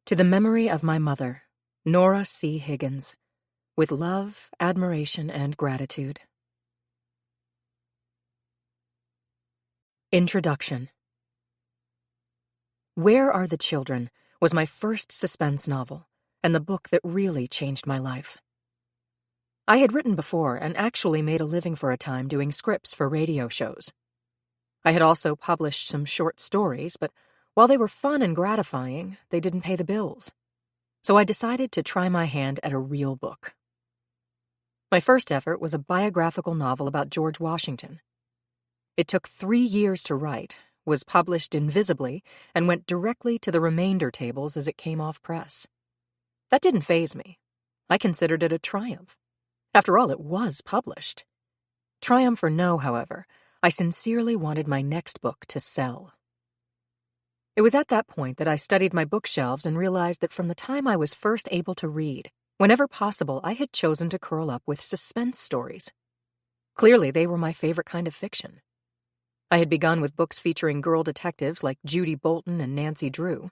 To the memory of my mother, Nora C. Higgins, with love, admiration, and gratitude. Introduction. Where Are the Children was my first suspense novel, and the book that really changed my life. I had written before and actually made a living for a time doing scripts for radio shows. I had also published some short stories, but while they were fun and gratifying, they didn't pay the bills. So I decided to try my hand at a real book. My first effort was a biographical novel about George Washington. It took 3 years to write, was published invisibly, and went directly to the remainder tables as it came off press. That didn't faze me. I considered it a triumph. After all, it was published. Triumph or no, however, I sincerely wanted my next book to sell. It was at that point that I studied my bookshelves and realized that from the time I was first able to read, whenever possible, I had chosen to curl up with suspense stories. Clearly, they were my favorite kind of fiction. I had begun with books featuring girl detectives like Judy Bolton and Nancy Drew.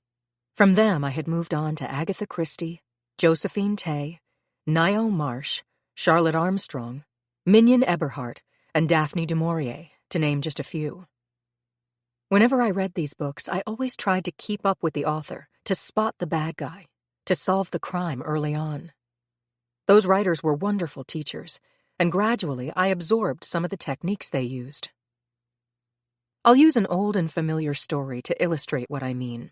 From them, I had moved on to Agatha Christie, Josephine Tey, Nio Marsh, Charlotte Armstrong, Mignon Eberhardt, and Daphne du Maurier, to name just a few. Whenever I read these books, I always tried to keep up with the author, to spot the bad guy, to solve the crime early on. Those writers were wonderful teachers, and gradually I absorbed some of the techniques they used. I'll use an old and familiar story to illustrate what I mean.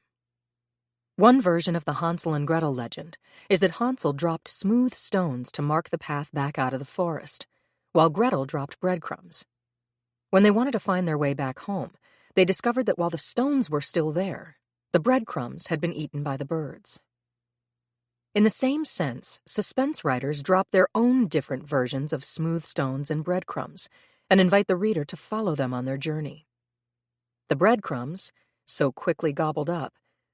One version of the Hansel and Gretel legend is that Hansel dropped smooth stones to mark the path back out of the forest, while Gretel dropped breadcrumbs. When they wanted to find their way back home, they discovered that while the stones were still there, the breadcrumbs had been eaten by the birds. In the same sense, suspense writers drop their own different versions of smooth stones and breadcrumbs and invite the reader to follow them on their journey. The breadcrumbs, so quickly gobbled up,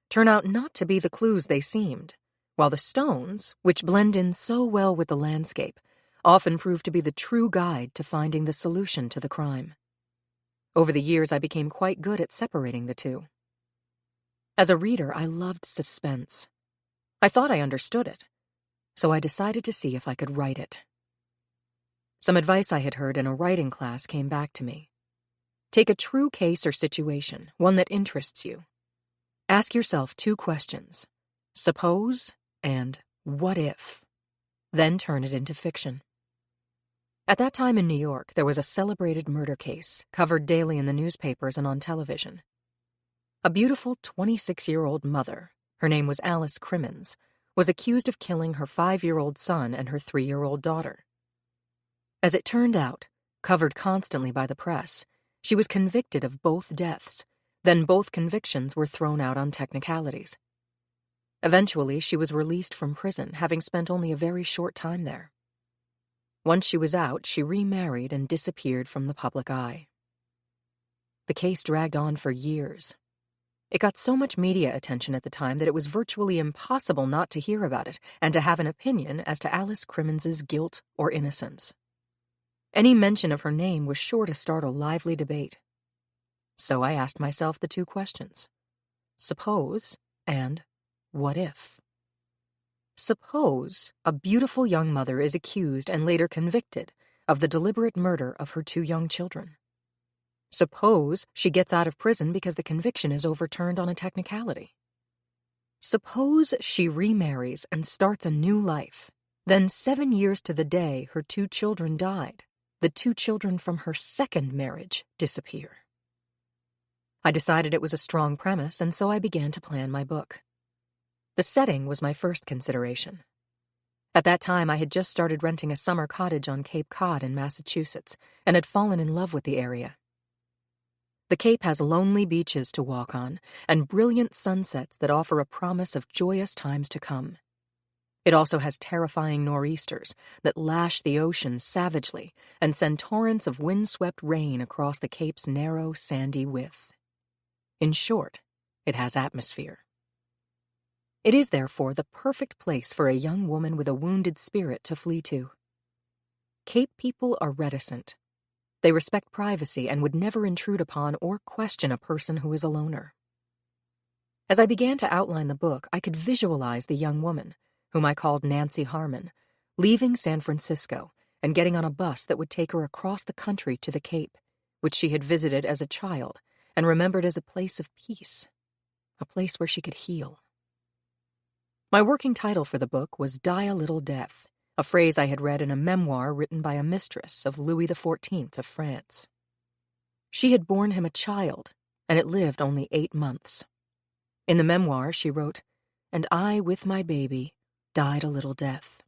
turn out not to be the clues they seemed, while the stones, which blend in so well with the landscape, often prove to be the true guide to finding the solution to the crime. Over the years, I became quite good at separating the two. As a reader, I loved suspense. I thought I understood it, so I decided to see if I could write it. Some advice I had heard in a writing class came back to me. Take a true case or situation, one that interests you. Ask yourself 2 questions, suppose and what if? Then turn it into fiction. At that time in New York, there was a celebrated murder case covered daily in the newspapers and on television. A beautiful 26-year-old mother, her name was Alice Crimmins, was accused of killing her 5-year-old son and her 3-year-old daughter. As it turned out, covered constantly by the press, she was convicted of both deaths, then both convictions were thrown out on technicalities. Eventually, she was released from prison, having spent only a very short time there. Once she was out, she remarried and disappeared from the public eye. The case dragged on for years. It got so much media attention at the time that it was virtually impossible not to hear about it and to have an opinion as to Alice Crimmins's guilt or innocence. Any mention of her name was sure to start a lively debate. So I asked myself the 2 questions. Suppose and what if? Suppose a beautiful young mother is accused and later convicted of the deliberate murder of her 2 young children. Suppose she gets out of prison because the conviction is overturned on a technicality. Suppose she remarries and starts a new life. Then 7 years to the day her 2 children died. The 2 children from her second marriage disappear. I decided it was a strong premise, and so I began to plan my book. The setting was my first consideration. At that time, I had just started renting a summer cottage on Cape Cod in Massachusetts and had fallen in love with the area. The Cape has lonely beaches to walk on and brilliant sunsets that offer a promise of joyous times to come. It also has terrifying nor'easters that lash the ocean savagely and send torrents of windswept rain across the Cape's narrow, sandy width. In short, it has atmosphere. It is, therefore, the perfect place for a young woman with a wounded spirit to flee to. Cape people are reticent. They respect privacy and would never intrude upon or question a person who is a loner. As I began to outline the book, I could visualize the young woman, whom I called Nancy Harmon, leaving San Francisco and getting on a bus that would take her across the country to the Cape, which she had visited as a child and remembered as a place of peace, a place where she could heal. My working title for the book was Die a Little Death, a phrase I had read in a memoir written by a mistress of Louis XIV of France. She had borne him a child, and it lived only 8 months. In the memoir, she wrote, "And I, with my baby, died a little death."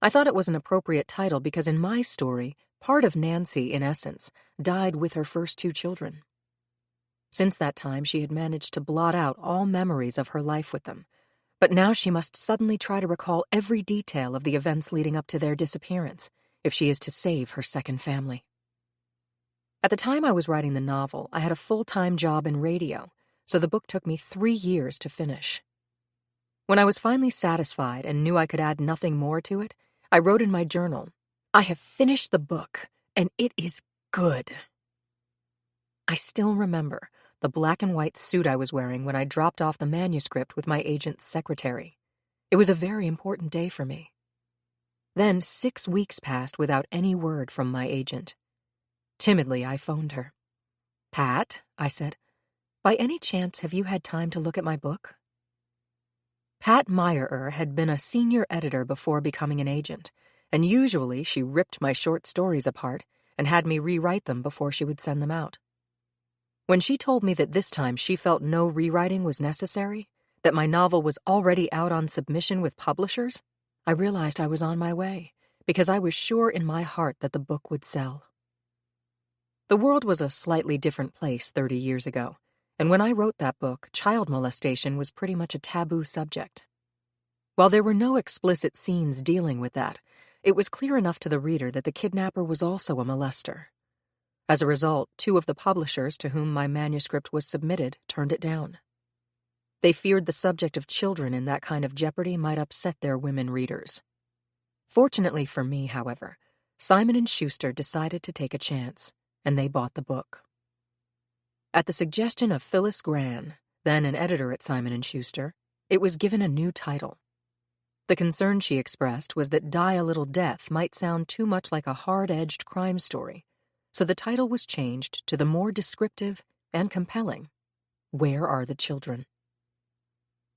I thought it was an appropriate title because in my story, part of Nancy, in essence, died with her first 2 children. Since that time, she had managed to blot out all memories of her life with them, but now she must suddenly try to recall every detail of the events leading up to their disappearance if she is to save her second family. At the time I was writing the novel, I had a full-time job in radio, so the book took me 3 years to finish. When I was finally satisfied and knew I could add nothing more to it, I wrote in my journal, "I have finished the book, and it is good." I still remember the black and white suit I was wearing when I dropped off the manuscript with my agent's secretary. It was a very important day for me. Then 6 weeks passed without any word from my agent. Timidly, I phoned her. "Pat," I said, "by any chance have you had time to look at my book?" Pat Meyerer had been a senior editor before becoming an agent, and usually she ripped my short stories apart and had me rewrite them before she would send them out. When she told me that this time she felt no rewriting was necessary, that my novel was already out on submission with publishers, I realized I was on my way, because I was sure in my heart that the book would sell. The world was a slightly different place 30 years ago, and when I wrote that book, child molestation was pretty much a taboo subject. While there were no explicit scenes dealing with that, it was clear enough to the reader that the kidnapper was also a molester. As a result, 2 of the publishers to whom my manuscript was submitted turned it down. They feared the subject of children in that kind of jeopardy might upset their women readers. Fortunately for me, however, Simon & Schuster decided to take a chance, and they bought the book. At the suggestion of Phyllis Gran, then an editor at Simon & Schuster, it was given a new title. The concern she expressed was that Die a Little Death might sound too much like a hard-edged crime story, so the title was changed to the more descriptive and compelling, Where Are the Children?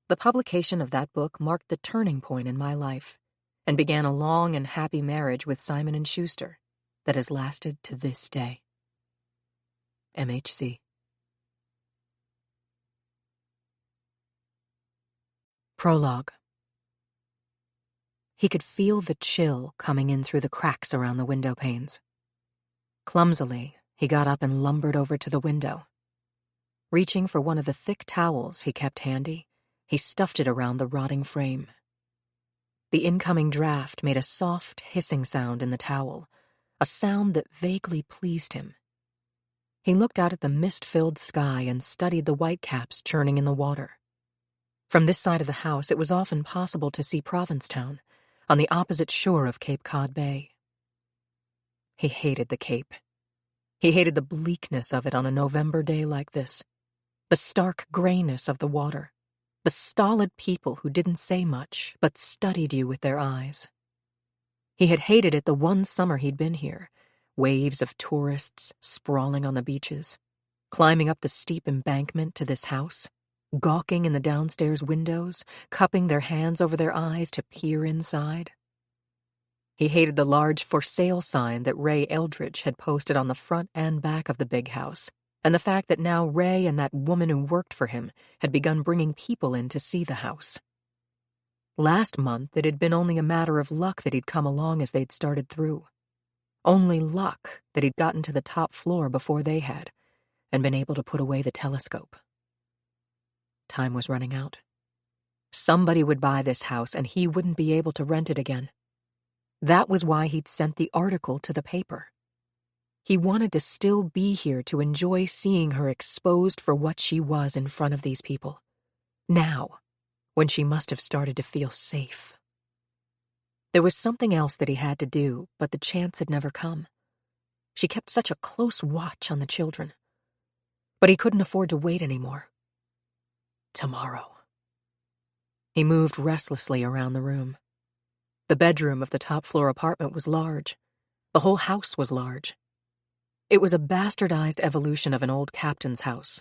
The publication of that book marked the turning point in my life and began a long and happy marriage with Simon & Schuster that has lasted to this day. MHC. Prologue. He could feel the chill coming in through the cracks around the window panes. Clumsily, he got up and lumbered over to the window. Reaching for one of the thick towels he kept handy, he stuffed it around the rotting frame. The incoming draft made a soft, hissing sound in the towel, a sound that vaguely pleased him. He looked out at the mist-filled sky and studied the whitecaps churning in the water. From this side of the house, it was often possible to see Provincetown, on the opposite shore of Cape Cod Bay. He hated the Cape. He hated the bleakness of it on a November day like this, the stark grayness of the water, the stolid people who didn't say much but studied you with their eyes. He had hated it the one summer he'd been here, waves of tourists sprawling on the beaches, climbing up the steep embankment to this house, gawking in the downstairs windows, cupping their hands over their eyes to peer inside. He hated the large for sale sign that Ray Eldridge had posted on the front and back of the big house, and the fact that now Ray and that woman who worked for him had begun bringing people in to see the house. Last month, it had been only a matter of luck that he'd come along as they'd started through. Only luck that he'd gotten to the top floor before they had, and been able to put away the telescope. Time was running out. Somebody would buy this house, and he wouldn't be able to rent it again. That was why he'd sent the article to the paper. He wanted to still be here to enjoy seeing her exposed for what she was in front of these people. Now, when she must have started to feel safe. There was something else that he had to do, but the chance had never come. She kept such a close watch on the children. But he couldn't afford to wait anymore. Tomorrow. He moved restlessly around the room. The bedroom of the top-floor apartment was large. The whole house was large. It was a bastardized evolution of an old captain's house.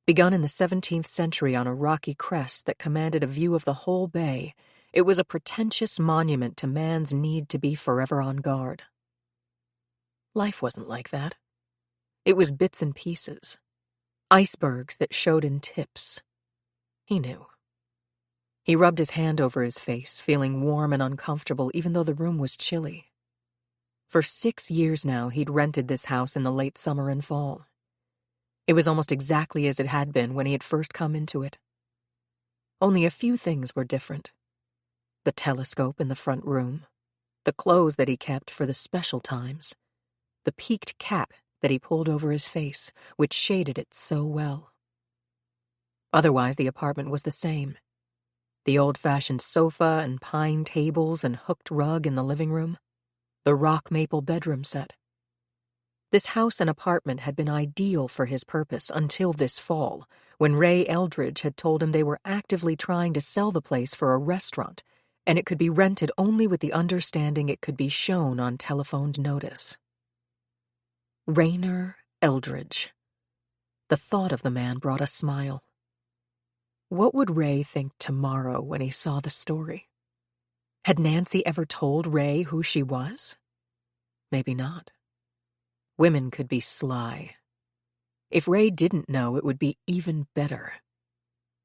Begun in the 17th century on a rocky crest that commanded a view of the whole bay, it was a pretentious monument to man's need to be forever on guard. Life wasn't like that. It was bits and pieces. Icebergs that showed in tips. He knew. He rubbed his hand over his face, feeling warm and uncomfortable even though the room was chilly. For 6 years now, he'd rented this house in the late summer and fall. It was almost exactly as it had been when he had first come into it. Only a few things were different. The telescope in the front room, the clothes that he kept for the special times, the peaked cap that he pulled over his face, which shaded it so well. Otherwise, the apartment was the same. The old-fashioned sofa and pine tables and hooked rug in the living room, the rock maple bedroom set. This house and apartment had been ideal for his purpose until this fall, when Ray Eldridge had told him they were actively trying to sell the place for a restaurant, and it could be rented only with the understanding it could be shown on telephoned notice. Raynor Eldridge. The thought of the man brought a smile. What would Ray think tomorrow when he saw the story? Had Nancy ever told Ray who she was? Maybe not. Women could be sly. If Ray didn't know, it would be even better.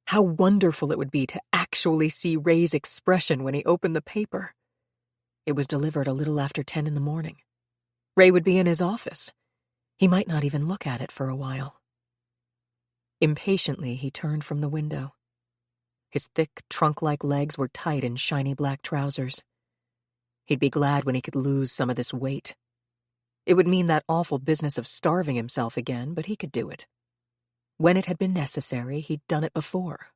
How wonderful it would be to actually see Ray's expression when he opened the paper. It was delivered a little after 10 in the morning. Ray would be in his office. He might not even look at it for a while. Impatiently, he turned from the window. His thick, trunk-like legs were tight in shiny black trousers. He'd be glad when he could lose some of this weight. It would mean that awful business of starving himself again, but he could do it. When it had been necessary, he'd done it before.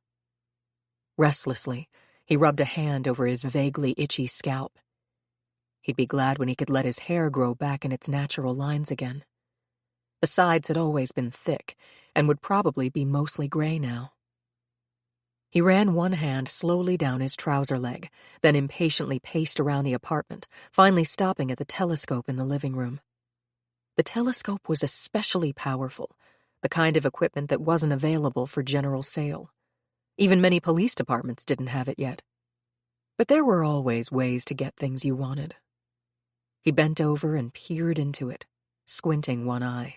Restlessly, he rubbed a hand over his vaguely itchy scalp. He'd be glad when he could let his hair grow back in its natural lines again. The sides had always been thick, and would probably be mostly gray now. He ran one hand slowly down his trouser leg, then impatiently paced around the apartment, finally stopping at the telescope in the living room. The telescope was especially powerful, the kind of equipment that wasn't available for general sale. Even many police departments didn't have it yet. But there were always ways to get things you wanted. He bent over and peered into it, squinting one eye.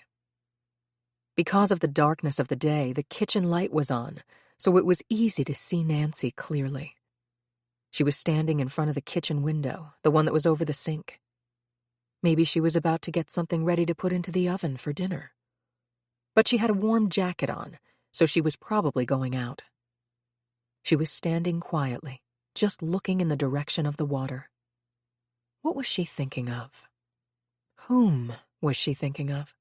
Because of the darkness of the day, the kitchen light was on, so it was easy to see Nancy clearly. She was standing in front of the kitchen window, the one that was over the sink. Maybe she was about to get something ready to put into the oven for dinner. But she had a warm jacket on, so she was probably going out. She was standing quietly, just looking in the direction of the water. What was she thinking of? Whom was she thinking of?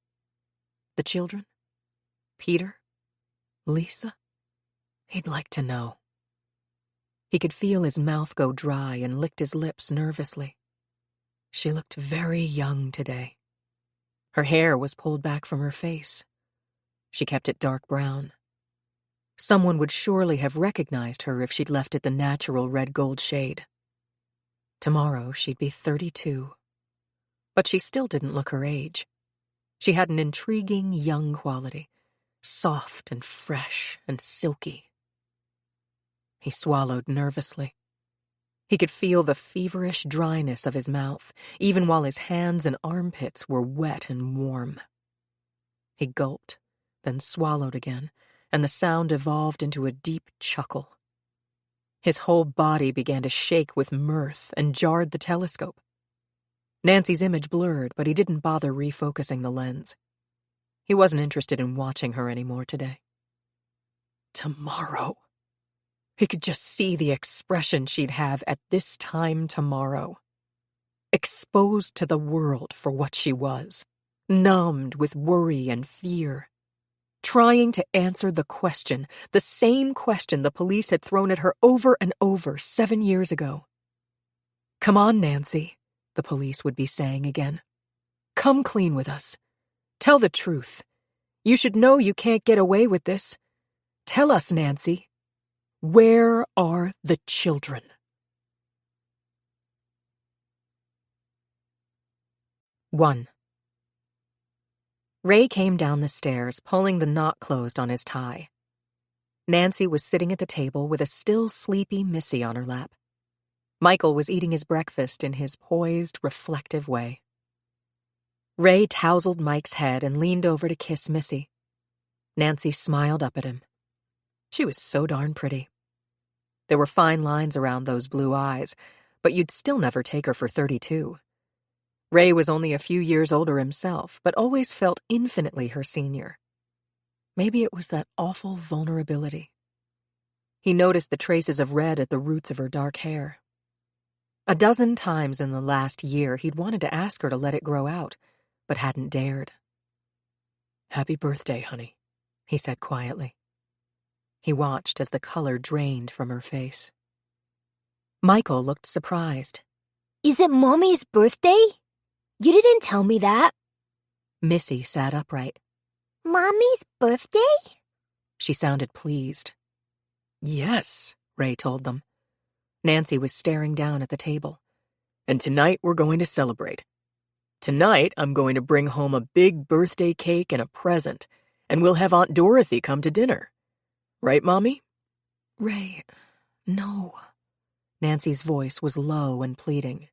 The children? Peter? Lisa? He'd like to know. He could feel his mouth go dry and licked his lips nervously. She looked very young today. Her hair was pulled back from her face. She kept it dark brown. Someone would surely have recognized her if she'd left it the natural red-gold shade. Tomorrow she'd be 32. But she still didn't look her age. She had an intriguing young quality, soft and fresh and silky. He swallowed nervously. He could feel the feverish dryness of his mouth, even while his hands and armpits were wet and warm. He gulped, then swallowed again, and the sound evolved into a deep chuckle. His whole body began to shake with mirth and jarred the telescope. Nancy's image blurred, but he didn't bother refocusing the lens. He wasn't interested in watching her anymore today. Tomorrow. He could just see the expression she'd have at this time tomorrow. Exposed to the world for what she was, numbed with worry and fear. Trying to answer the question, the same question the police had thrown at her over and over 7 years ago. "Come on, Nancy," the police would be saying again. "Come clean with us. Tell the truth. You should know you can't get away with this. Tell us, Nancy. Where are the children? One. Ray came down the stairs, pulling the knot closed on his tie. Nancy was sitting at the table with a still sleepy Missy on her lap. Michael was eating his breakfast in his poised, reflective way. Ray tousled Mike's head and leaned over to kiss Missy. Nancy smiled up at him. She was so darn pretty. There were fine lines around those blue eyes, but you'd still never take her for 32. Ray was only a few years older himself, but always felt infinitely her senior. Maybe it was that awful vulnerability. He noticed the traces of red at the roots of her dark hair. A dozen times in the last year he'd wanted to ask her to let it grow out, but hadn't dared. "Happy birthday, honey," he said quietly. He watched as the color drained from her face. Michael looked surprised. "Is it Mommy's birthday? You didn't tell me that." Missy sat upright. "Mommy's birthday?" She sounded pleased. "Yes," Ray told them. Nancy was staring down at the table. "And tonight we're going to celebrate. Tonight I'm going to bring home a big birthday cake and a present, and we'll have Aunt Dorothy come to dinner. Right, Mommy?" "Ray, no." Nancy's voice was low and pleading.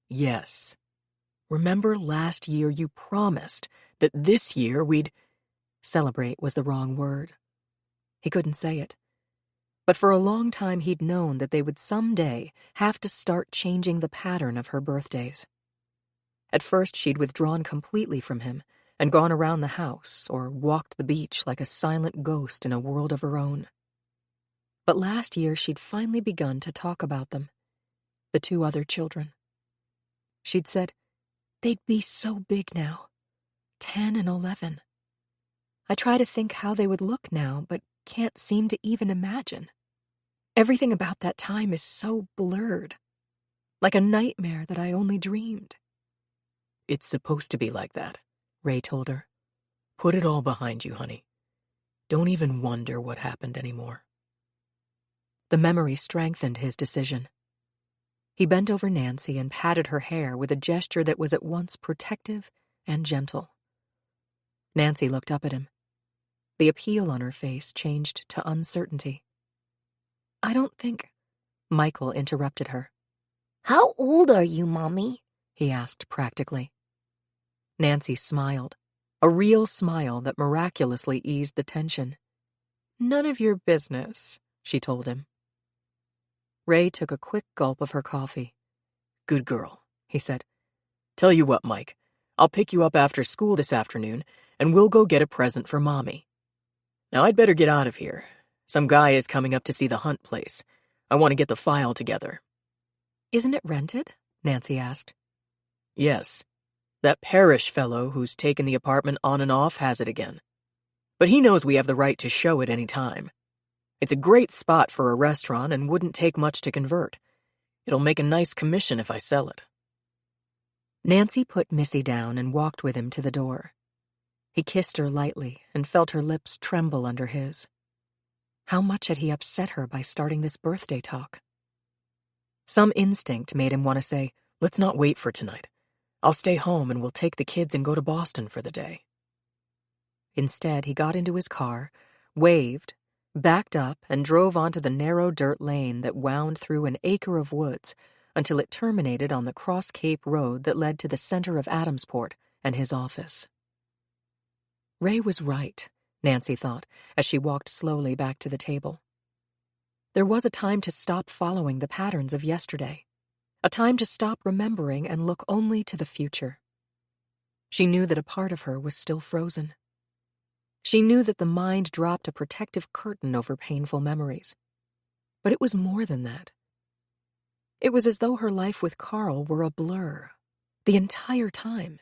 "Yes. Remember last year you promised that this year we'd—" Celebrate was the wrong word. He couldn't say it. But for a long time he'd known that they would someday have to start changing the pattern of her birthdays. At first she'd withdrawn completely from him and gone around the house or walked the beach like a silent ghost in a world of her own. But last year she'd finally begun to talk about them, the two other children. She'd said, they'd be so big now, 10 and 11. I try to think how they would look now, but can't seem to even imagine. Everything about that time is so blurred, like a nightmare that I only dreamed. It's supposed to be like that, Ray told her. Put it all behind you, honey. Don't even wonder what happened anymore. The memory strengthened his decision. He bent over Nancy and patted her hair with a gesture that was at once protective and gentle. Nancy looked up at him. The appeal on her face changed to uncertainty. I don't think... Michael interrupted her. "How old are you, Mommy?" he asked practically. Nancy smiled, a real smile that miraculously eased the tension. None of your business, she told him. Ray took a quick gulp of her coffee. Good girl, he said. Tell you what, Mike, I'll pick you up after school this afternoon, and we'll go get a present for Mommy. Now I'd better get out of here. Some guy is coming up to see the Hunt place. I want to get the file together. Isn't it rented? Nancy asked. Yes. That Parrish fellow who's taken the apartment on and off has it again. But he knows we have the right to show it any time. It's a great spot for a restaurant and wouldn't take much to convert. It'll make a nice commission if I sell it. Nancy put Missy down and walked with him to the door. He kissed her lightly and felt her lips tremble under his. How much had he upset her by starting this birthday talk? Some instinct made him want to say, let's not wait for tonight. I'll stay home and we'll take the kids and go to Boston for the day. Instead, he got into his car, waved, backed up, and drove onto the narrow dirt lane that wound through an acre of woods until it terminated on the Cross Cape Road that led to the center of Adamsport and his office. Ray was right, Nancy thought, as she walked slowly back to the table. There was a time to stop following the patterns of yesterday, a time to stop remembering and look only to the future. She knew that a part of her was still frozen. She knew that the mind dropped a protective curtain over painful memories. But it was more than that. It was as though her life with Carl were a blur, the entire time.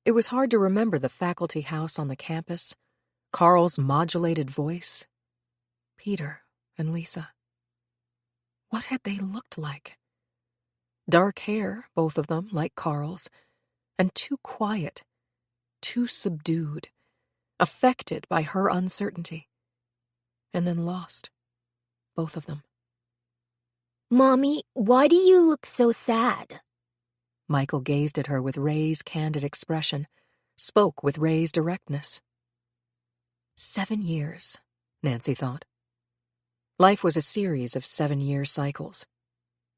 It was hard to remember the faculty house on the campus, Carl's modulated voice, Peter and Lisa. What had they looked like? Dark hair, both of them, like Carl's, and too quiet, too subdued, affected by her uncertainty. and then lost. Both of them. Mommy, why do you look so sad? Michael gazed at her with Ray's candid expression, spoke with Ray's directness. 7 years, Nancy thought. Life was a series of 7-year cycles.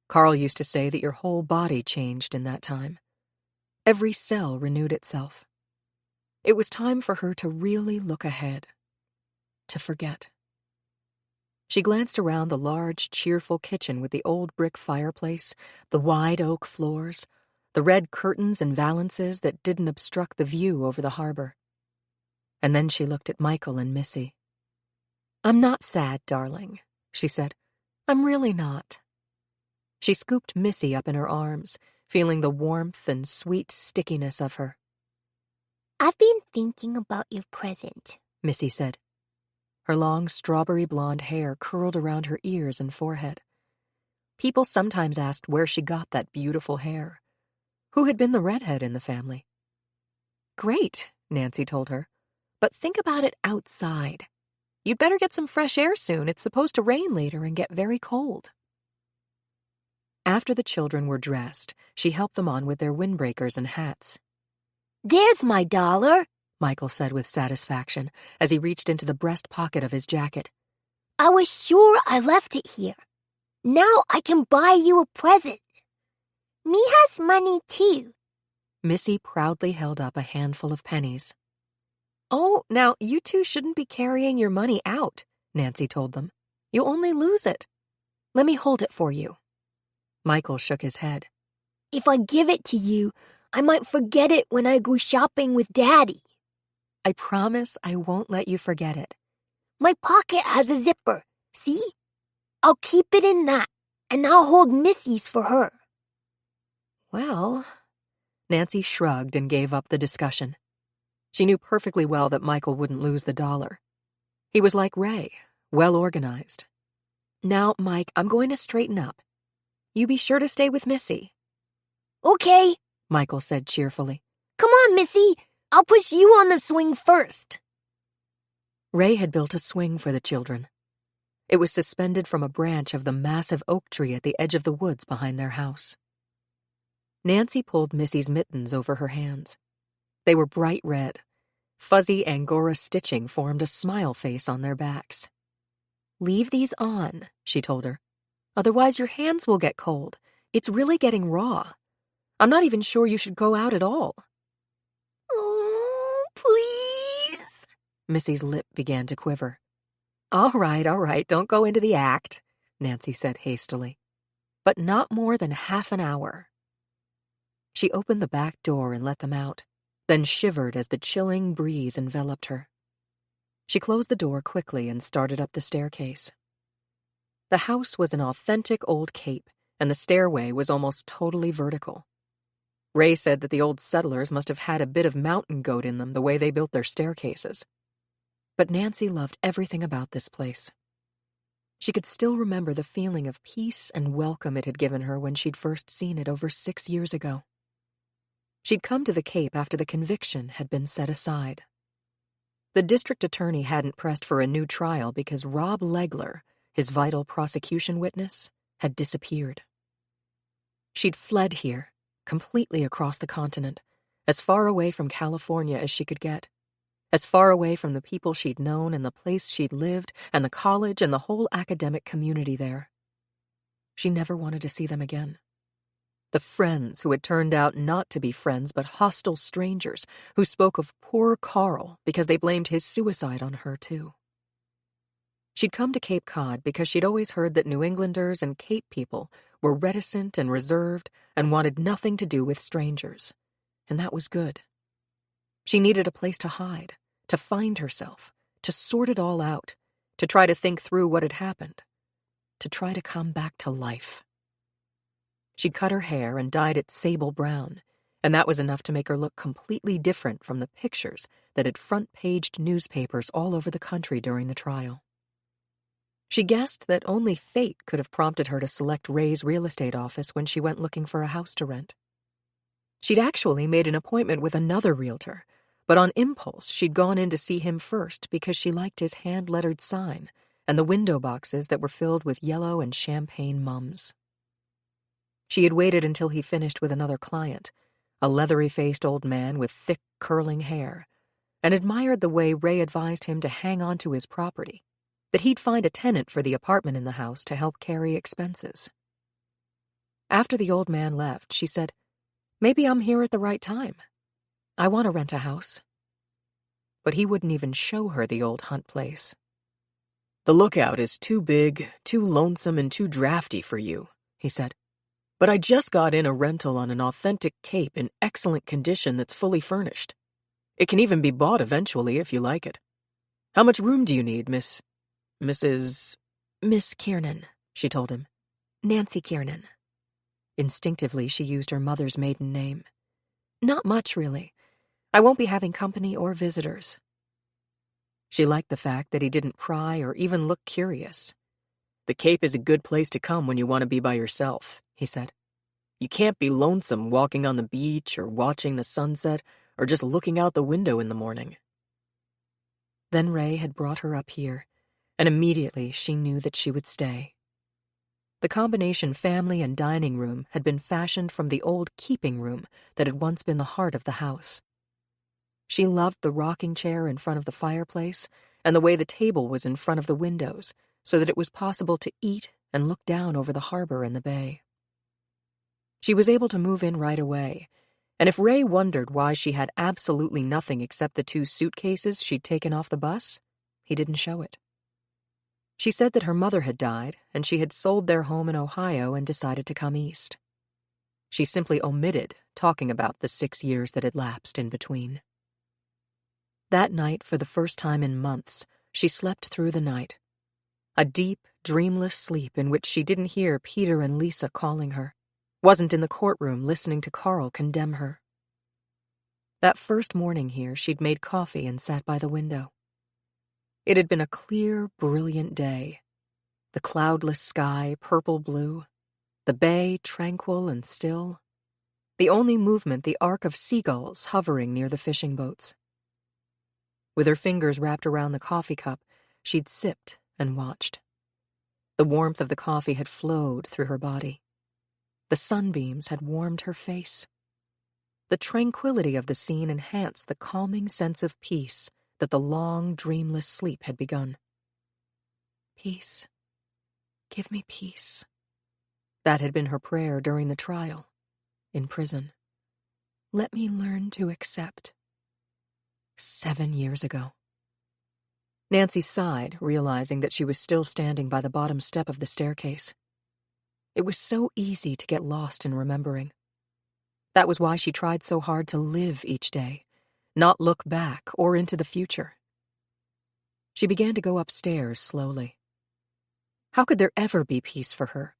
Carl used to say that your whole body changed in that time. Every cell renewed itself. It was time for her to really look ahead, to forget. She glanced around the large, cheerful kitchen with the old brick fireplace, the wide oak floors, the red curtains and valances that didn't obstruct the view over the harbor. And then she looked at Michael and Missy. "I'm not sad, darling," she said. "I'm really not." She scooped Missy up in her arms, feeling the warmth and sweet stickiness of her. I've been thinking about your present, Missy said. Her long strawberry blonde hair curled around her ears and forehead. People sometimes asked where she got that beautiful hair. Who had been the redhead in the family? "Great," Nancy told her. "But think about it outside. You'd better get some fresh air soon. It's supposed to rain later and get very cold." After the children were dressed, she helped them on with their windbreakers and hats. There's my $1, Michael said with satisfaction as he reached into the breast pocket of his jacket. I was sure I left it here. Now I can buy you a present. Me has money too. Missy proudly held up a handful of pennies. "Oh, now you two shouldn't be carrying your money out," Nancy told them. "You'll only lose it. Let me hold it for you." Michael shook his head. If I give it to you, I might forget it when I go shopping with Daddy. "I promise I won't let you forget it." My pocket has a zipper, see? I'll keep it in that, and I'll hold Missy's for her. Well, Nancy shrugged and gave up the discussion. She knew perfectly well that Michael wouldn't lose the $1. He was like Ray, well organized. "Now, Mike, I'm going to straighten up. You be sure to stay with Missy." Okay, Michael said cheerfully. come on, Missy. I'll push you on the swing first. Ray had built a swing for the children. It was suspended from a branch of the massive oak tree at the edge of the woods behind their house. Nancy pulled Missy's mittens over her hands. They were bright red. Fuzzy Angora stitching formed a smile face on their backs. "Leave these on," she told her. "Otherwise your hands will get cold. It's really getting raw. I'm not even sure you should go out at all." Oh, please. Missy's lip began to quiver. All right, don't go into the act," Nancy said hastily. "But not more than half an hour." She opened the back door and let them out, then shivered as the chilling breeze enveloped her. She closed the door quickly and started up the staircase. The house was an authentic old cape, and the stairway was almost totally vertical. Ray said that the old settlers must have had a bit of mountain goat in them the way they built their staircases. But Nancy loved everything about this place. She could still remember the feeling of peace and welcome it had given her when she'd first seen it over 6 years ago. She'd come to the Cape after the conviction had been set aside. The district attorney hadn't pressed for a new trial because Rob Legler, his vital prosecution witness, had disappeared. She'd fled here, completely across the continent, as far away from California as she could get, as far away from the people she'd known and the place she'd lived and the college and the whole academic community there. She never wanted to see them again. The friends who had turned out not to be friends but hostile strangers who spoke of poor Carl because they blamed his suicide on her too. She'd come to Cape Cod because she'd always heard that New Englanders and Cape people were reticent and reserved and wanted nothing to do with strangers, and that was good. She needed a place to hide, to find herself, to sort it all out, to try to think through what had happened, to try to come back to life. She'd cut her hair and dyed it sable brown, and that was enough to make her look completely different from the pictures that had front-paged newspapers all over the country during the trial. She guessed that only fate could have prompted her to select Ray's real estate office when she went looking for a house to rent. She'd actually made an appointment with another realtor, but on impulse she'd gone in to see him first because she liked his hand-lettered sign and the window boxes that were filled with yellow and champagne mums. She had waited until he finished with another client, a leathery-faced old man with thick, curling hair, and admired the way Ray advised him to hang on to his property, that he'd find a tenant for the apartment in the house to help carry expenses. After the old man left, she said, "Maybe I'm here at the right time. I want to rent a house." But he wouldn't even show her the old Hunt place. "The lookout is too big, too lonesome, and too drafty for you," he said. "But I just got in a rental on an authentic cape in excellent condition that's fully furnished. It can even be bought eventually if you like it. How much room do you need, Mrs. Miss Kiernan," she told him. "Nancy Kiernan." Instinctively, she used her mother's maiden name. "Not much, really. I won't be having company or visitors." She liked the fact that he didn't pry or even look curious. "The Cape is a good place to come when you want to be by yourself," he said. "You can't be lonesome walking on the beach or watching the sunset or just looking out the window in the morning." Then Ray had brought her up here, and immediately she knew that she would stay. The combination family and dining room had been fashioned from the old keeping room that had once been the heart of the house. She loved the rocking chair in front of the fireplace and the way the table was in front of the windows so that it was possible to eat and look down over the harbor and the bay. She was able to move in right away, and if Ray wondered why she had absolutely nothing except the 2 suitcases she'd taken off the bus, he didn't show it. She said that her mother had died, and she had sold their home in Ohio and decided to come east. She simply omitted talking about the 6 years that had lapsed in between. That night, for the first time in months, she slept through the night. A deep, dreamless sleep in which she didn't hear Peter and Lisa calling her, wasn't in the courtroom listening to Carl condemn her. That first morning here, she'd made coffee and sat by the window. It had been a clear, brilliant day. The cloudless sky, purple-blue, the bay tranquil and still. The only movement the arc of seagulls hovering near the fishing boats. With her fingers wrapped around the coffee cup, she'd sipped and watched. The warmth of the coffee had flowed through her body. The sunbeams had warmed her face. The tranquility of the scene enhanced the calming sense of peace that the long, dreamless sleep had begun. Peace. Give me peace. That had been her prayer during the trial, in prison. Let me learn to accept. 7 years ago. Nancy sighed, realizing that she was still standing by the bottom step of the staircase. It was so easy to get lost in remembering. That was why she tried so hard to live each day, not look back or into the future. She began to go upstairs slowly. How could there ever be peace for her,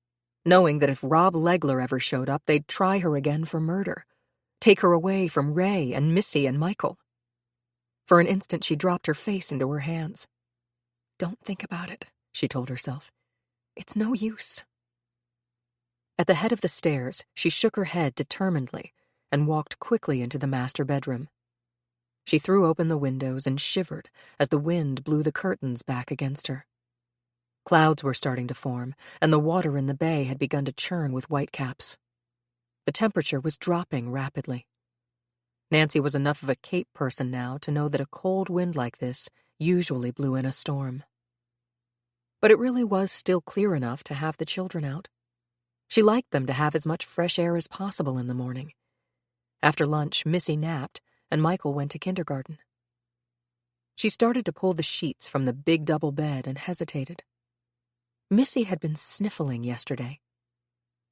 knowing that if Rob Legler ever showed up, they'd try her again for murder, take her away from Ray and Missy and Michael? For an instant, she dropped her face into her hands. "Don't think about it," she told herself. "It's no use." At the head of the stairs, she shook her head determinedly and walked quickly into the master bedroom. She threw open the windows and shivered as the wind blew the curtains back against her. Clouds were starting to form, and the water in the bay had begun to churn with whitecaps. The temperature was dropping rapidly. Nancy was enough of a Cape person now to know that a cold wind like this usually blew in a storm. But it really was still clear enough to have the children out. She liked them to have as much fresh air as possible in the morning. After lunch, Missy napped, and Michael went to kindergarten. She started to pull the sheets from the big double bed and hesitated. Missy had been sniffling yesterday.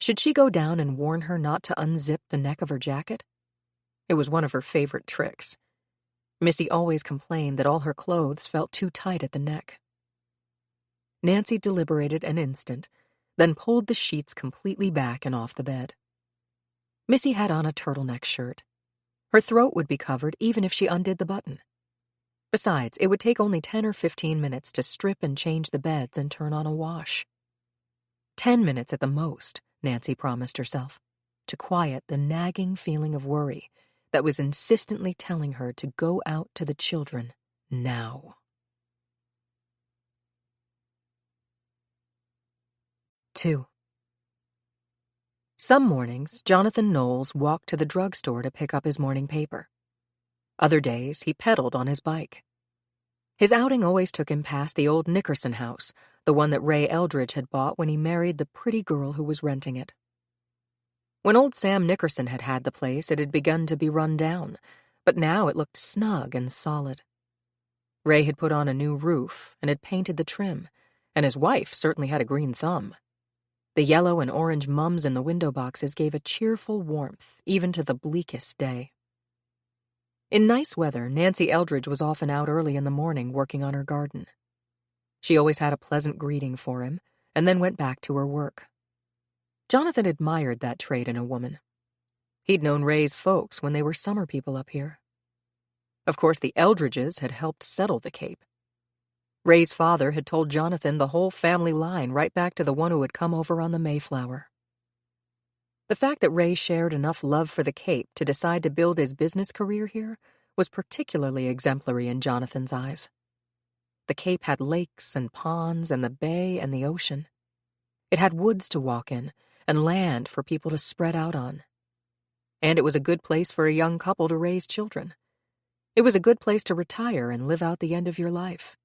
Should she go down and warn her not to unzip the neck of her jacket? It was one of her favorite tricks. Missy always complained that all her clothes felt too tight at the neck. Nancy deliberated an instant, then pulled the sheets completely back and off the bed. Missy had on a turtleneck shirt. Her throat would be covered even if she undid the button. Besides, it would take only 10 or 15 minutes to strip and change the beds and turn on a wash. 10 minutes at the most, Nancy promised herself, to quiet the nagging feeling of worry that was insistently telling her to go out to the children now. 2. Some mornings, Jonathan Knowles walked to the drugstore to pick up his morning paper. Other days, he pedaled on his bike. His outing always took him past the old Nickerson house, the one that Ray Eldridge had bought when he married the pretty girl who was renting it. When old Sam Nickerson had had the place, it had begun to be run down, but now it looked snug and solid. Ray had put on a new roof and had painted the trim, and his wife certainly had a green thumb. The yellow and orange mums in the window boxes gave a cheerful warmth even to the bleakest day. In nice weather, Nancy Eldridge was often out early in the morning working on her garden. She always had a pleasant greeting for him, and then went back to her work. Jonathan admired that trait in a woman. He'd known Ray's folks when they were summer people up here. Of course, the Eldridges had helped settle the Cape. Ray's father had told Jonathan the whole family line right back to the one who had come over on the Mayflower. The fact that Ray shared enough love for the Cape to decide to build his business career here was particularly exemplary in Jonathan's eyes. The Cape had lakes and ponds and the bay and the ocean. It had woods to walk in and land for people to spread out on. And it was a good place for a young couple to raise children. It was a good place to retire and live out the end of your life.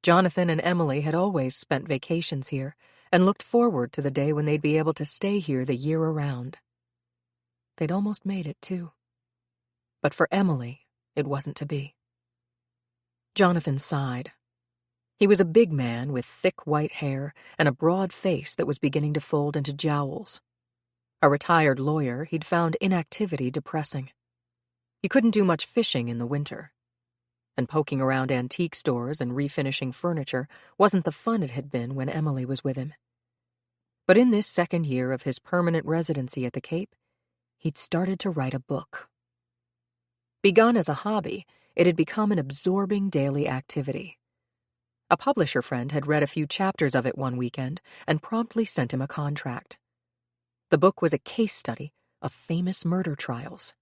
Jonathan and Emily had always spent vacations here and looked forward to the day when they'd be able to stay here the year around. They'd almost made it, too. But for Emily, it wasn't to be. Jonathan sighed. He was a big man with thick white hair and a broad face that was beginning to fold into jowls. A retired lawyer, he'd found inactivity depressing. He couldn't do much fishing in the winter. And poking around antique stores and refinishing furniture wasn't the fun it had been when Emily was with him. But in this second year of his permanent residency at the Cape, he'd started to write a book. Begun as a hobby, it had become an absorbing daily activity. A publisher friend had read a few chapters of it one weekend and promptly sent him a contract. The book was a case study of famous murder trials.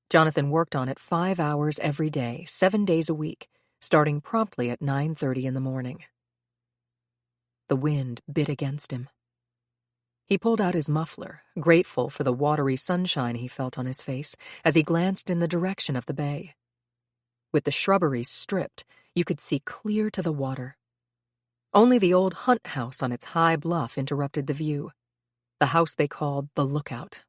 Jonathan worked on it 5 hours every day, 7 days a week, starting promptly at 9:30 in the morning. The wind bit against him. He pulled out his muffler, grateful for the watery sunshine he felt on his face as he glanced in the direction of the bay. With the shrubberies stripped, you could see clear to the water. Only the old Hunt house on its high bluff interrupted the view, the house they called the Lookout.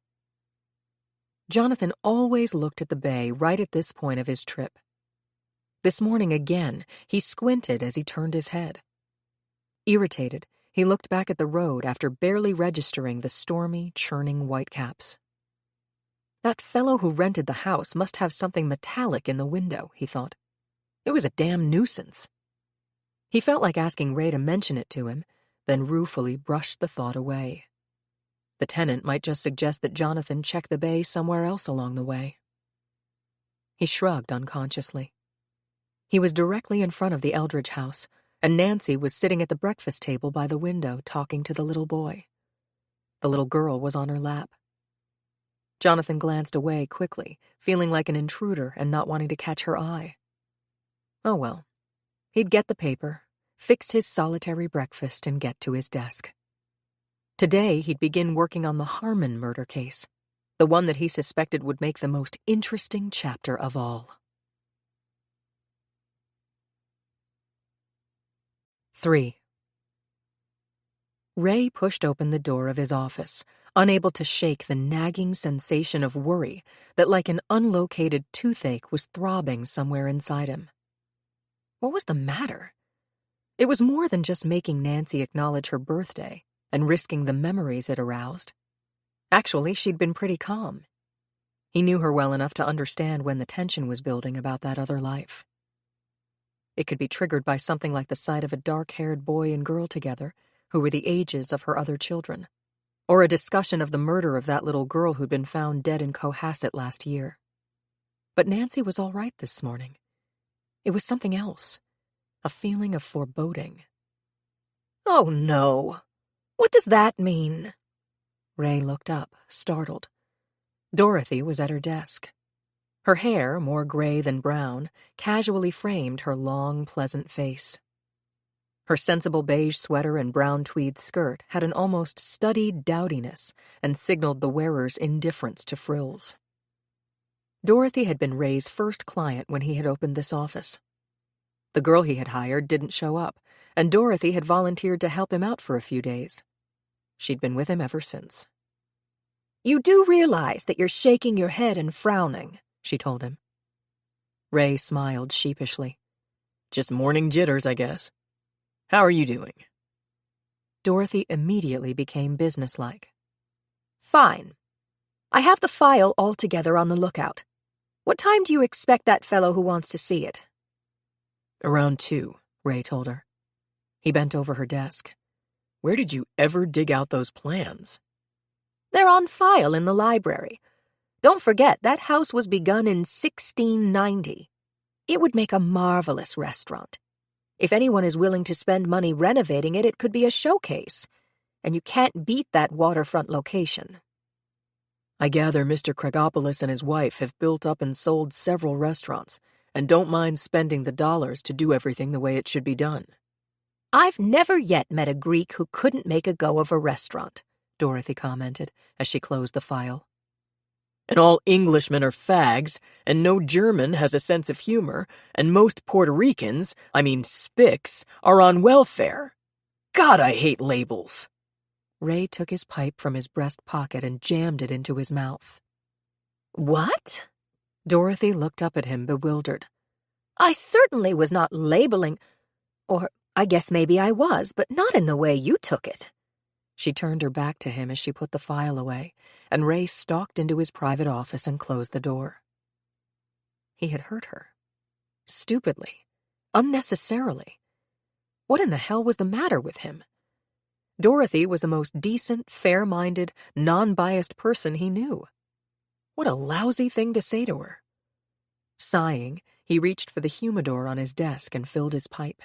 Jonathan always looked at the bay right at this point of his trip. This morning again, he squinted as he turned his head. Irritated, he looked back at the road after barely registering the stormy, churning whitecaps. That fellow who rented the house must have something metallic in the window, he thought. It was a damn nuisance. He felt like asking Ray to mention it to him, then ruefully brushed the thought away. The tenant might just suggest that Jonathan check the bay somewhere else along the way. He shrugged unconsciously. He was directly in front of the Eldridge house, and Nancy was sitting at the breakfast table by the window talking to the little boy. The little girl was on her lap. Jonathan glanced away quickly, feeling like an intruder and not wanting to catch her eye. Oh well. He'd get the paper, fix his solitary breakfast, and get to his desk. Today, he'd begin working on the Harmon murder case, the one that he suspected would make the most interesting chapter of all. 3. Ray pushed open the door of his office, unable to shake the nagging sensation of worry that, like an unlocated toothache, was throbbing somewhere inside him. What was the matter? It was more than just making Nancy acknowledge her birthday and risking the memories it aroused. Actually, she'd been pretty calm. He knew her well enough to understand when the tension was building about that other life. It could be triggered by something like the sight of a dark-haired boy and girl together, who were the ages of her other children, or a discussion of the murder of that little girl who'd been found dead in Cohasset last year. But Nancy was all right this morning. It was something else, a feeling of foreboding. Oh, no. What does that mean? Ray looked up, startled. Dorothy was at her desk. Her hair, more gray than brown, casually framed her long, pleasant face. Her sensible beige sweater and brown tweed skirt had an almost studied dowdiness and signaled the wearer's indifference to frills. Dorothy had been Ray's first client when he had opened this office. The girl he had hired didn't show up, and Dorothy had volunteered to help him out for a few days. She'd been with him ever since. "You do realize that you're shaking your head and frowning," she told him. Ray smiled sheepishly. "Just morning jitters, I guess. How are you doing?" Dorothy immediately became businesslike. "Fine. I have the file all together on the lookout. What time do you expect that fellow who wants to see it?" "Around 2, Ray told her. He bent over her desk. "Where did you ever dig out those plans?" "They're on file in the library. Don't forget, that house was begun in 1690. It would make a marvelous restaurant. If anyone is willing to spend money renovating it, it could be a showcase. And you can't beat that waterfront location." "I gather Mr. Craigopoulos and his wife have built up and sold several restaurants and don't mind spending the dollars to do everything the way it should be done." "I've never yet met a Greek who couldn't make a go of a restaurant," Dorothy commented as she closed the file. "And all Englishmen are fags, and no German has a sense of humor, and most Puerto Ricans, spics, are on welfare. God, I hate labels." Ray took his pipe from his breast pocket and jammed it into his mouth. "What?" Dorothy looked up at him, bewildered. "I certainly was not labeling, or I guess maybe I was, but not in the way you took it." She turned her back to him as she put the file away, and Ray stalked into his private office and closed the door. He had hurt her. Stupidly. Unnecessarily. What in the hell was the matter with him? Dorothy was the most decent, fair-minded, non-biased person he knew. What a lousy thing to say to her. Sighing, he reached for the humidor on his desk and filled his pipe.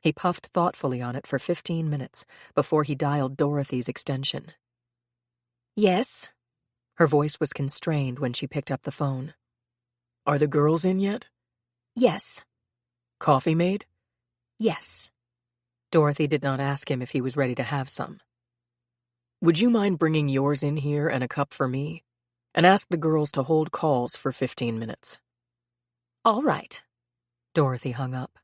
He puffed thoughtfully on it for 15 minutes before he dialed Dorothy's extension. "Yes?" Her voice was constrained when she picked up the phone. "Are the girls in yet?" "Yes." "Coffee made?" "Yes." Dorothy did not ask him if he was ready to have some. "Would you mind bringing yours in here and a cup for me? And ask the girls to hold calls for 15 minutes. "All right." Dorothy hung up.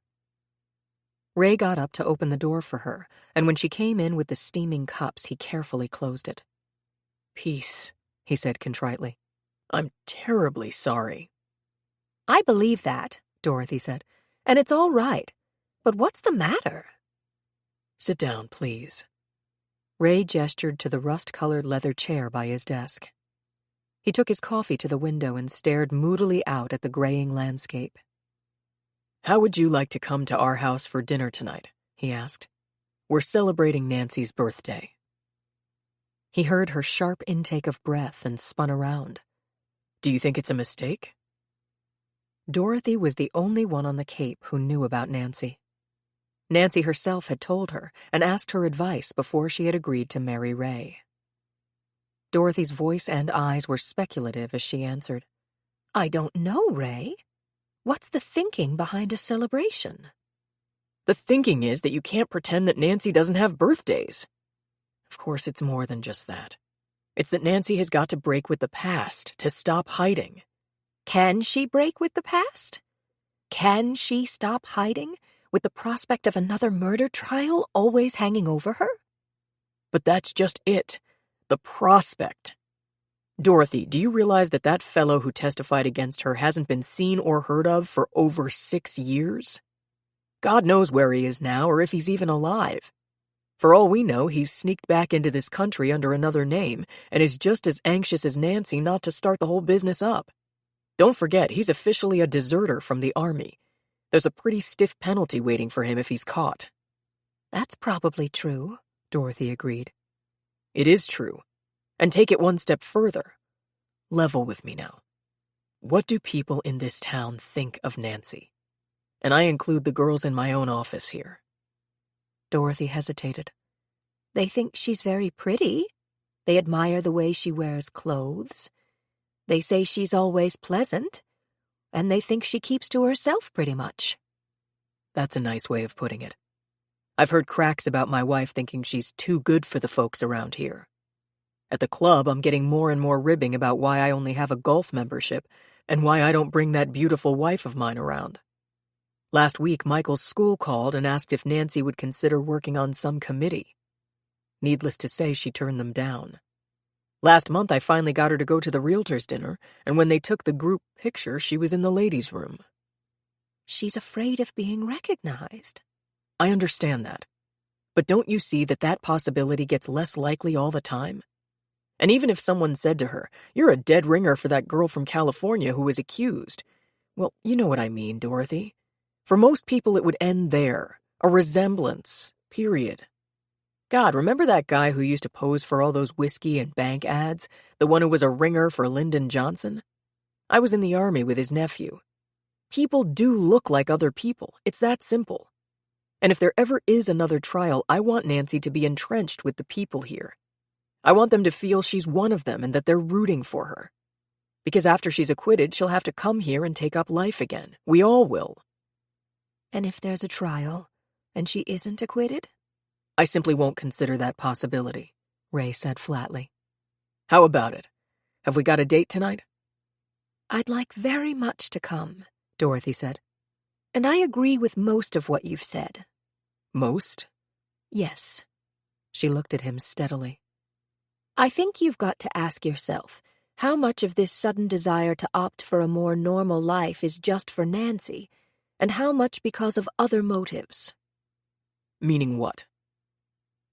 Ray got up to open the door for her, and when she came in with the steaming cups, he carefully closed it. "Peace," he said contritely. "I'm terribly sorry." "I believe that," Dorothy said, "and it's all right. But what's the matter?" "Sit down, please." Ray gestured to the rust-colored leather chair by his desk. He took his coffee to the window and stared moodily out at the graying landscape. "How would you like to come to our house for dinner tonight?" he asked. "We're celebrating Nancy's birthday." He heard her sharp intake of breath and spun around. "Do you think it's a mistake?" Dorothy was the only one on the Cape who knew about Nancy. Nancy herself had told her and asked her advice before she had agreed to marry Ray. Dorothy's voice and eyes were speculative as she answered, "I don't know, Ray. What's the thinking behind a celebration?" "The thinking is that you can't pretend that Nancy doesn't have birthdays. Of course, it's more than just that. It's that Nancy has got to break with the past, to stop hiding." Can she break with the past? Can she stop hiding with the prospect of another murder trial always hanging over her? But that's just it. The prospect. Dorothy, do you realize that that fellow who testified against her hasn't been seen or heard of for over 6 years? God knows where he is now or if he's even alive. For all we know, he's sneaked back into this country under another name and is just as anxious as Nancy not to start the whole business up. Don't forget, he's officially a deserter from the army. There's a pretty stiff penalty waiting for him if he's caught. That's probably true, Dorothy agreed. It is true. And take it one step further. Level with me now. What do people in this town think of Nancy? And I include the girls in my own office here. Dorothy hesitated. They think she's very pretty. They admire the way she wears clothes. They say she's always pleasant. And they think she keeps to herself pretty much. That's a nice way of putting it. I've heard cracks about my wife thinking she's too good for the folks around here. At the club, I'm getting more and more ribbing about why I only have a golf membership and why I don't bring that beautiful wife of mine around. Last week, Michael's school called and asked if Nancy would consider working on some committee. Needless to say, she turned them down. Last month, I finally got her to go to the realtors' dinner, and when they took the group picture, she was in the ladies' room. She's afraid of being recognized. I understand that. But don't you see that that possibility gets less likely all the time? And even if someone said to her, "You're a dead ringer for that girl from California who was accused," well, you know what I mean, Dorothy. For most people, it would end there. A resemblance, period. God, remember that guy who used to pose for all those whiskey and bank ads? The one who was a ringer for Lyndon Johnson? I was in the army with his nephew. People do look like other people. It's that simple. And if there ever is another trial, I want Nancy to be entrenched with the people here. I want them to feel she's one of them and that they're rooting for her. Because after she's acquitted, she'll have to come here and take up life again. We all will. And if there's a trial, and she isn't acquitted? I simply won't consider that possibility, Ray said flatly. How about it? Have we got a date tonight? I'd like very much to come, Dorothy said. And I agree with most of what you've said. Most? Yes. She looked at him steadily. I think you've got to ask yourself how much of this sudden desire to opt for a more normal life is just for Nancy, and how much because of other motives. Meaning what?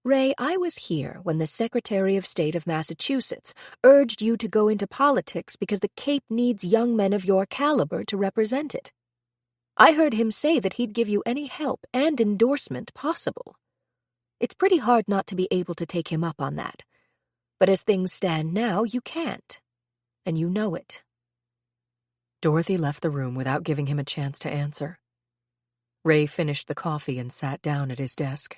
Ray, I was here when the Secretary of State of Massachusetts urged you to go into politics because the Cape needs young men of your caliber to represent it. I heard him say that he'd give you any help and endorsement possible. It's pretty hard not to be able to take him up on that. But as things stand now, you can't. And you know it. Dorothy left the room without giving him a chance to answer. Ray finished the coffee and sat down at his desk.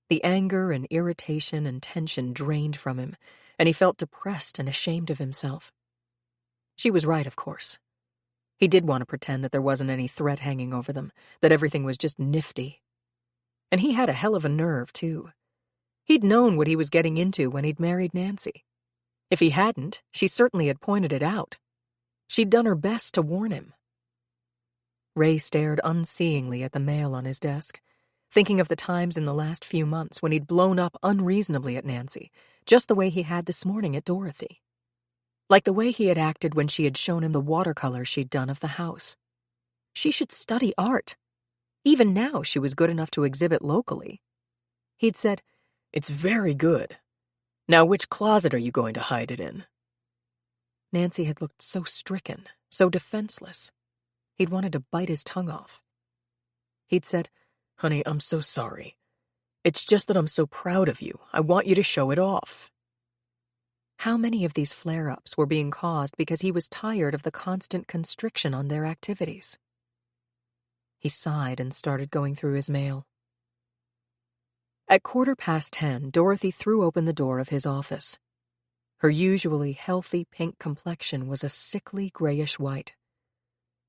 The anger and irritation and tension drained from him, and he felt depressed and ashamed of himself. She was right, of course. He did want to pretend that there wasn't any threat hanging over them, that everything was just nifty. And he had a hell of a nerve, too. He'd known what he was getting into when he'd married Nancy. If he hadn't, she certainly had pointed it out. She'd done her best to warn him. Ray stared unseeingly at the mail on his desk, thinking of the times in the last few months when he'd blown up unreasonably at Nancy, just the way he had this morning at Dorothy. Like the way he had acted when she had shown him the watercolors she'd done of the house. She should study art. Even now, she was good enough to exhibit locally. He'd said, "It's very good. Now which closet are you going to hide it in?" Nancy had looked so stricken, so defenseless. He'd wanted to bite his tongue off. He'd said, "Honey, I'm so sorry. It's just that I'm so proud of you. I want you to show it off." How many of these flare-ups were being caused because he was tired of the constant constriction on their activities? He sighed and started going through his mail. At 10:15, Dorothy threw open the door of his office. Her usually healthy pink complexion was a sickly grayish-white.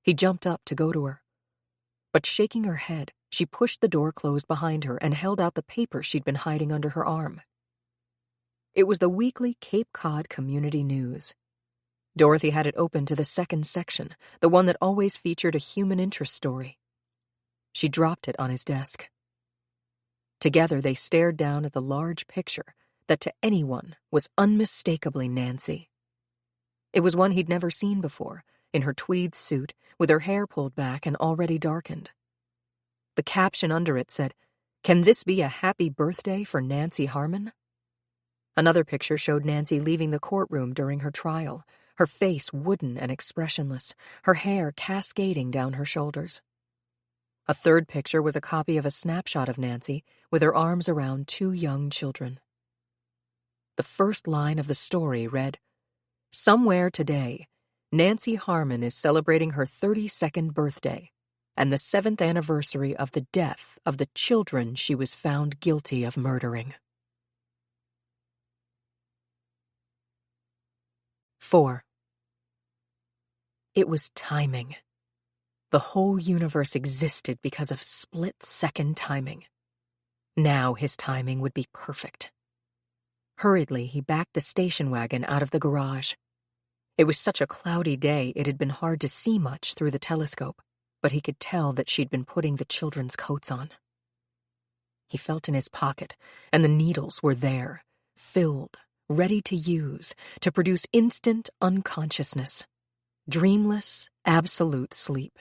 He jumped up to go to her. But shaking her head, she pushed the door closed behind her and held out the paper she'd been hiding under her arm. It was the weekly Cape Cod Community News. Dorothy had it open to the second section, the one that always featured a human interest story. She dropped it on his desk. Together they stared down at the large picture that to anyone was unmistakably Nancy. It was one he'd never seen before, in her tweed suit, with her hair pulled back and already darkened. The caption under it said, "Can this be a happy birthday for Nancy Harmon?" Another picture showed Nancy leaving the courtroom during her trial, her face wooden and expressionless, her hair cascading down her shoulders. A third picture was a copy of a snapshot of Nancy with her arms around two young children. The first line of the story read, "Somewhere today, Nancy Harmon is celebrating her 32nd birthday and the 7th anniversary of the death of the children she was found guilty of murdering." 4. It was timing. The whole universe existed because of split-second timing. Now his timing would be perfect. Hurriedly, he backed the station wagon out of the garage. It was such a cloudy day it had been hard to see much through the telescope, but he could tell that she'd been putting the children's coats on. He felt in his pocket, and the needles were there, filled, ready to use, to produce instant unconsciousness, dreamless, absolute sleep.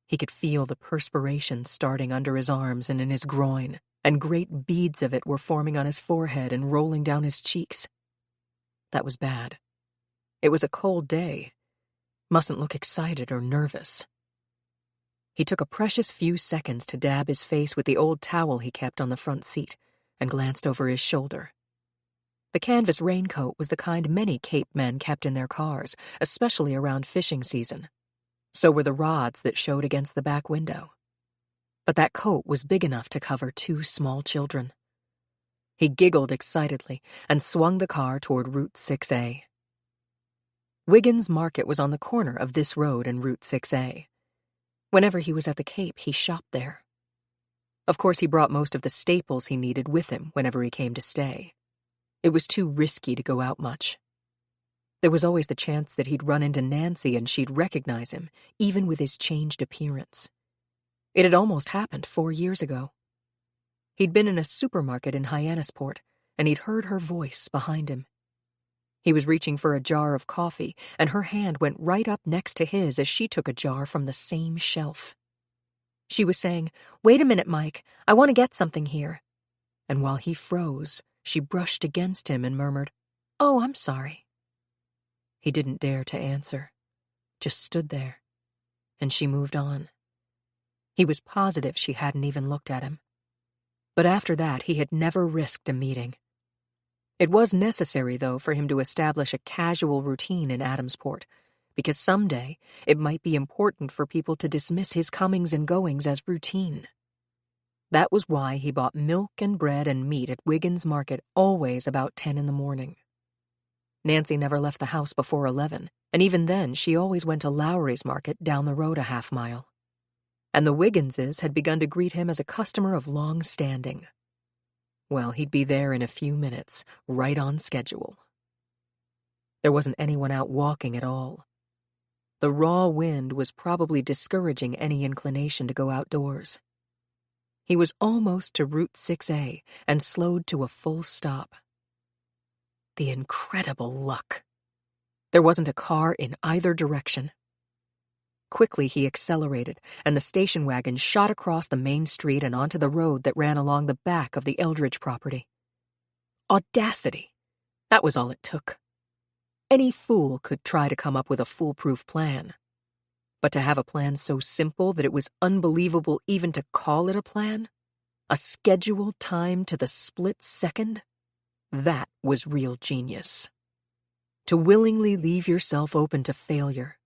He could feel the perspiration starting under his arms and in his groin, and great beads of it were forming on his forehead and rolling down his cheeks. That was bad. It was a cold day. Mustn't look excited or nervous. He took a precious few seconds to dab his face with the old towel he kept on the front seat and glanced over his shoulder. The canvas raincoat was the kind many Cape men kept in their cars, especially around fishing season. So were the rods that showed against the back window. But that coat was big enough to cover 2 small children. He giggled excitedly and swung the car toward Route 6A. Higgins Market was on the corner of this road and Route 6A. Whenever he was at the Cape, he shopped there. Of course, he brought most of the staples he needed with him whenever he came to stay. It was too risky to go out much. There was always the chance that he'd run into Nancy and she'd recognize him, even with his changed appearance. It had almost happened 4 years ago. He'd been in a supermarket in Hyannisport, and he'd heard her voice behind him. He was reaching for a jar of coffee, and her hand went right up next to his as she took a jar from the same shelf. She was saying, "Wait a minute, Mike, I want to get something here." And while he froze, she brushed against him and murmured, "Oh, I'm sorry." He didn't dare to answer, just stood there, and she moved on. He was positive she hadn't even looked at him. But after that, he had never risked a meeting. It was necessary, though, for him to establish a casual routine in Adamsport, because someday it might be important for people to dismiss his comings and goings as routine. That was why he bought milk and bread and meat at Higgins Market always about 10 in the morning. Nancy never left the house before 11, and even then she always went to Lowry's Market down the road a half-mile. And the Higginses had begun to greet him as a customer of long standing. Well, he'd be there in a few minutes, right on schedule. There wasn't anyone out walking at all. The raw wind was probably discouraging any inclination to go outdoors. He was almost to Route 6A and slowed to a full stop. The incredible luck. There wasn't a car in either direction. Quickly he accelerated, and the station wagon shot across the main street and onto the road that ran along the back of the Eldridge property. Audacity. That was all it took. Any fool could try to come up with a foolproof plan. But to have a plan so simple that it was unbelievable even to call it a plan, a schedule timed to the split second, that was real genius. To willingly leave yourself open to failure,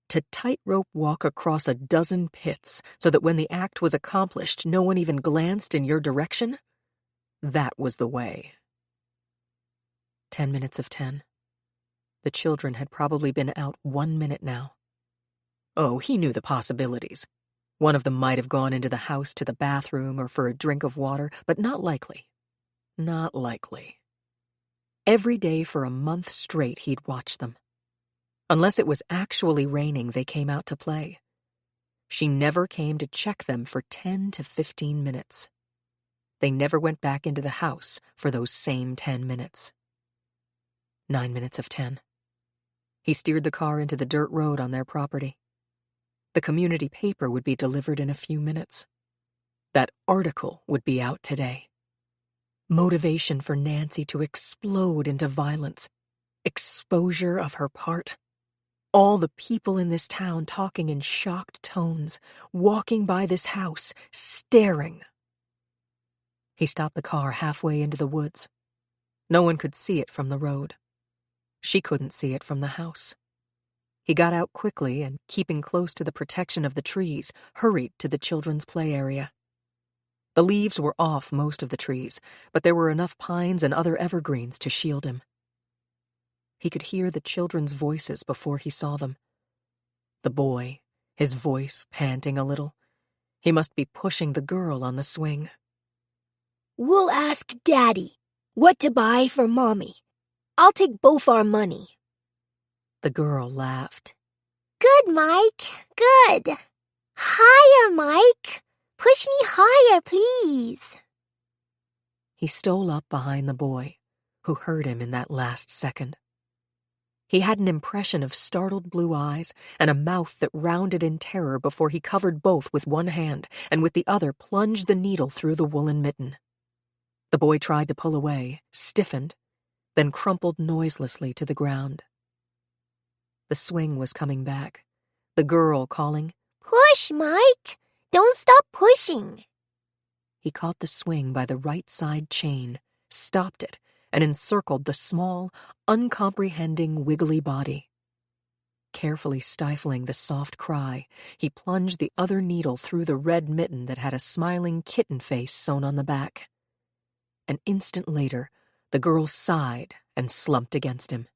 to tightrope walk across a dozen pits so that when the act was accomplished no one even glanced in your direction, that was the way. 10 minutes of 10. The children had probably been out 1 minute now. Oh, he knew the possibilities. One of them might have gone into the house to the bathroom or for a drink of water, but not likely. Not likely. Every day for a month straight he'd watch them. Unless it was actually raining, they came out to play. She never came to check them for 10 to 15 minutes. They never went back into the house for those same 10 minutes. 9 minutes of 10. He steered the car into the dirt road on their property. The community paper would be delivered in a few minutes. That article would be out today. Motivation for Nancy to explode into violence. Exposure of her part. All the people in this town talking in shocked tones, walking by this house, staring. He stopped the car halfway into the woods. No one could see it from the road. She couldn't see it from the house. He got out quickly and, keeping close to the protection of the trees, hurried to the children's play area. The leaves were off most of the trees, but there were enough pines and other evergreens to shield him. He could hear the children's voices before he saw them. The boy, his voice panting a little. He must be pushing the girl on the swing. We'll ask Daddy what to buy for Mommy. I'll take both our money. The girl laughed. Good, Mike. Good. Higher, Mike. Push me higher, please. He stole up behind the boy, who heard him in that last second. He had an impression of startled blue eyes and a mouth that rounded in terror before he covered both with one hand and with the other plunged the needle through the woolen mitten. The boy tried to pull away, stiffened, then crumpled noiselessly to the ground. The swing was coming back, the girl calling, Push, Mike. Don't stop pushing. He caught the swing by the right side chain, stopped it, and encircled the small, uncomprehending, wiggly body. Carefully stifling the soft cry, he plunged the other needle through the red mitten that had a smiling kitten face sewn on the back. An instant later, the girl sighed and slumped against him.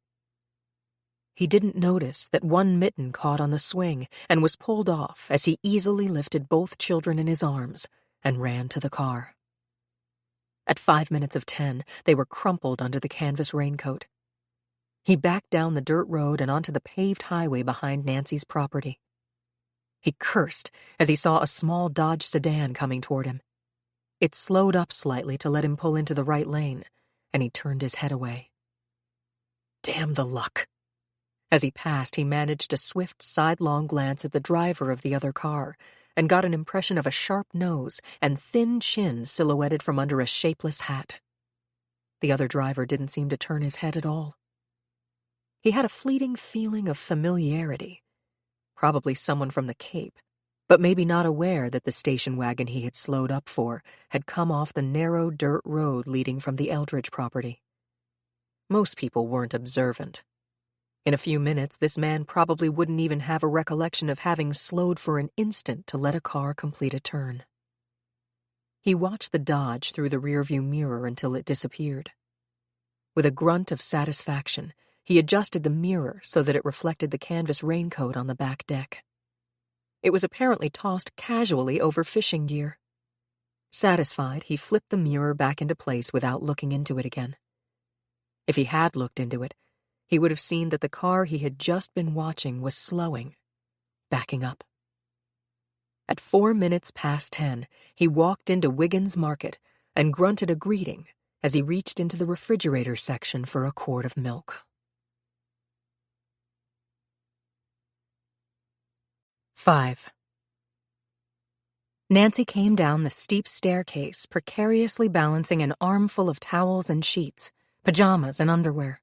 He didn't notice that one mitten caught on the swing and was pulled off as he easily lifted both children in his arms and ran to the car. At 5 minutes of 10, they were crumpled under the canvas raincoat. He backed down the dirt road and onto the paved highway behind Nancy's property. He cursed as he saw a small Dodge sedan coming toward him. It slowed up slightly to let him pull into the right lane, and he turned his head away. Damn the luck. As he passed, he managed a swift sidelong glance at the driver of the other car and got an impression of a sharp nose and thin chin silhouetted from under a shapeless hat. The other driver didn't seem to turn his head at all. He had a fleeting feeling of familiarity, probably someone from the Cape, but maybe not aware that the station wagon he had slowed up for had come off the narrow dirt road leading from the Eldridge property. Most people weren't observant. In a few minutes, this man probably wouldn't even have a recollection of having slowed for an instant to let a car complete a turn. He watched the Dodge through the rearview mirror until it disappeared. With a grunt of satisfaction, he adjusted the mirror so that it reflected the canvas raincoat on the back deck. It was apparently tossed casually over fishing gear. Satisfied, he flipped the mirror back into place without looking into it again. If he had looked into it, he would have seen that the car he had just been watching was slowing, backing up. At 4 minutes past 10, he walked into Wiggins Market and grunted a greeting as he reached into the refrigerator section for a quart of milk. 5. Nancy came down the steep staircase, precariously balancing an armful of towels and sheets, pajamas and underwear.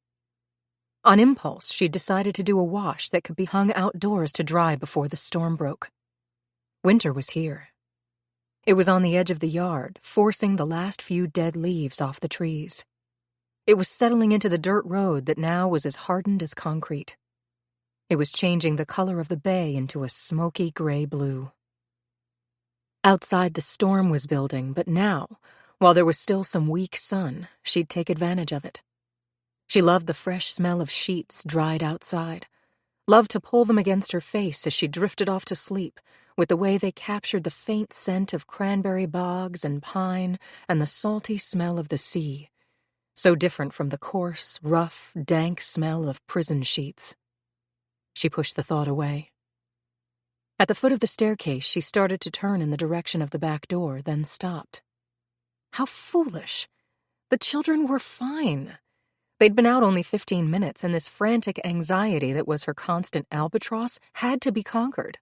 On impulse, she decided to do a wash that could be hung outdoors to dry before the storm broke. Winter was here. It was on the edge of the yard, forcing the last few dead leaves off the trees. It was settling into the dirt road that now was as hardened as concrete. It was changing the color of the bay into a smoky gray blue. Outside, the storm was building, but now, while there was still some weak sun, she'd take advantage of it. She loved the fresh smell of sheets dried outside, loved to pull them against her face as she drifted off to sleep, with the way they captured the faint scent of cranberry bogs and pine and the salty smell of the sea, so different from the coarse, rough, dank smell of prison sheets. She pushed the thought away. At the foot of the staircase, she started to turn in the direction of the back door, then stopped. How foolish! The children were fine. They'd been out only 15 minutes, and this frantic anxiety that was her constant albatross had to be conquered.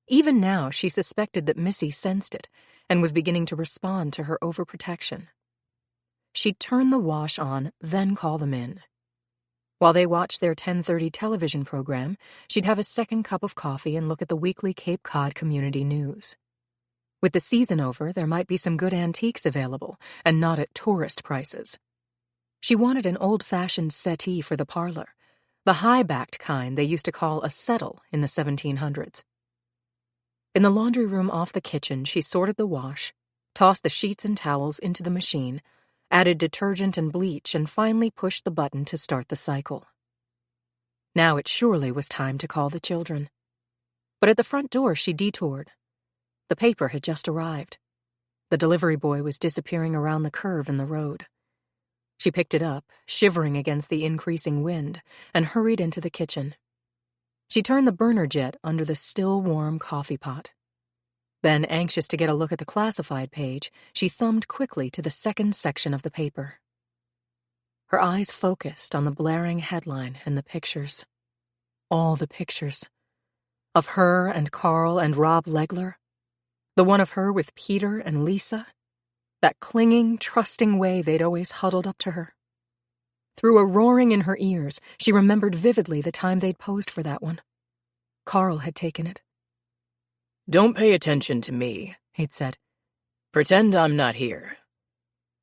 Even now, she suspected that Missy sensed it and was beginning to respond to her overprotection. She'd turn the wash on, then call them in. While they watched their 10:30 television program, she'd have a second cup of coffee and look at the weekly Cape Cod community news. With the season over, there might be some good antiques available, and not at tourist prices. She wanted an old-fashioned settee for the parlor, the high-backed kind they used to call a settle in the 1700s. In the laundry room off the kitchen, she sorted the wash, tossed the sheets and towels into the machine, added detergent and bleach, and finally pushed the button to start the cycle. Now it surely was time to call the children. But at the front door she detoured. The paper had just arrived. The delivery boy was disappearing around the curve in the road. She picked it up, shivering against the increasing wind, and hurried into the kitchen. She turned the burner jet under the still warm coffee pot. Then, anxious to get a look at the classified page, she thumbed quickly to the second section of the paper. Her eyes focused on the blaring headline and the pictures. All the pictures. Of her and Carl and Rob Legler. The one of her with Peter and Lisa. That clinging, trusting way they'd always huddled up to her. Through a roaring in her ears, she remembered vividly the time they'd posed for that one. Carl had taken it. "Don't pay attention to me," he'd said. "Pretend I'm not here."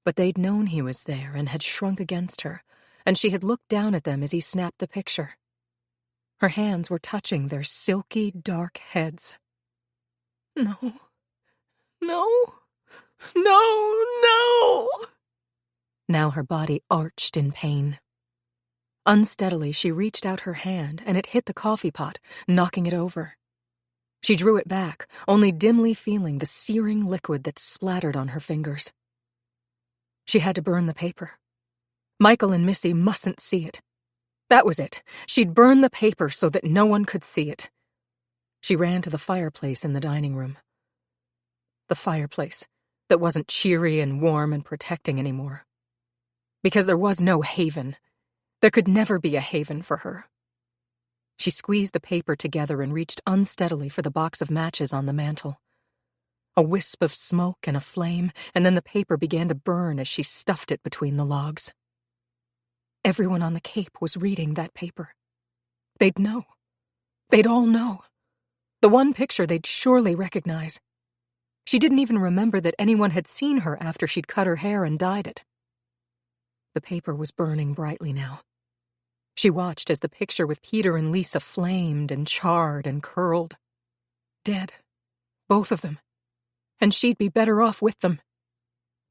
But they'd known he was there and had shrunk against her, and she had looked down at them as he snapped the picture. Her hands were touching their silky, dark heads. No. No. No, no! Now her body arched in pain. Unsteadily, she reached out her hand, and it hit the coffee pot, knocking it over. She drew it back, only dimly feeling the searing liquid that splattered on her fingers. She had to burn the paper. Michael and Missy mustn't see it. That was it. She'd burn the paper so that no one could see it. She ran to the fireplace in the dining room. The fireplace that wasn't cheery and warm and protecting anymore. Because there was no haven. There could never be a haven for her. She squeezed the paper together and reached unsteadily for the box of matches on the mantel. A wisp of smoke and a flame, and then the paper began to burn as she stuffed it between the logs. Everyone on the Cape was reading that paper. They'd know. They'd all know. The one picture they'd surely recognize. She didn't even remember that anyone had seen her after she'd cut her hair and dyed it. The paper was burning brightly now. She watched as the picture with Peter and Lisa flamed and charred and curled. Dead. Both of them. And she'd be better off with them.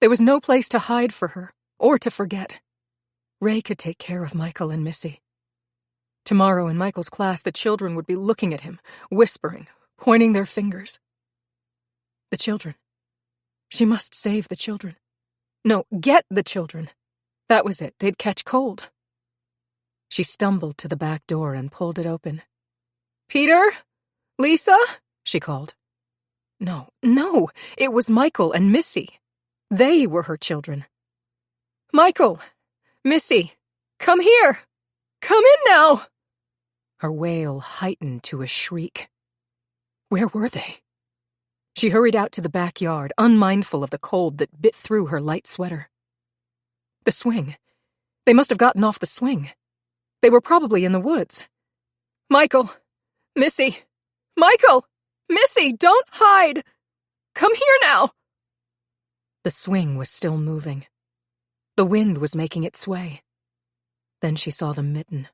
There was no place to hide for her, or to forget. Ray could take care of Michael and Missy. Tomorrow in Michael's class, the children would be looking at him, whispering, pointing their fingers. The children. She must save the children. No, get the children. That was it. They'd catch cold. She stumbled to the back door and pulled it open. "Peter? Lisa?" she called. No, it was Michael and Missy. They were her children. "Michael! Missy! Come here! Come in now!" Her wail heightened to a shriek. Where were they? She hurried out to the backyard, unmindful of the cold that bit through her light sweater. The swing. They must have gotten off the swing. They were probably in the woods. "Michael! Missy! Michael! Missy, don't hide! Come here now!" The swing was still moving. The wind was making it sway. Then she saw the mitten.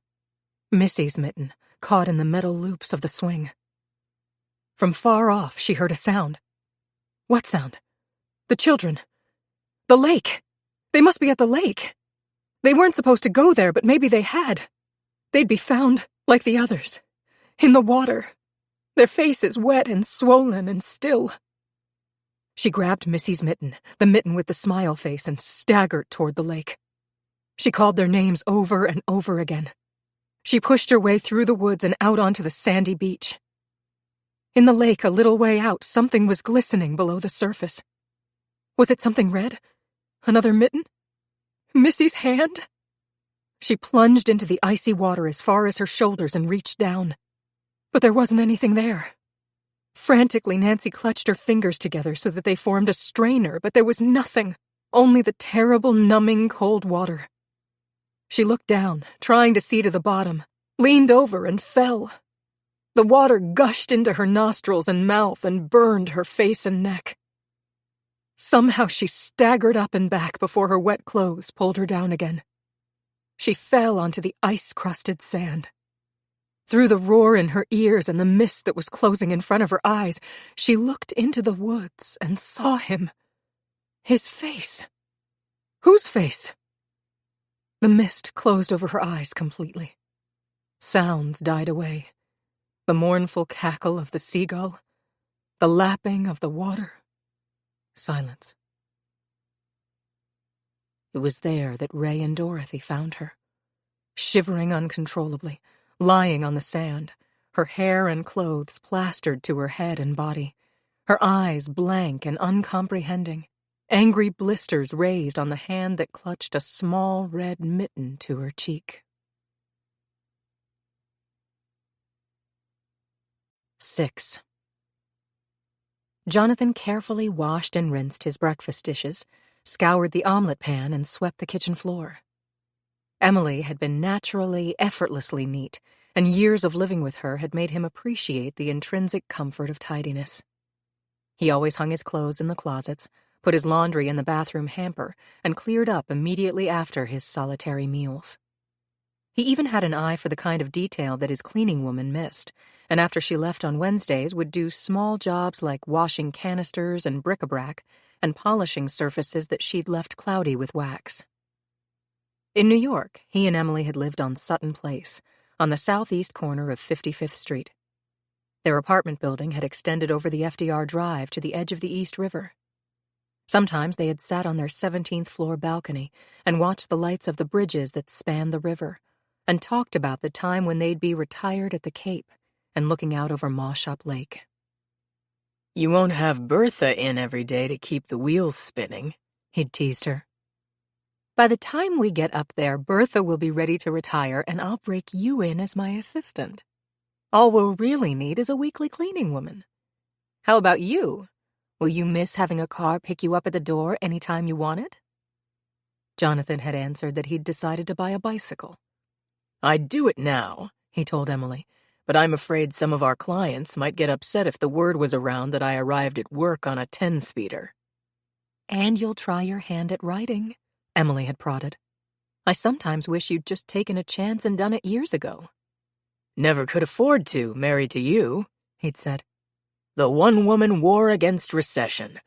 Missy's mitten, caught in the metal loops of the swing. From far off, she heard a sound. What sound? The children. The lake. They must be at the lake. They weren't supposed to go there, but maybe they had. They'd be found, like the others, in the water, their faces wet and swollen and still. She grabbed Missy's mitten, the mitten with the smile face, and staggered toward the lake. She called their names over and over again. She pushed her way through the woods and out onto the sandy beach. In the lake, a little way out, something was glistening below the surface. Was it something red? Another mitten? Missy's hand? She plunged into the icy water as far as her shoulders and reached down. But there wasn't anything there. Frantically, Nancy clutched her fingers together so that they formed a strainer, but there was nothing, only the terrible, numbing cold water. She looked down, trying to see to the bottom, leaned over and fell. The water gushed into her nostrils and mouth and burned her face and neck. Somehow she staggered up and back before her wet clothes pulled her down again. She fell onto the ice-crusted sand. Through the roar in her ears and the mist that was closing in front of her eyes, she looked into the woods and saw him. His face. Whose face? The mist closed over her eyes completely. Sounds died away. The mournful cackle of the seagull, the lapping of the water. Silence. It was there that Ray and Dorothy found her, shivering uncontrollably, lying on the sand, her hair and clothes plastered to her head and body, her eyes blank and uncomprehending, angry blisters raised on the hand that clutched a small red mitten to her cheek. 6. Jonathan carefully washed and rinsed his breakfast dishes, scoured the omelet pan, and swept the kitchen floor. Emily had been naturally, effortlessly neat, and years of living with her had made him appreciate the intrinsic comfort of tidiness. He always hung his clothes in the closets, put his laundry in the bathroom hamper, and cleared up immediately after his solitary meals. He even had an eye for the kind of detail that his cleaning woman missed, and after she left on Wednesdays would do small jobs like washing canisters and bric-a-brac and polishing surfaces that she'd left cloudy with wax. In New York, he and Emily had lived on Sutton Place, on the southeast corner of 55th Street. Their apartment building had extended over the FDR Drive to the edge of the East River. Sometimes they had sat on their 17th floor balcony and watched the lights of the bridges that spanned the river, and talked about the time when they'd be retired at the Cape and looking out over Mawshop Lake. You won't have Bertha in every day to keep the wheels spinning, he'd teased her. By the time we get up there, Bertha will be ready to retire, and I'll break you in as my assistant. All we'll really need is a weekly cleaning woman. How about you? Will you miss having a car pick you up at the door any time you want it? Jonathan had answered that he'd decided to buy a bicycle. I'd do it now, he told Emily, but I'm afraid some of our clients might get upset if the word was around that I arrived at work on a 10-speeder. And you'll try your hand at writing, Emily had prodded. I sometimes wish you'd just taken a chance and done it years ago. Never could afford to, married to you, he'd said. The one-woman war against recession.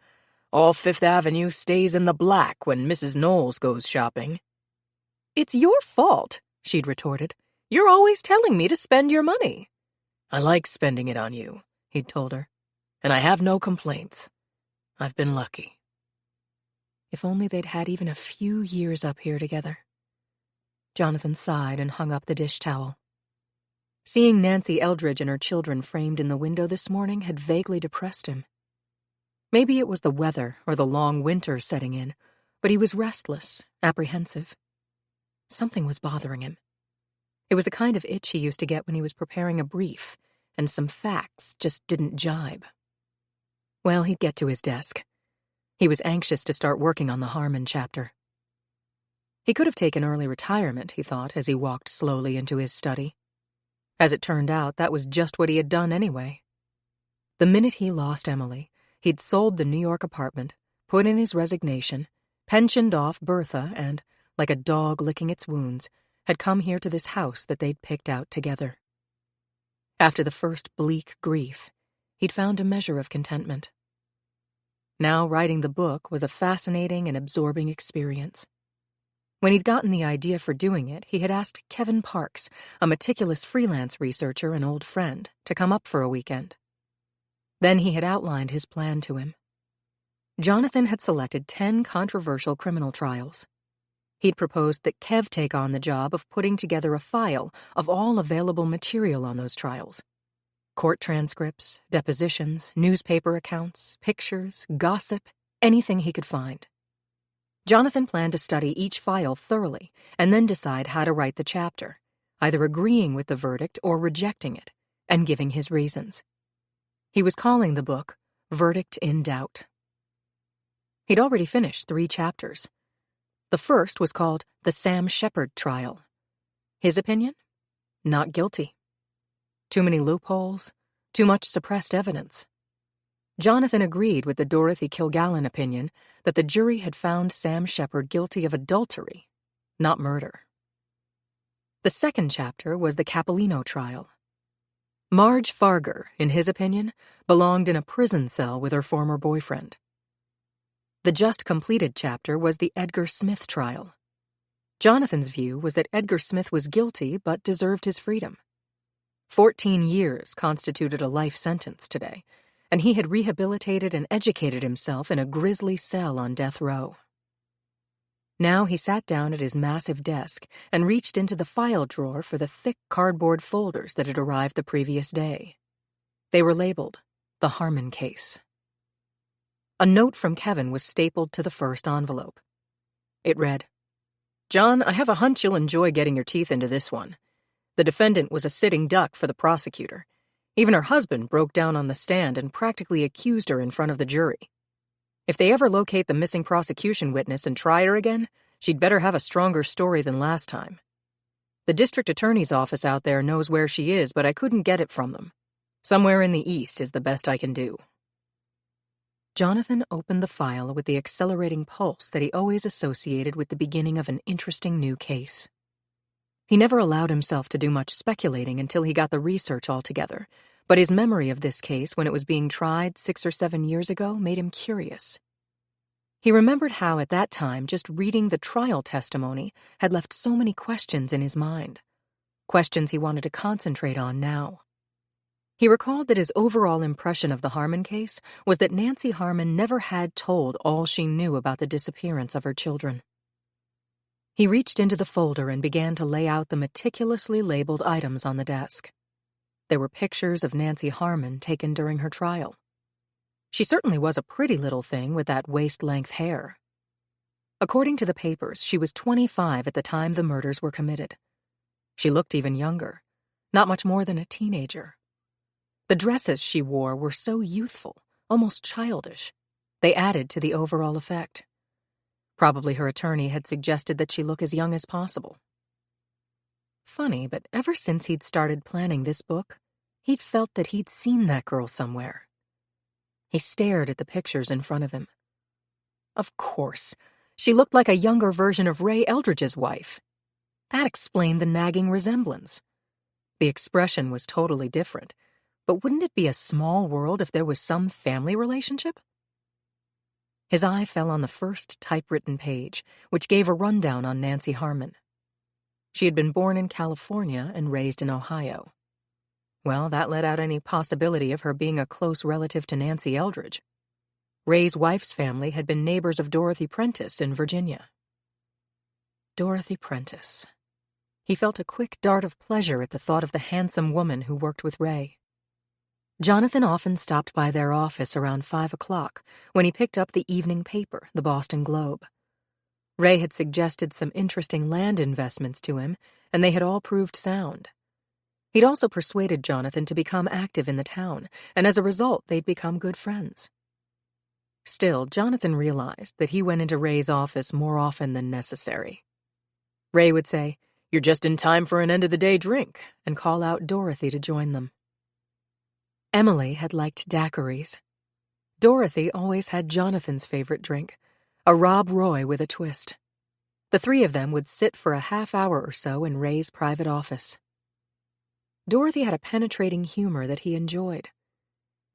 All Fifth Avenue stays in the black when Mrs. Knowles goes shopping. It's your fault, she'd retorted. You're always telling me to spend your money. I like spending it on you, he'd told her. And I have no complaints. I've been lucky. If only they'd had even a few years up here together. Jonathan sighed and hung up the dish towel. Seeing Nancy Eldridge and her children framed in the window this morning had vaguely depressed him. Maybe it was the weather or the long winter setting in, but he was restless, apprehensive. Something was bothering him. It was the kind of itch he used to get when he was preparing a brief, and some facts just didn't jibe. Well, he'd get to his desk. He was anxious to start working on the Harmon chapter. He could have taken early retirement, he thought, as he walked slowly into his study. As it turned out, that was just what he had done anyway. The minute he lost Emily, he'd sold the New York apartment, put in his resignation, pensioned off Bertha, and, like a dog licking its wounds, had come here to this house that they'd picked out together. After the first bleak grief, he'd found a measure of contentment. Now writing the book was a fascinating and absorbing experience. When he'd gotten the idea for doing it, he had asked Kevin Parks, a meticulous freelance researcher and old friend, to come up for a weekend. Then he had outlined his plan to him. Jonathan had selected 10 controversial criminal trials. He'd proposed that Kev take on the job of putting together a file of all available material on those trials. Court transcripts, depositions, newspaper accounts, pictures, gossip, anything he could find. Jonathan planned to study each file thoroughly and then decide how to write the chapter, either agreeing with the verdict or rejecting it, and giving his reasons. He was calling the book Verdict in Doubt. He'd already finished 3 chapters. The first was called The Sam Shepard Trial. His opinion? Not guilty. Too many loopholes, too much suppressed evidence. Jonathan agreed with the Dorothy Kilgallen opinion that the jury had found Sam Shepard guilty of adultery, not murder. The second chapter was the Capolino trial. Marge Farger, in his opinion, belonged in a prison cell with her former boyfriend. The just-completed chapter was the Edgar Smith trial. Jonathan's view was that Edgar Smith was guilty but deserved his freedom. 14 years constituted a life sentence today, and he had rehabilitated and educated himself in a grisly cell on death row. Now he sat down at his massive desk and reached into the file drawer for the thick cardboard folders that had arrived the previous day. They were labeled the Harmon Case. A note from Kevin was stapled to the first envelope. It read, "John, I have a hunch you'll enjoy getting your teeth into this one. The defendant was a sitting duck for the prosecutor. Even her husband broke down on the stand and practically accused her in front of the jury. If they ever locate the missing prosecution witness and try her again, she'd better have a stronger story than last time. The district attorney's office out there knows where she is, but I couldn't get it from them. Somewhere in the East is the best I can do." Jonathan opened the file with the accelerating pulse that he always associated with the beginning of an interesting new case. He never allowed himself to do much speculating until he got the research all together, but his memory of this case when it was being tried 6 or 7 years ago made him curious. He remembered how at that time just reading the trial testimony had left so many questions in his mind, questions he wanted to concentrate on now. He recalled that his overall impression of the Harmon case was that Nancy Harmon never had told all she knew about the disappearance of her children. He reached into the folder and began to lay out the meticulously labeled items on the desk. There were pictures of Nancy Harmon taken during her trial. She certainly was a pretty little thing with that waist-length hair. According to the papers, she was 25 at the time the murders were committed. She looked even younger, not much more than a teenager. The dresses she wore were so youthful, almost childish. They added to the overall effect. Probably her attorney had suggested that she look as young as possible. Funny, but ever since he'd started planning this book, he'd felt that he'd seen that girl somewhere. He stared at the pictures in front of him. Of course, she looked like a younger version of Ray Eldridge's wife. That explained the nagging resemblance. The expression was totally different, but wouldn't it be a small world if there was some family relationship? His eye fell on the first typewritten page, which gave a rundown on Nancy Harmon. She had been born in California and raised in Ohio. Well, that let out any possibility of her being a close relative to Nancy Eldridge. Ray's wife's family had been neighbors of Dorothy Prentice in Virginia. Dorothy Prentice. He felt a quick dart of pleasure at the thought of the handsome woman who worked with Ray. Jonathan often stopped by their office around 5 o'clock when he picked up the evening paper, the Boston Globe. Ray had suggested some interesting land investments to him, and they had all proved sound. He'd also persuaded Jonathan to become active in the town, and as a result, they'd become good friends. Still, Jonathan realized that he went into Ray's office more often than necessary. Ray would say, "You're just in time for an end-of-the-day drink," and call out Dorothy to join them. Emily had liked daiquiris. Dorothy always had Jonathan's favorite drink, a Rob Roy with a twist. The three of them would sit for a half hour or so in Ray's private office. Dorothy had a penetrating humor that he enjoyed.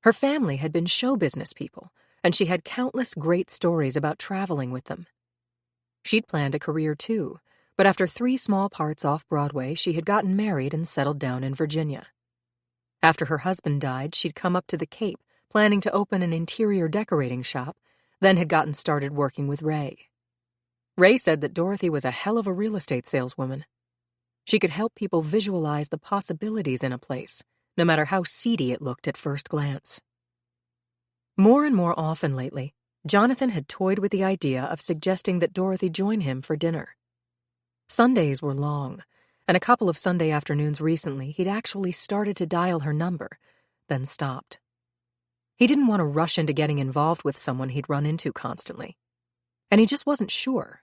Her family had been show business people, and she had countless great stories about traveling with them. She'd planned a career too, but after 3 small parts off Broadway, she had gotten married and settled down in Virginia. After her husband died, she'd come up to the Cape, planning to open an interior decorating shop, then had gotten started working with Ray. Ray said that Dorothy was a hell of a real estate saleswoman. She could help people visualize the possibilities in a place, no matter how seedy it looked at first glance. More and more often lately, Jonathan had toyed with the idea of suggesting that Dorothy join him for dinner. Sundays were long, and a couple of Sunday afternoons recently he'd actually started to dial her number, then stopped. He didn't want to rush into getting involved with someone he'd run into constantly, and he just wasn't sure.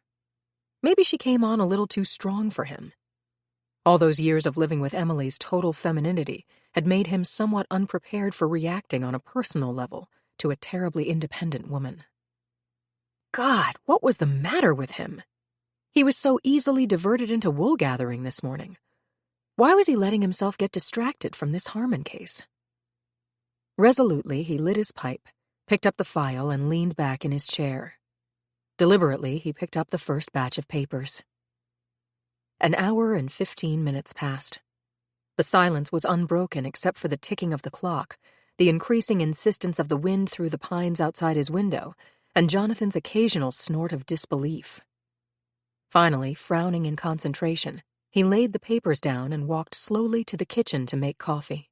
Maybe she came on a little too strong for him. All those years of living with Emily's total femininity had made him somewhat unprepared for reacting on a personal level to a terribly independent woman. God, what was the matter with him? He was so easily diverted into wool gathering this morning. Why was he letting himself get distracted from this Harmon case? Resolutely, he lit his pipe, picked up the file, and leaned back in his chair. Deliberately, he picked up the first batch of papers. An hour and 15 minutes passed. The silence was unbroken except for the ticking of the clock, the increasing insistence of the wind through the pines outside his window, and Jonathan's occasional snort of disbelief. Finally, frowning in concentration, he laid the papers down and walked slowly to the kitchen to make coffee.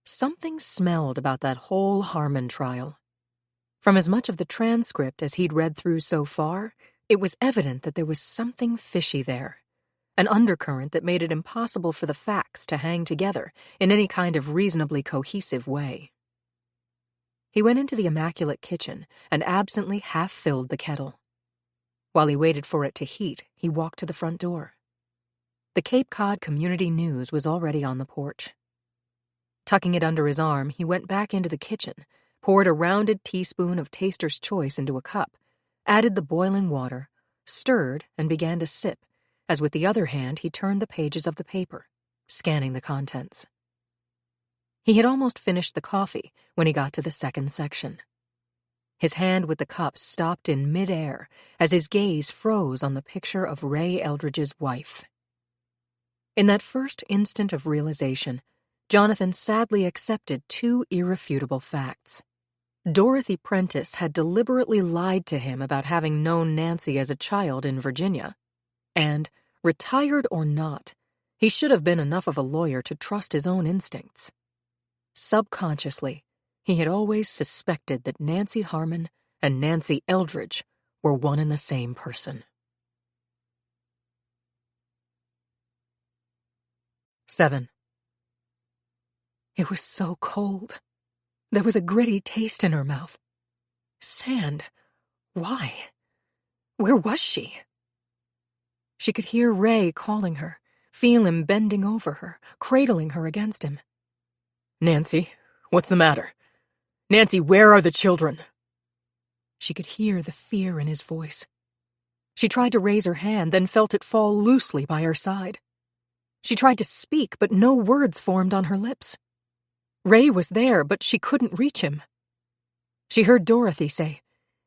Something smelled about that whole Harmon trial. From as much of the transcript as he'd read through so far, it was evident that there was something fishy there, an undercurrent that made it impossible for the facts to hang together in any kind of reasonably cohesive way. He went into the immaculate kitchen and absently half-filled the kettle. While he waited for it to heat, he walked to the front door. The Cape Cod Community News was already on the porch. Tucking it under his arm, he went back into the kitchen, poured a rounded teaspoon of Taster's Choice into a cup, added the boiling water, stirred, and began to sip, as with the other hand he turned the pages of the paper, scanning the contents. He had almost finished the coffee when he got to the second section. His hand with the cup stopped in mid-air as his gaze froze on the picture of Ray Eldridge's wife. In that first instant of realization, Jonathan sadly accepted two irrefutable facts. Dorothy Prentice had deliberately lied to him about having known Nancy as a child in Virginia, and, retired or not, he should have been enough of a lawyer to trust his own instincts. Subconsciously, he had always suspected that Nancy Harmon and Nancy Eldridge were one and the same person. 7. It was so cold. There was a gritty taste in her mouth. Sand. Why? Where was she? She could hear Ray calling her, feel him bending over her, cradling her against him. Nancy, what's the matter? Nancy, where are the children? She could hear the fear in his voice. She tried to raise her hand, then felt it fall loosely by her side. She tried to speak, but no words formed on her lips. Ray was there, but she couldn't reach him. She heard Dorothy say,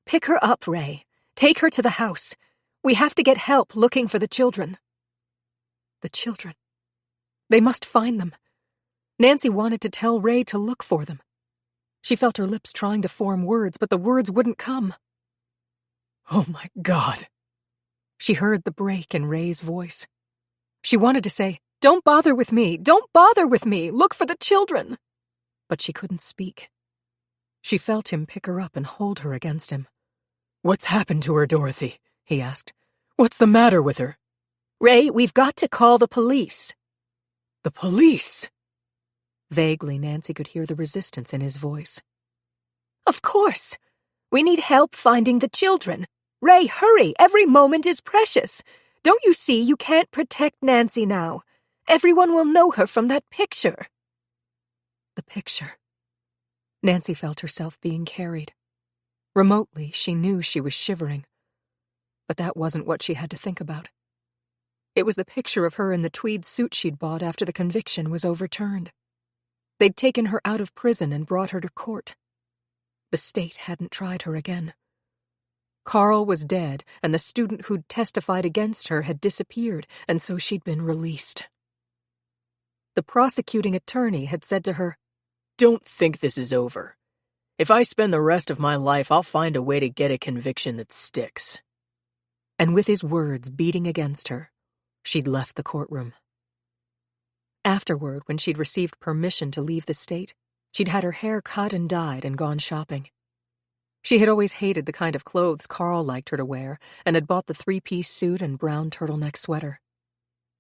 "Pick her up, Ray. Take her to the house. We have to get help looking for the children." The children. They must find them. Nancy wanted to tell Ray to look for them. She felt her lips trying to form words, but the words wouldn't come. Oh my God. She heard the break in Ray's voice. She wanted to say, "Don't bother with me! Don't bother with me! Look for the children!" But she couldn't speak. She felt him pick her up and hold her against him. What's happened to her, Dorothy? He asked. What's the matter with her? Ray, we've got to call the police. The police? Vaguely, Nancy could hear the resistance in his voice. Of course. We need help finding the children. Ray, hurry! Every moment is precious. Don't you see you can't protect Nancy now? Everyone will know her from that picture. The picture. Nancy felt herself being carried. Remotely, she knew she was shivering. But that wasn't what she had to think about. It was the picture of her in the tweed suit she'd bought after the conviction was overturned. They'd taken her out of prison and brought her to court. The state hadn't tried her again. Carl was dead, and the student who'd testified against her had disappeared, and so she'd been released. The prosecuting attorney had said to her, "Don't think this is over. If I spend the rest of my life, I'll find a way to get a conviction that sticks." And with his words beating against her, she'd left the courtroom. Afterward, when she'd received permission to leave the state, she'd had her hair cut and dyed and gone shopping. She had always hated the kind of clothes Carl liked her to wear and had bought the three-piece suit and brown turtleneck sweater.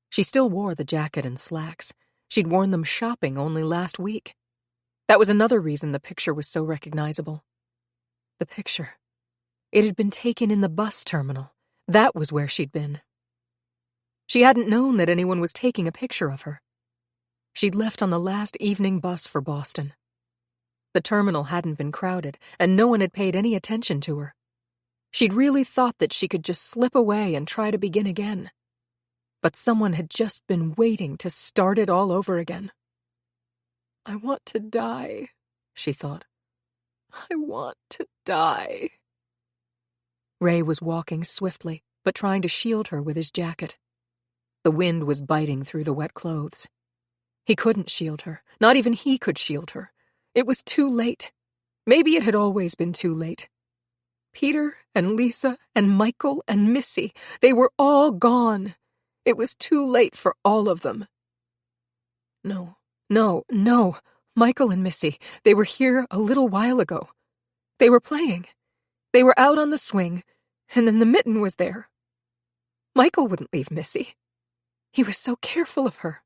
She still wore the jacket and slacks. She'd worn them shopping only last week. That was another reason the picture was so recognizable. The picture. It had been taken in the bus terminal. That was where she'd been. She hadn't known that anyone was taking a picture of her. She'd left on the last evening bus for Boston. The terminal hadn't been crowded, and no one had paid any attention to her. She'd really thought that she could just slip away and try to begin again. But someone had just been waiting to start it all over again. I want to die, she thought. I want to die. Ray was walking swiftly, but trying to shield her with his jacket. The wind was biting through the wet clothes. He couldn't shield her. Not even he could shield her. It was too late. Maybe it had always been too late. Peter and Lisa and Michael and Missy, they were all gone. It was too late for all of them. No. Michael and Missy, they were here a little while ago. They were playing. They were out on the swing, and then the mitten was there. Michael wouldn't leave Missy. He was so careful of her.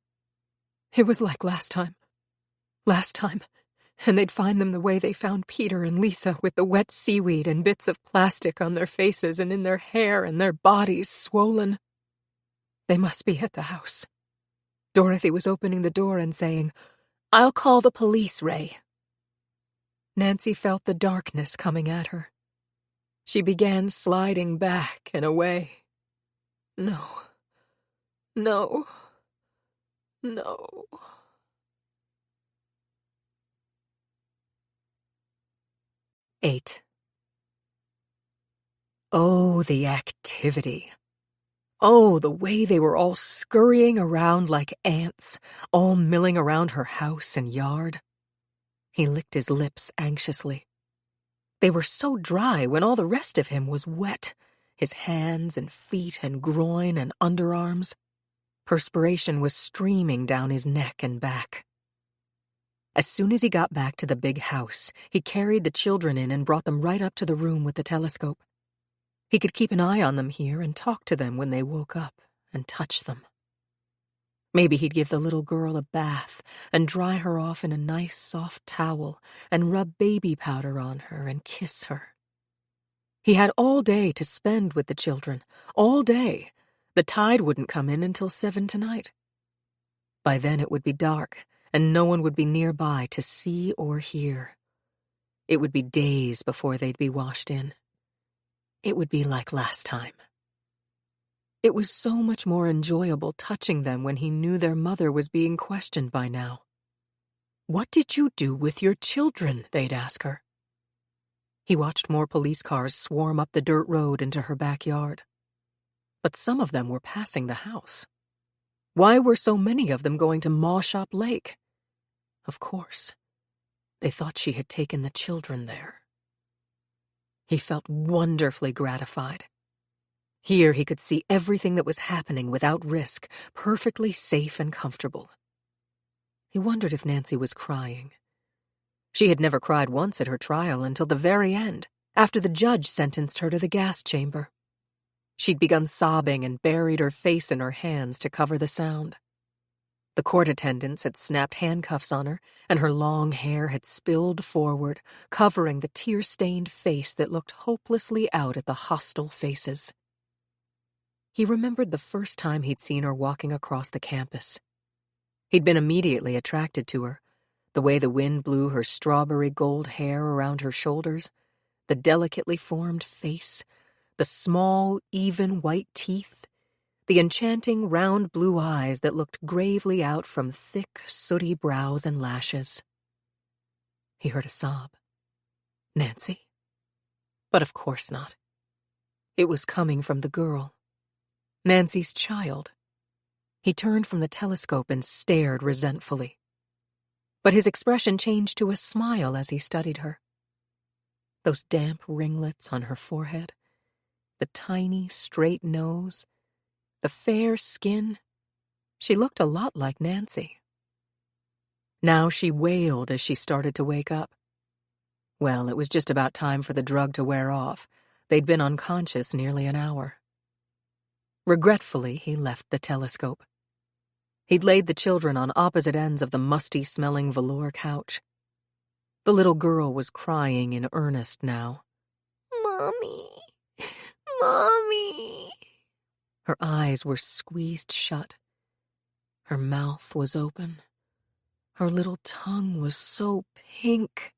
It was like last time. And they'd find them the way they found Peter and Lisa, with the wet seaweed and bits of plastic on their faces and in their hair and their bodies swollen. They must be at the house. Dorothy was opening the door and saying, "I'll call the police, Ray." Nancy felt the darkness coming at her. She began sliding back and away. No. 8. Oh, the activity. Oh, the way they were all scurrying around like ants, all milling around her house and yard. He licked his lips anxiously. They were so dry when all the rest of him was wet, his hands and feet and groin and underarms. Perspiration was streaming down his neck and back. As soon as he got back to the big house, he carried the children in and brought them right up to the room with the telescope. He could keep an eye on them here and talk to them when they woke up and touch them. Maybe he'd give the little girl a bath and dry her off in a nice soft towel and rub baby powder on her and kiss her. He had all day to spend with the children, all day. The tide wouldn't come in until 7 tonight. By then it would be dark, and no one would be nearby to see or hear. It would be days before they'd be washed in. It would be like last time. It was so much more enjoyable touching them when he knew their mother was being questioned by now. "What did you do with your children?" they'd ask her. He watched more police cars swarm up the dirt road into her backyard. But some of them were passing the house. Why were so many of them going to Mawshop Lake? Of course, they thought she had taken the children there. He felt wonderfully gratified. Here he could see everything that was happening without risk, perfectly safe and comfortable. He wondered if Nancy was crying. She had never cried once at her trial until the very end, after the judge sentenced her to the gas chamber. She'd begun sobbing and buried her face in her hands to cover the sound. The court attendants had snapped handcuffs on her, and her long hair had spilled forward, covering the tear-stained face that looked hopelessly out at the hostile faces. He remembered the first time he'd seen her walking across the campus. He'd been immediately attracted to her, the way the wind blew her strawberry gold hair around her shoulders, the delicately formed face, the small, even white teeth, the enchanting round blue eyes that looked gravely out from thick, sooty brows and lashes. He heard a sob. Nancy? But of course not. It was coming from the girl. Nancy's child. He turned from the telescope and stared resentfully. But his expression changed to a smile as he studied her. Those damp ringlets on her forehead, the tiny, straight nose, the fair skin. She looked a lot like Nancy. Now she wailed as she started to wake up. Well, it was just about time for the drug to wear off. They'd been unconscious nearly an hour. Regretfully, he left the telescope. He'd laid the children on opposite ends of the musty-smelling velour couch. The little girl was crying in earnest now. Mommy. Mommy. Her eyes were squeezed shut. Her mouth was open. Her little tongue was so pink.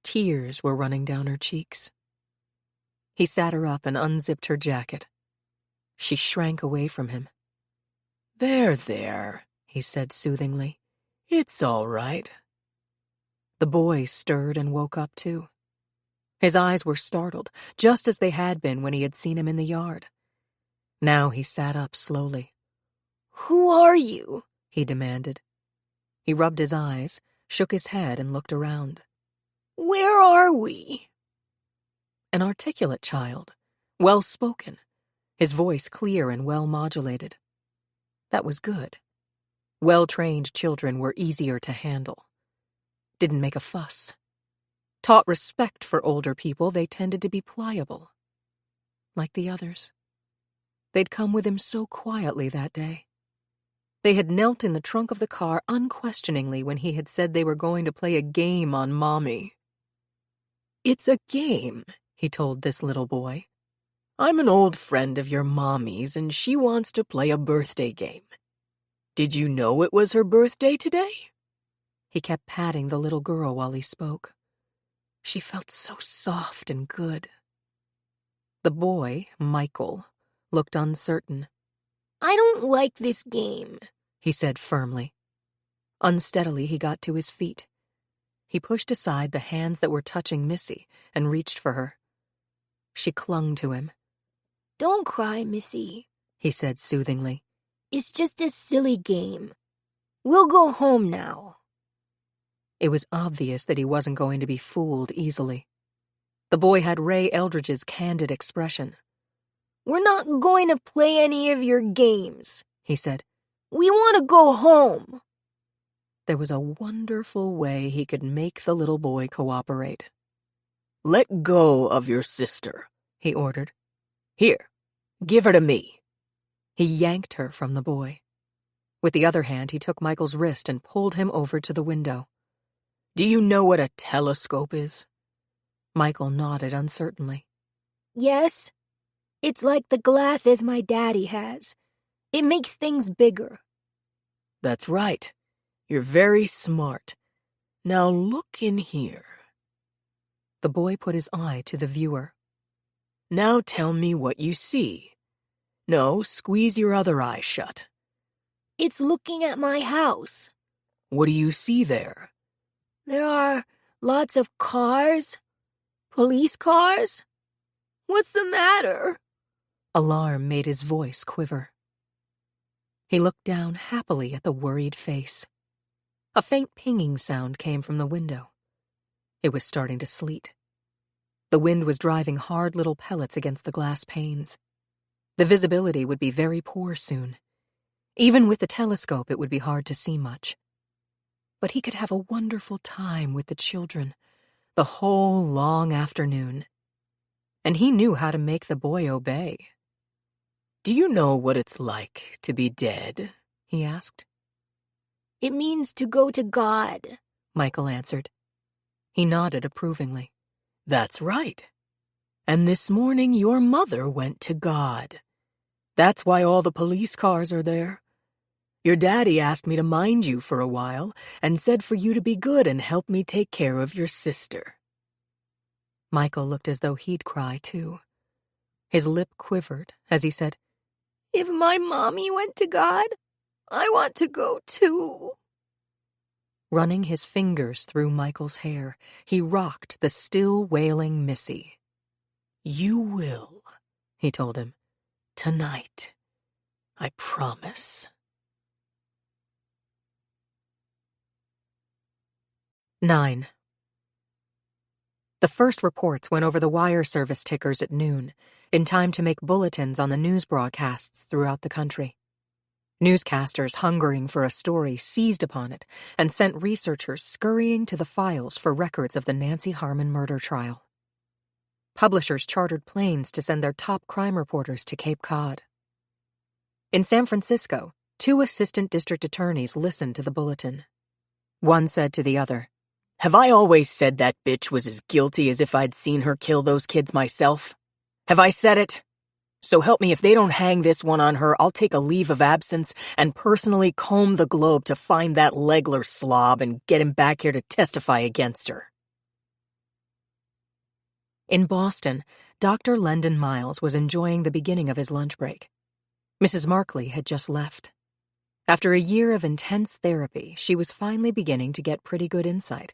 Tears were running down her cheeks. He sat her up and unzipped her jacket. She shrank away from him. There, he said soothingly. It's all right. The boy stirred and woke up too. His eyes were startled, just as they had been when he had seen him in the yard. Now he sat up slowly. Who are you? He demanded. He rubbed his eyes, shook his head and looked around. Where are we? An articulate child, well-spoken, his voice clear and well-modulated. That was good. Well-trained children were easier to handle. Didn't make a fuss. Taught respect for older people, they tended to be pliable. Like the others. They'd come with him so quietly that day. They had knelt in the trunk of the car unquestioningly when he had said they were going to play a game on Mommy. "It's a game," he told this little boy. "I'm an old friend of your Mommy's and she wants to play a birthday game. Did you know it was her birthday today?" He kept patting the little girl while he spoke. She felt so soft and good. The boy, Michael, looked uncertain. I don't like this game, he said firmly. Unsteadily, he got to his feet. He pushed aside the hands that were touching Missy and reached for her. She clung to him. Don't cry, Missy, he said soothingly. It's just a silly game. We'll go home now. It was obvious that he wasn't going to be fooled easily. The boy had Ray Eldridge's candid expression. We're not going to play any of your games, he said. We want to go home. There was a wonderful way he could make the little boy cooperate. Let go of your sister, he ordered. Here, give her to me. He yanked her from the boy. With the other hand, he took Michael's wrist and pulled him over to the window. Do you know what a telescope is? Michael nodded uncertainly. Yes. It's like the glasses my daddy has. It makes things bigger. That's right. You're very smart. Now look in here. The boy put his eye to the viewer. Now tell me what you see. No, squeeze your other eye shut. It's looking at my house. What do you see there? There are lots of cars. Police cars. What's the matter? Alarm made his voice quiver. He looked down happily at the worried face. A faint pinging sound came from the window. It was starting to sleet. The wind was driving hard little pellets against the glass panes. The visibility would be very poor soon. Even with the telescope, it would be hard to see much. But he could have a wonderful time with the children, the whole long afternoon. And he knew how to make the boy obey. Do you know what it's like to be dead? He asked. It means to go to God, Michael answered. He nodded approvingly. That's right. And this morning your mother went to God. That's why all the police cars are there. Your daddy asked me to mind you for a while and said for you to be good and help me take care of your sister. Michael looked as though he'd cry too. His lip quivered as he said, If my mommy went to God, I want to go too. Running his fingers through Michael's hair, he rocked the still wailing Missy. You will, he told him. Tonight. I promise. 9. The first reports went over the wire service tickers at noon, in time to make bulletins on the news broadcasts throughout the country. Newscasters hungering for a story seized upon it and sent researchers scurrying to the files for records of the Nancy Harmon murder trial. Publishers chartered planes to send their top crime reporters to Cape Cod. In San Francisco, 2 assistant district attorneys listened to the bulletin. One said to the other, Have I always said that bitch was as guilty as if I'd seen her kill those kids myself? Have I said it? So help me, if they don't hang this one on her, I'll take a leave of absence and personally comb the globe to find that Legler slob and get him back here to testify against her. In Boston, Dr. Lendon Miles was enjoying the beginning of his lunch break. Mrs. Markley had just left. After a year of intense therapy, she was finally beginning to get pretty good insight.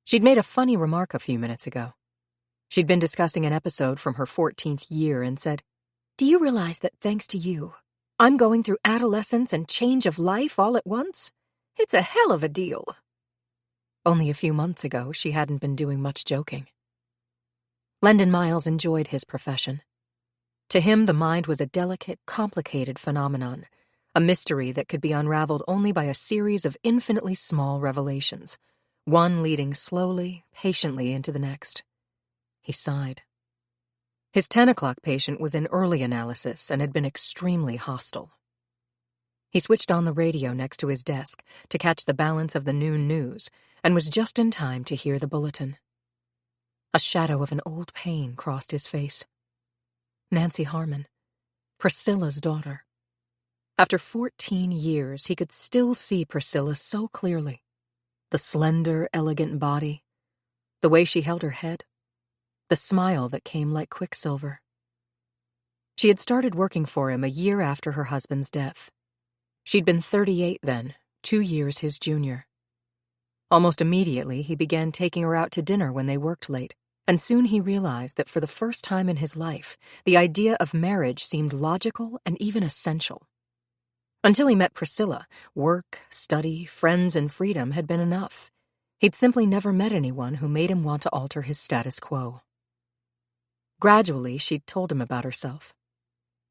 She'd made a funny remark a few minutes ago. She'd been discussing an episode from her 14th year and said, Do you realize that thanks to you, I'm going through adolescence and change of life all at once? It's a hell of a deal. Only a few months ago, she hadn't been doing much joking. Lendon Miles enjoyed his profession. To him, the mind was a delicate, complicated phenomenon, a mystery that could be unraveled only by a series of infinitely small revelations, one leading slowly, patiently into the next. He sighed. His 10 o'clock patient was in early analysis and had been extremely hostile. He switched on the radio next to his desk to catch the balance of the noon news and was just in time to hear the bulletin. A shadow of an old pain crossed his face. Nancy Harmon, Priscilla's daughter. After 14 years, he could still see Priscilla so clearly. The slender, elegant body, the way she held her head, the smile that came like quicksilver. She had started working for him a year after her husband's death. She'd been 38 then, 2 years his junior. Almost immediately, he began taking her out to dinner when they worked late, and soon he realized that for the first time in his life, the idea of marriage seemed logical and even essential. Until he met Priscilla, work, study, friends, and freedom had been enough. He'd simply never met anyone who made him want to alter his status quo. Gradually, she'd told him about herself.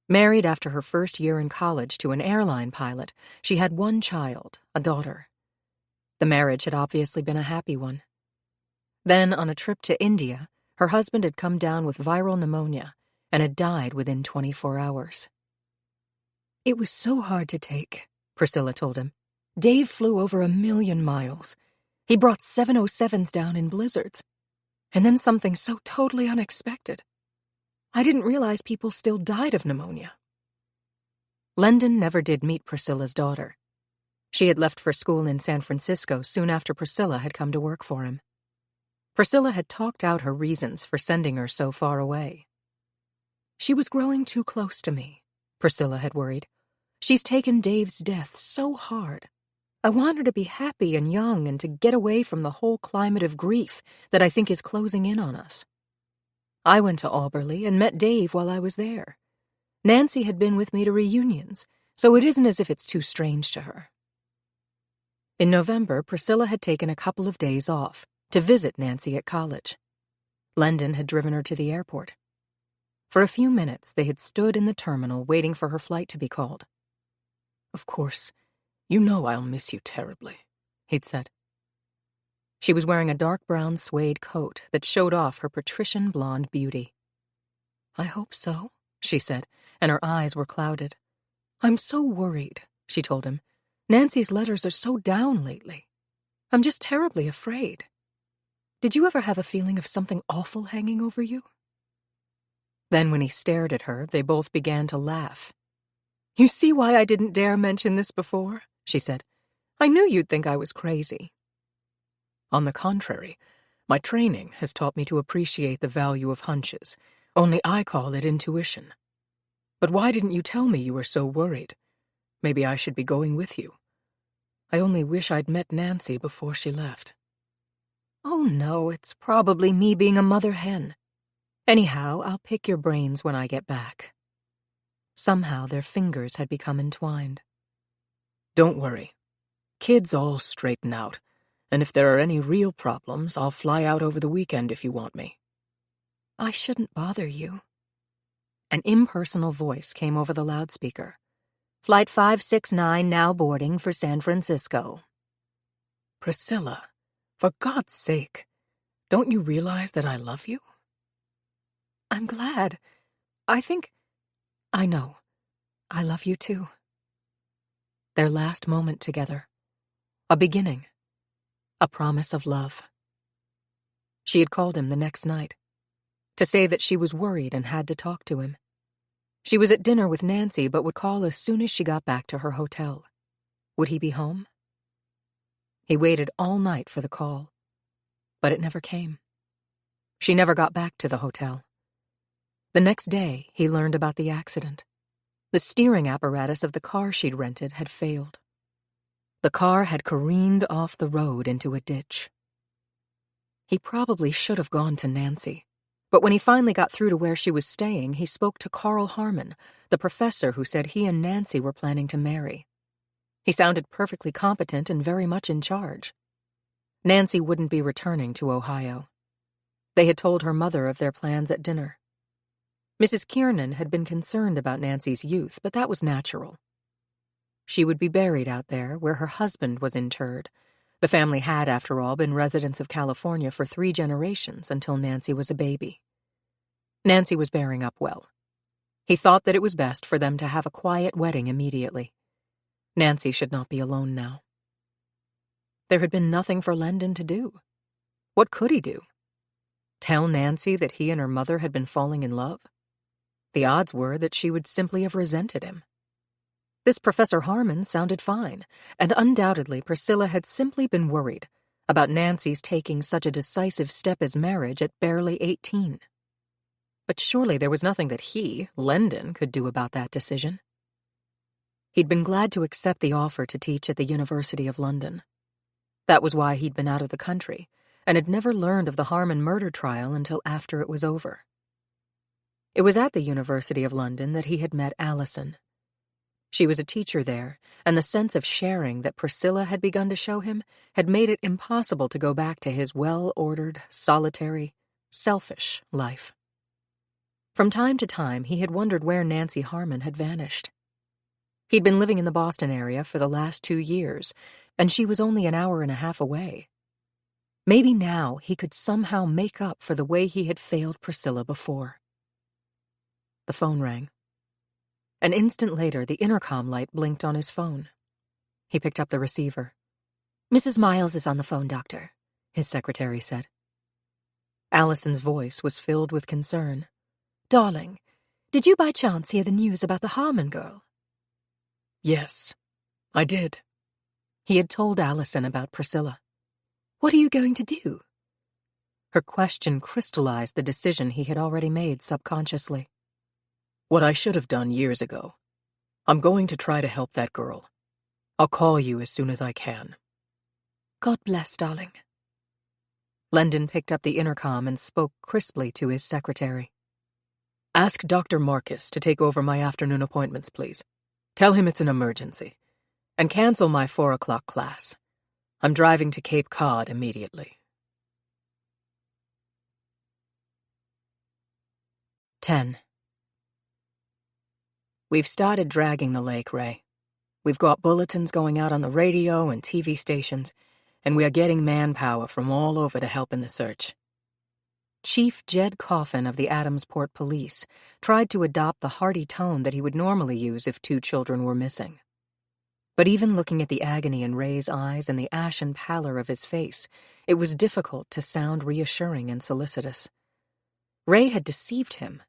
Married after her first year in college to an airline pilot, she had one child, a daughter. The marriage had obviously been a happy one. Then, on a trip to India, her husband had come down with viral pneumonia and had died within 24 hours. "It was so hard to take," Priscilla told him. "Dave flew over 1,000,000 miles. He brought 707s down in blizzards. And then something so totally unexpected. I didn't realize people still died of pneumonia." Lendon never did meet Priscilla's daughter. She had left for school in San Francisco soon after Priscilla had come to work for him. Priscilla had talked out her reasons for sending her so far away. "She was growing too close to me," Priscilla had worried. "She's taken Dave's death so hard. I want her to be happy and young and to get away from the whole climate of grief that I think is closing in on us. I went to Alberley and met Dave while I was there. Nancy had been with me to reunions, so it isn't as if it's too strange to her." In November, Priscilla had taken a couple of days off to visit Nancy at college. Lendon had driven her to the airport. For a few minutes, they had stood in the terminal waiting for her flight to be called. "Of course, you know I'll miss you terribly," he'd said. She was wearing a dark brown suede coat that showed off her patrician blonde beauty. "I hope so," she said, and her eyes were clouded. "I'm so worried," she told him. "Nancy's letters are so down lately. I'm just terribly afraid. Did you ever have a feeling of something awful hanging over you?" Then when he stared at her, they both began to laugh. "You see why I didn't dare mention this before?" she said. "I knew you'd think I was crazy." "On the contrary, my training has taught me to appreciate the value of hunches, only I call it intuition. But why didn't you tell me you were so worried? Maybe I should be going with you. I only wish I'd met Nancy before she left." "Oh no, it's probably me being a mother hen. Anyhow, I'll pick your brains when I get back." Somehow their fingers had become entwined. "Don't worry. Kids all straighten out, and if there are any real problems, I'll fly out over the weekend if you want me." "I shouldn't bother you." An impersonal voice came over the loudspeaker. "Flight 569 now boarding for San Francisco." "Priscilla, for God's sake, don't you realize that I love you?" "I'm glad. I know. I love you too." Their last moment together. A beginning. A promise of love. She had called him the next night to say that she was worried and had to talk to him. She was at dinner with Nancy but would call as soon as she got back to her hotel. Would he be home? He waited all night for the call, but it never came. She never got back to the hotel. The next day, he learned about the accident. The steering apparatus of the car she'd rented had failed. The car had careened off the road into a ditch. He probably should have gone to Nancy, but when he finally got through to where she was staying, he spoke to Carl Harmon, the professor who said he and Nancy were planning to marry. He sounded perfectly competent and very much in charge. Nancy wouldn't be returning to Ohio. They had told her mother of their plans at dinner. Mrs. Kiernan had been concerned about Nancy's youth, but that was natural. She would be buried out there where her husband was interred. The family had, after all, been residents of California for 3 generations until Nancy was a baby. Nancy was bearing up well. He thought that it was best for them to have a quiet wedding immediately. Nancy should not be alone now. There had been nothing for Lendon to do. What could he do? Tell Nancy that he and her mother had been falling in love? The odds were that she would simply have resented him. This Professor Harmon sounded fine, and undoubtedly Priscilla had simply been worried about Nancy's taking such a decisive step as marriage at barely 18. But surely there was nothing that he, Lendon, could do about that decision. He'd been glad to accept the offer to teach at the University of London. That was why he'd been out of the country, and had never learned of the Harmon murder trial until after it was over. It was at the University of London that he had met Allison. She was a teacher there, and the sense of sharing that Priscilla had begun to show him had made it impossible to go back to his well-ordered, solitary, selfish life. From time to time, he had wondered where Nancy Harmon had vanished. He'd been living in the Boston area for the last 2 years, and she was only an hour and a half away. Maybe now he could somehow make up for the way he had failed Priscilla before. The phone rang. An instant later, the intercom light blinked on his phone. He picked up the receiver. "Mrs. Miles is on the phone, Doctor," his secretary said. Allison's voice was filled with concern. "Darling, did you by chance hear the news about the Harmon girl?" Yes, I did. He had told Allison about Priscilla. "What are you going to do?" Her question crystallized the decision he had already made subconsciously. What I should have done years ago. I'm going to try to help that girl. I'll call you as soon as I can. "God bless, darling." Lendon picked up the intercom and spoke crisply to his secretary. Ask Dr. Marcus to take over my afternoon appointments, please. Tell him it's an emergency. And cancel my 4 o'clock class. I'm driving to Cape Cod immediately. 10. We've started dragging the lake, Ray. We've got bulletins going out on the radio and TV stations, and we are getting manpower from all over to help in the search. Chief Jed Coffin of the Adamsport Police tried to adopt the hearty tone that he would normally use if 2 children were missing. But even looking at the agony in Ray's eyes and the ashen pallor of his face, it was difficult to sound reassuring and solicitous. Ray had deceived him,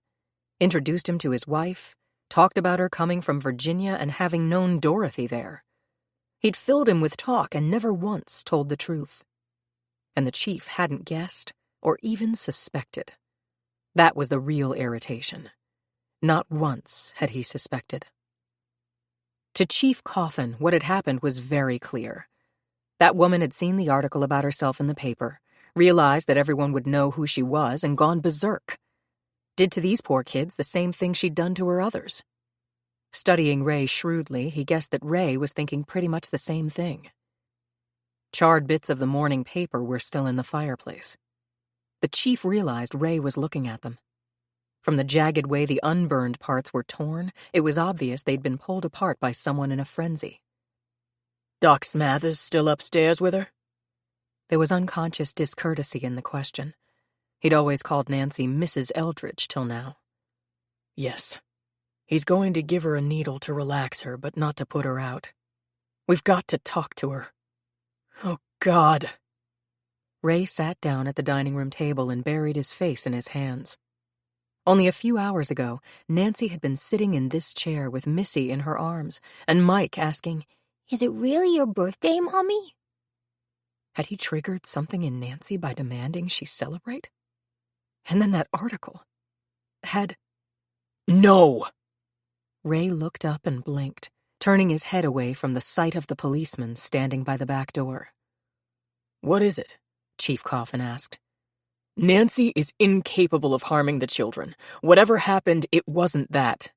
introduced him to his wife, talked about her coming from Virginia and having known Dorothy there. He'd filled him with talk and never once told the truth. And the chief hadn't guessed or even suspected. That was the real irritation. Not once had he suspected. To Chief Coffin, what had happened was very clear. That woman had seen the article about herself in the paper, realized that everyone would know who she was, and gone berserk. Did to these poor kids the same thing she'd done to her others. Studying Ray shrewdly, he guessed that Ray was thinking pretty much the same thing. Charred bits of the morning paper were still in the fireplace. The chief realized Ray was looking at them. From the jagged way the unburned parts were torn, it was obvious they'd been pulled apart by someone in a frenzy. Doc Smathers still upstairs with her? There was unconscious discourtesy in the question. He'd always called Nancy Mrs. Eldridge till now. Yes. He's going to give her a needle to relax her, but not to put her out. We've got to talk to her. Oh, God. Ray sat down at the dining room table and buried his face in his hands. Only a few hours ago, Nancy had been sitting in this chair with Missy in her arms, and Mike asking, "Is it really your birthday, Mommy?" Had he triggered something in Nancy by demanding she celebrate? And then that article. No! Ray looked up and blinked, turning his head away from the sight of the policeman standing by the back door. What is it? Chief Coffin asked. Nancy is incapable of harming the children. Whatever happened, it wasn't that.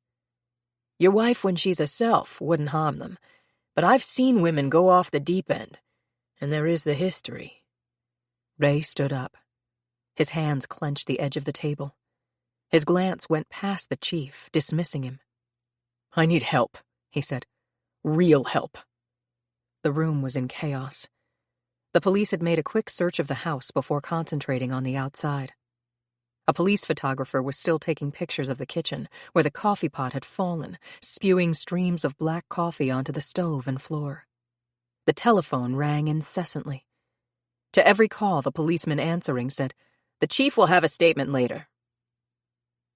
Your wife, when she's herself, wouldn't harm them. But I've seen women go off the deep end, and there is the history. Ray stood up. His hands clenched the edge of the table. His glance went past the chief, dismissing him. I need help, he said. Real help. The room was in chaos. The police had made a quick search of the house before concentrating on the outside. A police photographer was still taking pictures of the kitchen, where the coffee pot had fallen, spewing streams of black coffee onto the stove and floor. The telephone rang incessantly. To every call, the policeman answering said, "The chief will have a statement later."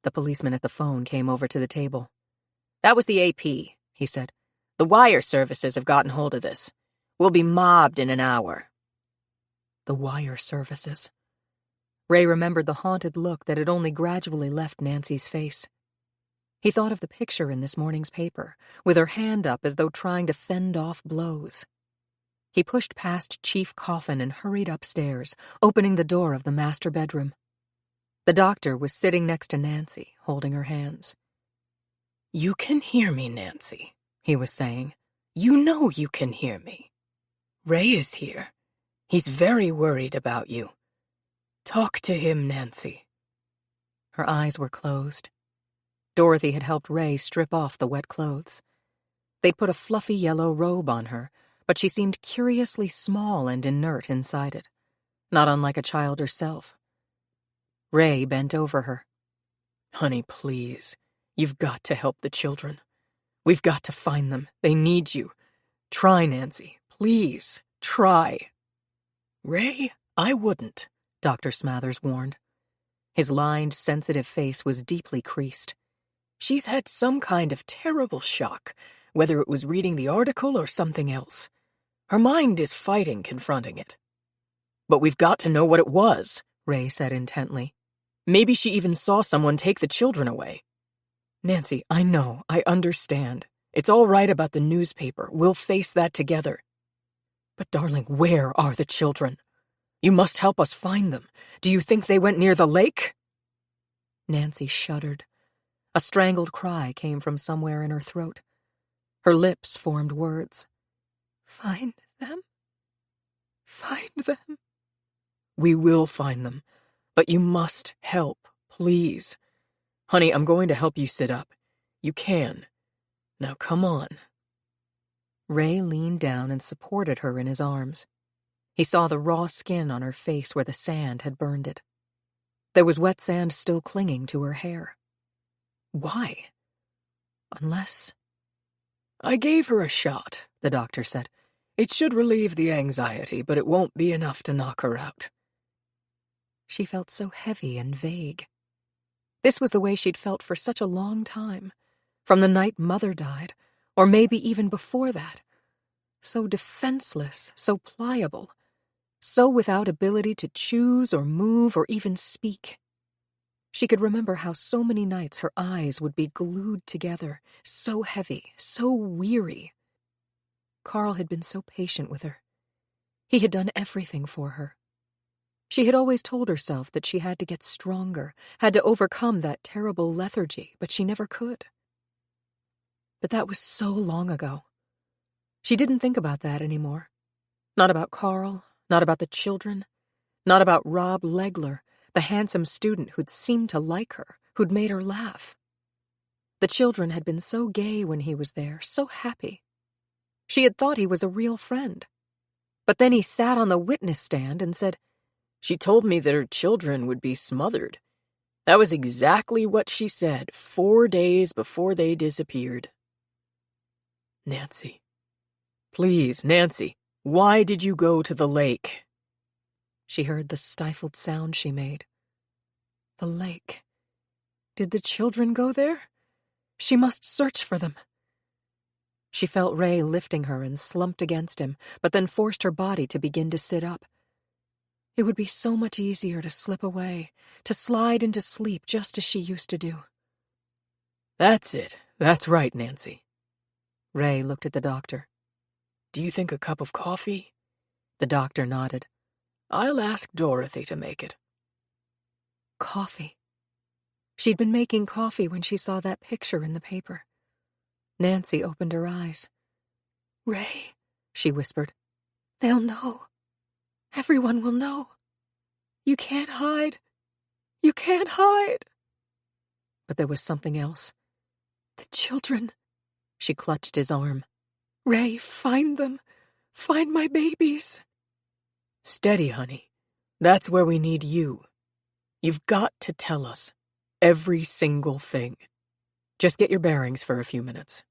The policeman at the phone came over to the table. "That was the AP," he said. "The wire services have gotten hold of this. We'll be mobbed in an hour." The wire services. Ray remembered the haunted look that had only gradually left Nancy's face. He thought of the picture in this morning's paper, with her hand up as though trying to fend off blows. He pushed past Chief Coffin and hurried upstairs, opening the door of the master bedroom. The doctor was sitting next to Nancy, holding her hands. You can hear me, Nancy, he was saying. You know you can hear me. Ray is here. He's very worried about you. Talk to him, Nancy. Her eyes were closed. Dorothy had helped Ray strip off the wet clothes. They'd put a fluffy yellow robe on her, but she seemed curiously small and inert inside it, not unlike a child herself. Ray bent over her. Honey, please. You've got to help the children. We've got to find them. They need you. Try, Nancy. Please, try. Ray, I wouldn't, Dr. Smathers warned. His lined, sensitive face was deeply creased. She's had some kind of terrible shock, whether it was reading the article or something else. Her mind is fighting confronting it. But we've got to know what it was, Ray said intently. Maybe she even saw someone take the children away. Nancy, I know, I understand. It's all right about the newspaper. We'll face that together. But darling, where are the children? You must help us find them. Do you think they went near the lake? Nancy shuddered. A strangled cry came from somewhere in her throat. Her lips formed words. Find them? Find them? We will find them, but you must help, please. Honey, I'm going to help you sit up. You can. Now come on. Ray leaned down and supported her in his arms. He saw the raw skin on her face where the sand had burned it. There was wet sand still clinging to her hair. Why? Unless... I gave her a shot, the doctor said. It should relieve the anxiety, but it won't be enough to knock her out. She felt so heavy and vague. This was the way she'd felt for such a long time, from the night Mother died, or maybe even before that. So defenseless, so pliable, so without ability to choose or move or even speak. She could remember how so many nights her eyes would be glued together, so heavy, so weary. Carl had been so patient with her. He had done everything for her. She had always told herself that she had to get stronger, had to overcome that terrible lethargy, but she never could. But that was so long ago. She didn't think about that anymore. Not about Carl, not about the children, not about Rob Legler, the handsome student who'd seemed to like her, who'd made her laugh. The children had been so gay when he was there, so happy. She had thought he was a real friend. But then he sat on the witness stand and said, She told me that her children would be smothered. That was exactly what she said 4 days before they disappeared. Nancy. Please, Nancy, why did you go to the lake? She heard the stifled sound she made. The lake. Did the children go there? She must search for them. She felt Ray lifting her and slumped against him, but then forced her body to begin to sit up. It would be so much easier to slip away, to slide into sleep just as she used to do. That's it. That's right, Nancy. Ray looked at the doctor. Do you think a cup of coffee? The doctor nodded. I'll ask Dorothy to make it. Coffee. She'd been making coffee when she saw that picture in the paper. Nancy opened her eyes. Ray, she whispered. They'll know. Everyone will know. You can't hide. You can't hide. But there was something else. The children. She clutched his arm. Ray, find them. Find my babies. Steady, honey. That's where we need you. You've got to tell us every single thing. Just get your bearings for a few minutes.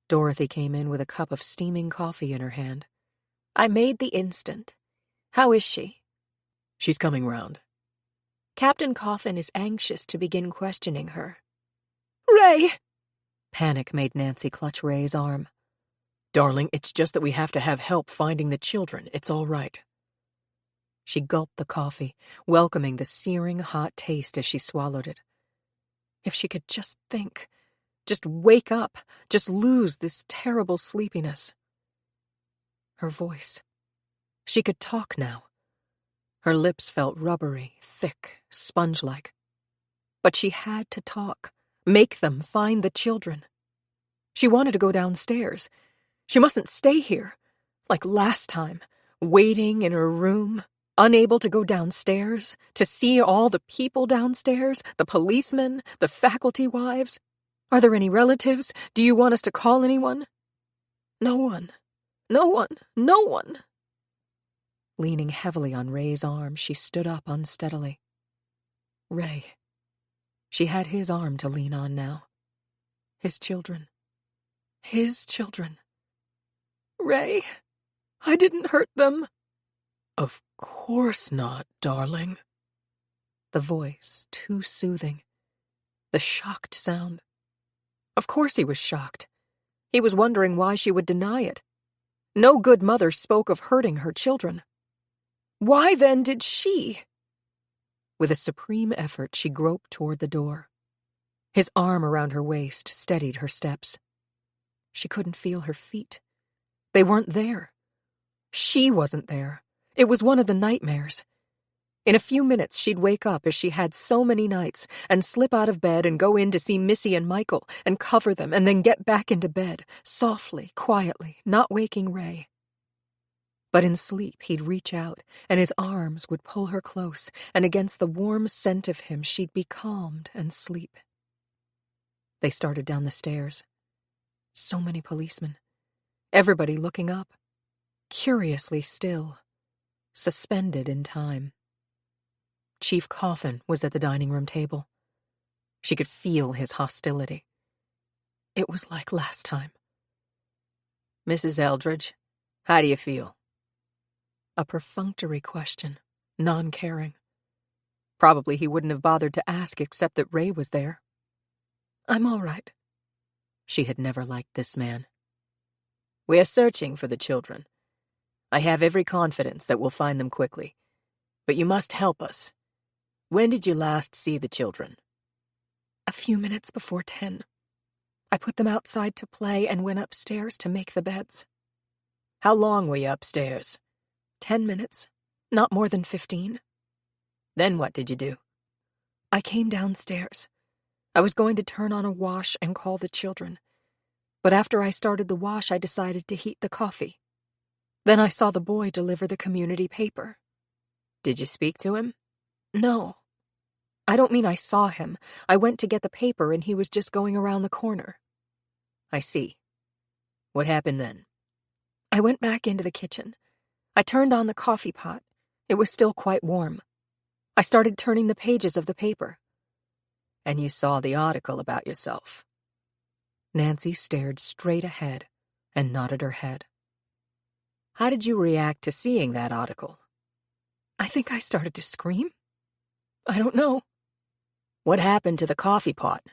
Dorothy came in with a cup of steaming coffee in her hand. I made the instant. How is she? She's coming round. Captain Coffin is anxious to begin questioning her. Ray! Panic made Nancy clutch Ray's arm. Darling, it's just that we have to have help finding the children. It's all right. She gulped the coffee, welcoming the searing hot taste as she swallowed it. If she could just think, just wake up, just lose this terrible sleepiness. Her voice. She could talk now. Her lips felt rubbery, thick, sponge-like. But she had to talk, make them find the children. She wanted to go downstairs. She mustn't stay here, like last time, waiting in her room, unable to go downstairs, to see all the people downstairs, the policemen, the faculty wives. Are there any relatives? Do you want us to call anyone? No one. No one. No one. Leaning heavily on Ray's arm, she stood up unsteadily. Ray. She had his arm to lean on now. His children. His children. Ray, I didn't hurt them. Of course not, darling. The voice, too soothing. The shocked sound. Of course he was shocked. He was wondering why she would deny it. No good mother spoke of hurting her children. Why then did she? With a supreme effort, she groped toward the door. His arm around her waist steadied her steps. She couldn't feel her feet. They weren't there. She wasn't there. It was one of the nightmares. In a few minutes, she'd wake up as she had so many nights and slip out of bed and go in to see Missy and Michael and cover them and then get back into bed, softly, quietly, not waking Ray. But in sleep, he'd reach out and his arms would pull her close, and against the warm scent of him, she'd be calmed and sleep. They started down the stairs. So many policemen. Everybody looking up. Curiously still. Suspended in time. Chief Coffin was at the dining room table. She could feel his hostility. It was like last time. Mrs. Eldridge, how do you feel? A perfunctory question, non-caring. Probably he wouldn't have bothered to ask except that Ray was there. I'm all right. She had never liked this man. We are searching for the children. I have every confidence that we'll find them quickly. But you must help us. When did you last see the children? A few minutes before 10. I put them outside to play and went upstairs to make the beds. How long were you upstairs? 10 minutes. Not more than 15. Then what did you do? I came downstairs. I was going to turn on a wash and call the children. But after I started the wash, I decided to heat the coffee. Then I saw the boy deliver the community paper. Did you speak to him? No. I don't mean I saw him. I went to get the paper and he was just going around the corner. I see. What happened then? I went back into the kitchen. I turned on the coffee pot. It was still quite warm. I started turning the pages of the paper. And you saw the article about yourself. Nancy stared straight ahead and nodded her head. How did you react to seeing that article? I think I started to scream. I don't know. What happened to the coffee pot?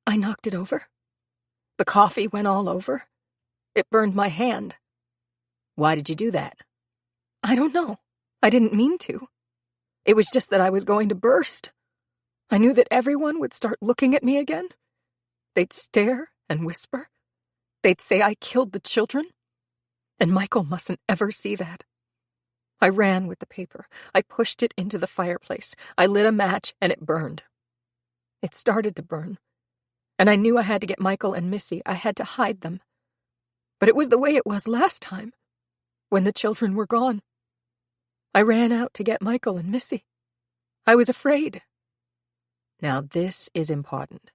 I knocked it over. The coffee went all over. It burned my hand. Why did you do that? I don't know. I didn't mean to. It was just that I was going to burst. I knew that everyone would start looking at me again. They'd stare and whisper. They'd say I killed the children. And Michael mustn't ever see that. I ran with the paper. I pushed it into the fireplace. I lit a match and it burned. It started to burn. And I knew I had to get Michael and Missy. I had to hide them. But it was the way it was last time, when the children were gone. I ran out to get Michael and Missy. I was afraid. Now this is important.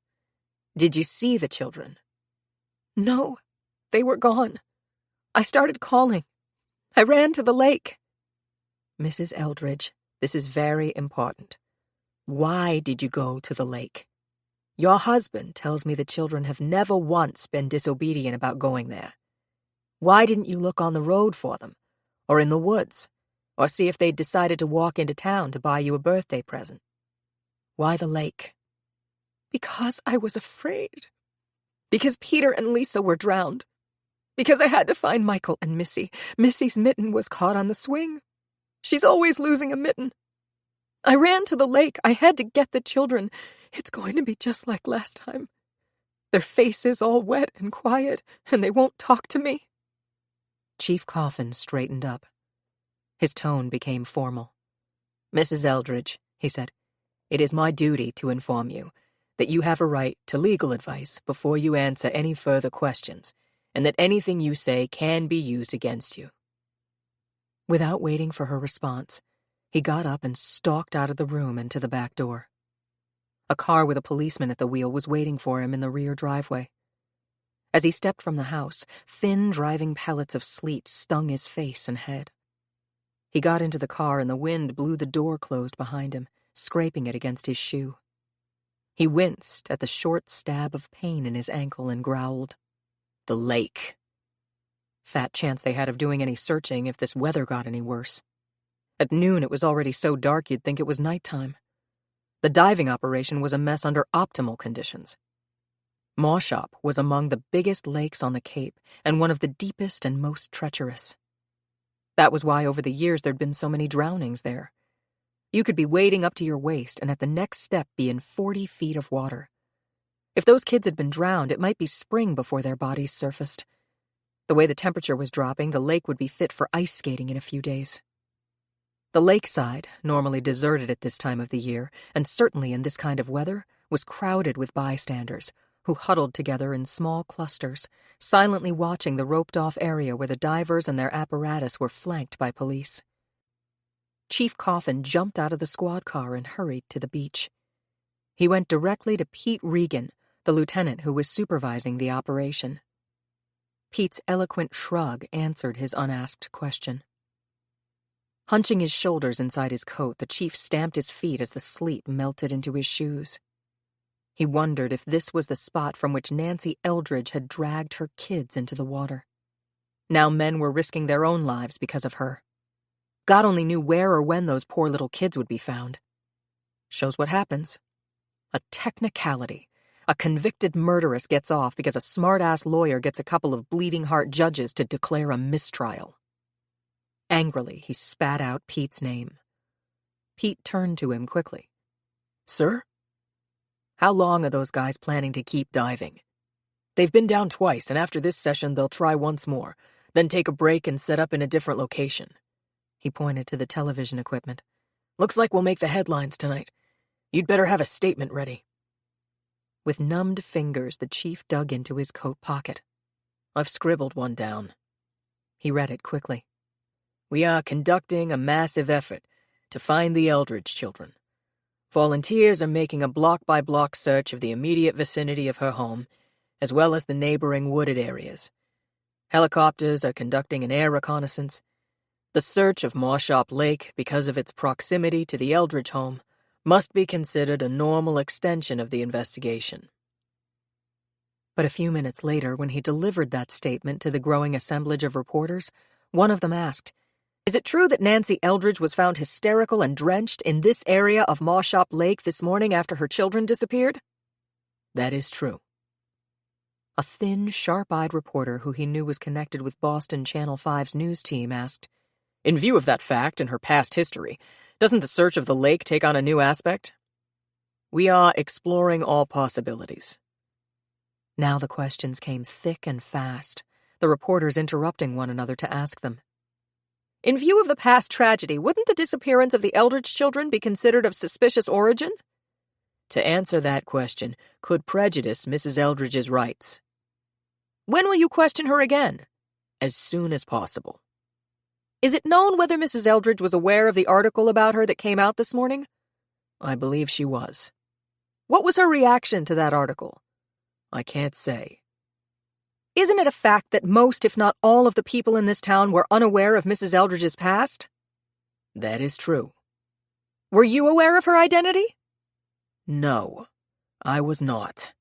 Did you see the children? No, they were gone. I started calling. I ran to the lake. Mrs. Eldridge, this is very important. Why did you go to the lake? Your husband tells me the children have never once been disobedient about going there. Why didn't you look on the road for them, or in the woods, or see if they'd decided to walk into town to buy you a birthday present? Why the lake? Because I was afraid. Because Peter and Lisa were drowned. Because I had to find Michael and Missy. Missy's mitten was caught on the swing. She's always losing a mitten. I ran to the lake. I had to get the children. It's going to be just like last time. Their faces all wet and quiet, and they won't talk to me. Chief Coffin straightened up. His tone became formal. Mrs. Eldridge, he said, it is my duty to inform you that you have a right to legal advice before you answer any further questions, and that anything you say can be used against you. Without waiting for her response, he got up and stalked out of the room and to the back door. A car with a policeman at the wheel was waiting for him in the rear driveway. As he stepped from the house, thin driving pellets of sleet stung his face and head. He got into the car and the wind blew the door closed behind him, scraping it against his shoe. He winced at the short stab of pain in his ankle and growled, "The lake." Fat chance they had of doing any searching if this weather got any worse. At noon it was already so dark you'd think it was nighttime. The diving operation was a mess under optimal conditions. Mawshop was among the biggest lakes on the Cape and one of the deepest and most treacherous. That was why over the years there'd been so many drownings there. You could be wading up to your waist and at the next step be in 40 feet of water. If those kids had been drowned, it might be spring before their bodies surfaced. The way the temperature was dropping, the lake would be fit for ice skating in a few days. The lakeside, normally deserted at this time of the year, and certainly in this kind of weather, was crowded with bystanders, who huddled together in small clusters, silently watching the roped-off area where the divers and their apparatus were flanked by police. Chief Coffin jumped out of the squad car and hurried to the beach. He went directly to Pete Regan, the lieutenant who was supervising the operation. Pete's eloquent shrug answered his unasked question. Hunching his shoulders inside his coat, the chief stamped his feet as the sleet melted into his shoes. He wondered if this was the spot from which Nancy Eldridge had dragged her kids into the water. Now men were risking their own lives because of her. God only knew where or when those poor little kids would be found. Shows what happens. A technicality. A convicted murderess gets off because a smart-ass lawyer gets a couple of bleeding-heart judges to declare a mistrial. Angrily, he spat out Pete's name. Pete turned to him quickly. "Sir? How long are those guys planning to keep diving? They've been down twice, and after this session they'll try once more, then take a break and set up in a different location." He pointed to the television equipment. "Looks like we'll make the headlines tonight. You'd better have a statement ready." With numbed fingers, the chief dug into his coat pocket. "I've scribbled one down." He read it quickly. "We are conducting a massive effort to find the Eldridge children. Volunteers are making a block-by-block search of the immediate vicinity of her home, as well as the neighboring wooded areas. Helicopters are conducting an air reconnaissance. The search of Mawshop Lake, because of its proximity to the Eldridge home, must be considered a normal extension of the investigation." But a few minutes later, when he delivered that statement to the growing assemblage of reporters, one of them asked, "Is it true that Nancy Eldridge was found hysterical and drenched in this area of Mawshop Lake this morning after her children disappeared?" "That is true." A thin, sharp-eyed reporter who he knew was connected with Boston Channel 5's news team asked, "In view of that fact and her past history, doesn't the search of the lake take on a new aspect?" "We are exploring all possibilities." Now the questions came thick and fast, the reporters interrupting one another to ask them. "In view of the past tragedy, wouldn't the disappearance of the Eldridge children be considered of suspicious origin?" "To answer that question could prejudice Mrs. Eldridge's rights." "When will you question her again?" "As soon as possible." Is it known whether Mrs. Eldridge was aware of the article about her that came out this morning? I believe she was. What was her reaction to that article? I can't say. Isn't it a fact that most, if not all, of the people in this town were unaware of Mrs. Eldridge's past? That is true. Were you aware of her identity? No, I was not.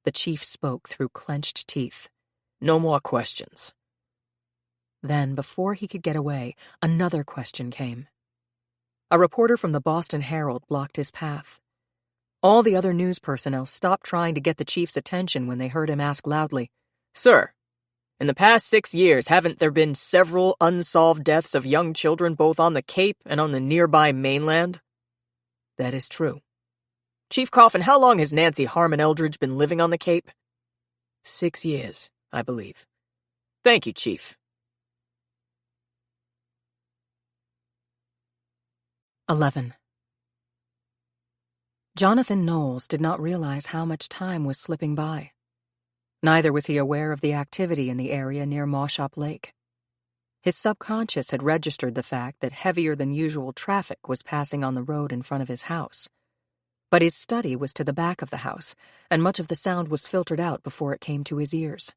The chief spoke through clenched teeth. No more questions. Then, before he could get away, another question came. A reporter from the Boston Herald blocked his path. All the other news personnel stopped trying to get the chief's attention when they heard him ask loudly, Sir, in the past 6 years, haven't there been several unsolved deaths of young children both on the Cape and on the nearby mainland? That is true. Chief Coffin, how long has Nancy Harmon Eldridge been living on the Cape? 6 years, I believe. Thank you, Chief. 11. Jonathan Knowles did not realize how much time was slipping by. Neither was he aware of the activity in the area near Mawshop Lake. His subconscious had registered the fact that heavier-than-usual traffic was passing on the road in front of his house. But his study was to the back of the house, and much of the sound was filtered out before it came to his ears.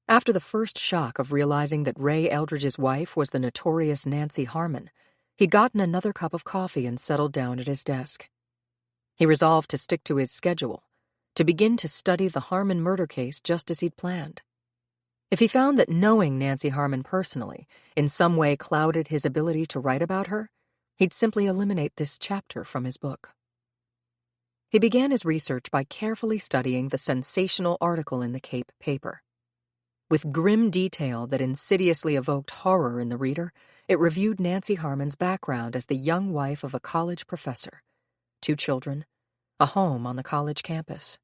After the first shock of realizing that Ray Eldridge's wife was the notorious Nancy Harmon, he'd gotten another cup of coffee and settled down at his desk. He resolved to stick to his schedule, to begin to study the Harmon murder case just as he'd planned. If he found that knowing Nancy Harmon personally in some way clouded his ability to write about her, he'd simply eliminate this chapter from his book. He began his research by carefully studying the sensational article in the Cape paper. With grim detail that insidiously evoked horror in the reader, it reviewed Nancy Harmon's background as the young wife of a college professor, 2 children, a home on the college campus.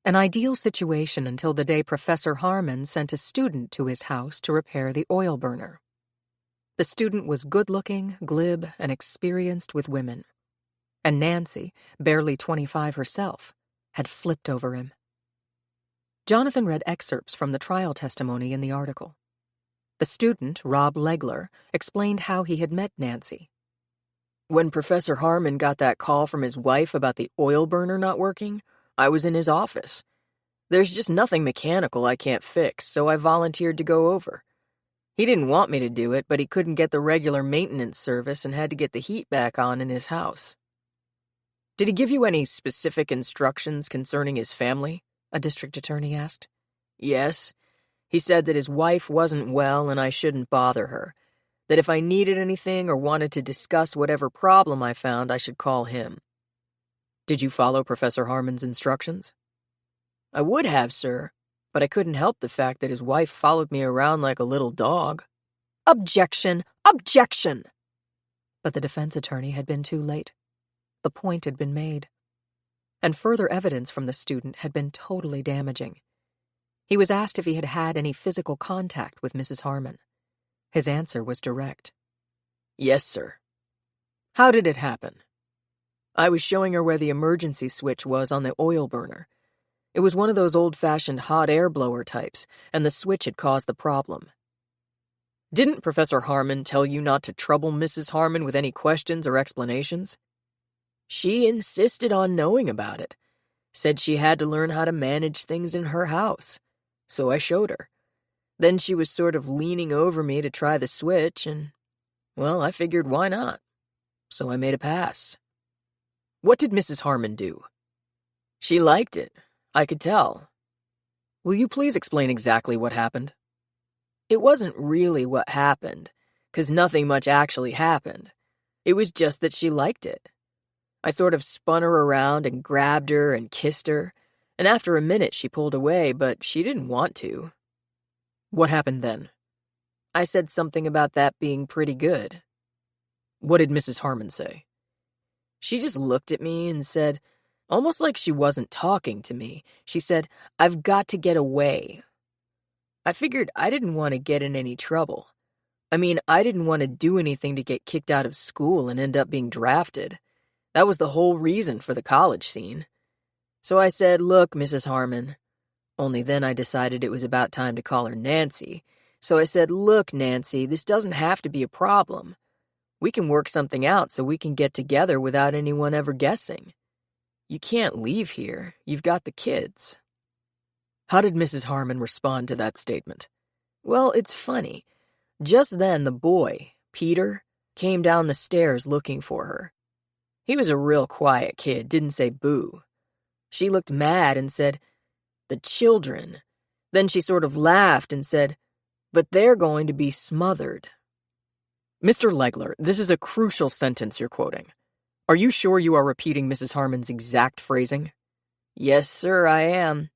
An ideal situation until the day Professor Harmon sent a student to his house to repair the oil burner. The student was good-looking, glib, and experienced with women. And Nancy, barely 25 herself, had flipped over him. Jonathan read excerpts from the trial testimony in the article. The student, Rob Legler, explained how he had met Nancy. When Professor Harmon got that call from his wife about the oil burner not working, I was in his office. There's just nothing mechanical I can't fix, so I volunteered to go over. He didn't want me to do it, but he couldn't get the regular maintenance service and had to get the heat back on in his house. Did he give you any specific instructions concerning his family? A district attorney asked. Yes. He said that his wife wasn't well and I shouldn't bother her, that if I needed anything or wanted to discuss whatever problem I found, I should call him. Did you follow Professor Harmon's instructions? I would have, sir, but I couldn't help the fact that his wife followed me around like a little dog. Objection! Objection! But the defense attorney had been too late. The point had been made. And further evidence from the student had been totally damaging. He was asked if he had had any physical contact with Mrs. Harmon. His answer was direct. Yes, sir. How did it happen? I was showing her where the emergency switch was on the oil burner. It was one of those old-fashioned hot air blower types, and the switch had caused the problem. Didn't Professor Harmon tell you not to trouble Mrs. Harmon with any questions or explanations? She insisted on knowing about it. Said she had to learn how to manage things in her house. So I showed her. Then she was sort of leaning over me to try the switch, and, well, I figured why not? So I made a pass. What did Mrs. Harmon do? She liked it. I could tell. Will you please explain exactly what happened? It wasn't really what happened, 'cause nothing much actually happened. It was just that she liked it. I sort of spun her around and grabbed her and kissed her, and after a minute she pulled away, but she didn't want to. What happened then? I said something about that being pretty good. What did Mrs. Harmon say? She just looked at me and said, almost like she wasn't talking to me, she said, I've got to get away. I figured I didn't want to get in any trouble. I mean, I didn't want to do anything to get kicked out of school and end up being drafted. That was the whole reason for the college scene. So I said, look, Mrs. Harmon. Only then I decided it was about time to call her Nancy, So I said, "Look, Nancy, this doesn't have to be a problem. We can work something out so we can get together without anyone ever guessing. You can't leave here. You've got the kids." How did Mrs. Harmon respond to that statement? Well, it's funny. Just then the boy, Peter, came down the stairs looking for her. He was a real quiet kid, didn't say boo. She looked mad and said, "The children." Then she sort of laughed and said, "But they're going to be smothered." Mr. Legler, this is a crucial sentence you're quoting. Are you sure you are repeating Mrs. Harmon's exact phrasing? Yes, sir, I am.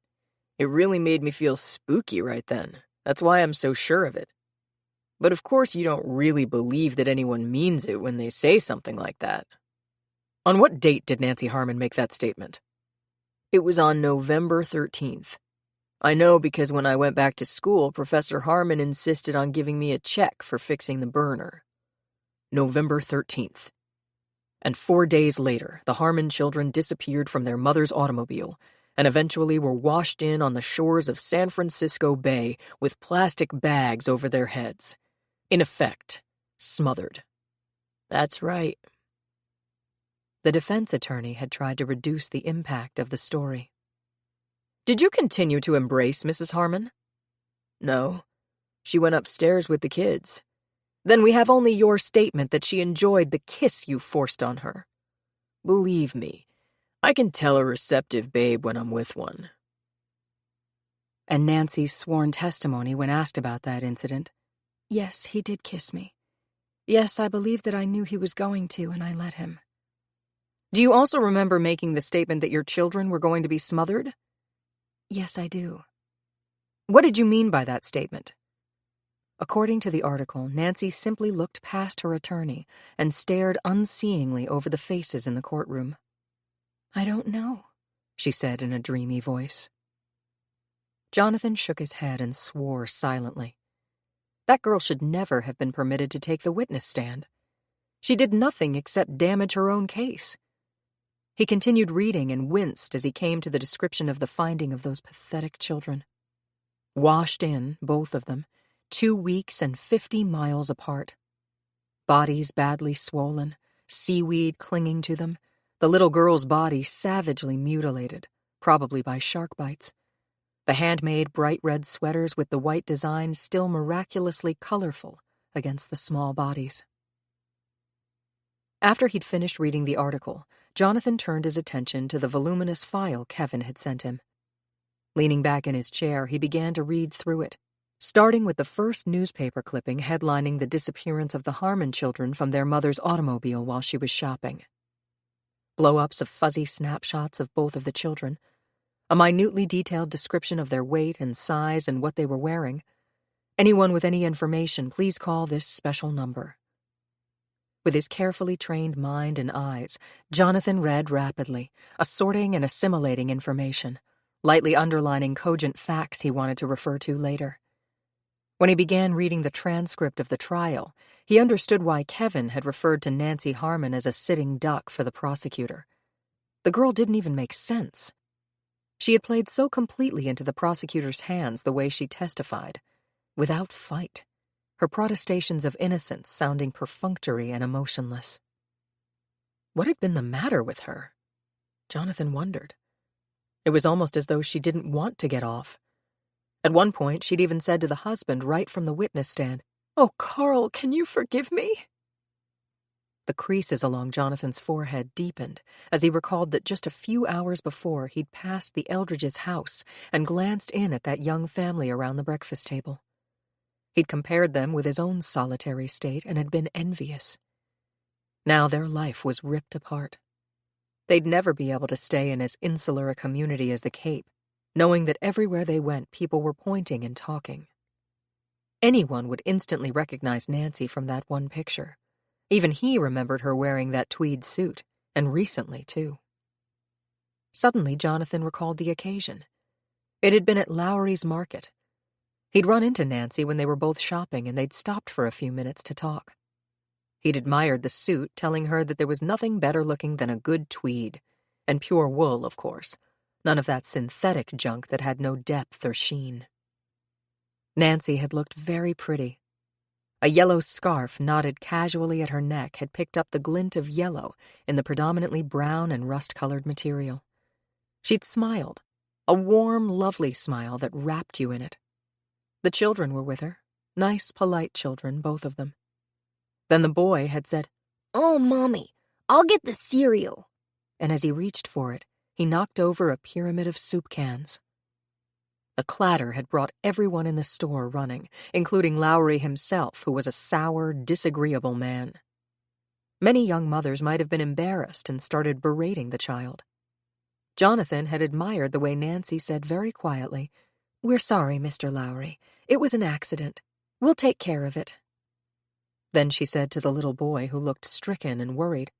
It really made me feel spooky right then. That's why I'm so sure of it. But of course you don't really believe that anyone means it when they say something like that. On what date did Nancy Harmon make that statement? It was on November 13th. I know because when I went back to school, Professor Harmon insisted on giving me a check for fixing the burner. November 13th. And 4 days later, the Harmon children disappeared from their mother's automobile and eventually were washed in on the shores of San Francisco Bay with plastic bags over their heads. In effect, smothered. That's right. The defense attorney had tried to reduce the impact of the story. Did you continue to embrace Mrs. Harmon? No. She went upstairs with the kids. Then we have only your statement that she enjoyed the kiss you forced on her. Believe me, I can tell a receptive babe when I'm with one. And Nancy's sworn testimony when asked about that incident. Yes, he did kiss me. Yes, I believe that I knew he was going to, and I let him. Do you also remember making the statement that your children were going to be smothered? Yes, I do. What did you mean by that statement? According to the article, Nancy simply looked past her attorney and stared unseeingly over the faces in the courtroom. I don't know, she said in a dreamy voice. Jonathan shook his head and swore silently. That girl should never have been permitted to take the witness stand. She did nothing except damage her own case. He continued reading and winced as he came to the description of the finding of those pathetic children. Washed in, both of them, 2 weeks and 50 miles apart. Bodies badly swollen, seaweed clinging to them, the little girl's body savagely mutilated, probably by shark bites. The handmade bright red sweaters with the white design still miraculously colorful against the small bodies. After he'd finished reading the article, Jonathan turned his attention to the voluminous file Kevin had sent him. Leaning back in his chair, he began to read through it, starting with the first newspaper clipping headlining the disappearance of the Harmon children from their mother's automobile while she was shopping. Blow-ups of fuzzy snapshots of both of the children, a minutely detailed description of their weight and size and what they were wearing. Anyone with any information, please call this special number. With his carefully trained mind and eyes, Jonathan read rapidly, assorting and assimilating information, lightly underlining cogent facts he wanted to refer to later. When he began reading the transcript of the trial, he understood why Kevin had referred to Nancy Harmon as a sitting duck for the prosecutor. The girl didn't even make sense. She had played so completely into the prosecutor's hands the way she testified, without fight, her protestations of innocence sounding perfunctory and emotionless. What had been the matter with her? Jonathan wondered. It was almost as though she didn't want to get off. At one point, she'd even said to the husband right from the witness stand, "Oh, Carl, can you forgive me?" The creases along Jonathan's forehead deepened as he recalled that just a few hours before he'd passed the Eldridge's house and glanced in at that young family around the breakfast table. He'd compared them with his own solitary state and had been envious. Now their life was ripped apart. They'd never be able to stay in as insular a community as the Cape, knowing that everywhere they went people were pointing and talking. Anyone would instantly recognize Nancy from that one picture. Even he remembered her wearing that tweed suit, and recently, too. Suddenly, Jonathan recalled the occasion. It had been at Lowry's Market. He'd run into Nancy when they were both shopping, and they'd stopped for a few minutes to talk. He'd admired the suit, telling her that there was nothing better looking than a good tweed, and pure wool, of course, none of that synthetic junk that had no depth or sheen. Nancy had looked very pretty. A yellow scarf knotted casually at her neck had picked up the glint of yellow in the predominantly brown and rust-colored material. She'd smiled, a warm, lovely smile that wrapped you in it. The children were with her, nice, polite children, both of them. Then the boy had said, "Oh, Mommy, I'll get the cereal." and as he reached for it, he knocked over a pyramid of soup cans. The clatter had brought everyone in the store running, including Lowry himself, who was a sour, disagreeable man. Many young mothers might have been embarrassed and started berating the child. Jonathan had admired the way Nancy said very quietly, "We're sorry, Mr. Lowry. It was an accident. We'll take care of it." Then she said to the little boy, who looked stricken and worried,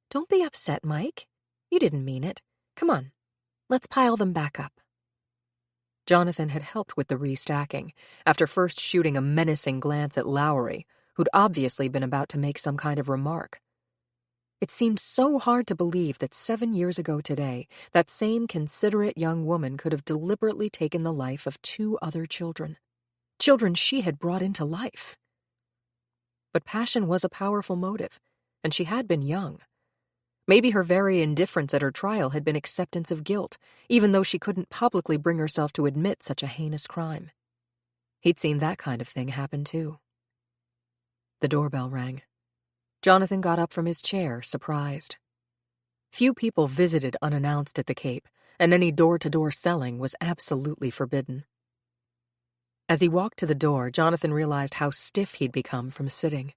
"Don't be upset, Mike. You didn't mean it. Come on, let's pile them back up." Jonathan had helped with the restacking, after first shooting a menacing glance at Lowry, who'd obviously been about to make some kind of remark. It seemed so hard to believe that 7 years ago today, that same considerate young woman could have deliberately taken the life of 2 other children she had brought into life. But passion was a powerful motive, and she had been young. Maybe her very indifference at her trial had been acceptance of guilt, even though she couldn't publicly bring herself to admit such a heinous crime. He'd seen that kind of thing happen too. The doorbell rang. Jonathan got up from his chair, surprised. Few people visited unannounced at the Cape, and any door-to-door selling was absolutely forbidden. As he walked to the door, Jonathan realized how stiff he'd become from sitting.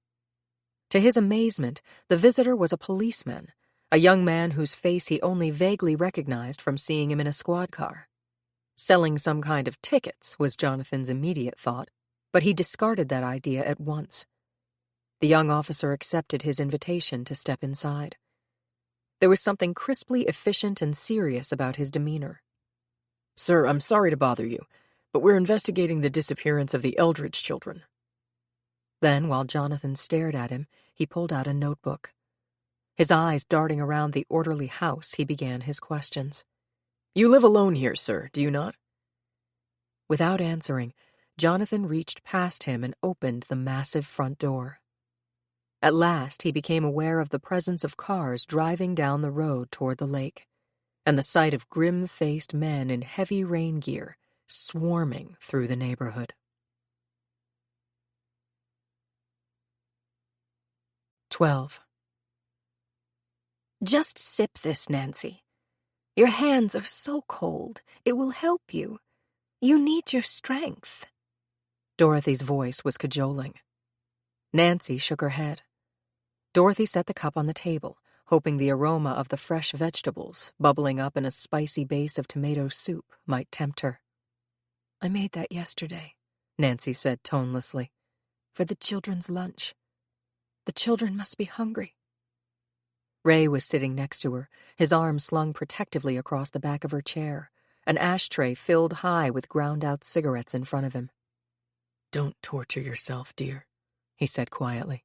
To his amazement, the visitor was a policeman, a young man whose face he only vaguely recognized from seeing him in a squad car. Selling some kind of tickets was Jonathan's immediate thought, but he discarded that idea at once. The young officer accepted his invitation to step inside. There was something crisply efficient and serious about his demeanor. "Sir, I'm sorry to bother you, but we're investigating the disappearance of the Eldridge children." Then, while Jonathan stared at him, he pulled out a notebook. His eyes darting around the orderly house, he began his questions. "You live alone here, sir, do you not?" Without answering, Jonathan reached past him and opened the massive front door. At last, he became aware of the presence of cars driving down the road toward the lake, and the sight of grim-faced men in heavy rain gear swarming through the neighborhood. 12. Just sip this, Nancy. Your hands are so cold, it will help you. You need your strength. Dorothy's voice was cajoling. Nancy shook her head. Dorothy set the cup on the table, hoping the aroma of the fresh vegetables, bubbling up in a spicy base of tomato soup, might tempt her. "I made that yesterday," Nancy said tonelessly. "for the children's lunch. The children must be hungry." Ray was sitting next to her, his arm slung protectively across the back of her chair, an ashtray filled high with ground-out cigarettes in front of him. "Don't torture yourself, dear," he said quietly.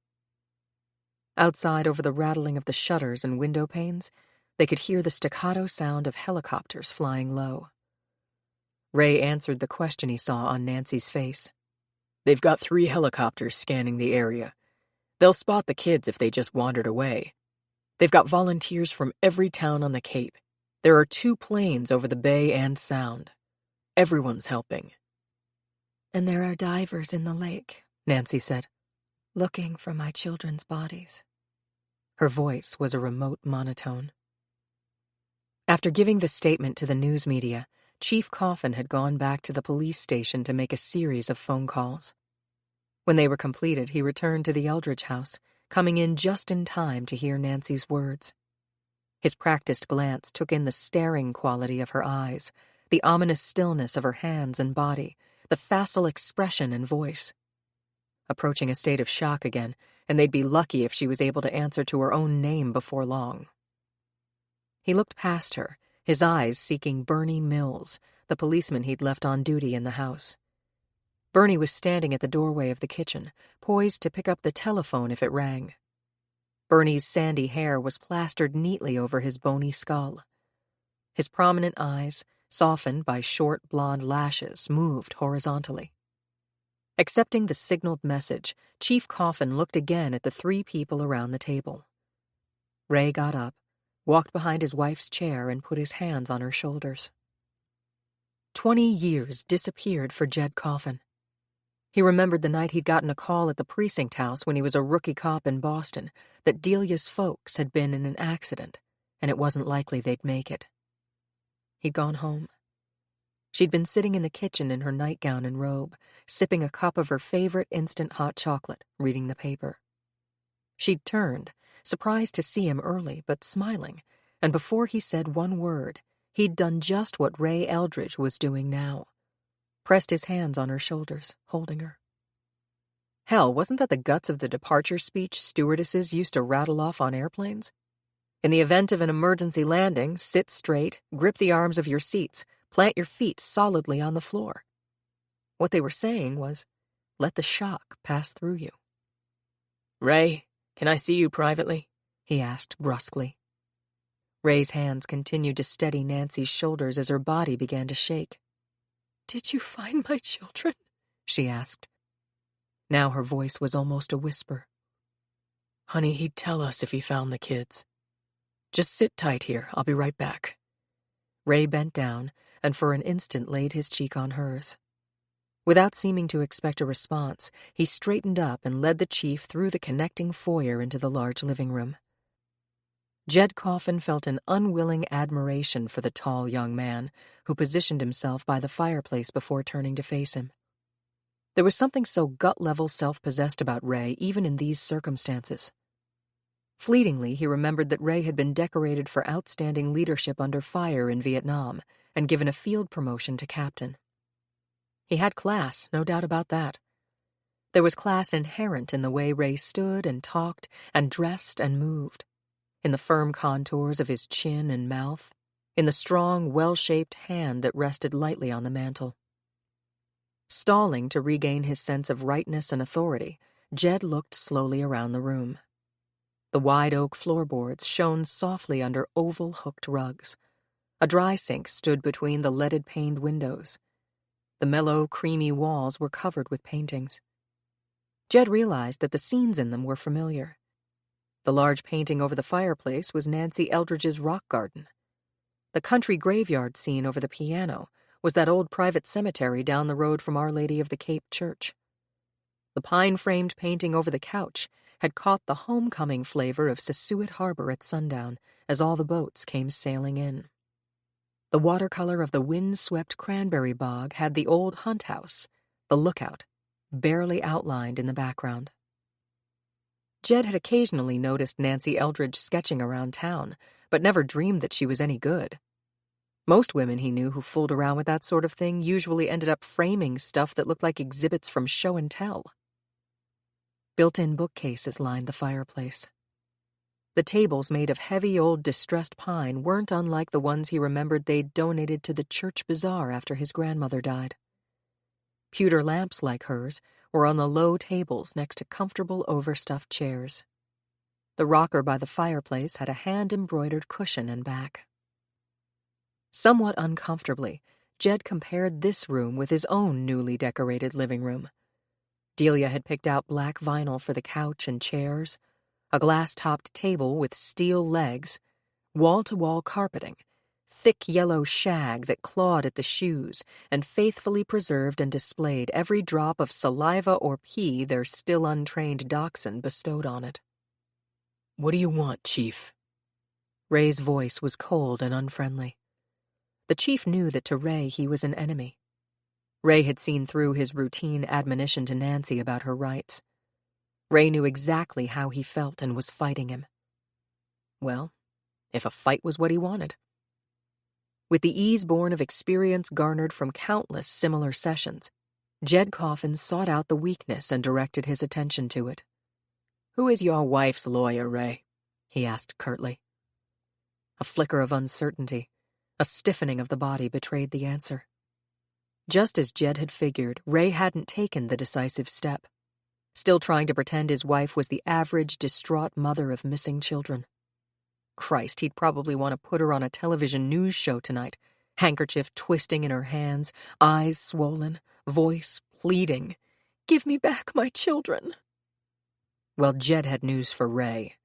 Outside, over the rattling of the shutters and window panes, they could hear the staccato sound of helicopters flying low. Ray answered the question he saw on Nancy's face. "They've got 3 helicopters scanning the area. They'll spot the kids if they just wandered away. They've got volunteers from every town on the Cape. There are 2 planes over the bay and sound. Everyone's helping." "And there are divers in the lake," Nancy said. "looking for my children's bodies." Her voice was a remote monotone. After giving the statement to the news media, Chief Coffin had gone back to the police station to make a series of phone calls. When they were completed, he returned to the Eldridge house, coming in just in time to hear Nancy's words. His practiced glance took in the staring quality of her eyes, the ominous stillness of her hands and body, the facile expression and voice. Approaching a state of shock again, and they'd be lucky if she was able to answer to her own name before long. He looked past her, his eyes seeking Bernie Mills, the policeman he'd left on duty in the house. Bernie was standing at the doorway of the kitchen, poised to pick up the telephone if it rang. Bernie's sandy hair was plastered neatly over his bony skull. His prominent eyes, softened by short blonde lashes, moved horizontally. Accepting the signaled message, Chief Coffin looked again at the 3 people around the table. Ray got up, walked behind his wife's chair, and put his hands on her shoulders. 20 years disappeared for Jed Coffin. He remembered the night he'd gotten a call at the precinct house when he was a rookie cop in Boston that Delia's folks had been in an accident, and it wasn't likely they'd make it. He'd gone home. She'd been sitting in the kitchen in her nightgown and robe, sipping a cup of her favorite instant hot chocolate, reading the paper. She'd turned, surprised to see him early, but smiling, and before he said one word, he'd done just what Ray Eldridge was doing now. Pressed his hands on her shoulders, holding her. Hell, wasn't that the guts of the departure speech stewardesses used to rattle off on airplanes? In the event of an emergency landing, sit straight, grip the arms of your seats, plant your feet solidly on the floor. What they were saying was, let the shock pass through you. Ray, can I see you privately? He asked brusquely. Ray's hands continued to steady Nancy's shoulders as her body began to shake. Did you find my children? She asked. Now her voice was almost a whisper. Honey, he'd tell us if he found the kids. Just sit tight here. I'll be right back. Ray bent down and for an instant laid his cheek on hers. Without seeming to expect a response, he straightened up and led the chief through the connecting foyer into the large living room. Jed Coffin felt an unwilling admiration for the tall young man who positioned himself by the fireplace before turning to face him. There was something so gut-level self-possessed about Ray even in these circumstances. Fleetingly, he remembered that Ray had been decorated for outstanding leadership under fire in Vietnam and given a field promotion to captain. He had class, no doubt about that. There was class inherent in the way Ray stood and talked and dressed and moved, in the firm contours of his chin and mouth, in the strong, well-shaped hand that rested lightly on the mantel. Stalling to regain his sense of rightness and authority, Jed looked slowly around the room. The wide oak floorboards shone softly under oval hooked rugs. A dry sink stood between the leaded-paned windows. The mellow, creamy walls were covered with paintings. Jed realized that the scenes in them were familiar. The large painting over the fireplace was Nancy Eldridge's rock garden. The country graveyard scene over the piano was that old private cemetery down the road from Our Lady of the Cape Church. The pine-framed painting over the couch had caught the homecoming flavor of Sassuat Harbor at sundown as all the boats came sailing in. The watercolor of the wind-swept cranberry bog had the old hunt house, the lookout, barely outlined in the background. Jed had occasionally noticed Nancy Eldridge sketching around town, but never dreamed that she was any good. Most women he knew who fooled around with that sort of thing usually ended up framing stuff that looked like exhibits from show and tell. Built-in bookcases lined the fireplace. The tables made of heavy old distressed pine weren't unlike the ones he remembered they'd donated to the church bazaar after his grandmother died. Pewter lamps like hers were on the low tables next to comfortable overstuffed chairs. The rocker by the fireplace had a hand-embroidered cushion and back. Somewhat uncomfortably, Jed compared this room with his own newly decorated living room. Delia had picked out black vinyl for the couch and chairs, a glass-topped table with steel legs, wall-to-wall carpeting, thick yellow shag that clawed at the shoes and faithfully preserved and displayed every drop of saliva or pee their still untrained dachshund bestowed on it. What do you want, Chief? Ray's voice was cold and unfriendly. The chief knew that to Ray he was an enemy. Ray had seen through his routine admonition to Nancy about her rights. Ray knew exactly how he felt and was fighting him. Well, if a fight was what he wanted. With the ease born of experience garnered from countless similar sessions, Jed Coffin sought out the weakness and directed his attention to it. Who is your wife's lawyer, Ray? He asked curtly. A flicker of uncertainty, a stiffening of the body betrayed the answer. Just as Jed had figured, Ray hadn't taken the decisive step, still trying to pretend his wife was the average, distraught mother of missing children. Christ, he'd probably want to put her on a television news show tonight, handkerchief twisting in her hands, eyes swollen, voice pleading. Give me back my children. Well, Jed had news for Ray.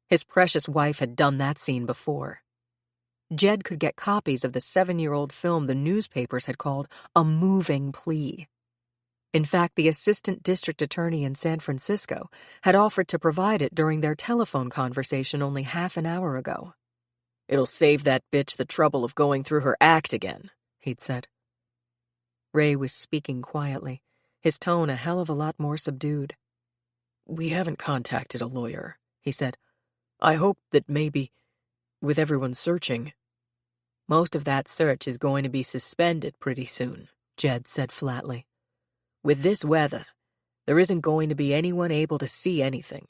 His precious wife had done that scene before. Jed could get copies of the 7-year-old film the newspapers had called a moving plea. In fact, the assistant district attorney in San Francisco had offered to provide it during their telephone conversation only half an hour ago. It'll save that bitch the trouble of going through her act again, he'd said. Ray was speaking quietly, his tone a hell of a lot more subdued. We haven't contacted a lawyer, he said. I hope that maybe, with everyone searching. Most of that search is going to be suspended pretty soon, Jed said flatly. With this weather, there isn't going to be anyone able to see anything.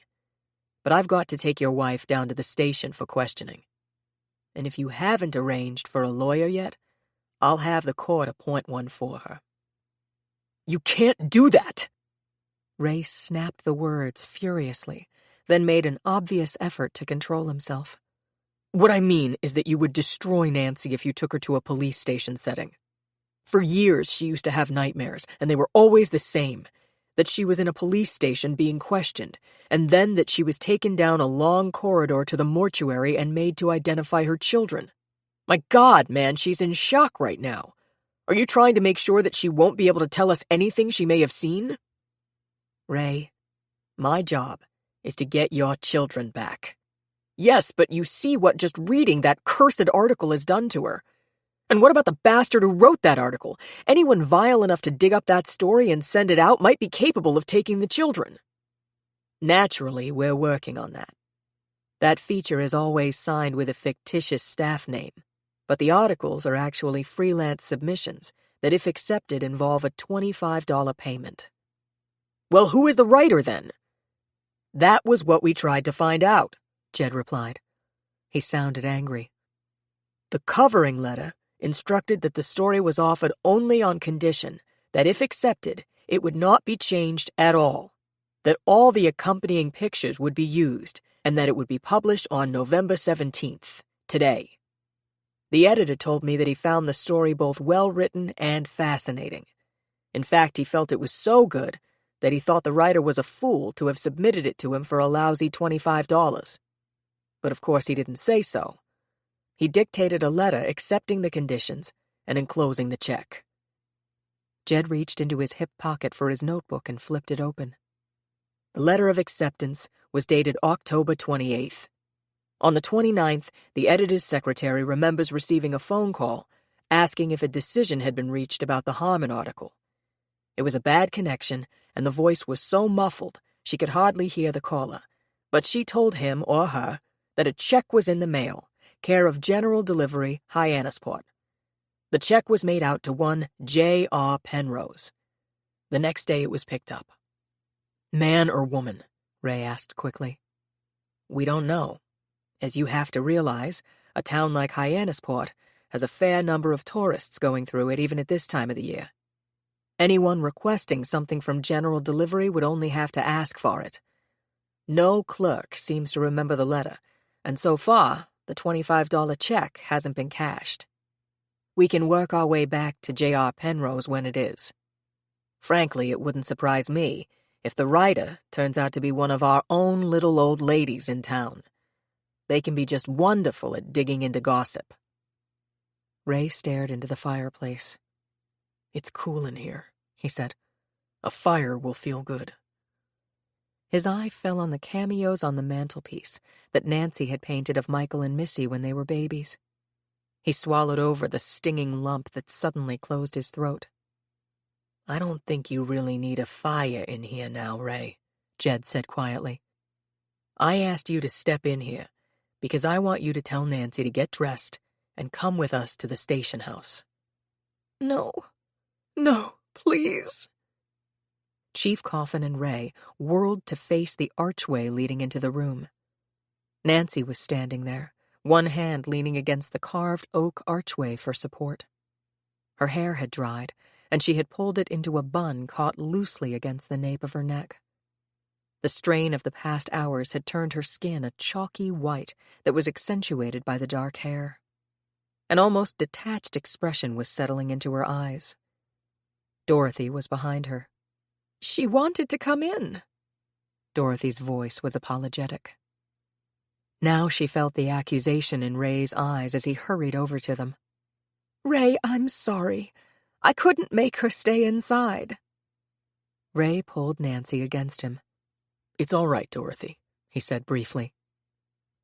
But I've got to take your wife down to the station for questioning. And if you haven't arranged for a lawyer yet, I'll have the court appoint one for her. You can't do that! Ray snapped the words furiously, then made an obvious effort to control himself. What I mean is that you would destroy Nancy if you took her to a police station setting. For years, she used to have nightmares, and they were always the same. That she was in a police station being questioned, and then that she was taken down a long corridor to the mortuary and made to identify her children. My God, man, she's in shock right now. Are you trying to make sure that she won't be able to tell us anything she may have seen? Ray, my job is to get your children back. Yes, but you see what just reading that cursed article has done to her. And what about the bastard who wrote that article? Anyone vile enough to dig up that story and send it out might be capable of taking the children. Naturally, we're working on that. That feature is always signed with a fictitious staff name, but the articles are actually freelance submissions that, if accepted, involve a $25 payment. Well, who is the writer, then? That was what we tried to find out, Jed replied. He sounded angry. The covering letter instructed that the story was offered only on condition that, if accepted, it would not be changed at all, that all the accompanying pictures would be used, and that it would be published on November 17th, today. The editor told me that he found the story both well-written and fascinating. In fact, he felt it was so good that he thought the writer was a fool to have submitted it to him for a lousy $25. But of course he didn't say so. He dictated a letter accepting the conditions and enclosing the check. Jed reached into his hip pocket for his notebook and flipped it open. The letter of acceptance was dated October 28th. On the 29th, the editor's secretary remembers receiving a phone call asking if a decision had been reached about the Harmon article. It was a bad connection, and the voice was so muffled she could hardly hear the caller, but she told him or her that a check was in the mail, care of General Delivery, Hyannisport. The check was made out to one J.R. Penrose. The next day it was picked up. Man or woman? Ray asked quickly. We don't know. As you have to realize, a town like Hyannisport has a fair number of tourists going through it even at this time of the year. Anyone requesting something from General Delivery would only have to ask for it. No clerk seems to remember the letter, and so far, the $25 check hasn't been cashed. We can work our way back to J.R. Penrose when it is. Frankly, it wouldn't surprise me if the writer turns out to be one of our own little old ladies in town. They can be just wonderful at digging into gossip. Ray stared into the fireplace. It's cool in here, he said. A fire will feel good. His eye fell on the cameos on the mantelpiece that Nancy had painted of Michael and Missy when they were babies. He swallowed over the stinging lump that suddenly closed his throat. I don't think you really need a fire in here now, Ray, Jed said quietly. I asked you to step in here because I want you to tell Nancy to get dressed and come with us to the station house. No, please. Chief Coffin and Ray whirled to face the archway leading into the room. Nancy was standing there, one hand leaning against the carved oak archway for support. Her hair had dried, and she had pulled it into a bun caught loosely against the nape of her neck. The strain of the past hours had turned her skin a chalky white that was accentuated by the dark hair. An almost detached expression was settling into her eyes. Dorothy was behind her. She wanted to come in. Dorothy's voice was apologetic. Now she felt the accusation in Ray's eyes as he hurried over to them. Ray, I'm sorry. I couldn't make her stay inside. Ray pulled Nancy against him. It's all right, Dorothy, he said briefly.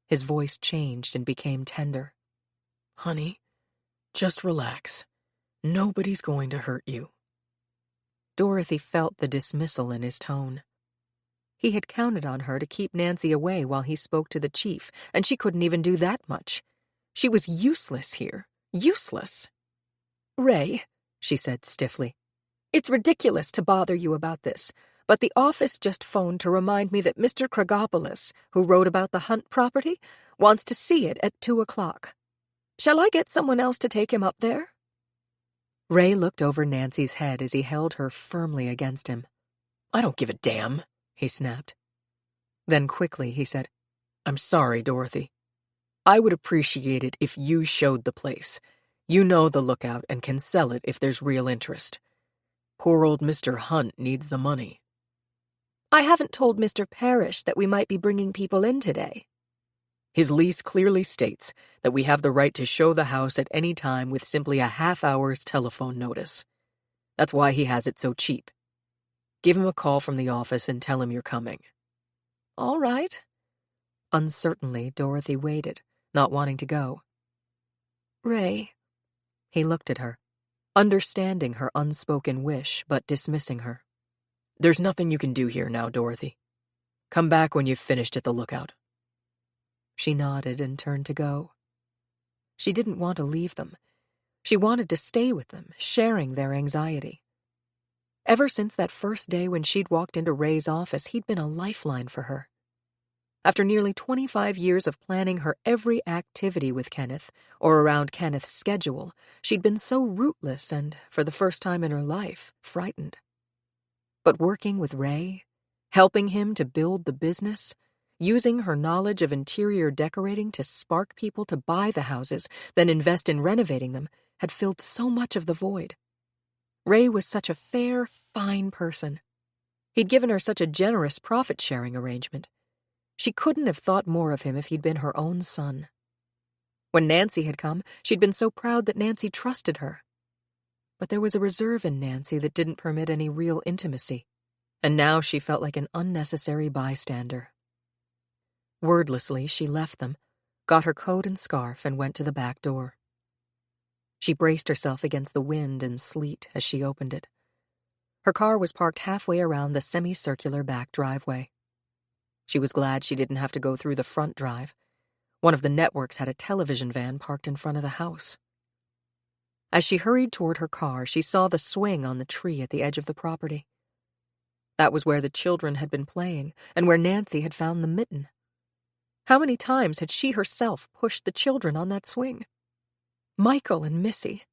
His voice changed and became tender. Honey, just relax. Nobody's going to hurt you. Dorothy felt the dismissal in his tone. He had counted on her to keep Nancy away while he spoke to the chief, and she couldn't even do that much. She was useless here. Useless. Ray, she said stiffly, it's ridiculous to bother you about this, but the office just phoned to remind me that Mr. Kragopoulos, who wrote about the Hunt property, wants to see it at 2:00. Shall I get someone else to take him up there? Ray looked over Nancy's head as he held her firmly against him. I don't give a damn, he snapped. Then quickly he said, I'm sorry, Dorothy. I would appreciate it if you showed the place. You know the lookout and can sell it if there's real interest. Poor old Mr. Hunt needs the money. I haven't told Mr. Parrish that we might be bringing people in today. His lease clearly states that we have the right to show the house at any time with simply a half-hour's telephone notice. That's why he has it so cheap. Give him a call from the office and tell him you're coming. All right. Uncertainly, Dorothy waited, not wanting to go. Ray. He looked at her, understanding her unspoken wish, but dismissing her. There's nothing you can do here now, Dorothy. Come back when you've finished at the lookout. She nodded and turned to go. She didn't want to leave them. She wanted to stay with them, sharing their anxiety. Ever since that first day when she'd walked into Ray's office, he'd been a lifeline for her. After nearly 25 years of planning her every activity with Kenneth, or around Kenneth's schedule, she'd been so rootless and, for the first time in her life, frightened. But working with Ray, helping him to build the business, using her knowledge of interior decorating to spark people to buy the houses, then invest in renovating them, had filled so much of the void. Ray was such a fair, fine person. He'd given her such a generous profit-sharing arrangement. She couldn't have thought more of him if he'd been her own son. When Nancy had come, she'd been so proud that Nancy trusted her. But there was a reserve in Nancy that didn't permit any real intimacy, and now she felt like an unnecessary bystander. Wordlessly, she left them, got her coat and scarf, and went to the back door. She braced herself against the wind and sleet as she opened it. Her car was parked halfway around the semicircular back driveway. She was glad she didn't have to go through the front drive. One of the networks had a television van parked in front of the house. As she hurried toward her car, she saw the swing on the tree at the edge of the property. That was where the children had been playing, and where Nancy had found the mitten. How many times had she herself pushed the children on that swing? Michael and Missy.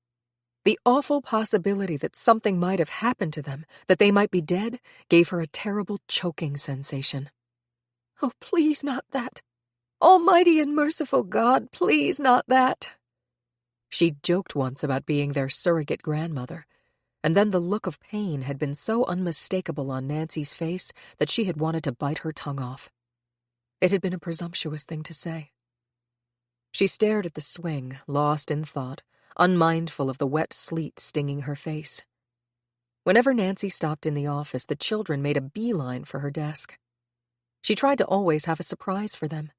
The awful possibility that something might have happened to them, that they might be dead, gave her a terrible choking sensation. Oh, please not that. Almighty and merciful God, please not that. She'd joked once about being their surrogate grandmother, and then the look of pain had been so unmistakable on Nancy's face that she had wanted to bite her tongue off. It had been a presumptuous thing to say. She stared at the swing, lost in thought, unmindful of the wet sleet stinging her face. Whenever Nancy stopped in the office, the children made a beeline for her desk. She tried to always have a surprise for them.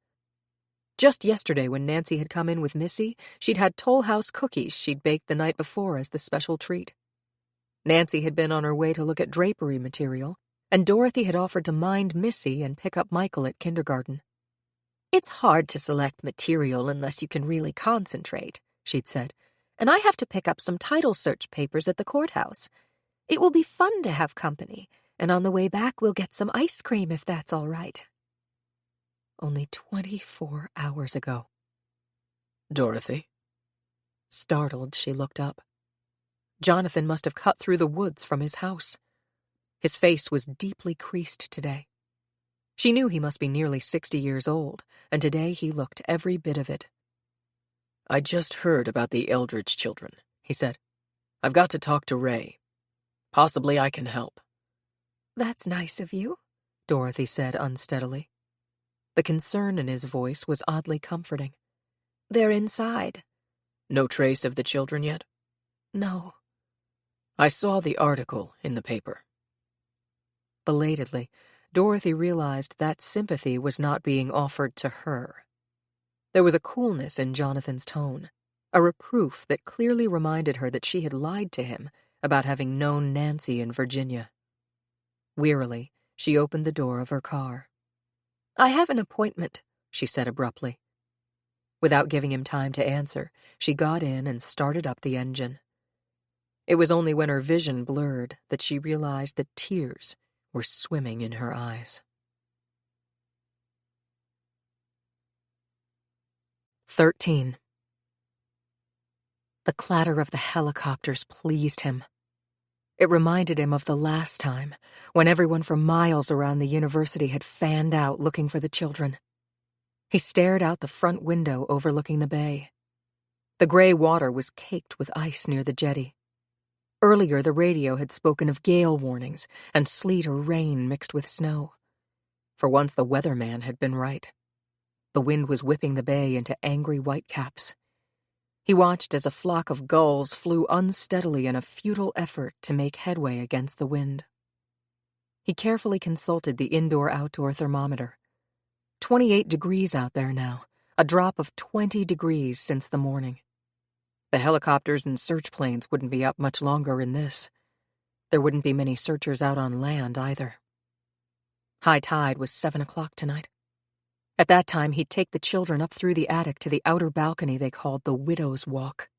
Just yesterday, when Nancy had come in with Missy, she'd had Toll House cookies she'd baked the night before as the special treat. Nancy had been on her way to look at drapery material, and Dorothy had offered to mind Missy and pick up Michael at kindergarten. It's hard to select material unless you can really concentrate, she'd said, and I have to pick up some title search papers at the courthouse. It will be fun to have company, and on the way back we'll get some ice cream if that's all right. Only 24 hours ago. Dorothy? Startled, she looked up. Jonathan must have cut through the woods from his house. His face was deeply creased today. She knew he must be nearly 60 years old, and today he looked every bit of it. I just heard about the Eldridge children, he said. I've got to talk to Ray. Possibly I can help. "That's nice of you," Dorothy said unsteadily. The concern in his voice was oddly comforting. "They're inside." No trace of the children yet? "No." I saw the article in the paper. Belatedly, Dorothy realized that sympathy was not being offered to her. There was a coolness in Jonathan's tone, a reproof that clearly reminded her that she had lied to him about having known Nancy in Virginia. Wearily, she opened the door of her car. "I have an appointment," she said abruptly. Without giving him time to answer, she got in and started up the engine. It was only when her vision blurred that she realized that tears were swimming in her eyes. 13. The clatter of the helicopters pleased him. It reminded him of the last time, when everyone for miles around the university had fanned out looking for the children. He stared out the front window overlooking the bay. The gray water was caked with ice near the jetty. Earlier, the radio had spoken of gale warnings and sleet or rain mixed with snow. For once, the weatherman had been right. The wind was whipping the bay into angry whitecaps. He watched as a flock of gulls flew unsteadily in a futile effort to make headway against the wind. He carefully consulted the indoor-outdoor thermometer. 28 degrees out there now, a drop of 20 degrees since the morning. The helicopters and search planes wouldn't be up much longer in this. There wouldn't be many searchers out on land either. High tide was 7 o'clock tonight. At that time, he'd take the children up through the attic to the outer balcony they called the Widow's Walk.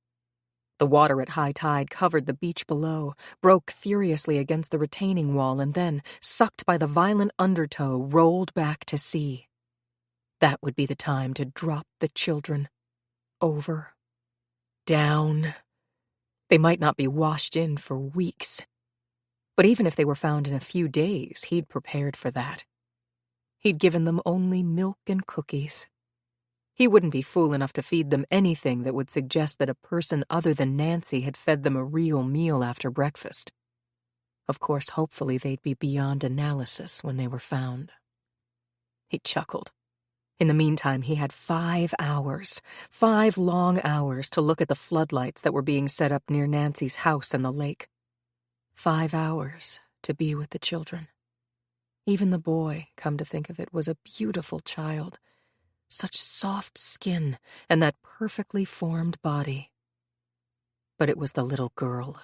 The water at high tide covered the beach below, broke furiously against the retaining wall, and then, sucked by the violent undertow, rolled back to sea. That would be the time to drop the children. Over. Down. They might not be washed in for weeks. But even if they were found in a few days, he'd prepared for that. He'd given them only milk and cookies. He wouldn't be fool enough to feed them anything that would suggest that a person other than Nancy had fed them a real meal after breakfast. Of course, hopefully they'd be beyond analysis when they were found. He chuckled. In the meantime, he had 5 hours, 5 long hours to look at the floodlights that were being set up near Nancy's house and the lake. 5 hours to be with the children. Even the boy, come to think of it, was a beautiful child. Such soft skin and that perfectly formed body. But it was the little girl.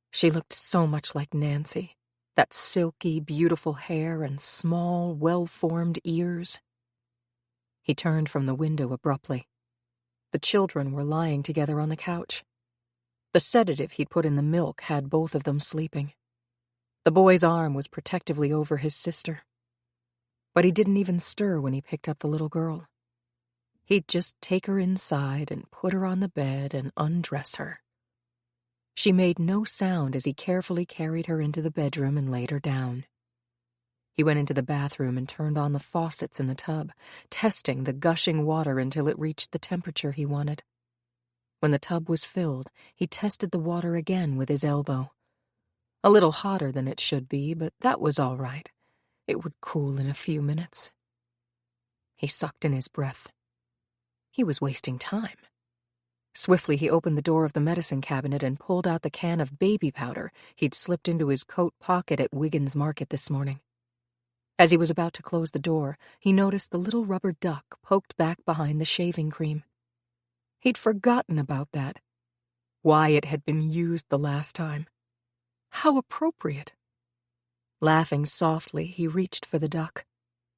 She looked so much like Nancy, that silky, beautiful hair and small, well-formed ears. He turned from the window abruptly. The children were lying together on the couch. The sedative he'd put in the milk had both of them sleeping. The boy's arm was protectively over his sister. But he didn't even stir when he picked up the little girl. He'd just take her inside and put her on the bed and undress her. She made no sound as he carefully carried her into the bedroom and laid her down. He went into the bathroom and turned on the faucets in the tub, testing the gushing water until it reached the temperature he wanted. When the tub was filled, he tested the water again with his elbow. A little hotter than it should be, but that was all right. It would cool in a few minutes. He sucked in his breath. He was wasting time. Swiftly, he opened the door of the medicine cabinet and pulled out the can of baby powder he'd slipped into his coat pocket at Wiggins Market this morning. As he was about to close the door, he noticed the little rubber duck poked back behind the shaving cream. He'd forgotten about that. Why it had been used the last time. How appropriate. Laughing softly, he reached for the duck,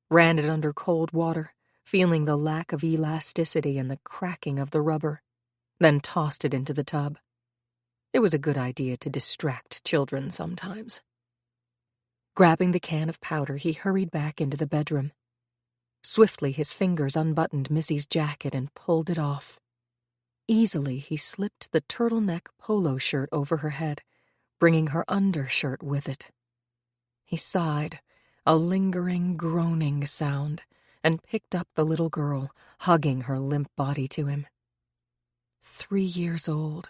ran it under cold water, feeling the lack of elasticity and the cracking of the rubber, then tossed it into the tub. It was a good idea to distract children sometimes. Grabbing the can of powder, he hurried back into the bedroom. Swiftly, his fingers unbuttoned Missy's jacket and pulled it off. Easily, he slipped the turtleneck polo shirt over her head, bringing her undershirt with it. He sighed, a lingering, groaning sound, and picked up the little girl, hugging her limp body to him. 3 years old.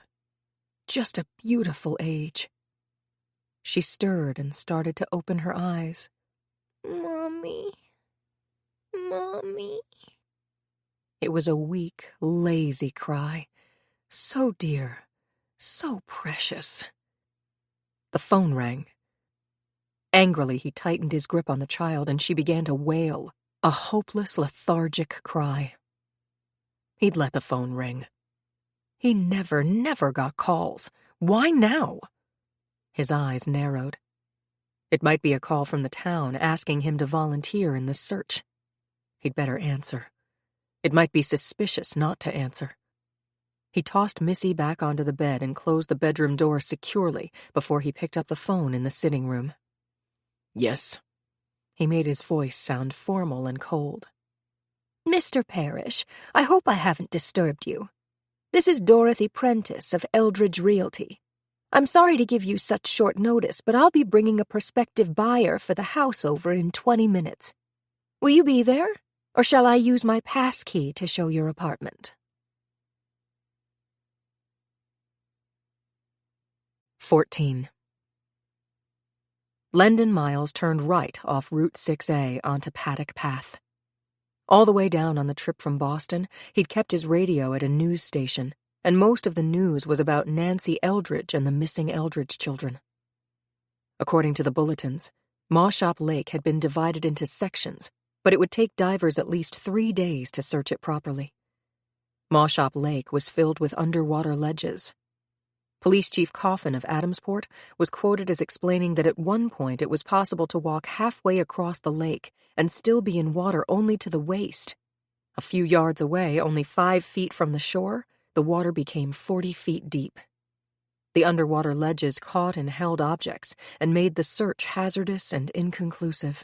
Just a beautiful age. She stirred and started to open her eyes. Mommy. Mommy. It was a weak, lazy cry. So dear, so precious. The phone rang. Angrily, he tightened his grip on the child, and she began to wail, a hopeless, lethargic cry. He'd let the phone ring. He never got calls. Why now? His eyes narrowed. It might be a call from the town asking him to volunteer in the search. He'd better answer. It might be suspicious not to answer. He tossed Missy back onto the bed and closed the bedroom door securely before he picked up the phone in the sitting room. Yes. He made his voice sound formal and cold. Mr. Parrish, I hope I haven't disturbed you. This is Dorothy Prentice of Eldridge Realty. I'm sorry to give you such short notice, but I'll be bringing a prospective buyer for the house over in 20 minutes. Will you be there, or shall I use my pass key to show your apartment? 14. Lendon Miles turned right off Route 6A onto Paddock Path. All the way down on the trip from Boston, he'd kept his radio at a news station, and most of the news was about Nancy Eldridge and the missing Eldridge children. According to the bulletins, Mawshop Lake had been divided into sections, but it would take divers at least 3 days to search it properly. Mawshop Lake was filled with underwater ledges. Police Chief Coffin of Adamsport was quoted as explaining that at one point it was possible to walk halfway across the lake and still be in water only to the waist. A few yards away, only 5 feet from the shore, the water became 40 feet deep. The underwater ledges caught and held objects and made the search hazardous and inconclusive.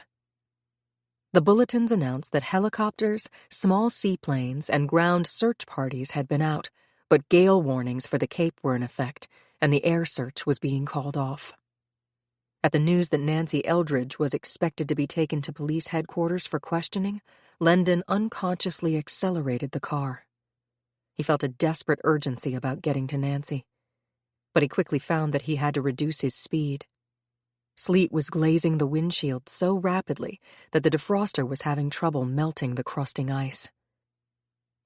The bulletins announced that helicopters, small seaplanes, and ground search parties had been out, but gale warnings for the Cape were in effect, and the air search was being called off. At the news that Nancy Eldridge was expected to be taken to police headquarters for questioning, Lendon unconsciously accelerated the car. He felt a desperate urgency about getting to Nancy, but he quickly found that he had to reduce his speed. Sleet was glazing the windshield so rapidly that the defroster was having trouble melting the crusting ice.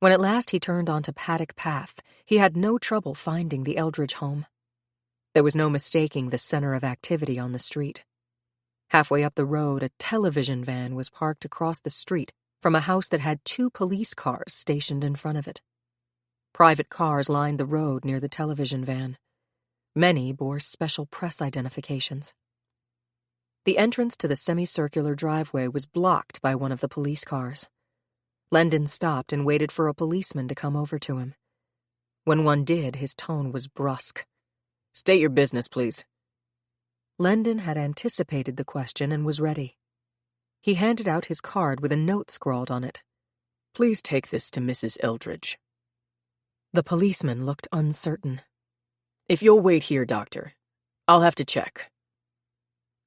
When at last he turned onto Paddock Path, he had no trouble finding the Eldridge home. There was no mistaking the center of activity on the street. Halfway up the road, a television van was parked across the street from a house that had 2 police cars stationed in front of it. Private cars lined the road near the television van. Many bore special press identifications. The entrance to the semicircular driveway was blocked by one of the police cars. Lendon stopped and waited for a policeman to come over to him. When one did, his tone was brusque. "State your business, please." Lendon had anticipated the question and was ready. He handed out his card with a note scrawled on it. "Please take this to Mrs. Eldridge." The policeman looked uncertain. "If you'll wait here, Doctor, I'll have to check."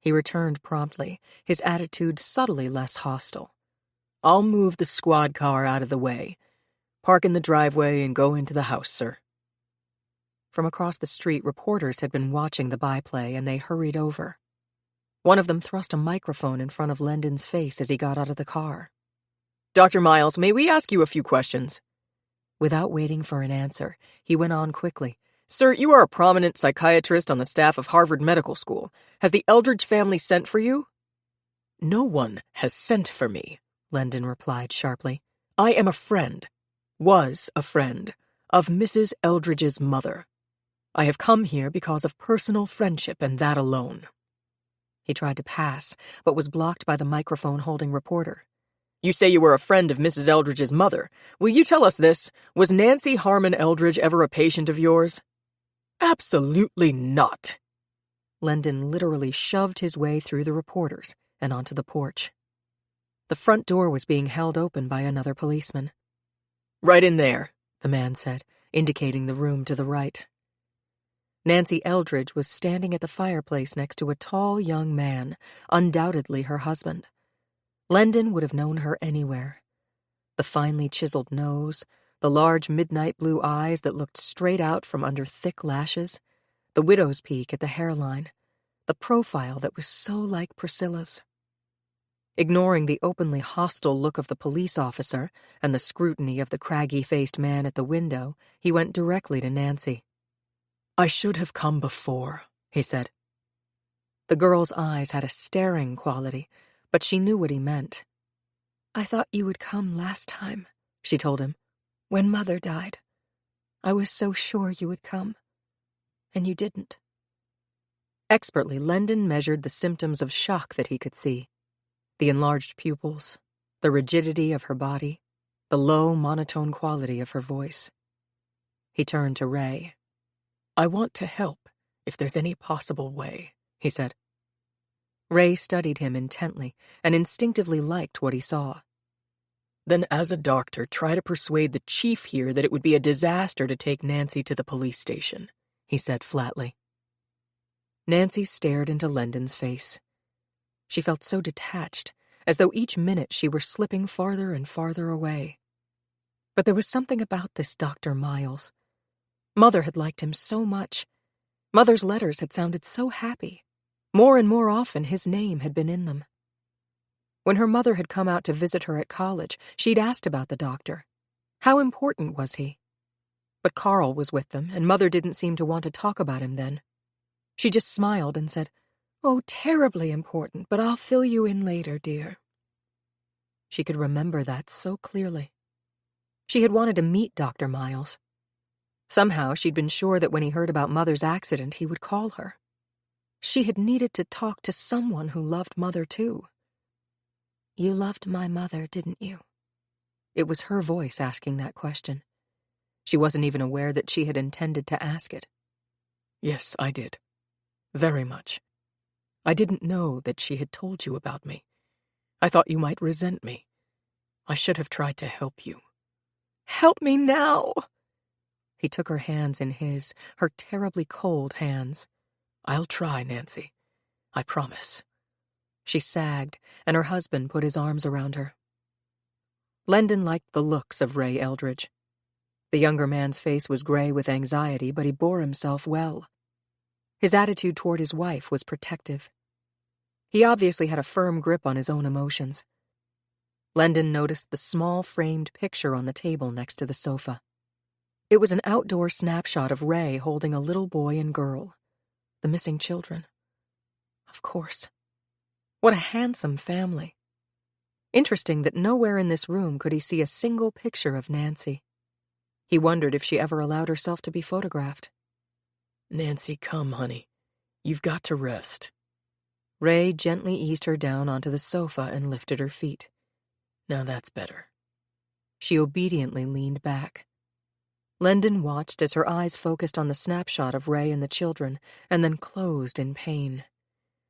He returned promptly, his attitude subtly less hostile. "I'll move the squad car out of the way. Park in the driveway and go into the house, sir." From across the street, reporters had been watching the byplay, and they hurried over. One of them thrust a microphone in front of Lendon's face as he got out of the car. "Dr. Miles, may we ask you a few questions?" Without waiting for an answer, he went on quickly. "Sir, you are a prominent psychiatrist on the staff of Harvard Medical School. Has the Eldridge family sent for you?" "No one has sent for me," Lendon replied sharply. "I am a friend, was a friend, of Mrs. Eldridge's mother. I have come here because of personal friendship and that alone." He tried to pass, but was blocked by the microphone-holding reporter. "You say you were a friend of Mrs. Eldridge's mother. Will you tell us this? Was Nancy Harmon Eldridge ever a patient of yours?" "Absolutely not." Lendon literally shoved his way through the reporters and onto the porch. The front door was being held open by another policeman. "Right in there," the man said, indicating the room to the right. Nancy Eldridge was standing at the fireplace next to a tall young man, undoubtedly her husband. Lendon would have known her anywhere. The finely chiseled nose, the large midnight blue eyes that looked straight out from under thick lashes, the widow's peak at the hairline, the profile that was so like Priscilla's. Ignoring the openly hostile look of the police officer and the scrutiny of the craggy-faced man at the window, he went directly to Nancy. "I should have come before," he said. The girl's eyes had a staring quality, but she knew what he meant. "I thought you would come last time," she told him. "When Mother died. I was so sure you would come. And you didn't." Expertly, Lendon measured the symptoms of shock that he could see. The enlarged pupils, the rigidity of her body, the low, monotone quality of her voice. He turned to Ray. "I want to help, if there's any possible way," he said. Ray studied him intently and instinctively liked what he saw. "Then as a doctor, try to persuade the chief here that it would be a disaster to take Nancy to the police station," he said flatly. Nancy stared into Lendon's face. She felt so detached, as though each minute she were slipping farther and farther away. But there was something about this Dr. Miles. Mother had liked him so much. Mother's letters had sounded so happy. More and more often his name had been in them. When her mother had come out to visit her at college, she'd asked about the doctor. How important was he? But Carl was with them, and Mother didn't seem to want to talk about him then. She just smiled and said, "Oh, terribly important, but I'll fill you in later, dear." She could remember that so clearly. She had wanted to meet Dr. Miles. Somehow she'd been sure that when he heard about Mother's accident, he would call her. She had needed to talk to someone who loved Mother too. "You loved my mother, didn't you?" It was her voice asking that question. She wasn't even aware that she had intended to ask it. "Yes, I did. Very much. I didn't know that she had told you about me. I thought you might resent me. I should have tried to help you." "Help me now!" He took her hands in his, her terribly cold hands. "I'll try, Nancy. I promise." She sagged, and her husband put his arms around her. Lendon liked the looks of Ray Eldridge. The younger man's face was gray with anxiety, but he bore himself well. His attitude toward his wife was protective. He obviously had a firm grip on his own emotions. Lendon noticed the small framed picture on the table next to the sofa. It was an outdoor snapshot of Ray holding a little boy and girl. The missing children. Of course. What a handsome family. Interesting that nowhere in this room could he see a single picture of Nancy. He wondered if she ever allowed herself to be photographed. "Nancy, come, honey. You've got to rest." Ray gently eased her down onto the sofa and lifted her feet. "Now that's better." She obediently leaned back. Lendon watched as her eyes focused on the snapshot of Ray and the children, and then closed in pain.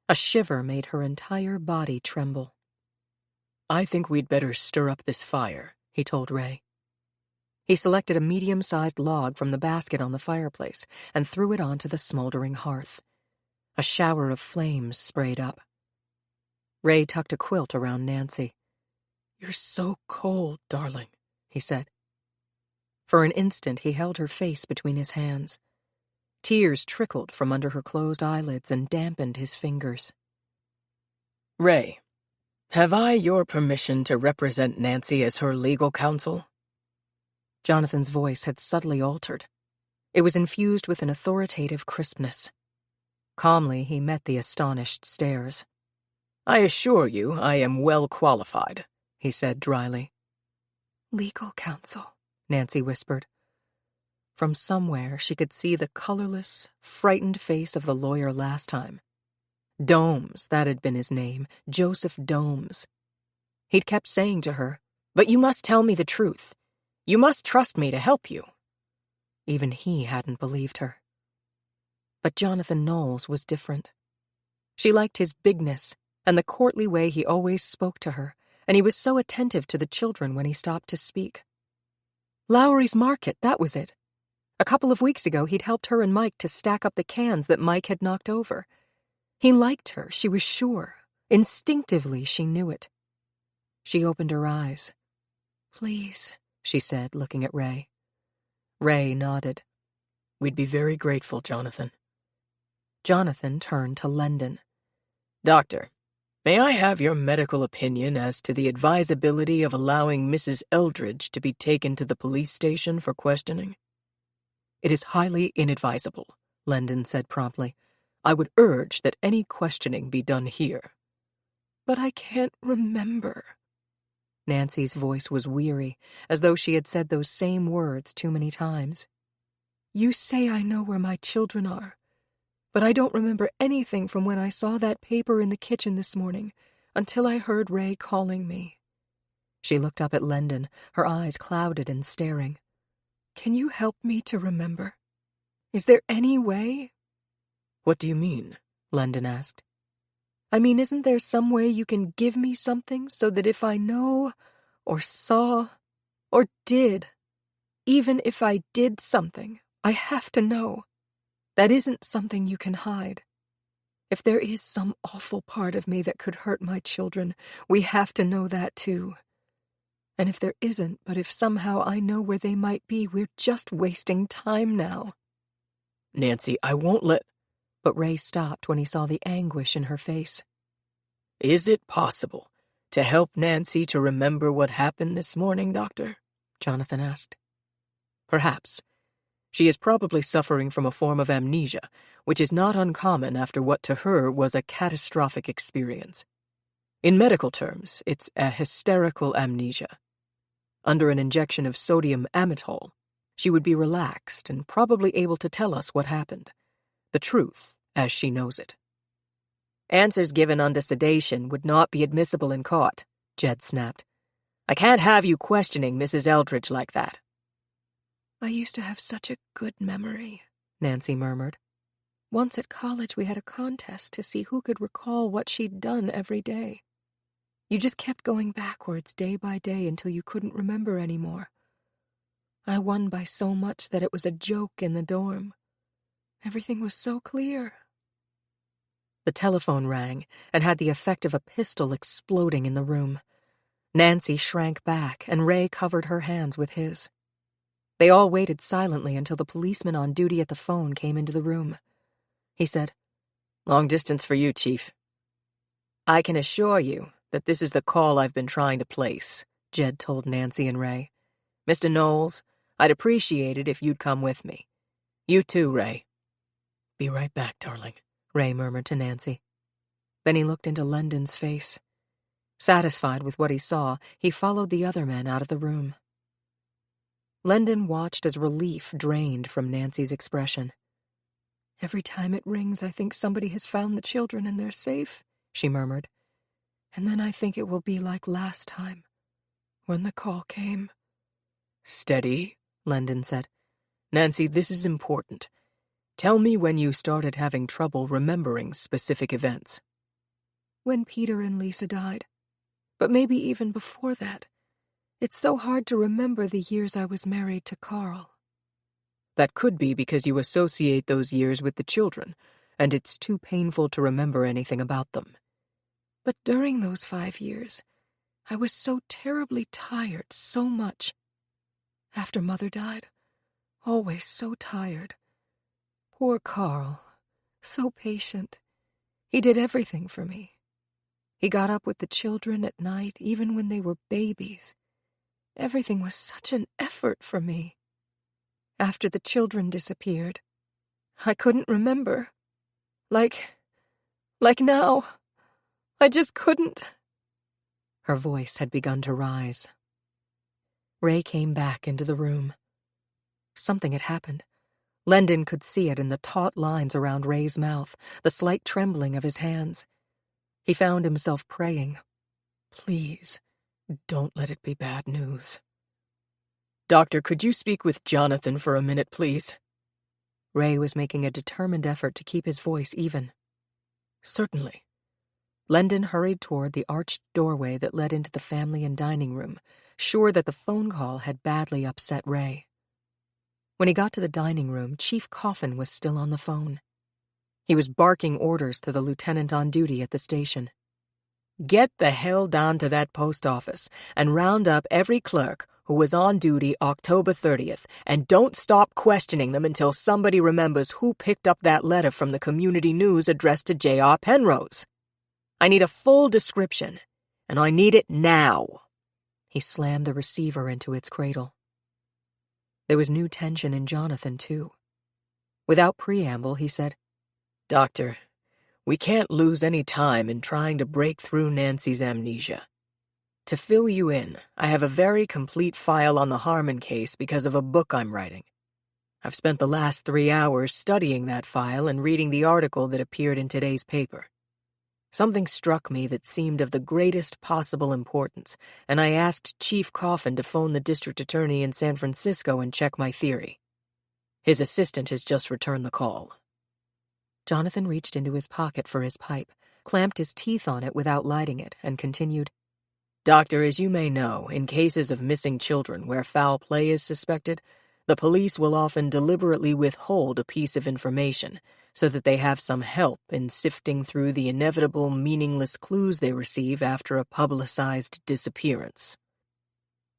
A shiver made her entire body tremble. "I think we'd better stir up this fire," he told Ray. He selected a medium-sized log from the basket on the fireplace and threw it onto the smoldering hearth. A shower of flames sprayed up. Ray tucked a quilt around Nancy. "You're so cold, darling," he said. For an instant he held her face between his hands. Tears trickled from under her closed eyelids and dampened his fingers. "Ray, have I your permission to represent Nancy as her legal counsel?" Jonathan's voice had subtly altered. It was infused with an authoritative crispness. Calmly, he met the astonished stares. "I assure you I am well qualified," he said dryly. "Legal counsel," Nancy whispered. From somewhere she could see the colorless, frightened face of the lawyer last time. Domes, that had been his name, Joseph Domes. He'd kept saying to her, "But you must tell me the truth. You must trust me to help you." Even he hadn't believed her. But Jonathan Knowles was different. She liked his bigness and the courtly way he always spoke to her, and he was so attentive to the children when he stopped to speak. Lowry's Market, that was it. A couple of weeks ago he'd helped her and Mike to stack up the cans that Mike had knocked over. He liked her, she was sure. Instinctively she knew it. She opened her eyes. "Please," she said, looking at Ray. Ray nodded. "We'd be very grateful, Jonathan." Jonathan turned to Lendon. Doctor, may I have your medical opinion as to the advisability of allowing Mrs. Eldridge to be taken to the police station for questioning? It is highly inadvisable, Lendon said promptly. I would urge that any questioning be done here. But I can't remember. Nancy's voice was weary, as though she had said those same words too many times. You say I know where my children are, but I don't remember anything from when I saw that paper in the kitchen this morning until I heard Ray calling me. She looked up at Lendon, her eyes clouded and staring. Can you help me to remember? Is there any way? What do you mean? Lendon asked. I mean, isn't there some way you can give me something so that if I know, or saw, or did, even if I did something, I have to know? That isn't something you can hide. If there is some awful part of me that could hurt my children, we have to know that too. And if there isn't, but if somehow I know where they might be, we're just wasting time now. Nancy, I won't let... But Ray stopped when he saw the anguish in her face. Is it possible to help Nancy to remember what happened this morning, Doctor? Jonathan asked. Perhaps. She is probably suffering from a form of amnesia, which is not uncommon after what to her was a catastrophic experience. In medical terms, it's a hysterical amnesia. Under an injection of sodium amytal, she would be relaxed and probably able to tell us what happened. The truth, as she knows it. Answers given under sedation would not be admissible in court, Jed snapped. I can't have you questioning Mrs. Eldridge like that. I used to have such a good memory, Nancy murmured. Once at college we had a contest to see who could recall what she'd done every day. You just kept going backwards day by day until you couldn't remember anymore. I won by so much that it was a joke in the dorm. Everything was so clear. The telephone rang and had the effect of a pistol exploding in the room. Nancy shrank back, and Ray covered her hands with his. They all waited silently until the policeman on duty at the phone came into the room. He said, Long distance for you, Chief. I can assure you that this is the call I've been trying to place, Jed told Nancy and Ray. Mr. Knowles, I'd appreciate it if you'd come with me. You too, Ray. Be right back, darling, Ray murmured to Nancy. Then he looked into Lendon's face. Satisfied with what he saw, he followed the other men out of the room. Lendon watched as relief drained from Nancy's expression. Every time it rings, I think somebody has found the children and they're safe, she murmured. And then I think it will be like last time, when the call came. Steady, Lendon said. Nancy, this is important. Tell me when you started having trouble remembering specific events. When Peter and Lisa died. But maybe even before that. It's so hard to remember the years I was married to Carl. That could be because you associate those years with the children, and it's too painful to remember anything about them. But during those 5 years, I was so terribly tired so much. After Mother died, always so tired. Poor Carl, so patient. He did everything for me. He got up with the children at night, even when they were babies. Everything was such an effort for me. After the children disappeared, I couldn't remember. Like now. I just couldn't. Her voice had begun to rise. Ray came back into the room. Something had happened. Lendon could see it in the taut lines around Ray's mouth, the slight trembling of his hands. He found himself praying, Please, don't let it be bad news. Doctor, could you speak with Jonathan for a minute, please? Ray was making a determined effort to keep his voice even. Certainly. Lendon hurried toward the arched doorway that led into the family and dining room, sure that the phone call had badly upset Ray. When he got to the dining room, Chief Coffin was still on the phone. He was barking orders to the lieutenant on duty at the station. Get the hell down to that post office and round up every clerk, who was on duty October 30th, and don't stop questioning them until somebody remembers who picked up that letter from the community news addressed to J.R. Penrose. I need a full description, and I need it now." He slammed the receiver into its cradle. There was new tension in Jonathan, too. Without preamble, he said, "Doctor, we can't lose any time in trying to break through Nancy's amnesia. To fill you in, I have a very complete file on the Harmon case because of a book I'm writing. I've spent the last 3 hours studying that file and reading the article that appeared in today's paper. Something struck me that seemed of the greatest possible importance, and I asked Chief Coffin to phone the district attorney in San Francisco and check my theory. His assistant has just returned the call." Jonathan reached into his pocket for his pipe, clamped his teeth on it without lighting it, and continued, "Doctor, as you may know, in cases of missing children where foul play is suspected, the police will often deliberately withhold a piece of information so that they have some help in sifting through the inevitable meaningless clues they receive after a publicized disappearance."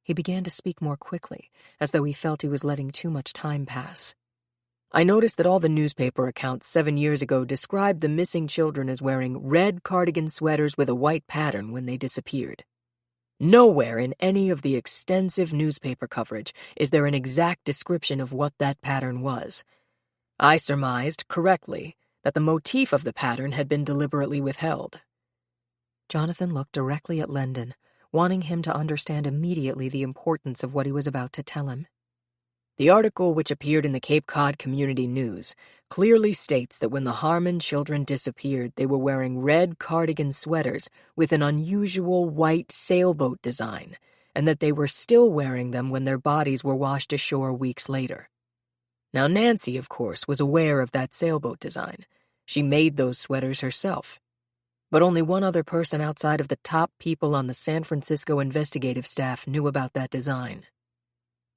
He began to speak more quickly, as though he felt he was letting too much time pass. "I noticed that all the newspaper accounts 7 years ago described the missing children as wearing red cardigan sweaters with a white pattern when they disappeared. Nowhere in any of the extensive newspaper coverage is there an exact description of what that pattern was. I surmised, correctly, that the motif of the pattern had been deliberately withheld." Jonathan looked directly at Lendon, wanting him to understand immediately the importance of what he was about to tell him. "The article which appeared in the Cape Cod Community News clearly states that when the Harmon children disappeared, they were wearing red cardigan sweaters with an unusual white sailboat design, and that they were still wearing them when their bodies were washed ashore weeks later. Now, Nancy, of course, was aware of that sailboat design. She made those sweaters herself. But only one other person outside of the top people on the San Francisco investigative staff knew about that design."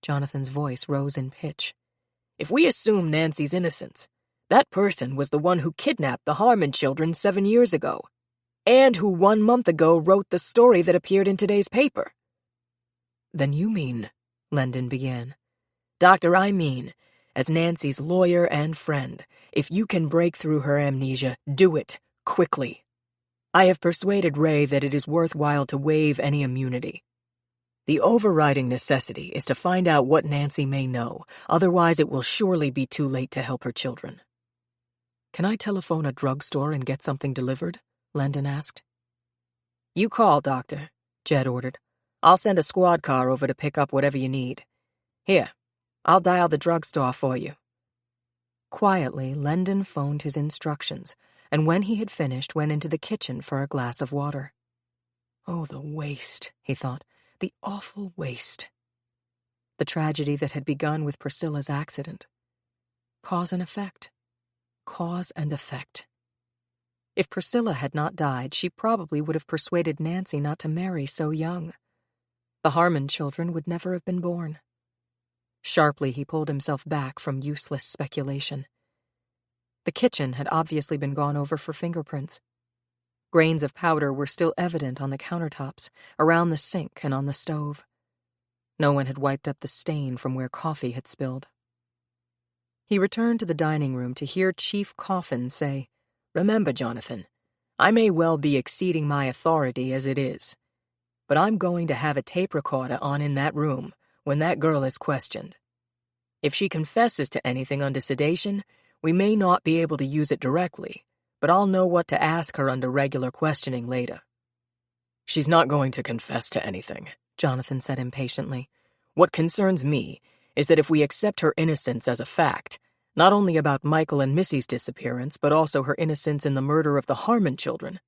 Jonathan's voice rose in pitch. "If we assume Nancy's innocence, that person was the one who kidnapped the Harmon children 7 years ago, and who 1 month ago wrote the story that appeared in today's paper." "Then you mean," Lendon began. "Doctor, I mean, as Nancy's lawyer and friend, if you can break through her amnesia, do it, quickly. I have persuaded Ray that it is worthwhile to waive any immunity. The overriding necessity is to find out what Nancy may know, otherwise it will surely be too late to help her children." "Can I telephone a drugstore and get something delivered?" Lendon asked. "You call, Doctor," Jed ordered. "I'll send a squad car over to pick up whatever you need. Here, I'll dial the drugstore for you." Quietly, Lendon phoned his instructions, and when he had finished, went into the kitchen for a glass of water. Oh, the waste, he thought, the awful waste. The tragedy that had begun with Priscilla's accident. Cause and effect. Cause and effect. If Priscilla had not died, she probably would have persuaded Nancy not to marry so young. The Harmon children would never have been born. Sharply, he pulled himself back from useless speculation. The kitchen had obviously been gone over for fingerprints. Grains of powder were still evident on the countertops, around the sink and on the stove. No one had wiped up the stain from where coffee had spilled. He returned to the dining room to hear Chief Coffin say, "Remember, Jonathan, I may well be exceeding my authority as it is, but I'm going to have a tape recorder on in that room when that girl is questioned. If she confesses to anything under sedation, we may not be able to use it directly, but I'll know what to ask her under regular questioning later." "She's not going to confess to anything," Jonathan said impatiently. "What concerns me is that if we accept her innocence as a fact, not only about Michael and Missy's disappearance, but also her innocence in the murder of the Harmon children,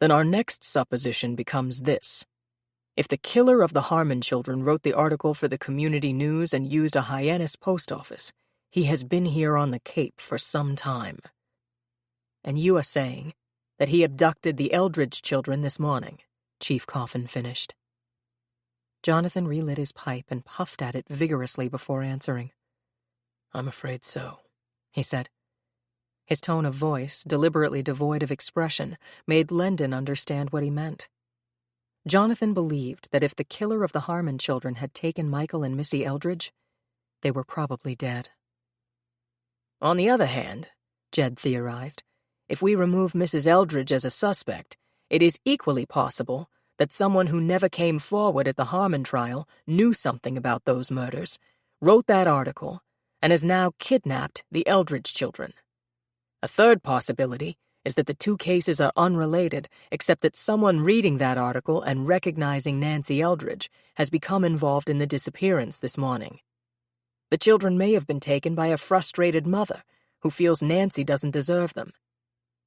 then our next supposition becomes this. If the killer of the Harmon children wrote the article for the community news and used a Hyannis post office, he has been here on the Cape for some time. And you are saying that he abducted the Eldridge children this morning," Chief Coffin finished. Jonathan relit his pipe and puffed at it vigorously before answering. "I'm afraid so," he said. His tone of voice, deliberately devoid of expression, made Lendon understand what he meant. Jonathan believed that if the killer of the Harmon children had taken Michael and Missy Eldridge, they were probably dead. On the other hand, Jed theorized, if we remove Mrs. Eldridge as a suspect, it is equally possible that someone who never came forward at the Harmon trial knew something about those murders, wrote that article, and has now kidnapped the Eldridge children. A third possibility is that the two cases are unrelated, except that someone reading that article and recognizing Nancy Eldridge has become involved in the disappearance this morning. The children may have been taken by a frustrated mother who feels Nancy doesn't deserve them.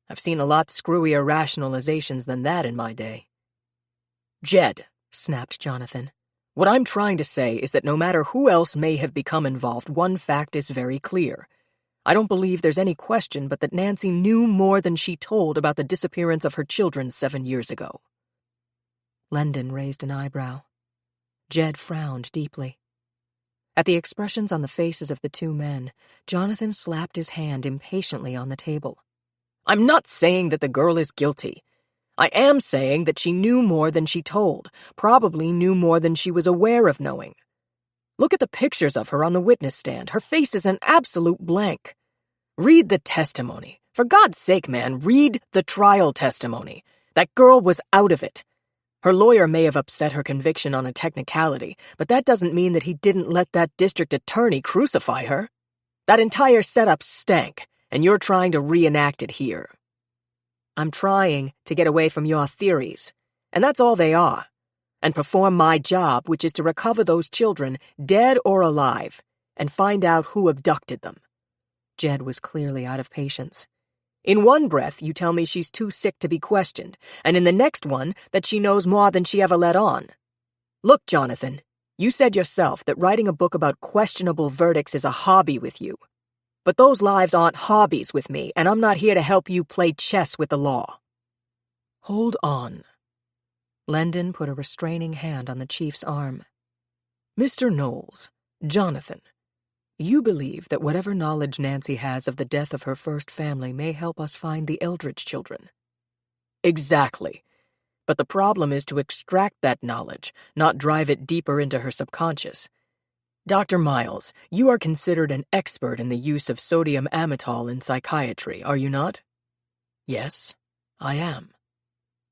I've seen a lot screwier rationalizations than that in my day. Jed, snapped Jonathan, what I'm trying to say is that no matter who else may have become involved, one fact is very clear. I don't believe there's any question but that Nancy knew more than she told about the disappearance of her children 7 years ago. Lendon raised an eyebrow. Jed frowned deeply. At the expressions on the faces of the two men, Jonathan slapped his hand impatiently on the table. I'm not saying that the girl is guilty. I am saying that she knew more than she told, probably knew more than she was aware of knowing. Look at the pictures of her on the witness stand. Her face is an absolute blank. Read the testimony. For God's sake, man, read the trial testimony. That girl was out of it. Her lawyer may have upset her conviction on a technicality, but that doesn't mean that he didn't let that district attorney crucify her. That entire setup stank, and you're trying to reenact it here. I'm trying to get away from your theories, and that's all they are, and perform my job, which is to recover those children, dead or alive, and find out who abducted them. Jed was clearly out of patience. In one breath, you tell me she's too sick to be questioned, and in the next one, that she knows more than she ever let on. Look, Jonathan, you said yourself that writing a book about questionable verdicts is a hobby with you. But those lives aren't hobbies with me, and I'm not here to help you play chess with the law. Hold on. Lendon put a restraining hand on the chief's arm. Mr. Knowles, Jonathan, you believe that whatever knowledge Nancy has of the death of her first family may help us find the Eldridge children. Exactly. But the problem is to extract that knowledge, not drive it deeper into her subconscious. Dr. Miles, you are considered an expert in the use of sodium amytal in psychiatry, are you not? Yes, I am.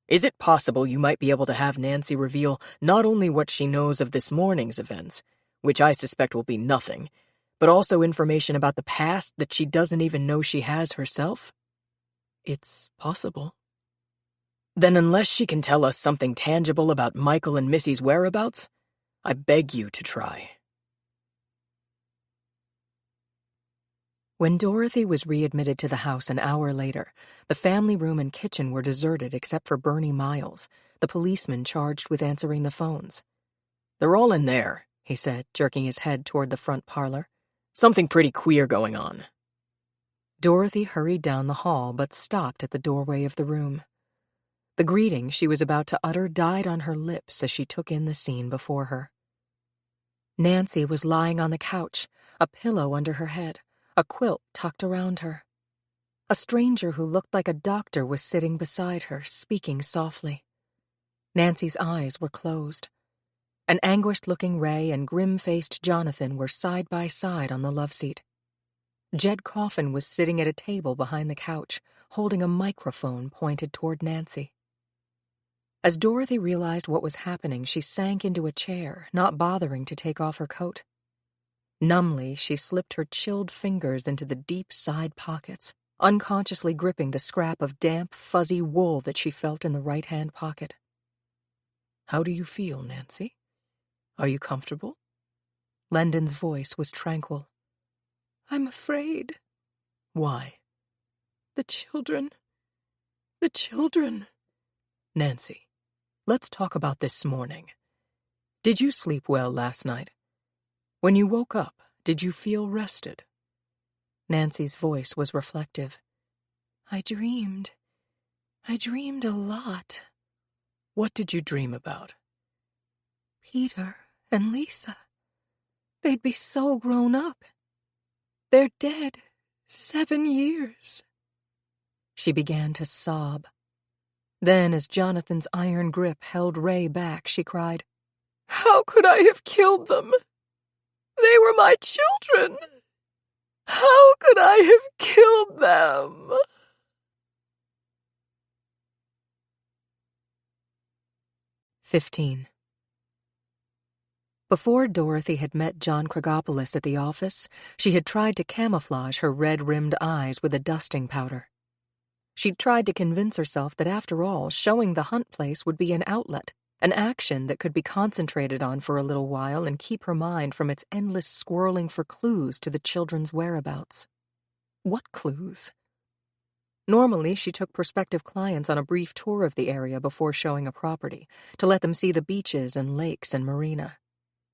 Is it possible you might be able to have Nancy reveal not only what she knows of this morning's events, which I suspect will be nothing, but also information about the past that she doesn't even know she has herself? It's possible. Then unless she can tell us something tangible about Michael and Missy's whereabouts, I beg you to try. When Dorothy was readmitted to the house an hour later, the family room and kitchen were deserted except for Bernie Miles, the policeman charged with answering the phones. They're all in there, he said, jerking his head toward the front parlor. Something pretty queer going on. Dorothy hurried down the hall but stopped at the doorway of the room. The greeting she was about to utter died on her lips as she took in the scene before her. Nancy was lying on the couch, a pillow under her head, a quilt tucked around her. A stranger who looked like a doctor was sitting beside her, speaking softly. Nancy's eyes were closed. An anguished-looking Ray and grim-faced Jonathan were side by side on the loveseat. Jed Coffin was sitting at a table behind the couch, holding a microphone pointed toward Nancy. As Dorothy realized what was happening, she sank into a chair, not bothering to take off her coat. Numbly, she slipped her chilled fingers into the deep side pockets, unconsciously gripping the scrap of damp, fuzzy wool that she felt in the right-hand pocket. How do you feel, Nancy? Are you comfortable? Lendon's voice was tranquil. I'm afraid. Why? The children. Nancy, let's talk about this morning. Did you sleep well last night? When you woke up, did you feel rested? Nancy's voice was reflective. I dreamed a lot. What did you dream about? Peter and Lisa. They'd be so grown up. They're dead 7 years. She began to sob. Then, as Jonathan's iron grip held Ray back, she cried, "How could I have killed them? They were my children! How could I have killed them?" "15. Before Dorothy had met John Kragopoulos at the office, she had tried to camouflage her red-rimmed eyes with a dusting powder. She'd tried to convince herself that after all, showing the Hunt place would be an outlet, an action that could be concentrated on for a little while and keep her mind from its endless swirling for clues to the children's whereabouts. What clues? Normally, she took prospective clients on a brief tour of the area before showing a property, to let them see the beaches and lakes and marina,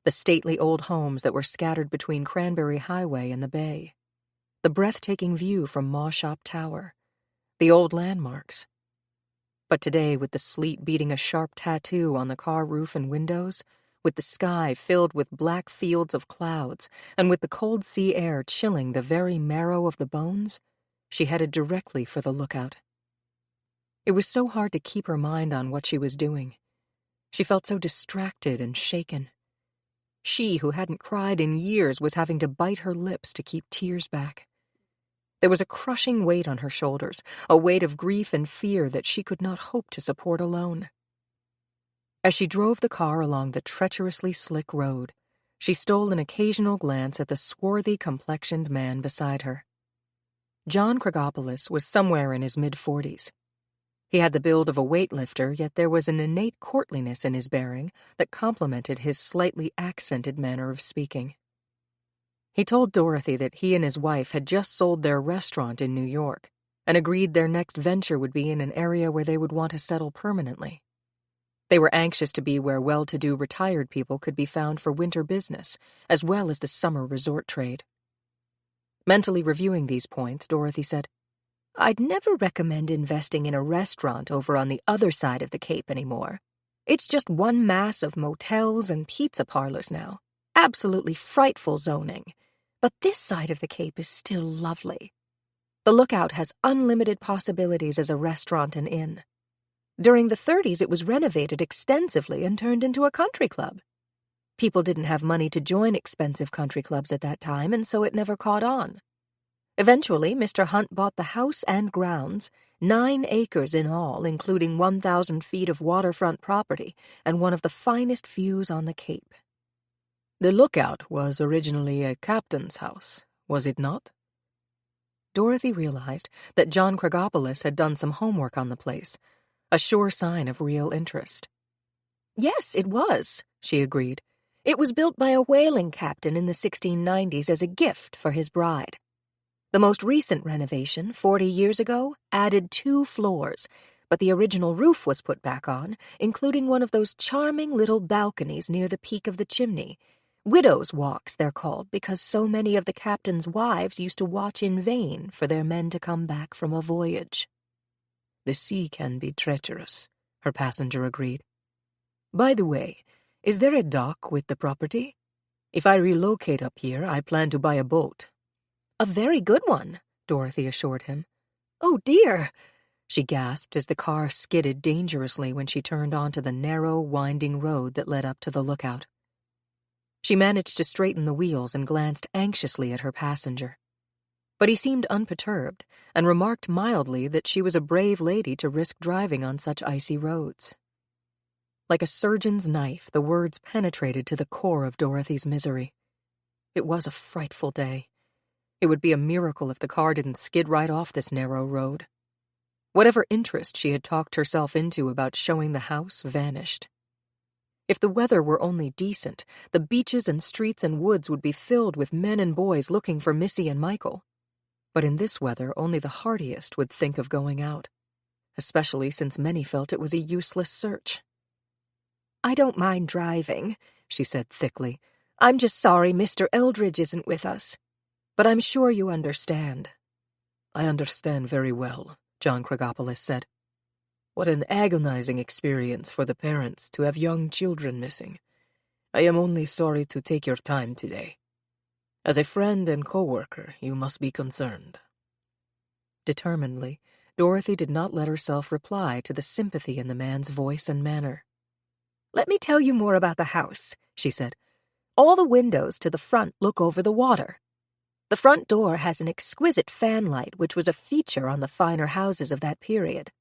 the stately old homes that were scattered between Cranberry Highway and the bay, the breathtaking view from Mawshop Tower, the old landmarks. But today, with the sleet beating a sharp tattoo on the car roof and windows, with the sky filled with black fields of clouds, and with the cold sea air chilling the very marrow of the bones, she headed directly for the lookout. It was so hard to keep her mind on what she was doing. She felt so distracted and shaken. She, who hadn't cried in years, was having to bite her lips to keep tears back. There was a crushing weight on her shoulders, a weight of grief and fear that she could not hope to support alone. As she drove the car along the treacherously slick road, she stole an occasional glance at the swarthy, complexioned man beside her. John Kragopoulos was somewhere in his mid-40s. He had the build of a weightlifter, yet there was an innate courtliness in his bearing that complemented his slightly accented manner of speaking. He told Dorothy that he and his wife had just sold their restaurant in New York and agreed their next venture would be in an area where they would want to settle permanently. They were anxious to be where well-to-do retired people could be found for winter business, as well as the summer resort trade. Mentally reviewing these points, Dorothy said, "I'd never recommend investing in a restaurant over on the other side of the Cape anymore. It's just one mass of motels and pizza parlors now. Absolutely frightful zoning. But this side of the Cape is still lovely. The Lookout has unlimited possibilities as a restaurant and inn. During the 30s, it was renovated extensively and turned into a country club. People didn't have money to join expensive country clubs at that time, and so it never caught on. Eventually, Mr. Hunt bought the house and grounds, 9 acres in all, including 1,000 feet of waterfront property and one of the finest views on the Cape." "The Lookout was originally a captain's house, was it not?" Dorothy realized that John Kragopoulos had done some homework on the place, a sure sign of real interest. "Yes, it was," she agreed. "It was built by a whaling captain in the 1690s as a gift for his bride. The most recent renovation, 40 years ago, added 2 floors, but the original roof was put back on, including one of those charming little balconies near the peak of the chimney. Widows' walks, they're called, because so many of the captain's wives used to watch in vain for their men to come back from a voyage." "The sea can be treacherous," her passenger agreed. "By the way, is there a dock with the property? If I relocate up here, I plan to buy a boat." "A very good one," Dorothy assured him. "Oh, dear," she gasped as the car skidded dangerously when she turned onto the narrow, winding road that led up to the lookout. She managed to straighten the wheels and glanced anxiously at her passenger. But he seemed unperturbed and remarked mildly that she was a brave lady to risk driving on such icy roads. Like a surgeon's knife, the words penetrated to the core of Dorothy's misery. It was a frightful day. It would be a miracle if the car didn't skid right off this narrow road. Whatever interest she had talked herself into about showing the house vanished. If the weather were only decent, the beaches and streets and woods would be filled with men and boys looking for Missy and Michael. But in this weather, only the hardiest would think of going out, especially since many felt it was a useless search. "I don't mind driving," she said thickly. "I'm just sorry Mr. Eldridge isn't with us. But I'm sure you understand." "I understand very well," John Kragopoulos said. "What an agonizing experience for the parents to have young children missing. I am only sorry to take your time today. As a friend and co-worker, you must be concerned." Determinedly, Dorothy did not let herself reply to the sympathy in the man's voice and manner. "Let me tell you more about the house," she said. "All the windows to the front look over the water. The front door has an exquisite fanlight which was a feature on the finer houses of that period.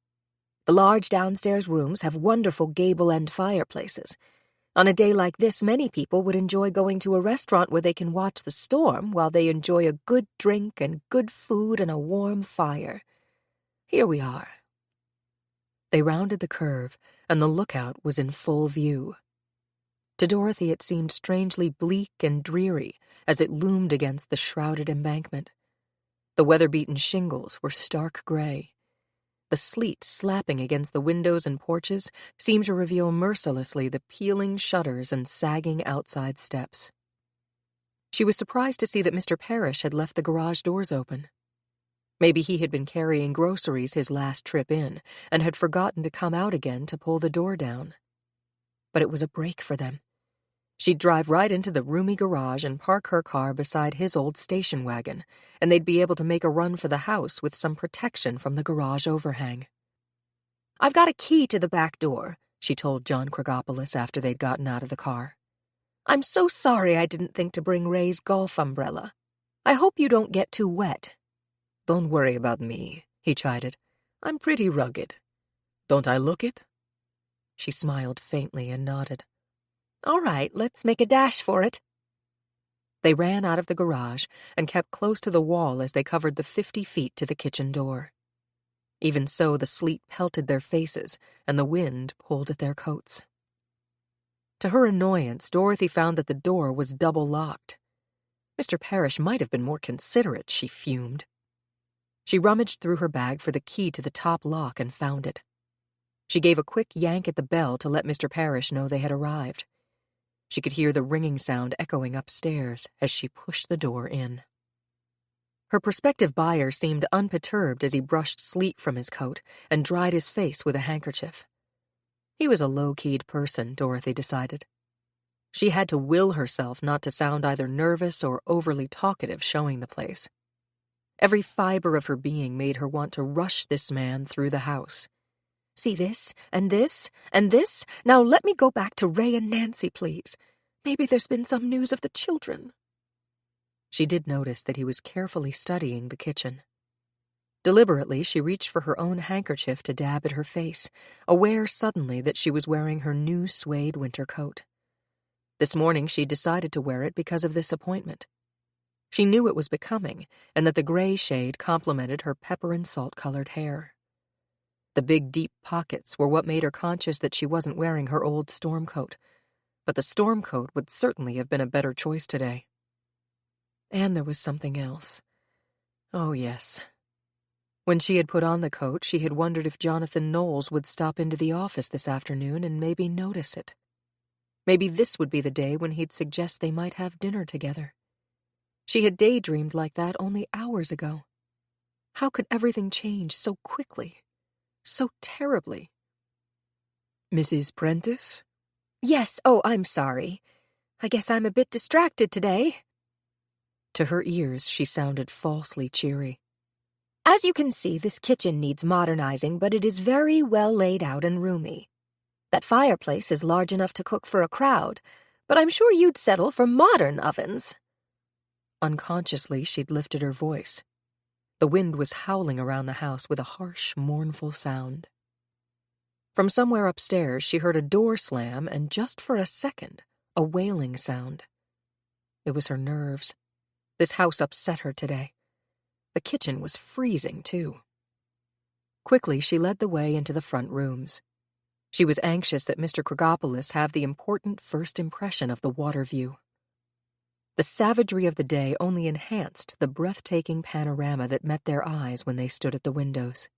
The large downstairs rooms have wonderful gable-end fireplaces. On a day like this, many people would enjoy going to a restaurant where they can watch the storm while they enjoy a good drink and good food and a warm fire. Here we are." They rounded the curve, and the lookout was in full view. To Dorothy it seemed strangely bleak and dreary as it loomed against the shrouded embankment. The weather-beaten shingles were stark gray. The sleet slapping against the windows and porches seemed to reveal mercilessly the peeling shutters and sagging outside steps. She was surprised to see that Mr. Parrish had left the garage doors open. Maybe he had been carrying groceries his last trip in and had forgotten to come out again to pull the door down. But it was a break for them. She'd drive right into the roomy garage and park her car beside his old station wagon, and they'd be able to make a run for the house with some protection from the garage overhang. "I've got a key to the back door," she told John Krigopoulos after they'd gotten out of the car. "I'm so sorry I didn't think to bring Ray's golf umbrella. I hope you don't get too wet." "Don't worry about me," he chided. "I'm pretty rugged. Don't I look it?" She smiled faintly and nodded. "All right, let's make a dash for it." They ran out of the garage and kept close to the wall as they covered the 50 feet to the kitchen door. Even so, the sleet pelted their faces and the wind pulled at their coats. To her annoyance, Dorothy found that the door was double-locked. Mr. Parrish might have been more considerate, she fumed. She rummaged through her bag for the key to the top lock and found it. She gave a quick yank at the bell to let Mr. Parrish know they had arrived. She could hear the ringing sound echoing upstairs as she pushed the door in. Her prospective buyer seemed unperturbed as he brushed sleet from his coat and dried his face with a handkerchief. He was a low-keyed person, Dorothy decided. She had to will herself not to sound either nervous or overly talkative showing the place. Every fiber of her being made her want to rush this man through the house. "See this, and this, and this? Now let me go back to Ray and Nancy, please. Maybe there's been some news of the children." She did notice that he was carefully studying the kitchen. Deliberately, she reached for her own handkerchief to dab at her face, aware suddenly that she was wearing her new suede winter coat. This morning she decided to wear it because of this appointment. She knew it was becoming, and that the gray shade complemented her pepper and salt-colored hair. The big, deep pockets were what made her conscious that she wasn't wearing her old storm coat, but the storm coat would certainly have been a better choice today. And there was something else. Oh, yes. When she had put on the coat, she had wondered if Jonathan Knowles would stop into the office this afternoon and maybe notice it. Maybe this would be the day when he'd suggest they might have dinner together. She had daydreamed like that only hours ago. How could everything change so quickly? So terribly? "Mrs. Prentice?" "Yes, oh, I'm sorry. I guess I'm a bit distracted today." To her ears, she sounded falsely cheery. "As you can see, this kitchen needs modernizing, but it is very well laid out and roomy. That fireplace is large enough to cook for a crowd, but I'm sure you'd settle for modern ovens." Unconsciously, she'd lifted her voice. The wind was howling around the house with a harsh, mournful sound. From somewhere upstairs, she heard a door slam and, just for a second, a wailing sound. It was her nerves. This house upset her today. The kitchen was freezing, too. Quickly, she led the way into the front rooms. She was anxious that Mr. Krigopoulos have the important first impression of the water view. The savagery of the day only enhanced the breathtaking panorama that met their eyes when they stood at the windows.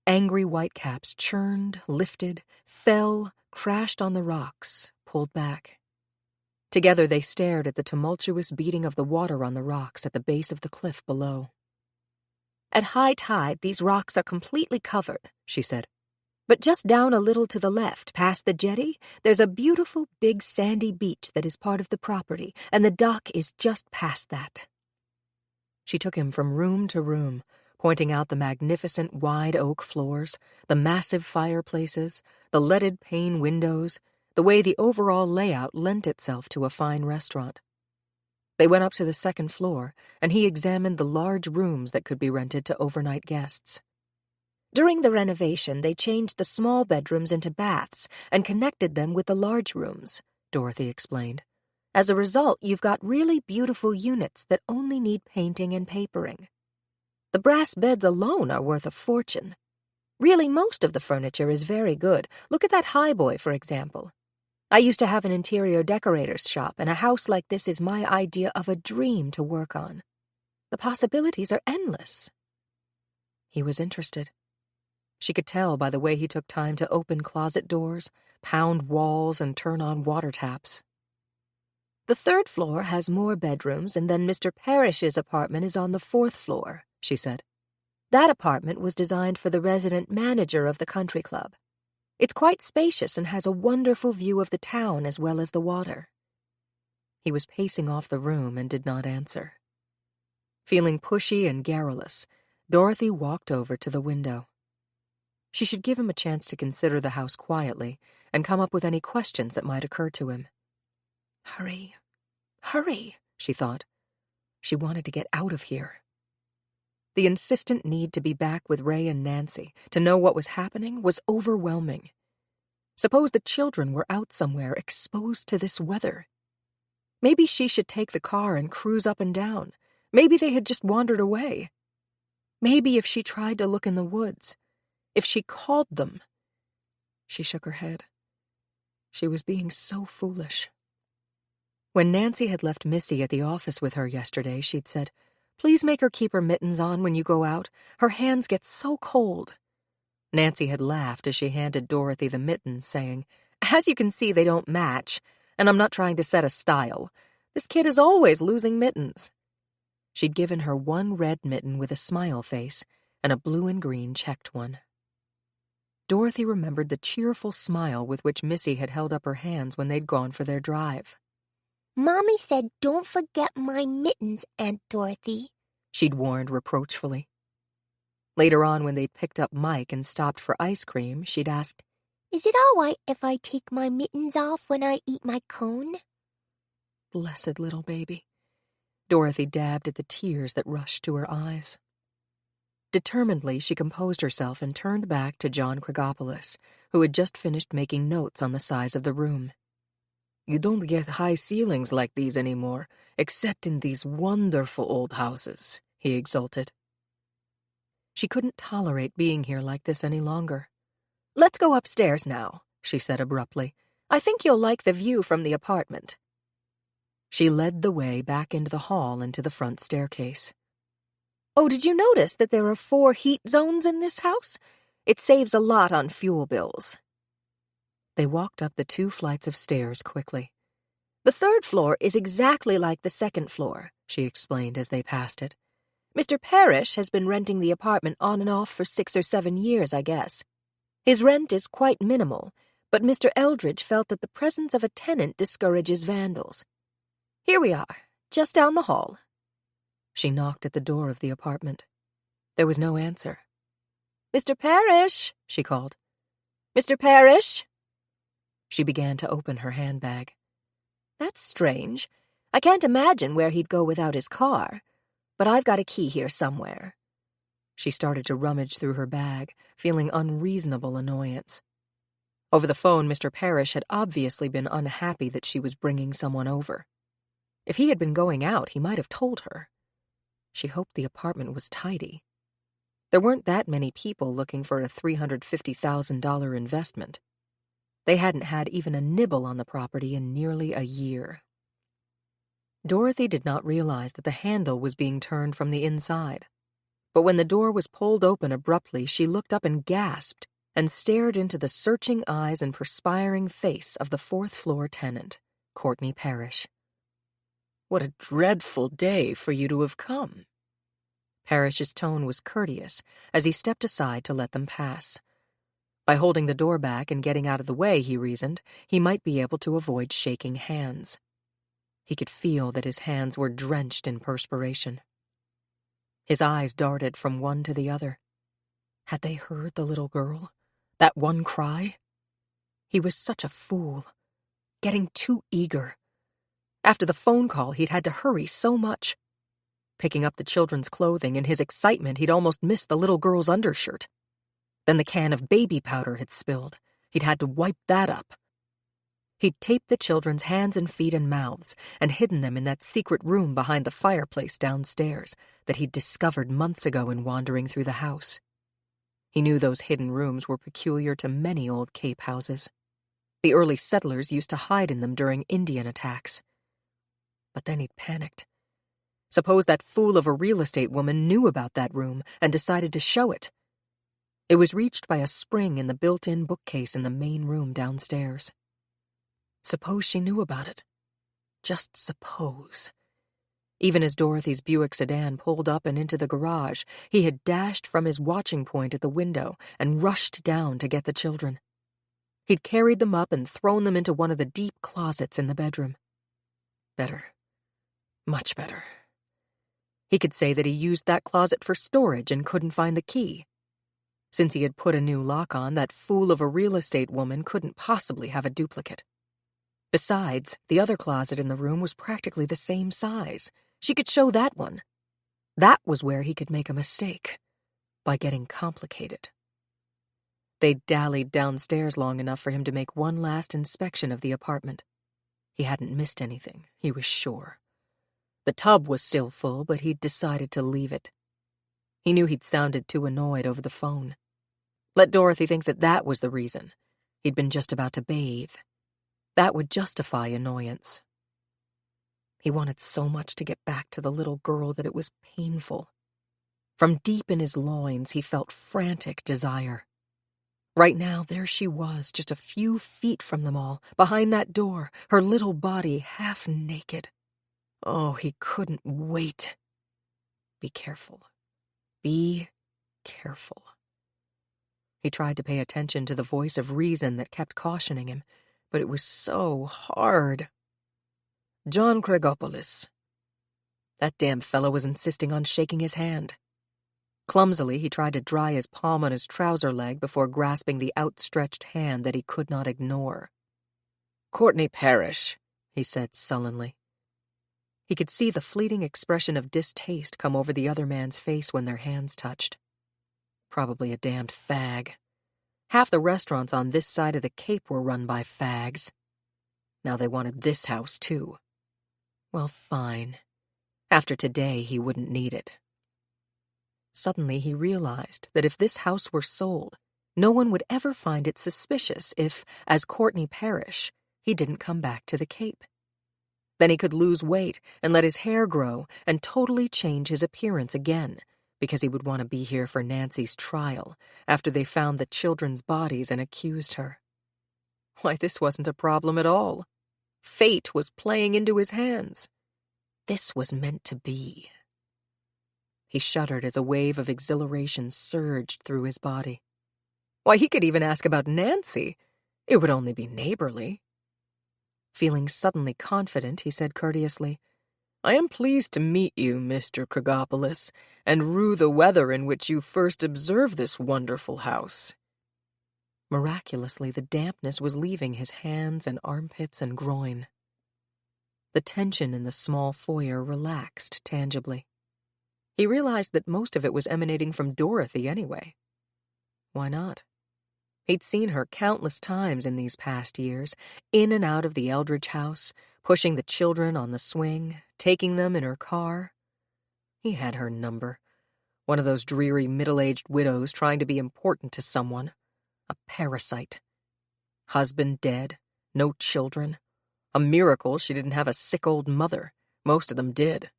Angry whitecaps churned, lifted, fell, crashed on the rocks, pulled back. Together they stared at the tumultuous beating of the water on the rocks at the base of the cliff below. "At high tide, these rocks are completely covered," she said. "But just down a little to the left, past the jetty, there's a beautiful big sandy beach that is part of the property, and the dock is just past that." She took him from room to room, pointing out the magnificent wide oak floors, the massive fireplaces, the leaded pane windows, the way the overall layout lent itself to a fine restaurant. They went up to the second floor, and he examined the large rooms that could be rented to overnight guests. During the renovation, they changed the small bedrooms into baths and connected them with the large rooms, Dorothy explained. As a result, you've got really beautiful units that only need painting and papering. The brass beds alone are worth a fortune. Really, most of the furniture is very good. Look at that highboy, for example. I used to have an interior decorator's shop, and a house like this is my idea of a dream to work on. The possibilities are endless. He was interested. She could tell by the way he took time to open closet doors, pound walls, and turn on water taps. The third floor has more bedrooms, and then Mr. Parrish's apartment is on the fourth floor, she said. That apartment was designed for the resident manager of the country club. It's quite spacious and has a wonderful view of the town as well as the water. He was pacing off the room and did not answer. Feeling pushy and garrulous, Dorothy walked over to the window. She should give him a chance to consider the house quietly and come up with any questions that might occur to him. Hurry, hurry, she thought. She wanted to get out of here. The insistent need to be back with Ray and Nancy, to know what was happening, was overwhelming. Suppose the children were out somewhere exposed to this weather. Maybe she should take the car and cruise up and down. Maybe they had just wandered away. Maybe if she tried to look in the woods, if she called them. She shook her head. She was being so foolish. When Nancy had left Missy at the office with her yesterday, she'd said, "Please make her keep her mittens on when you go out. Her hands get so cold." Nancy had laughed as she handed Dorothy the mittens, saying, "As you can see, they don't match, and I'm not trying to set a style. This kid is always losing mittens." She'd given her one red mitten with a smile face and a blue and green checked one. Dorothy remembered the cheerful smile with which Missy had held up her hands when they'd gone for their drive. Mommy said don't forget my mittens, Aunt Dorothy, she'd warned reproachfully. Later on, when they'd picked up Mike and stopped for ice cream, she'd asked, "Is it all right if I take my mittens off when I eat my cone?" Blessed little baby. Dorothy dabbed at the tears that rushed to her eyes. Determinedly, she composed herself and turned back to John Krigopoulos, who had just finished making notes on the size of the room. "You don't get high ceilings like these anymore, except in these wonderful old houses," he exulted. She couldn't tolerate being here like this any longer. "Let's go upstairs now," she said abruptly. "I think you'll like the view from the apartment." She led the way back into the hall and to the front staircase. "Oh, did you notice that there are 4 heat zones in this house? It saves a lot on fuel bills." They walked up the 2 flights of stairs quickly. "The third floor is exactly like the second floor," she explained as they passed it. "Mr. Parrish has been renting the apartment on and off for 6 or 7 years, I guess. His rent is quite minimal, but Mr. Eldridge felt that the presence of a tenant discourages vandals. Here we are, just down the hall." She knocked at the door of the apartment. There was no answer. "Mr. Parrish," she called. "Mr. Parrish?" She began to open her handbag. "That's strange. I can't imagine where he'd go without his car. But I've got a key here somewhere." She started to rummage through her bag, feeling unreasonable annoyance. Over the phone, Mr. Parrish had obviously been unhappy that she was bringing someone over. If he had been going out, he might have told her. She hoped the apartment was tidy. There weren't that many people looking for a $350,000 investment. They hadn't had even a nibble on the property in nearly a year. Dorothy did not realize that the handle was being turned from the inside. But when the door was pulled open abruptly, she looked up and gasped and stared into the searching eyes and perspiring face of the 4th-floor tenant, Courtney Parrish. "What a dreadful day for you to have come." Parrish's tone was courteous as he stepped aside to let them pass. By holding the door back and getting out of the way, he reasoned, he might be able to avoid shaking hands. He could feel that his hands were drenched in perspiration. His eyes darted from one to the other. Had they heard the little girl? That one cry? He was such a fool. Getting too eager. After the phone call, he'd had to hurry so much. Picking up the children's clothing, in his excitement, he'd almost missed the little girl's undershirt. Then the can of baby powder had spilled. He'd had to wipe that up. He'd taped the children's hands and feet and mouths and hidden them in that secret room behind the fireplace downstairs that he'd discovered months ago in wandering through the house. He knew those hidden rooms were peculiar to many old Cape houses. The early settlers used to hide in them during Indian attacks. But then he'd panicked. Suppose that fool of a real estate woman knew about that room and decided to show it. It was reached by a spring in the built-in bookcase in the main room downstairs. Suppose she knew about it. Just suppose. Even as Dorothy's Buick sedan pulled up and into the garage, he had dashed from his watching point at the window and rushed down to get the children. He'd carried them up and thrown them into one of the deep closets in the bedroom. Better. Much better. He could say that he used that closet for storage and couldn't find the key. Since he had put a new lock on, that fool of a real estate woman couldn't possibly have a duplicate. Besides, the other closet in the room was practically the same size. She could show that one. That was where he could make a mistake, by getting complicated. They dallied downstairs long enough for him to make one last inspection of the apartment. He hadn't missed anything, he was sure. The tub was still full, but he'd decided to leave it. He knew he'd sounded too annoyed over the phone. Let Dorothy think that that was the reason. He'd been just about to bathe. That would justify annoyance. He wanted so much to get back to the little girl that it was painful. From deep in his loins, he felt frantic desire. Right now, there she was, just a few feet from them all, behind that door, her little body half naked. Oh, he couldn't wait. Be careful. Be careful. He tried to pay attention to the voice of reason that kept cautioning him, but it was so hard. John Craigopoulos. That damn fellow was insisting on shaking his hand. Clumsily, he tried to dry his palm on his trouser leg before grasping the outstretched hand that he could not ignore. Courtney Parrish, he said sullenly. He could see the fleeting expression of distaste come over the other man's face when their hands touched. Probably a damned fag. Half the restaurants on this side of the Cape were run by fags. Now they wanted this house, too. Well, fine. After today, he wouldn't need it. Suddenly, he realized that if this house were sold, no one would ever find it suspicious if, as Courtney Parrish, he didn't come back to the Cape. Then he could lose weight and let his hair grow and totally change his appearance again, because he would want to be here for Nancy's trial after they found the children's bodies and accused her. Why, this wasn't a problem at all. Fate was playing into his hands. This was meant to be. He shuddered as a wave of exhilaration surged through his body. Why, he could even ask about Nancy. It would only be neighborly. Feeling suddenly confident, he said courteously, I am pleased to meet you, Mr. Craigopoulos, and rue the weather in which you first observed this wonderful house. Miraculously, the dampness was leaving his hands and armpits and groin. The tension in the small foyer relaxed tangibly. He realized that most of it was emanating from Dorothy anyway. Why not? He'd seen her countless times in these past years, in and out of the Eldridge house, pushing the children on the swing, taking them in her car. He had her number. One of those dreary middle-aged widows trying to be important to someone. A parasite. Husband dead, no children. A miracle she didn't have a sick old mother. Most of them did.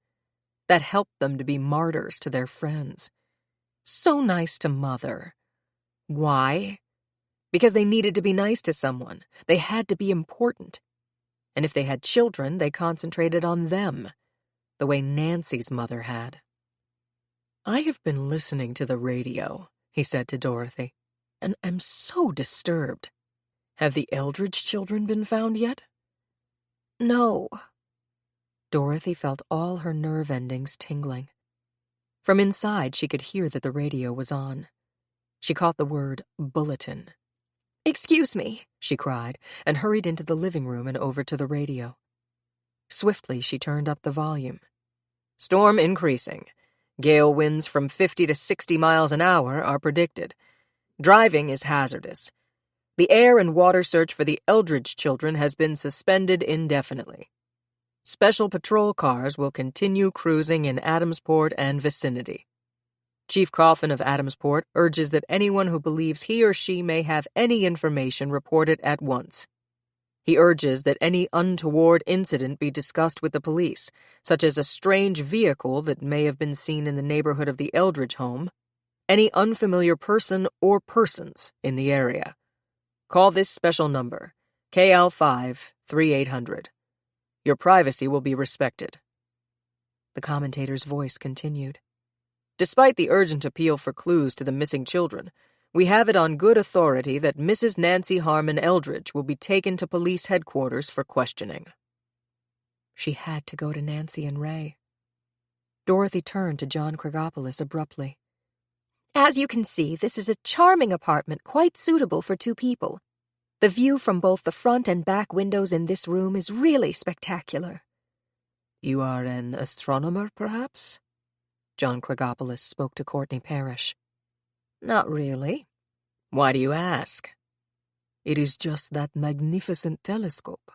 That helped them to be martyrs to their friends. So nice to Mother. Why? Because they needed to be nice to someone. They had to be important. And if they had children, they concentrated on them, the way Nancy's mother had. I have been listening to the radio, he said to Dorothy, and am so disturbed. Have the Eldridge children been found yet? No. Dorothy felt all her nerve endings tingling. From inside, she could hear that the radio was on. She caught the word bulletin. "Excuse me," she cried, and hurried into the living room and over to the radio. Swiftly, she turned up the volume. Storm increasing. Gale winds from 50 to 60 miles an hour are predicted. Driving is hazardous. The air and water search for the Eldridge children has been suspended indefinitely. Special patrol cars will continue cruising in Adamsport and vicinity. Chief Coffin of Adamsport urges that anyone who believes he or she may have any information report it at once. He urges that any untoward incident be discussed with the police, such as a strange vehicle that may have been seen in the neighborhood of the Eldridge home, any unfamiliar person or persons in the area. Call this special number, KL5-3800. Your privacy will be respected. The commentator's voice continued. Despite the urgent appeal for clues to the missing children, we have it on good authority that Mrs. Nancy Harmon Eldridge will be taken to police headquarters for questioning. She had to go to Nancy and Ray. Dorothy turned to John Krigopoulos abruptly. "As you can see, this is a charming apartment, quite suitable for 2 people. The view from both the front and back windows in this room is really spectacular." You are an astronomer, perhaps? John Krigopoulos spoke to Courtney Parrish. "Not really." Why do you ask? It is just that magnificent telescope.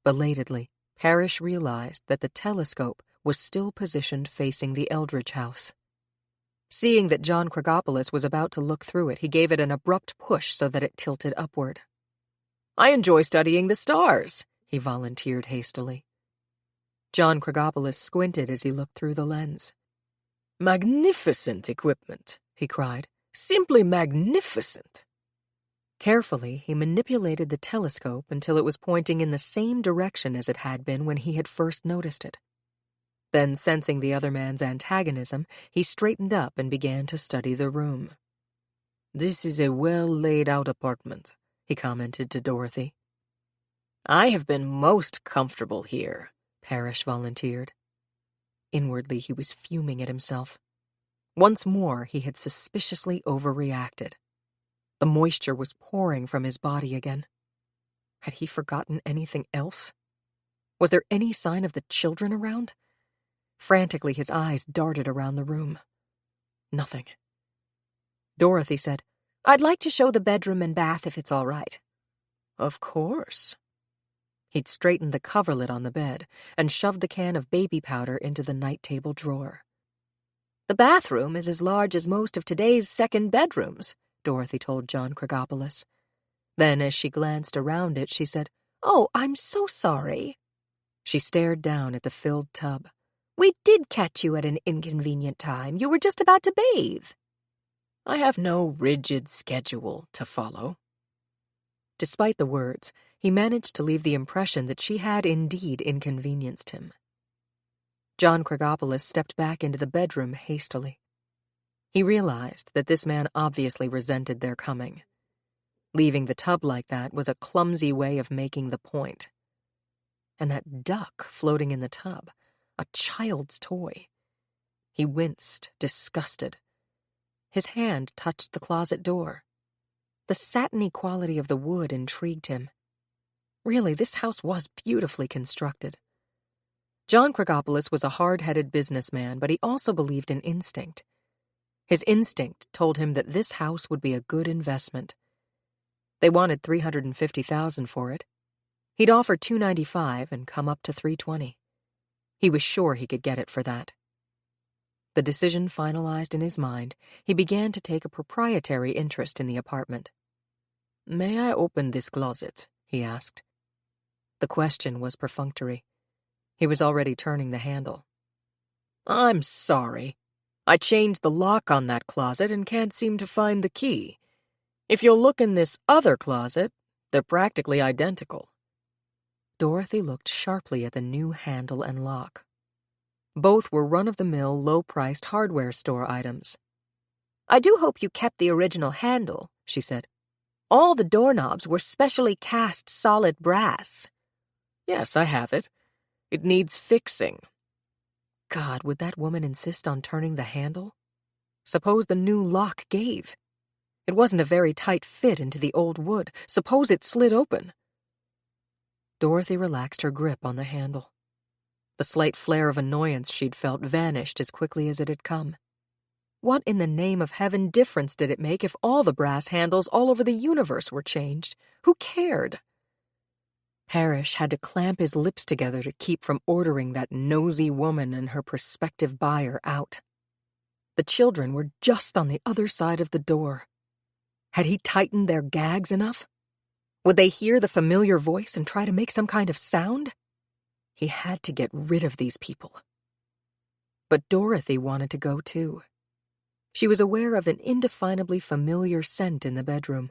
Belatedly, Parrish realized that the telescope was still positioned facing the Eldridge house. Seeing that John Krigopoulos was about to look through it, he gave it an abrupt push so that it tilted upward. I enjoy studying the stars, he volunteered hastily. John Krigopoulos squinted as he looked through the lens. Magnificent equipment, he cried. Simply magnificent. Carefully, he manipulated the telescope until it was pointing in the same direction as it had been when he had first noticed it. Then, sensing the other man's antagonism, he straightened up and began to study the room. This is a well-laid-out apartment, he commented to Dorothy. I have been most comfortable here, Parrish volunteered. Inwardly, he was fuming at himself. Once more, he had suspiciously overreacted. The moisture was pouring from his body again. Had he forgotten anything else? Was there any sign of the children around? Frantically, his eyes darted around the room. Nothing. Dorothy said, I'd like to show the bedroom and bath if it's all right. Of course. He'd straightened the coverlet on the bed and shoved the can of baby powder into the night table drawer. The bathroom is as large as most of today's second bedrooms, Dorothy told John Krigopoulos. Then, as she glanced around it, she said, Oh, I'm so sorry. She stared down at the filled tub. We did catch you at an inconvenient time. You were just about to bathe. I have no rigid schedule to follow. Despite the words, he managed to leave the impression that she had indeed inconvenienced him. John Krigopoulos stepped back into the bedroom hastily. He realized that this man obviously resented their coming. Leaving the tub like that was a clumsy way of making the point. And that duck floating in the tub, a child's toy. He winced, disgusted. His hand touched the closet door. The satiny quality of the wood intrigued him. Really, this house was beautifully constructed. John Krigopoulos was a hard-headed businessman, but he also believed in instinct. His instinct told him that this house would be a good investment. They wanted $350,000 for it. He'd offer $295 and come up to $320. He was sure he could get it for that. The decision finalized in his mind, he began to take a proprietary interest in the apartment. May I open this closet? He asked. The question was perfunctory. He was already turning the handle. I'm sorry. I changed the lock on that closet and can't seem to find the key. If you'll look in this other closet, they're practically identical. Dorothy looked sharply at the new handle and lock. Both were run-of-the-mill, low-priced hardware store items. I do hope you kept the original handle, she said. All the doorknobs were specially cast solid brass. Yes, I have it. It needs fixing. God, would that woman insist on turning the handle? Suppose the new lock gave? It wasn't a very tight fit into the old wood. Suppose it slid open? Dorothy relaxed her grip on the handle. The slight flare of annoyance she'd felt vanished as quickly as it had come. What in the name of heaven difference did it make if all the brass handles all over the universe were changed? Who cared? Parrish had to clamp his lips together to keep from ordering that nosy woman and her prospective buyer out. The children were just on the other side of the door. Had he tightened their gags enough? Would they hear the familiar voice and try to make some kind of sound? He had to get rid of these people. But Dorothy wanted to go too. She was aware of an indefinably familiar scent in the bedroom,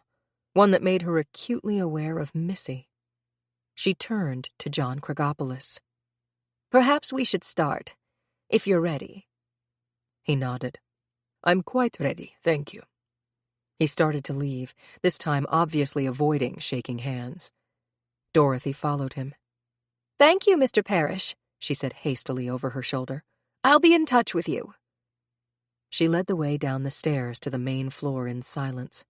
one that made her acutely aware of Missy. She turned to John Kragopoulos. "Perhaps we should start, if you're ready." He nodded. "I'm quite ready, thank you." He started to leave, this time obviously avoiding shaking hands. Dorothy followed him. "Thank you, Mr. Parrish," she said hastily over her shoulder. "I'll be in touch with you." She led the way down the stairs to the main floor in silence.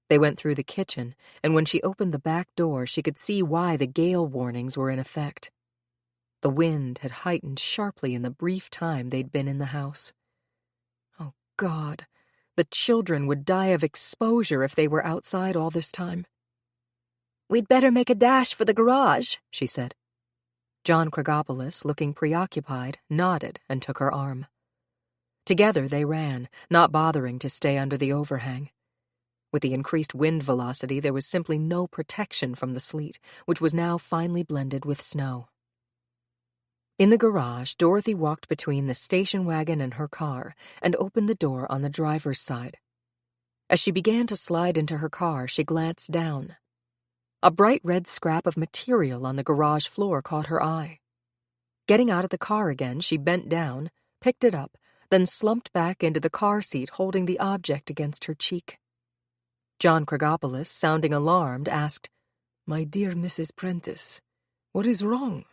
They went through the kitchen, and when she opened the back door, she could see why the gale warnings were in effect. The wind had heightened sharply in the brief time they'd been in the house. Oh, God, the children would die of exposure if they were outside all this time. "We'd better make a dash for the garage," she said. John Kragopoulos, looking preoccupied, nodded and took her arm. Together they ran, not bothering to stay under the overhang. With the increased wind velocity, there was simply no protection from the sleet, which was now finely blended with snow. In the garage, Dorothy walked between the station wagon and her car and opened the door on the driver's side. As she began to slide into her car, she glanced down. A bright red scrap of material on the garage floor caught her eye. Getting out of the car again, she bent down, picked it up, then slumped back into the car seat holding the object against her cheek. John Kragopoulos, sounding alarmed, asked, "My dear Mrs. Prentice, what is wrong?"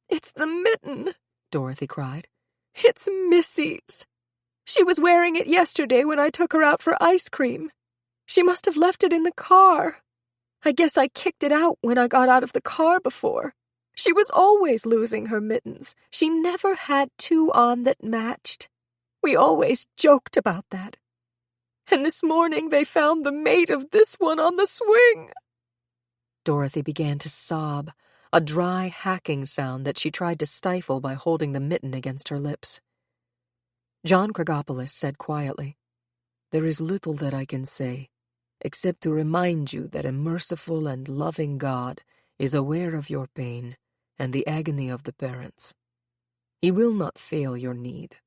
"It's the mitten," Dorothy cried. "It's Missy's. She was wearing it yesterday when I took her out for ice cream. She must have left it in the car. I guess I kicked it out when I got out of the car before. She was always losing her mittens. She never had two on that matched. We always joked about that. And this morning they found the mate of this one on the swing." Dorothy began to sob, a dry, hacking sound that she tried to stifle by holding the mitten against her lips. John Kragopoulos said quietly, "There is little that I can say, except to remind you that a merciful and loving God is aware of your pain and the agony of the parents. He will not fail your need.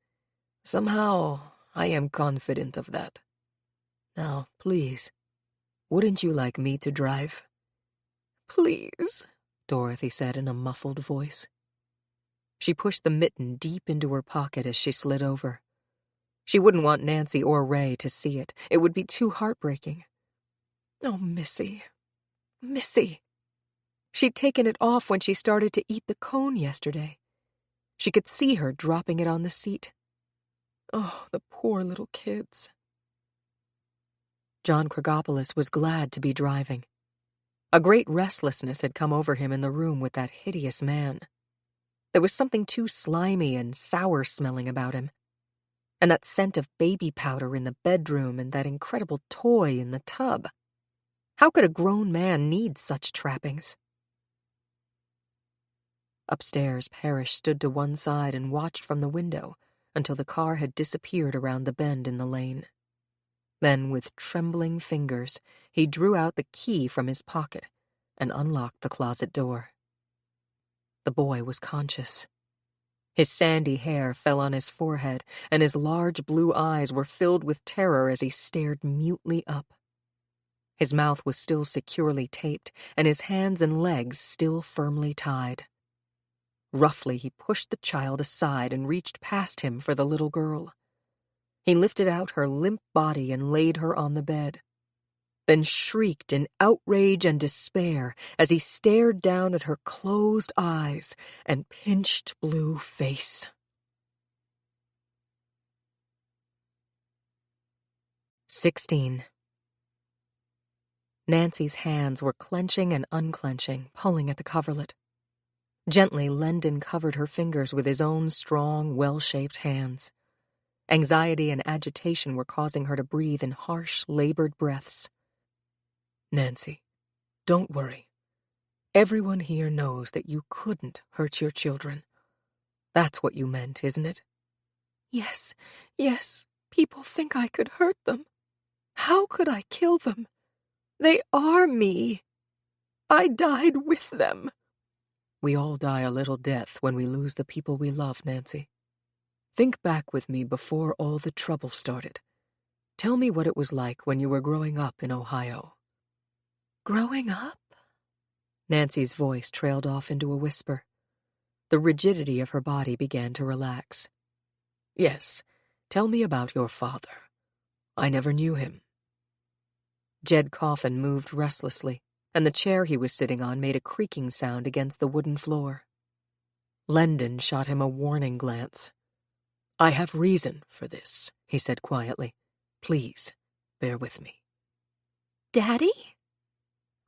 Somehow, I am confident of that. Now, please, wouldn't you like me to drive?" "Please," Dorothy said in a muffled voice. She pushed the mitten deep into her pocket as she slid over. She wouldn't want Nancy or Ray to see it. It would be too heartbreaking. Oh, Missy. Missy. She'd taken it off when she started to eat the cone yesterday. She could see her dropping it on the seat. Oh, the poor little kids. John Kragopoulos was glad to be driving. A great restlessness had come over him in the room with that hideous man. There was something too slimy and sour-smelling about him. And that scent of baby powder in the bedroom and that incredible toy in the tub. How could a grown man need such trappings? Upstairs, Parrish stood to one side and watched from the window until the car had disappeared around the bend in the lane. Then, with trembling fingers, he drew out the key from his pocket and unlocked the closet door. The boy was conscious. His sandy hair fell on his forehead, and his large blue eyes were filled with terror as he stared mutely up. His mouth was still securely taped, and his hands and legs still firmly tied. Roughly, he pushed the child aside and reached past him for the little girl. He lifted out her limp body and laid her on the bed, then shrieked in outrage and despair as he stared down at her closed eyes and pinched blue face. 16. Nancy's hands were clenching and unclenching, pulling at the coverlet. Gently, Lendon covered her fingers with his own strong, well-shaped hands. Anxiety and agitation were causing her to breathe in harsh, labored breaths. Nancy, don't worry. Everyone here knows that you couldn't hurt your children. That's what you meant, isn't it? Yes, people think I could hurt them. How could I kill them? They are me. I died with them. We all die a little death when we lose the people we love, Nancy. Think back with me before all the trouble started. Tell me what it was like when you were growing up in Ohio. Growing up? Nancy's voice trailed off into a whisper. The rigidity of her body began to relax. Yes, tell me about your father. I never knew him. Jed Coffin moved restlessly, and the chair he was sitting on made a creaking sound against the wooden floor. Lendon shot him a warning glance. I have reason for this, he said quietly. Please, bear with me. Daddy?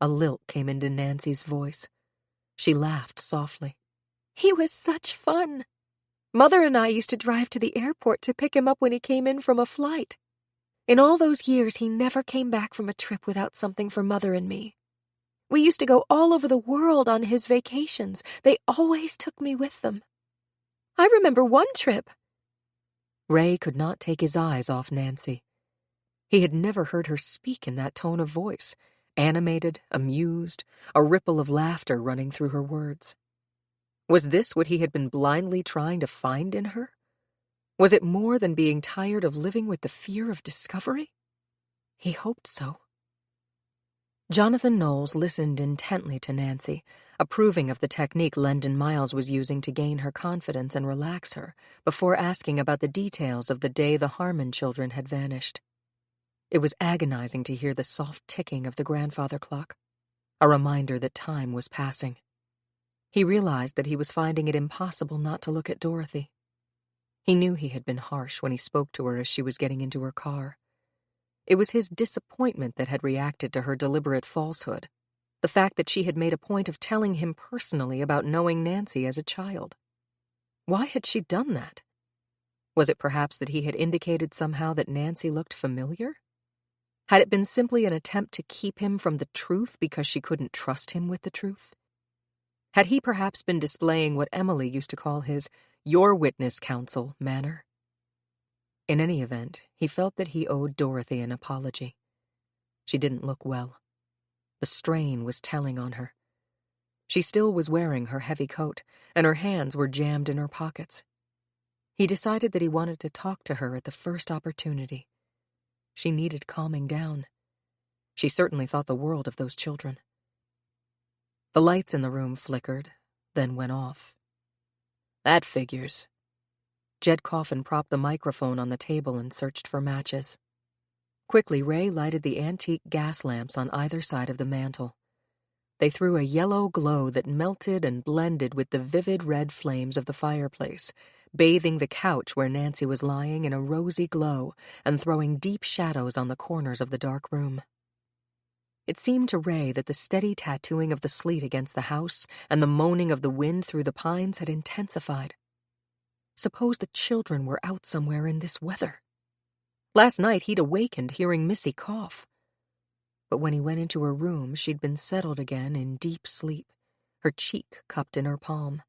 A lilt came into Nancy's voice. She laughed softly. He was such fun. Mother and I used to drive to the airport to pick him up when he came in from a flight. In all those years, he never came back from a trip without something for Mother and me. We used to go all over the world on his vacations. They always took me with them. I remember one trip. Ray could not take his eyes off Nancy. He had never heard her speak in that tone of voice, animated, amused, a ripple of laughter running through her words. Was this what he had been blindly trying to find in her? Was it more than being tired of living with the fear of discovery? He hoped so. Jonathan Knowles listened intently to Nancy, approving of the technique Lendon Miles was using to gain her confidence and relax her, before asking about the details of the day the Harmon children had vanished. It was agonizing to hear the soft ticking of the grandfather clock, a reminder that time was passing. He realized that he was finding it impossible not to look at Dorothy. He knew he had been harsh when he spoke to her as she was getting into her car. It was his disappointment that had reacted to her deliberate falsehood, the fact that she had made a point of telling him personally about knowing Nancy as a child. Why had she done that? Was it perhaps that he had indicated somehow that Nancy looked familiar? Had it been simply an attempt to keep him from the truth because she couldn't trust him with the truth? Had he perhaps been displaying what Emily used to call his "your witness counsel" manner? In any event, he felt that he owed Dorothy an apology. She didn't look well. The strain was telling on her. She still was wearing her heavy coat, and her hands were jammed in her pockets. He decided that he wanted to talk to her at the first opportunity. She needed calming down. She certainly thought the world of those children. The lights in the room flickered, then went off. That figures. Jed Coffin propped the microphone on the table and searched for matches. Quickly, Ray lighted the antique gas lamps on either side of the mantel. They threw a yellow glow that melted and blended with the vivid red flames of the fireplace, bathing the couch where Nancy was lying in a rosy glow and throwing deep shadows on the corners of the dark room. It seemed to Ray that the steady tattooing of the sleet against the house and the moaning of the wind through the pines had intensified. Suppose the children were out somewhere in this weather. Last night he'd awakened hearing Missy cough. But when he went into her room, she'd been settled again in deep sleep, her cheek cupped in her palm.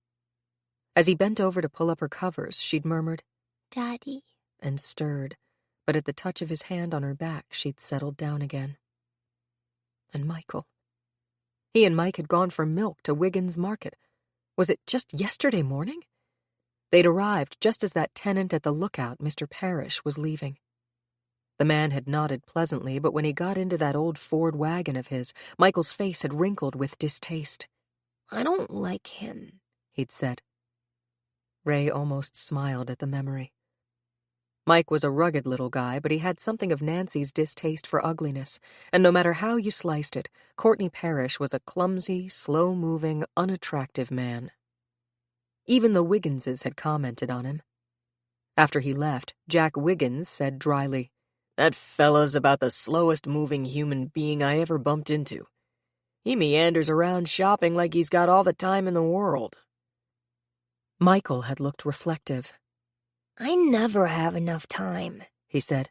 As he bent over to pull up her covers, she'd murmured, "Daddy," and stirred, but at the touch of his hand on her back, she'd settled down again. And Michael. He and Mike had gone for milk to Wiggins Market. Was it just yesterday morning? They'd arrived just as that tenant at the lookout, Mr. Parrish, was leaving. The man had nodded pleasantly, but when he got into that old Ford wagon of his, Michael's face had wrinkled with distaste. "I don't like him," he'd said. Ray almost smiled at the memory. Mike was a rugged little guy, but he had something of Nancy's distaste for ugliness, and no matter how you sliced it, Courtney Parrish was a clumsy, slow-moving, unattractive man. Even the Wigginses had commented on him. After he left, Jack Wiggins said dryly, That fella's about the slowest moving human being I ever bumped into. He meanders around shopping like he's got all the time in the world. Michael had looked reflective. I never have enough time, He said.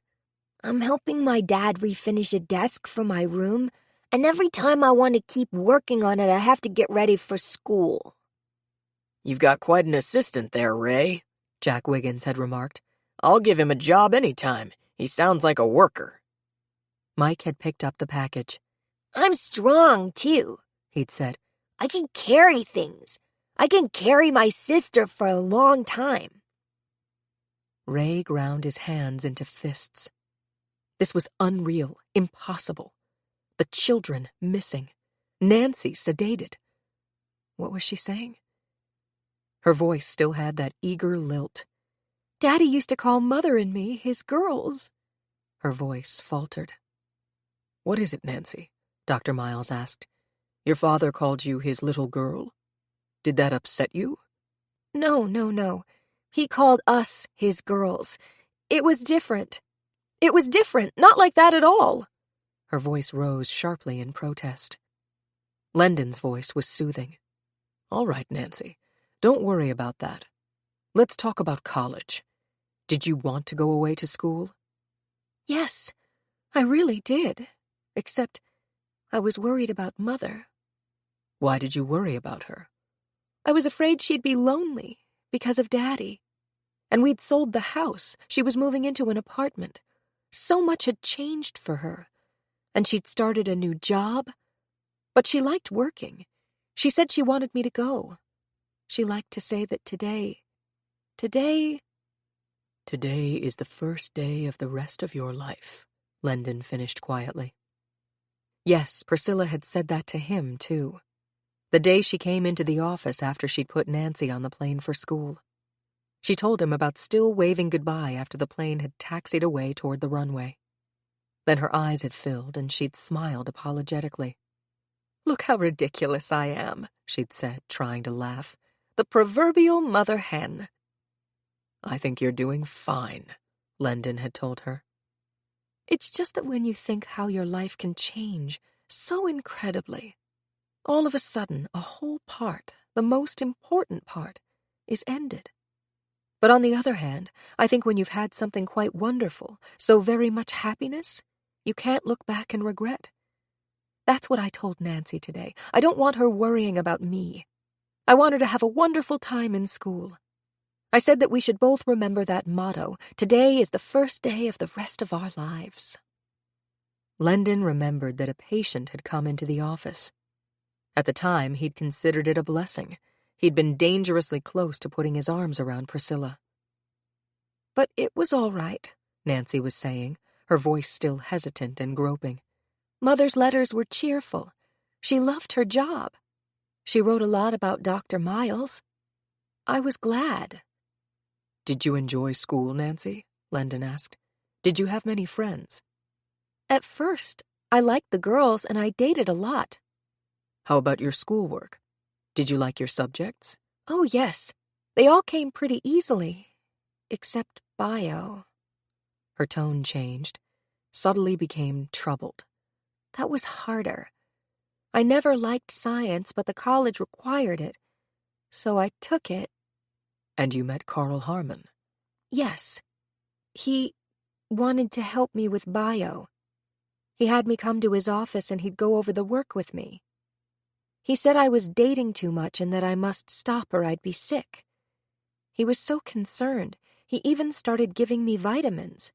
I'm helping my dad refinish a desk for my room, and every time I want to keep working on it, I have to get ready for school. You've got quite an assistant there, Ray, Jack Wiggins had remarked. I'll give him a job any time. He sounds like a worker. Mike had picked up the package. I'm strong, too, He'd said. I can carry things. I can carry my sister for a long time. Ray ground his hands into fists. This was unreal, impossible. The children missing. Nancy sedated. What was she saying? Her voice still had that eager lilt. Daddy used to call Mother and me his girls. Her voice faltered. What is it, Nancy? Dr. Miles asked. Your father called you his little girl? Did that upset you? No. He called us his girls. It was different. Not like that at all. Her voice rose sharply in protest. Lendon's voice was soothing. All right, Nancy. Don't worry about that. Let's talk about college. Did you want to go away to school? Yes, I really did. Except I was worried about Mother. Why did you worry about her? I was afraid she'd be lonely because of Daddy. And we'd sold the house. She was moving into an apartment. So much had changed for her. And she'd started a new job. But she liked working. She said she wanted me to go. She liked to say that today is the first day of the rest of your life, Lendon finished quietly. Yes, Priscilla had said that to him, too. The day she came into the office after she'd put Nancy on the plane for school. She told him about still waving goodbye after the plane had taxied away toward the runway. Then her eyes had filled and she'd smiled apologetically. Look how ridiculous I am, she'd said, trying to laugh. The proverbial mother hen. I think you're doing fine, Lendon had told her. It's just that when you think how your life can change so incredibly, all of a sudden a whole part, the most important part, is ended. But on the other hand, I think when you've had something quite wonderful, so very much happiness, you can't look back and regret. That's what I told Nancy today. I don't want her worrying about me. I want her to have a wonderful time in school. I said that we should both remember that motto, today is the first day of the rest of our lives. Lendon remembered that a patient had come into the office. At the time, he'd considered it a blessing. He'd been dangerously close to putting his arms around Priscilla. But it was all right, Nancy was saying, her voice still hesitant and groping. Mother's letters were cheerful. She loved her job. She wrote a lot about Dr. Miles. I was glad. Did you enjoy school, Nancy? Lendon asked. Did you have many friends? At first, I liked the girls and I dated a lot. How about your schoolwork? Did you like your subjects? Oh, yes. They all came pretty easily. Except bio. Her tone changed, subtly became troubled. That was harder. I never liked science, but the college required it. So I took it. And you met Carl Harmon? Yes. He wanted to help me with bio. He had me come to his office and he'd go over the work with me. He said I was dating too much and that I must stop or I'd be sick. He was so concerned, he even started giving me vitamins.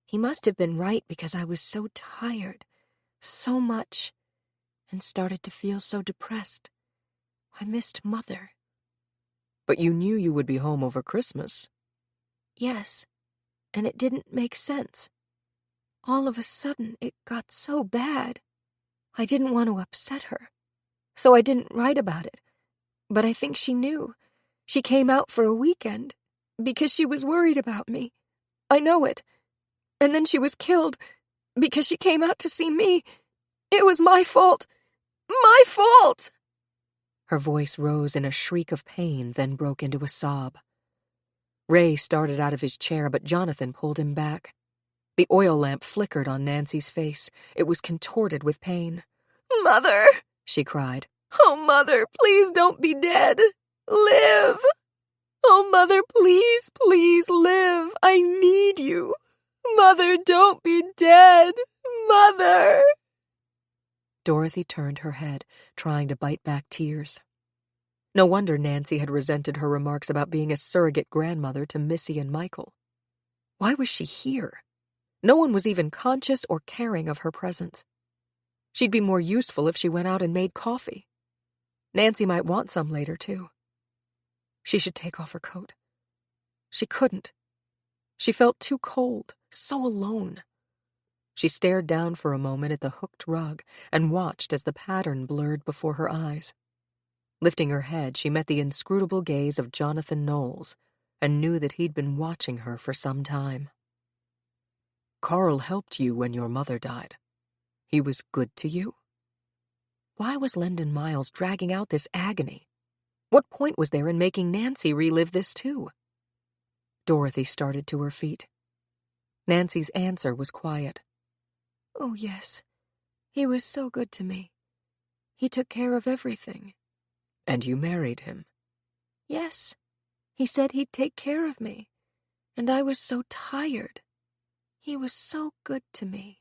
He must have been right because I was so tired, so much, and started to feel so depressed. I missed Mother. But you knew you would be home over Christmas. Yes, and it didn't make sense. All of a sudden, it got so bad. I didn't want to upset her, so I didn't write about it. But I think she knew. She came out for a weekend, because she was worried about me. I know it. And then she was killed, because she came out to see me. It was my fault. My fault! Her voice rose in a shriek of pain, then broke into a sob. Ray started out of his chair, but Jonathan pulled him back. The oil lamp flickered on Nancy's face. It was contorted with pain. "Mother," she cried. "Oh, Mother, please don't be dead. Live! Oh, Mother, please, please live. I need you. Mother, don't be dead. Mother!" Dorothy turned her head, trying to bite back tears. No wonder Nancy had resented her remarks about being a surrogate grandmother to Missy and Michael. Why was she here? No one was even conscious or caring of her presence. She'd be more useful if she went out and made coffee. Nancy might want some later, too. She should take off her coat. She couldn't. She felt too cold, so alone. She stared down for a moment at the hooked rug and watched as the pattern blurred before her eyes. Lifting her head, she met the inscrutable gaze of Jonathan Knowles and knew that he'd been watching her for some time. "Carl helped you when your mother died. He was good to you?" Why was Lyndon Miles dragging out this agony? What point was there in making Nancy relive this too? Dorothy started to her feet. Nancy's answer was quiet. "Oh, yes. He was so good to me. He took care of everything." "And you married him?" "Yes. He said he'd take care of me. And I was so tired. He was so good to me."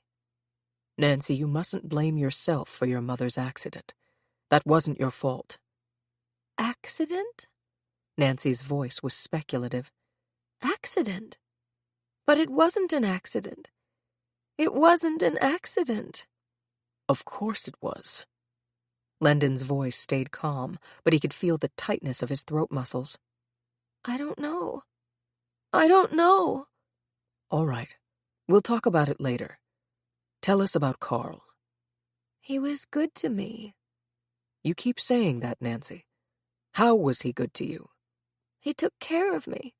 "Nancy, you mustn't blame yourself for your mother's accident. That wasn't your fault." "Accident?" Nancy's voice was speculative. "Accident? But it wasn't an accident. It wasn't an accident." "Of course it was." Lendon's voice stayed calm, but he could feel the tightness of his throat muscles. "I don't know. I don't know." "All right. We'll talk about it later. Tell us about Carl." "He was good to me." "You keep saying that, Nancy. How was he good to you?" "He took care of me.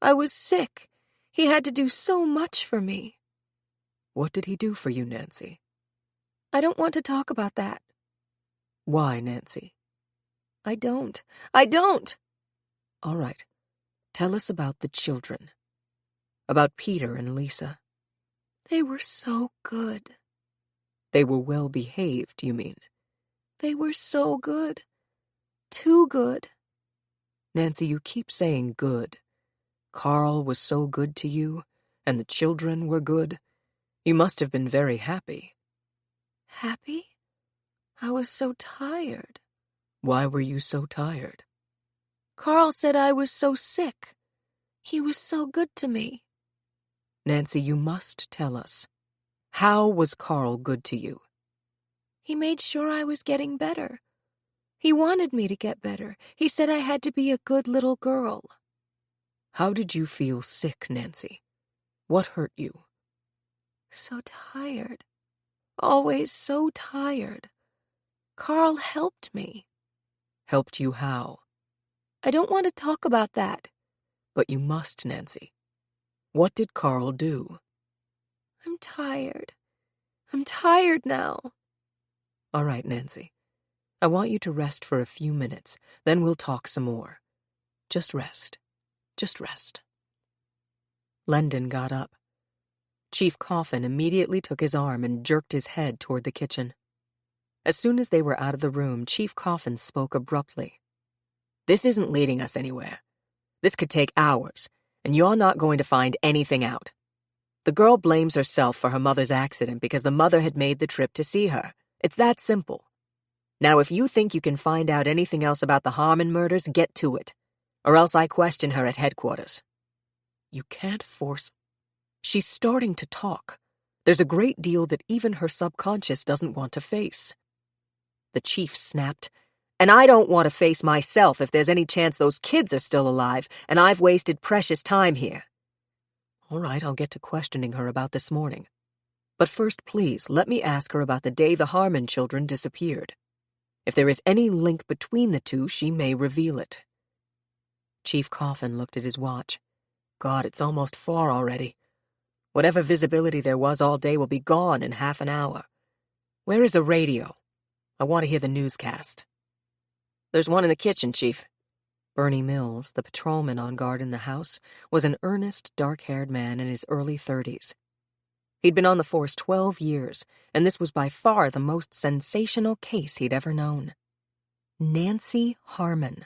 I was sick. He had to do so much for me." "What did he do for you, Nancy?" "I don't want to talk about that." "Why, Nancy?" I don't. I don't." "All right. Tell us about the children. About Peter and Lisa." "They were so good." "They were well behaved, you mean?" "They were so good. Too good." "Nancy, you keep saying good. Carl was so good to you, and the children were good. You must have been very happy." "Happy? I was so tired." "Why were you so tired?" "Carl said I was so sick. He was so good to me." "Nancy, you must tell us. How was Carl good to you?" "He made sure I was getting better. He wanted me to get better. He said I had to be a good little girl." "How did you feel sick, Nancy? What hurt you?" "So tired. Always so tired. Carl helped me." "Helped you how?" "I don't want to talk about that." "But you must, Nancy. What did Carl do?" "I'm tired. I'm tired now." "All right, Nancy. I want you to rest for a few minutes, then we'll talk some more. Just rest. Just rest." Lendon got up. Chief Coffin immediately took his arm and jerked his head toward the kitchen. As soon as they were out of the room, Chief Coffin spoke abruptly. "This isn't leading us anywhere. This could take hours, and you're not going to find anything out. The girl blames herself for her mother's accident because the mother had made the trip to see her. It's that simple. Now, if you think you can find out anything else about the Harmon murders, get to it, or else I question her at headquarters." "You can't force..." "She's starting to talk. There's a great deal that even her subconscious doesn't want to face." The chief snapped. "And I don't want to face myself if there's any chance those kids are still alive, and I've wasted precious time here." "All right, I'll get to questioning her about this morning. But first, please, let me ask her about the day the Harmon children disappeared. If there is any link between the two, she may reveal it." Chief Coffin looked at his watch. "God, it's almost 4 already. Whatever visibility there was all day will be gone in half an hour. Where is a radio? I want to hear the newscast." "There's one in the kitchen, Chief." Bernie Mills, the patrolman on guard in the house, was an earnest, dark-haired man in his early 30s. He'd been on the force 12 years, and this was by far the most sensational case he'd ever known. Nancy Harmon.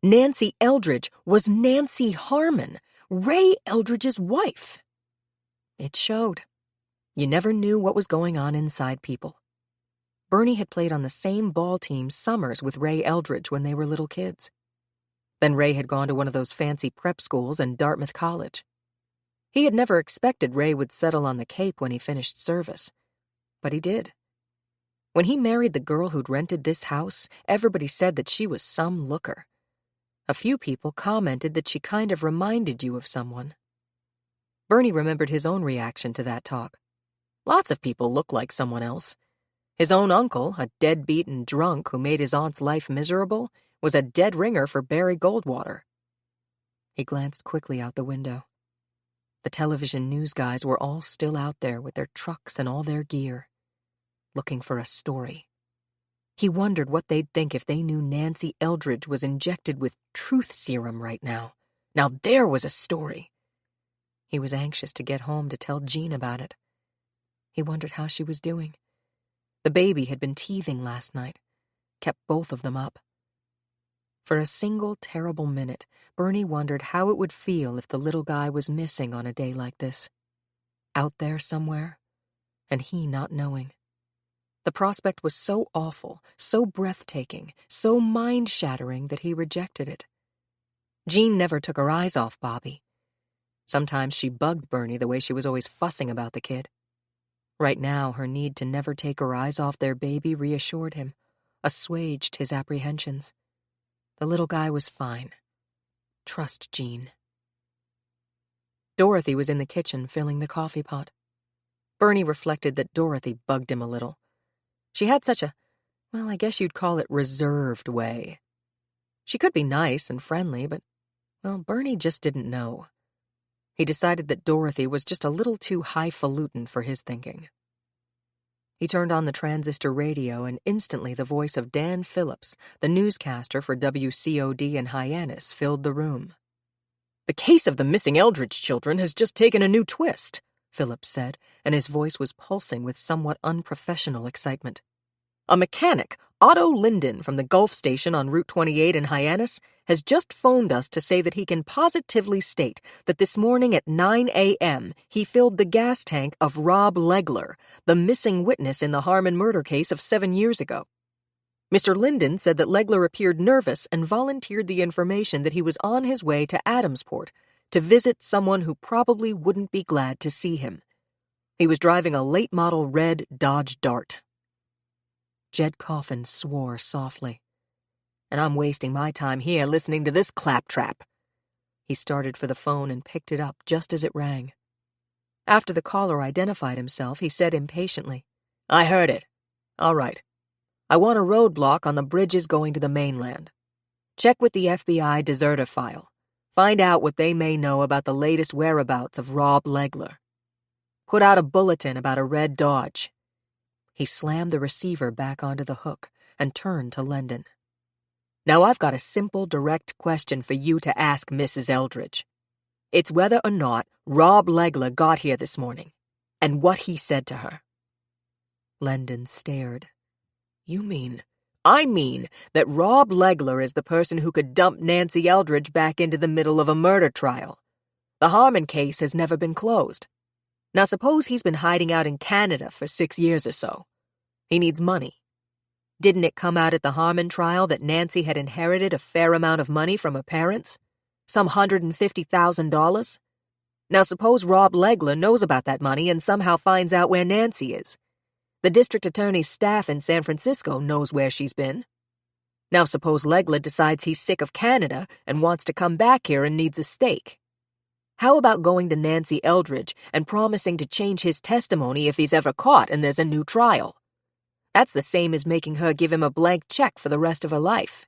Nancy Eldridge was Nancy Harmon, Ray Eldridge's wife. It showed. You never knew what was going on inside people. Bernie had played on the same ball team summers with Ray Eldridge when they were little kids. Then Ray had gone to one of those fancy prep schools and Dartmouth College. He had never expected Ray would settle on the Cape when he finished service. But he did. When he married the girl who'd rented this house, everybody said that she was some looker. A few people commented that she kind of reminded you of someone. Bernie remembered his own reaction to that talk. Lots of people look like someone else. His own uncle, a deadbeat drunk who made his aunt's life miserable, was a dead ringer for Barry Goldwater. He glanced quickly out the window. The television news guys were all still out there with their trucks and all their gear, looking for a story. He wondered what they'd think if they knew Nancy Eldridge was injected with truth serum right now. Now there was a story. He was anxious to get home to tell Jean about it. He wondered how she was doing. The baby had been teething last night, kept both of them up. For a single terrible minute, Bernie wondered how it would feel if the little guy was missing on a day like this. Out there somewhere, and he not knowing. The prospect was so awful, so breathtaking, so mind-shattering that he rejected it. Jean never took her eyes off Bobby. Sometimes she bugged Bernie the way she was always fussing about the kid. Right now, her need to never take her eyes off their baby reassured him, assuaged his apprehensions. The little guy was fine. Trust Jean. Dorothy was in the kitchen filling the coffee pot. Bernie reflected that Dorothy bugged him a little. She had such a, well, I guess you'd call it reserved way. She could be nice and friendly, but, well, Bernie just didn't know. He decided that Dorothy was just a little too highfalutin for his thinking. He turned on the transistor radio, and instantly the voice of Dan Phillips, the newscaster for WCOD in Hyannis, filled the room. "The case of the missing Eldridge children has just taken a new twist," Phillips said, and his voice was pulsing with somewhat unprofessional excitement. "A mechanic, Otto Linden from the Gulf Station on Route 28 in Hyannis, has just phoned us to say that he can positively state that this morning at 9 a.m. he filled the gas tank of Rob Legler, the missing witness in the Harmon murder case of 7 years ago. Mr. Linden said that Legler appeared nervous and volunteered the information that he was on his way to Adamsport to visit someone who probably wouldn't be glad to see him. He was driving a late-model red Dodge Dart." Jed Coffin swore softly. "And I'm wasting my time here listening to this claptrap." He started for the phone and picked it up just as it rang. After the caller identified himself, he said impatiently, "I heard it. All right. I want a roadblock on the bridges going to the mainland. Check with the FBI deserter file. Find out what they may know about the latest whereabouts of Rob Legler. Put out a bulletin about a red Dodge." He slammed the receiver back onto the hook and turned to Linden. "Now I've got a simple, direct question for you to ask Mrs. Eldridge. It's whether or not Rob Legler got here this morning, and what he said to her." Linden stared. "You mean—" "I mean that Rob Legler is the person who could dump Nancy Eldridge back into the middle of a murder trial. The Harmon case has never been closed. Now suppose he's been hiding out in Canada for 6 years or so. He needs money. Didn't it come out at the Harmon trial that Nancy had inherited a fair amount of money from her parents? Some $150,000? Now suppose Rob Legler knows about that money and somehow finds out where Nancy is. The district attorney's staff in San Francisco knows where she's been. Now suppose Legler decides he's sick of Canada and wants to come back here and needs a stake. How about going to Nancy Eldridge and promising to change his testimony if he's ever caught and there's a new trial? That's the same as making her give him a blank check for the rest of her life.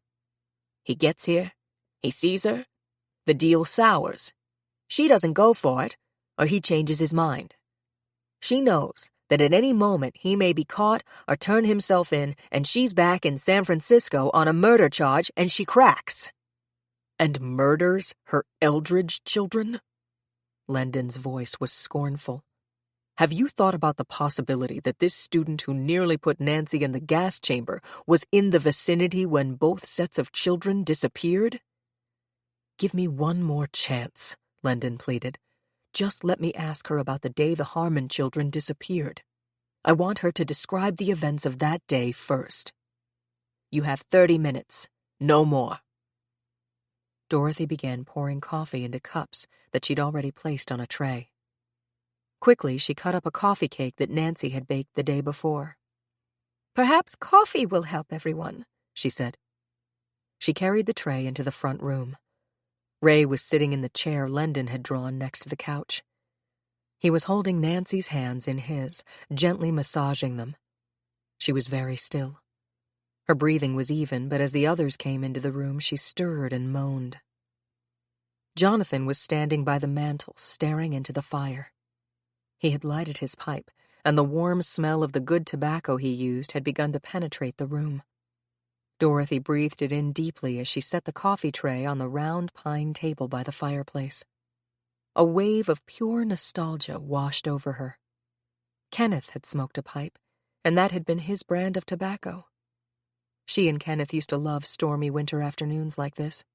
He gets here, he sees her, the deal sours. She doesn't go for it, or he changes his mind. She knows that at any moment he may be caught or turn himself in, and she's back in San Francisco on a murder charge, and she cracks. And murders her Eldridge children?" Lenden's voice was scornful. Have you thought about the possibility that this student who nearly put Nancy in the gas chamber was in the vicinity when both sets of children disappeared? Give me one more chance, Lendon pleaded. Just let me ask her about the day the Harmon children disappeared. I want her to describe the events of that day first. You have 30 minutes, no more. Dorothy began pouring coffee into cups that she'd already placed on a tray. Quickly, she cut up a coffee cake that Nancy had baked the day before. Perhaps coffee will help everyone, she said. She carried the tray into the front room. Ray was sitting in the chair Lendon had drawn next to the couch. He was holding Nancy's hands in his, gently massaging them. She was very still. Her breathing was even, but as the others came into the room, she stirred and moaned. Jonathan was standing by the mantel, staring into the fire. He had lighted his pipe, and the warm smell of the good tobacco he used had begun to penetrate the room. Dorothy breathed it in deeply as she set the coffee tray on the round pine table by the fireplace. A wave of pure nostalgia washed over her. Kenneth had smoked a pipe, and that had been his brand of tobacco. She and Kenneth used to love stormy winter afternoons like this.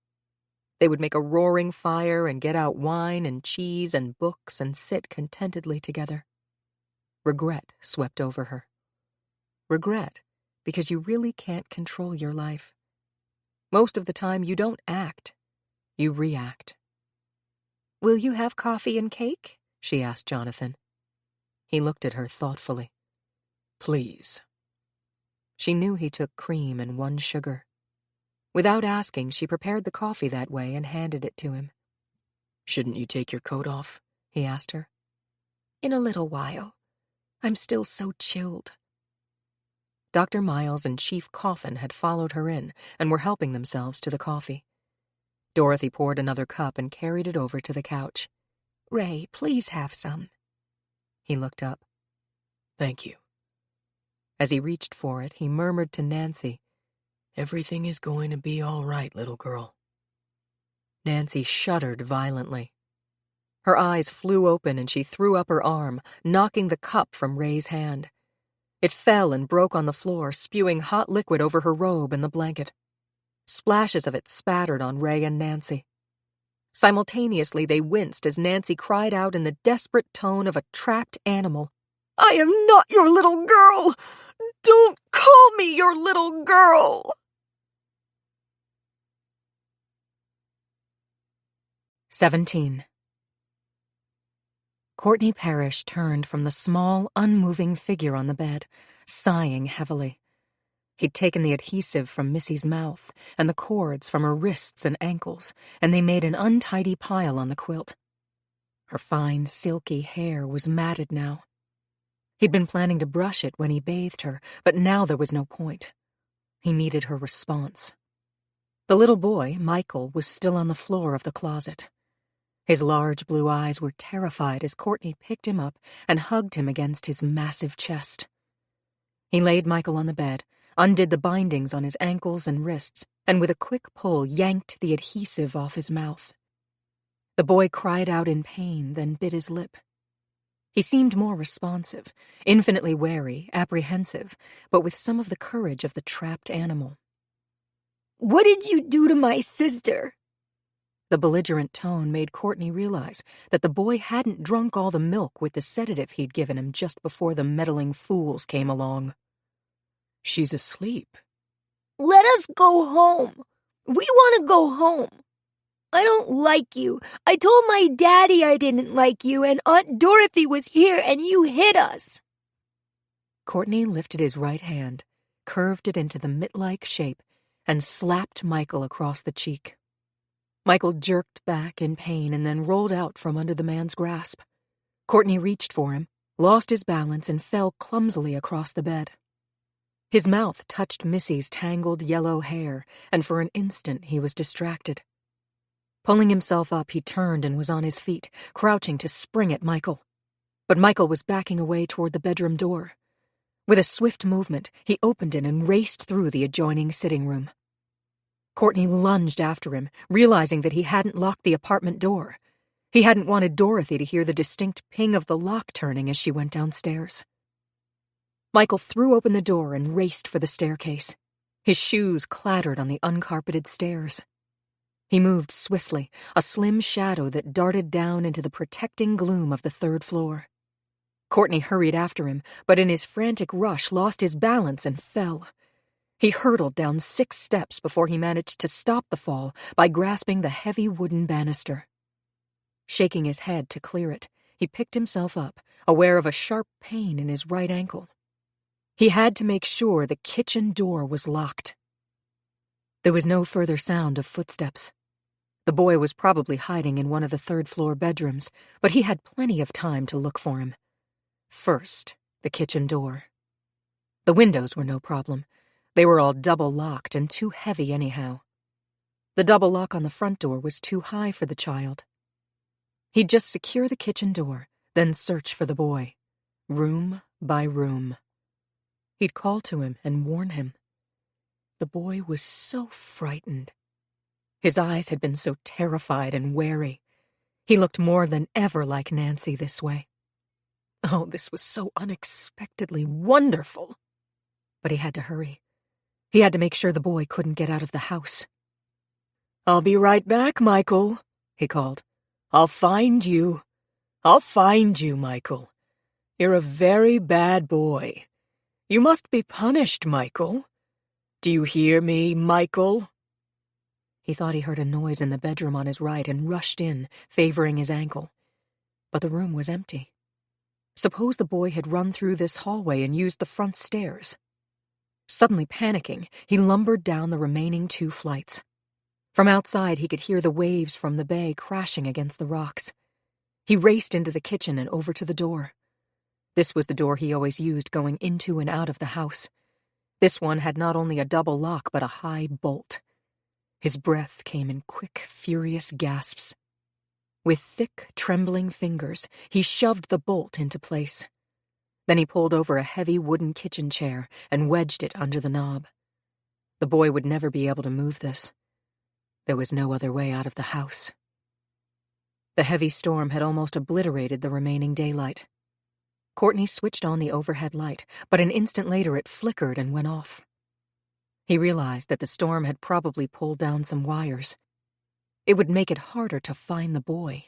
They would make a roaring fire and get out wine and cheese and books and sit contentedly together. Regret swept over her. Regret, because you really can't control your life. Most of the time, you don't act, you react. Will you have coffee and cake? She asked Jonathan. He looked at her thoughtfully. Please. She knew he took cream and 1 sugar. Without asking, she prepared the coffee that way and handed it to him. Shouldn't you take your coat off? He asked her. In a little while. I'm still so chilled. Dr. Miles and Chief Coffin had followed her in and were helping themselves to the coffee. Dorothy poured another cup and carried it over to the couch. Ray, please have some. He looked up. Thank you. As he reached for it, he murmured to Nancy, Everything is going to be all right, little girl. Nancy shuddered violently. Her eyes flew open and she threw up her arm, knocking the cup from Ray's hand. It fell and broke on the floor, spewing hot liquid over her robe and the blanket. Splashes of it spattered on Ray and Nancy. Simultaneously, they winced as Nancy cried out in the desperate tone of a trapped animal, I am not your little girl! Don't call me your little girl! 17. Courtney Parrish turned from the small, unmoving figure on the bed, sighing heavily. He'd taken the adhesive from Missy's mouth and the cords from her wrists and ankles, and they made an untidy pile on the quilt. Her fine, silky hair was matted now. He'd been planning to brush it when he bathed her, but now there was no point. He needed her response. The little boy, Michael, was still on the floor of the closet. His large blue eyes were terrified as Courtney picked him up and hugged him against his massive chest. He laid Michael on the bed, undid the bindings on his ankles and wrists, and with a quick pull yanked the adhesive off his mouth. The boy cried out in pain, then bit his lip. He seemed more responsive, infinitely wary, apprehensive, but with some of the courage of the trapped animal. What did you do to my sister? The belligerent tone made Courtney realize that the boy hadn't drunk all the milk with the sedative he'd given him just before the meddling fools came along. She's asleep. Let us go home. We want to go home. I don't like you. I told my daddy I didn't like you, and Aunt Dorothy was here, and you hit us. Courtney lifted his right hand, curved it into the mitt-like shape, and slapped Michael across the cheek. Michael jerked back in pain and then rolled out from under the man's grasp. Courtney reached for him, lost his balance, and fell clumsily across the bed. His mouth touched Missy's tangled yellow hair, and for an instant he was distracted. Pulling himself up, he turned and was on his feet, crouching to spring at Michael. But Michael was backing away toward the bedroom door. With a swift movement, he opened it and raced through the adjoining sitting room. Courtney lunged after him, realizing that he hadn't locked the apartment door. He hadn't wanted Dorothy to hear the distinct ping of the lock turning as she went downstairs. Michael threw open the door and raced for the staircase. His shoes clattered on the uncarpeted stairs. He moved swiftly, a slim shadow that darted down into the protecting gloom of the third floor. Courtney hurried after him, but in his frantic rush lost his balance and fell. He hurtled down 6 steps before he managed to stop the fall by grasping the heavy wooden banister. Shaking his head to clear it, he picked himself up, aware of a sharp pain in his right ankle. He had to make sure the kitchen door was locked. There was no further sound of footsteps. The boy was probably hiding in one of the third-floor bedrooms, but he had plenty of time to look for him. First, the kitchen door. The windows were no problem. They were all double-locked and too heavy anyhow. The double lock on the front door was too high for the child. He'd just secure the kitchen door, then search for the boy, room by room. He'd call to him and warn him. The boy was so frightened. His eyes had been so terrified and wary. He looked more than ever like Nancy this way. Oh, this was so unexpectedly wonderful. But he had to hurry. He had to make sure the boy couldn't get out of the house. "I'll be right back, Michael," he called. "I'll find you. I'll find you, Michael. You're a very bad boy. You must be punished, Michael. Do you hear me, Michael?" He thought he heard a noise in the bedroom on his right and rushed in, favoring his ankle. But the room was empty. Suppose the boy had run through this hallway and used the front stairs. Suddenly panicking, he lumbered down the remaining 2 flights. From outside, he could hear the waves from the bay crashing against the rocks. He raced into the kitchen and over to the door. This was the door he always used going into and out of the house. This one had not only a double lock but a high bolt. His breath came in quick, furious gasps. With thick, trembling fingers, he shoved the bolt into place. Then he pulled over a heavy wooden kitchen chair and wedged it under the knob. The boy would never be able to move this. There was no other way out of the house. The heavy storm had almost obliterated the remaining daylight. Courtney switched on the overhead light, but an instant later it flickered and went off. He realized that the storm had probably pulled down some wires. It would make it harder to find the boy.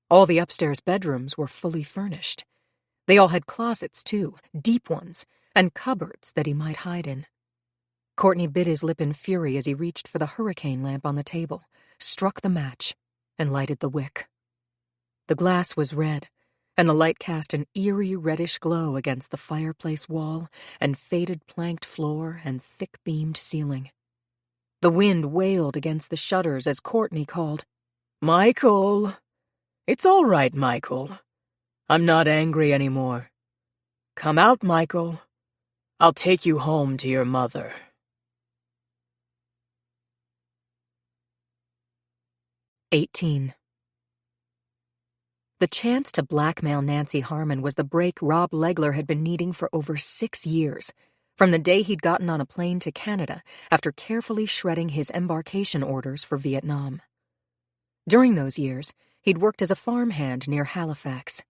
All the upstairs bedrooms were fully furnished. They all had closets, too, deep ones, and cupboards that he might hide in. Courtney bit his lip in fury as he reached for the hurricane lamp on the table, struck the match, and lighted the wick. The glass was red, and the light cast an eerie reddish glow against the fireplace wall and faded planked floor and thick-beamed ceiling. The wind wailed against the shutters as Courtney called, "Michael! It's all right, Michael. I'm not angry anymore. Come out, Michael. I'll take you home to your mother." "18. The chance to blackmail Nancy Harmon was the break Rob Legler had been needing for over 6 years, from the day he'd gotten on a plane to Canada after carefully shredding his embarkation orders for Vietnam. During those years, he'd worked as a farmhand near Halifax.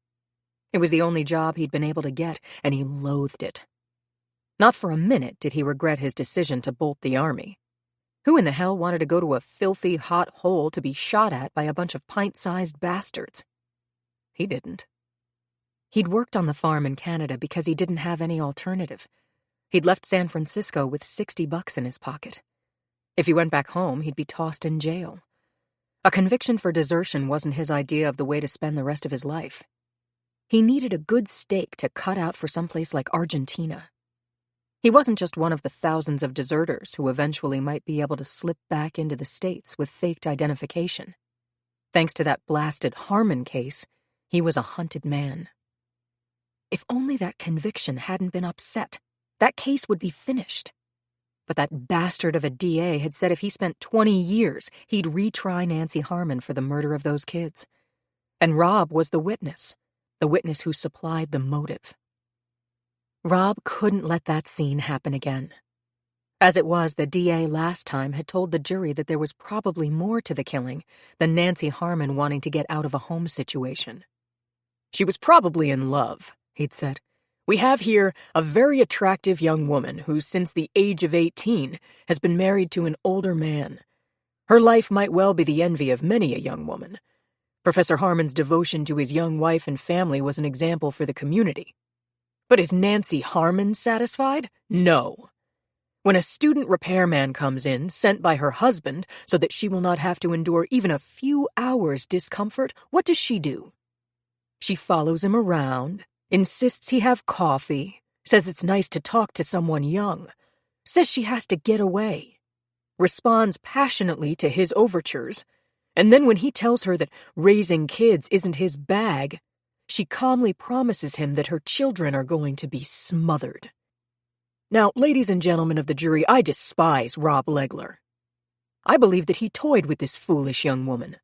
It was the only job he'd been able to get, and he loathed it. Not for a minute did he regret his decision to bolt the army. Who in the hell wanted to go to a filthy, hot hole to be shot at by a bunch of pint-sized bastards? He didn't. He'd worked on the farm in Canada because he didn't have any alternative. He'd left San Francisco with $60 in his pocket. If he went back home, he'd be tossed in jail. A conviction for desertion wasn't his idea of the way to spend the rest of his life. He needed a good stake to cut out for someplace like Argentina. He wasn't just one of the thousands of deserters who eventually might be able to slip back into the States with faked identification. Thanks to that blasted Harmon case, he was a hunted man. If only that conviction hadn't been upset, that case would be finished. But that bastard of a DA had said if he spent 20 years, he'd retry Nancy Harmon for the murder of those kids. And Rob was the witness who supplied the motive. Rob couldn't let that scene happen again. As it was, the DA last time had told the jury that there was probably more to the killing than Nancy Harmon wanting to get out of a home situation. She was probably in love, he'd said. We have here a very attractive young woman who, since the age of 18, has been married to an older man. Her life might well be the envy of many a young woman. Professor Harmon's devotion to his young wife and family was an example for the community. But is Nancy Harmon satisfied? No. When a student repairman comes in, sent by her husband, so that she will not have to endure even a few hours' discomfort, what does she do? She follows him around, insists he have coffee, says it's nice to talk to someone young, says she has to get away, responds passionately to his overtures, and then when he tells her that raising kids isn't his bag, she calmly promises him that her children are going to be smothered. Now, ladies and gentlemen of the jury, I despise Rob Legler. I believe that he toyed with this foolish young woman.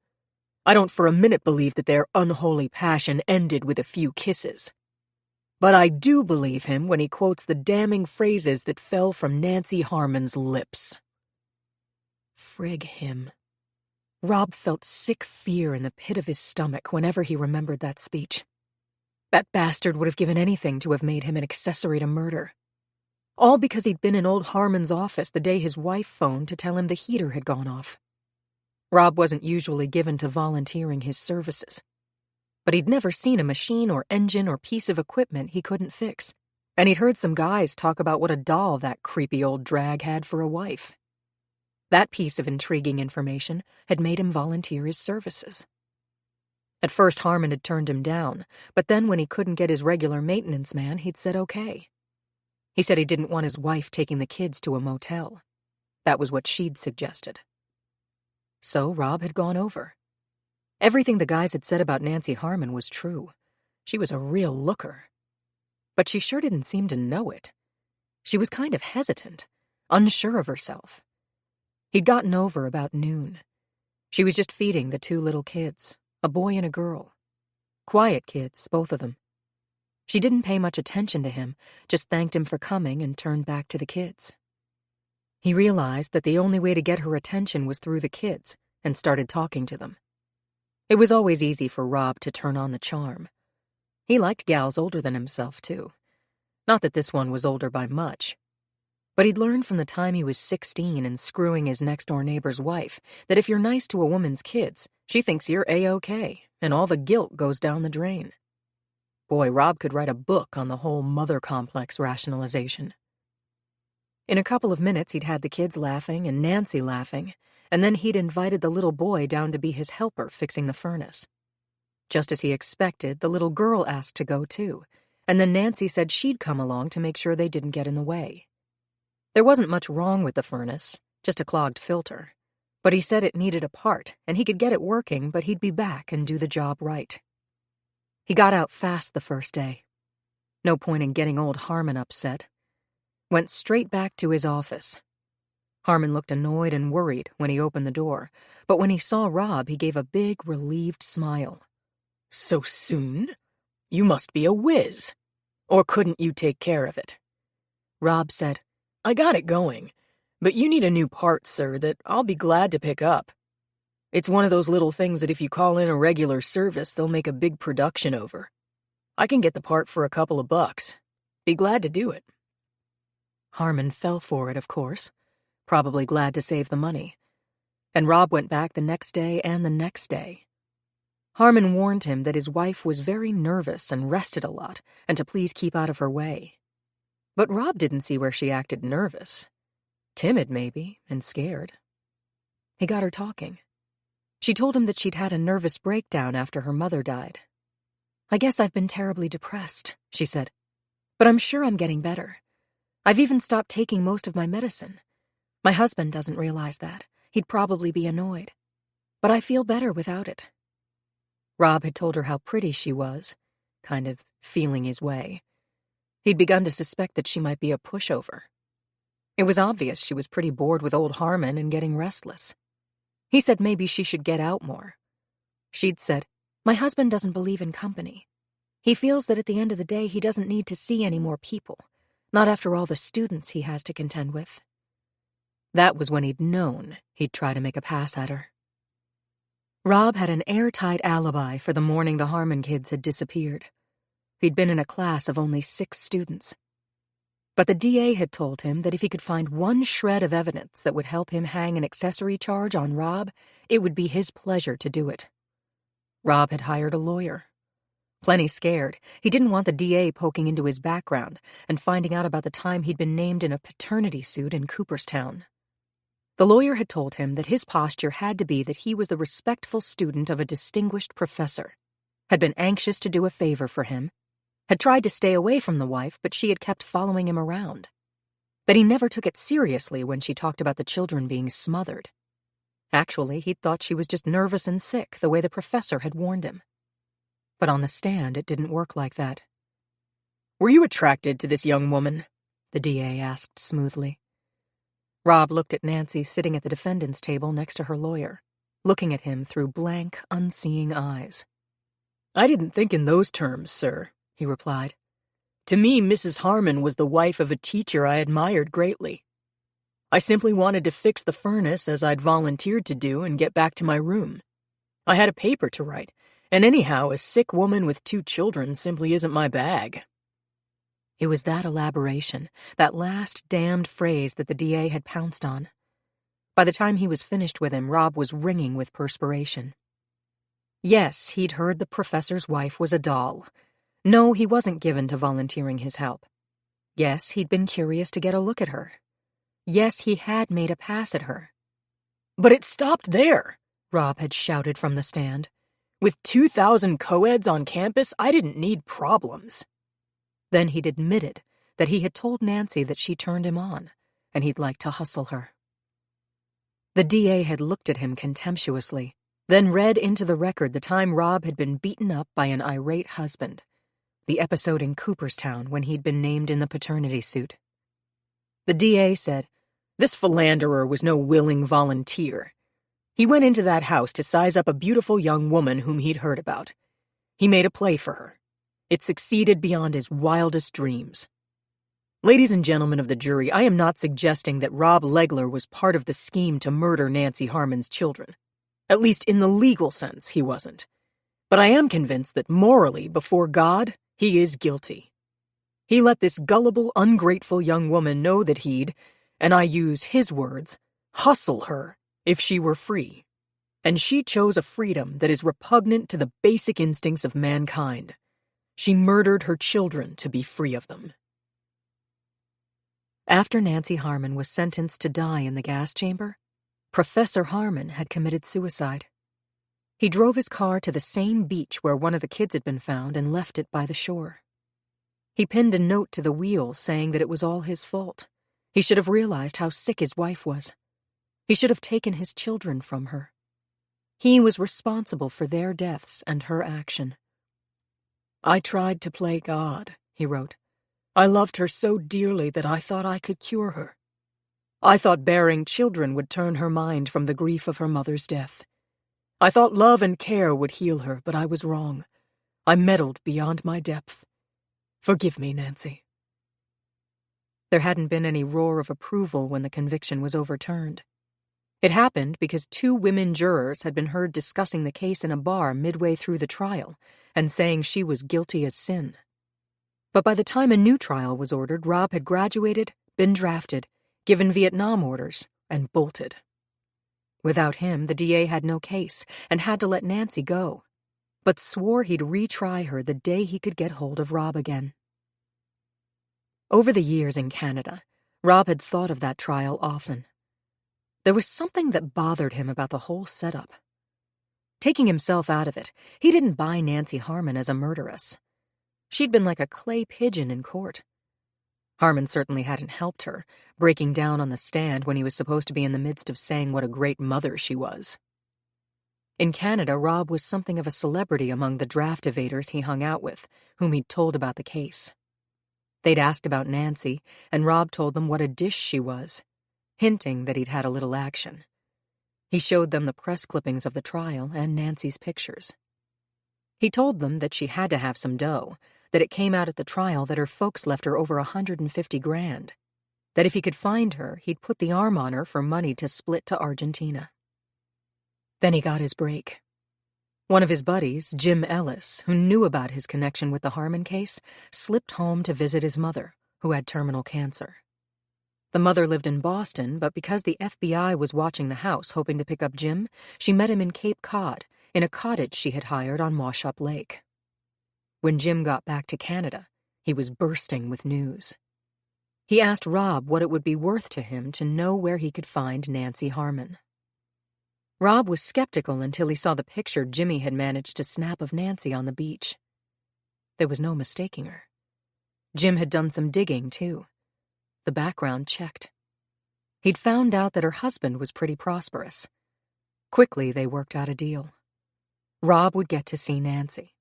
I don't for a minute believe that their unholy passion ended with a few kisses. But I do believe him when he quotes the damning phrases that fell from Nancy Harmon's lips. Frig him. Rob felt sick fear in the pit of his stomach whenever he remembered that speech. That bastard would have given anything to have made him an accessory to murder. All because he'd been in old Harmon's office the day his wife phoned to tell him the heater had gone off. Rob wasn't usually given to volunteering his services, but he'd never seen a machine or engine or piece of equipment he couldn't fix, and he'd heard some guys talk about what a doll that creepy old drag had for a wife. That piece of intriguing information had made him volunteer his services. At first, Harmon had turned him down, but then when he couldn't get his regular maintenance man, he'd said okay. He said he didn't want his wife taking the kids to a motel. That was what she'd suggested. So Rob had gone over. Everything the guys had said about Nancy Harmon was true. She was a real looker. But she sure didn't seem to know it. She was kind of hesitant, unsure of herself. He'd gotten over about noon. She was just feeding the two little kids, a boy and a girl. Quiet kids, both of them. She didn't pay much attention to him, just thanked him for coming and turned back to the kids. He realized that the only way to get her attention was through the kids, and started talking to them. It was always easy for Rob to turn on the charm. He liked gals older than himself, too. Not that this one was older by much. But he'd learned from the time he was 16 and screwing his next-door neighbor's wife that if you're nice to a woman's kids, she thinks you're A-OK, and all the guilt goes down the drain. Boy, Rob could write a book on the whole mother complex rationalization. In a couple of minutes, he'd had the kids laughing and Nancy laughing, and then he'd invited the little boy down to be his helper fixing the furnace. Just as he expected, the little girl asked to go too, and then Nancy said she'd come along to make sure they didn't get in the way. There wasn't much wrong with the furnace, just a clogged filter. But he said it needed a part, and he could get it working, but he'd be back and do the job right. He got out fast the first day. No point in getting old Harmon upset. Went straight back to his office. Harmon looked annoyed and worried when he opened the door, but when he saw Rob, he gave a big, relieved smile. So soon? You must be a whiz. Or couldn't you take care of it? Rob said, I got it going, but you need a new part, sir, that I'll be glad to pick up. It's one of those little things that if you call in a regular service, they'll make a big production over. I can get the part for a couple of bucks. Be glad to do it. Harmon fell for it, of course, probably glad to save the money. And Rob went back the next day and the next day. Harmon warned him that his wife was very nervous and rested a lot, and to please keep out of her way. But Rob didn't see where she acted nervous. Timid, maybe, and scared. He got her talking. She told him that she'd had a nervous breakdown after her mother died. I guess I've been terribly depressed, she said. But I'm sure I'm getting better. I've even stopped taking most of my medicine. My husband doesn't realize that. He'd probably be annoyed. But I feel better without it. Rob had told her how pretty she was, kind of feeling his way. He'd begun to suspect that she might be a pushover. It was obvious she was pretty bored with old Harmon and getting restless. He said maybe she should get out more. She'd said, My husband doesn't believe in company. He feels that at the end of the day he doesn't need to see any more people, not after all the students he has to contend with. That was when he'd known he'd try to make a pass at her. Rob had an airtight alibi for the morning the Harmon kids had disappeared. He'd been in a class of only 6 students. But the DA had told him that if he could find one shred of evidence that would help him hang an accessory charge on Rob, it would be his pleasure to do it. Rob had hired a lawyer. Plenty scared, he didn't want the DA poking into his background and finding out about the time he'd been named in a paternity suit in Cooperstown. The lawyer had told him that his posture had to be that he was the respectful student of a distinguished professor, had been anxious to do a favor for him, had tried to stay away from the wife, but she had kept following him around, that he never took it seriously when she talked about the children being smothered. Actually, he'd thought she was just nervous and sick, the way the professor had warned him. But on the stand, it didn't work like that. "Were you attracted to this young woman?" the DA asked smoothly. Rob looked at Nancy sitting at the defendant's table next to her lawyer, looking at him through blank, unseeing eyes. "I didn't think in those terms, sir," he replied. "To me, Mrs. Harmon was the wife of a teacher I admired greatly. I simply wanted to fix the furnace as I'd volunteered to do and get back to my room. I had a paper to write, and anyhow, a sick woman with 2 children simply isn't my bag." It was that elaboration, that last damned phrase that the DA had pounced on. By the time he was finished with him, Rob was wringing with perspiration. Yes, he'd heard the professor's wife was a doll. No, he wasn't given to volunteering his help. Yes, he'd been curious to get a look at her. Yes, he had made a pass at her. "But it stopped there," Rob had shouted from the stand. "With 2,000 co-eds on campus, I didn't need problems." Then he'd admitted that he had told Nancy that she turned him on, and he'd like to hustle her. The DA had looked at him contemptuously, then read into the record the time Rob had been beaten up by an irate husband, the episode in Cooperstown when he'd been named in the paternity suit. The DA said, "This philanderer was no willing volunteer. He went into that house to size up a beautiful young woman whom he'd heard about. He made a play for her. It succeeded beyond his wildest dreams. Ladies and gentlemen of the jury, I am not suggesting that Rob Legler was part of the scheme to murder Nancy Harmon's children. At least in the legal sense, he wasn't. But I am convinced that morally, before God, he is guilty. He let this gullible, ungrateful young woman know that he'd, and I use his words, hustle her if she were free. And she chose a freedom that is repugnant to the basic instincts of mankind. She murdered her children to be free of them." After Nancy Harmon was sentenced to die in the gas chamber, Professor Harmon had committed suicide. He drove his car to the same beach where one of the kids had been found and left it by the shore. He pinned a note to the wheel saying that it was all his fault. He should have realized how sick his wife was. He should have taken his children from her. He was responsible for their deaths and her action. "I tried to play God," he wrote. "I loved her so dearly that I thought I could cure her. I thought bearing children would turn her mind from the grief of her mother's death. I thought love and care would heal her, but I was wrong. I meddled beyond my depth. Forgive me, Nancy." There hadn't been any roar of approval when the conviction was overturned. It happened because 2 women jurors had been heard discussing the case in a bar midway through the trial and saying she was guilty as sin. But by the time a new trial was ordered, Rob had graduated, been drafted, given Vietnam orders, and bolted. Without him, the DA had no case and had to let Nancy go, but swore he'd retry her the day he could get hold of Rob again. Over the years in Canada, Rob had thought of that trial often. There was something that bothered him about the whole setup. Taking himself out of it, he didn't buy Nancy Harmon as a murderess. She'd been like a clay pigeon in court. Harmon certainly hadn't helped her, breaking down on the stand when he was supposed to be in the midst of saying what a great mother she was. In Canada, Rob was something of a celebrity among the draft evaders he hung out with, whom he'd told about the case. They'd asked about Nancy, and Rob told them what a dish she was, hinting that he'd had a little action. He showed them the press clippings of the trial and Nancy's pictures. He told them that she had to have some dough, that it came out at the trial that her folks left her over $150,000. that if he could find her, he'd put the arm on her for money to split to Argentina. Then he got his break. One of his buddies, Jim Ellis, who knew about his connection with the Harmon case, slipped home to visit his mother, who had terminal cancer. The mother lived in Boston, but because the FBI was watching the house hoping to pick up Jim, she met him in Cape Cod, in a cottage she had hired on Washup Lake. When Jim got back to Canada, he was bursting with news. He asked Rob what it would be worth to him to know where he could find Nancy Harmon. Rob was skeptical until he saw the picture Jimmy had managed to snap of Nancy on the beach. There was no mistaking her. Jim had done some digging, too. The background checked. He'd found out that her husband was pretty prosperous. Quickly, they worked out a deal. Rob would get to see Nancy.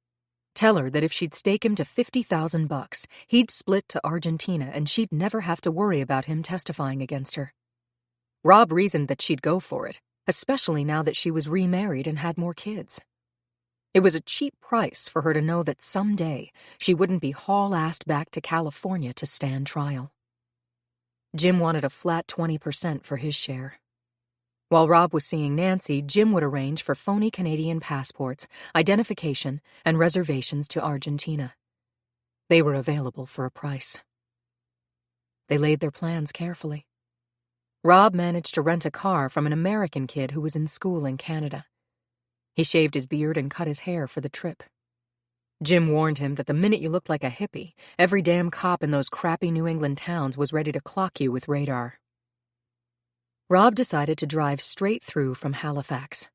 Tell her that if she'd stake him to $50,000, he'd split to Argentina and she'd never have to worry about him testifying against her. Rob reasoned that she'd go for it, especially now that she was remarried and had more kids. It was a cheap price for her to know that someday she wouldn't be haul-assed back to California to stand trial. Jim wanted a flat 20% for his share. While Rob was seeing Nancy, Jim would arrange for phony Canadian passports, identification, and reservations to Argentina. They were available for a price. They laid their plans carefully. Rob managed to rent a car from an American kid who was in school in Canada. He shaved his beard and cut his hair for the trip. Jim warned him that the minute you looked like a hippie, every damn cop in those crappy New England towns was ready to clock you with radar. Rob decided to drive straight through from Halifax.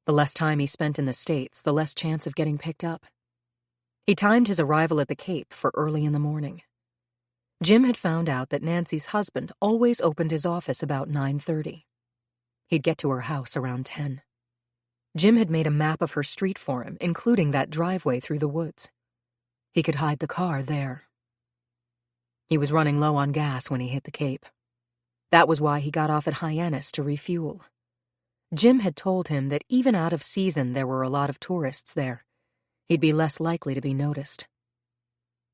The less time he spent in the States, the less chance of getting picked up. He timed his arrival at the Cape for early in the morning. Jim had found out that Nancy's husband always opened his office about 9:30. He'd get to her house around 10. Jim had made a map of her street for him, including that driveway through the woods. He could hide the car there. He was running low on gas when he hit the Cape. That was why he got off at Hyannis to refuel. Jim had told him that even out of season there were a lot of tourists there. He'd be less likely to be noticed.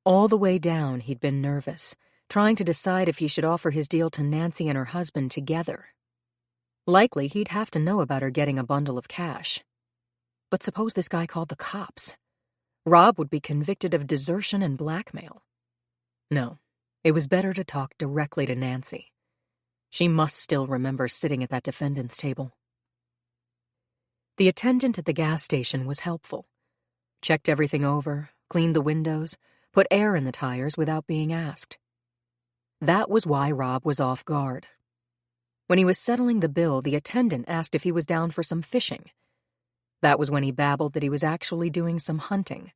All the way down, he'd been nervous, trying to decide if he should offer his deal to Nancy and her husband together. Likely, he'd have to know about her getting a bundle of cash. But suppose this guy called the cops? Rob would be convicted of desertion and blackmail. No, it was better to talk directly to Nancy. She must still remember sitting at that defendant's table. The attendant at the gas station was helpful. Checked everything over, cleaned the windows, put air in the tires without being asked. That was why Rob was off guard. When he was settling the bill, the attendant asked if he was down for some fishing. That was when he babbled that he was actually doing some hunting,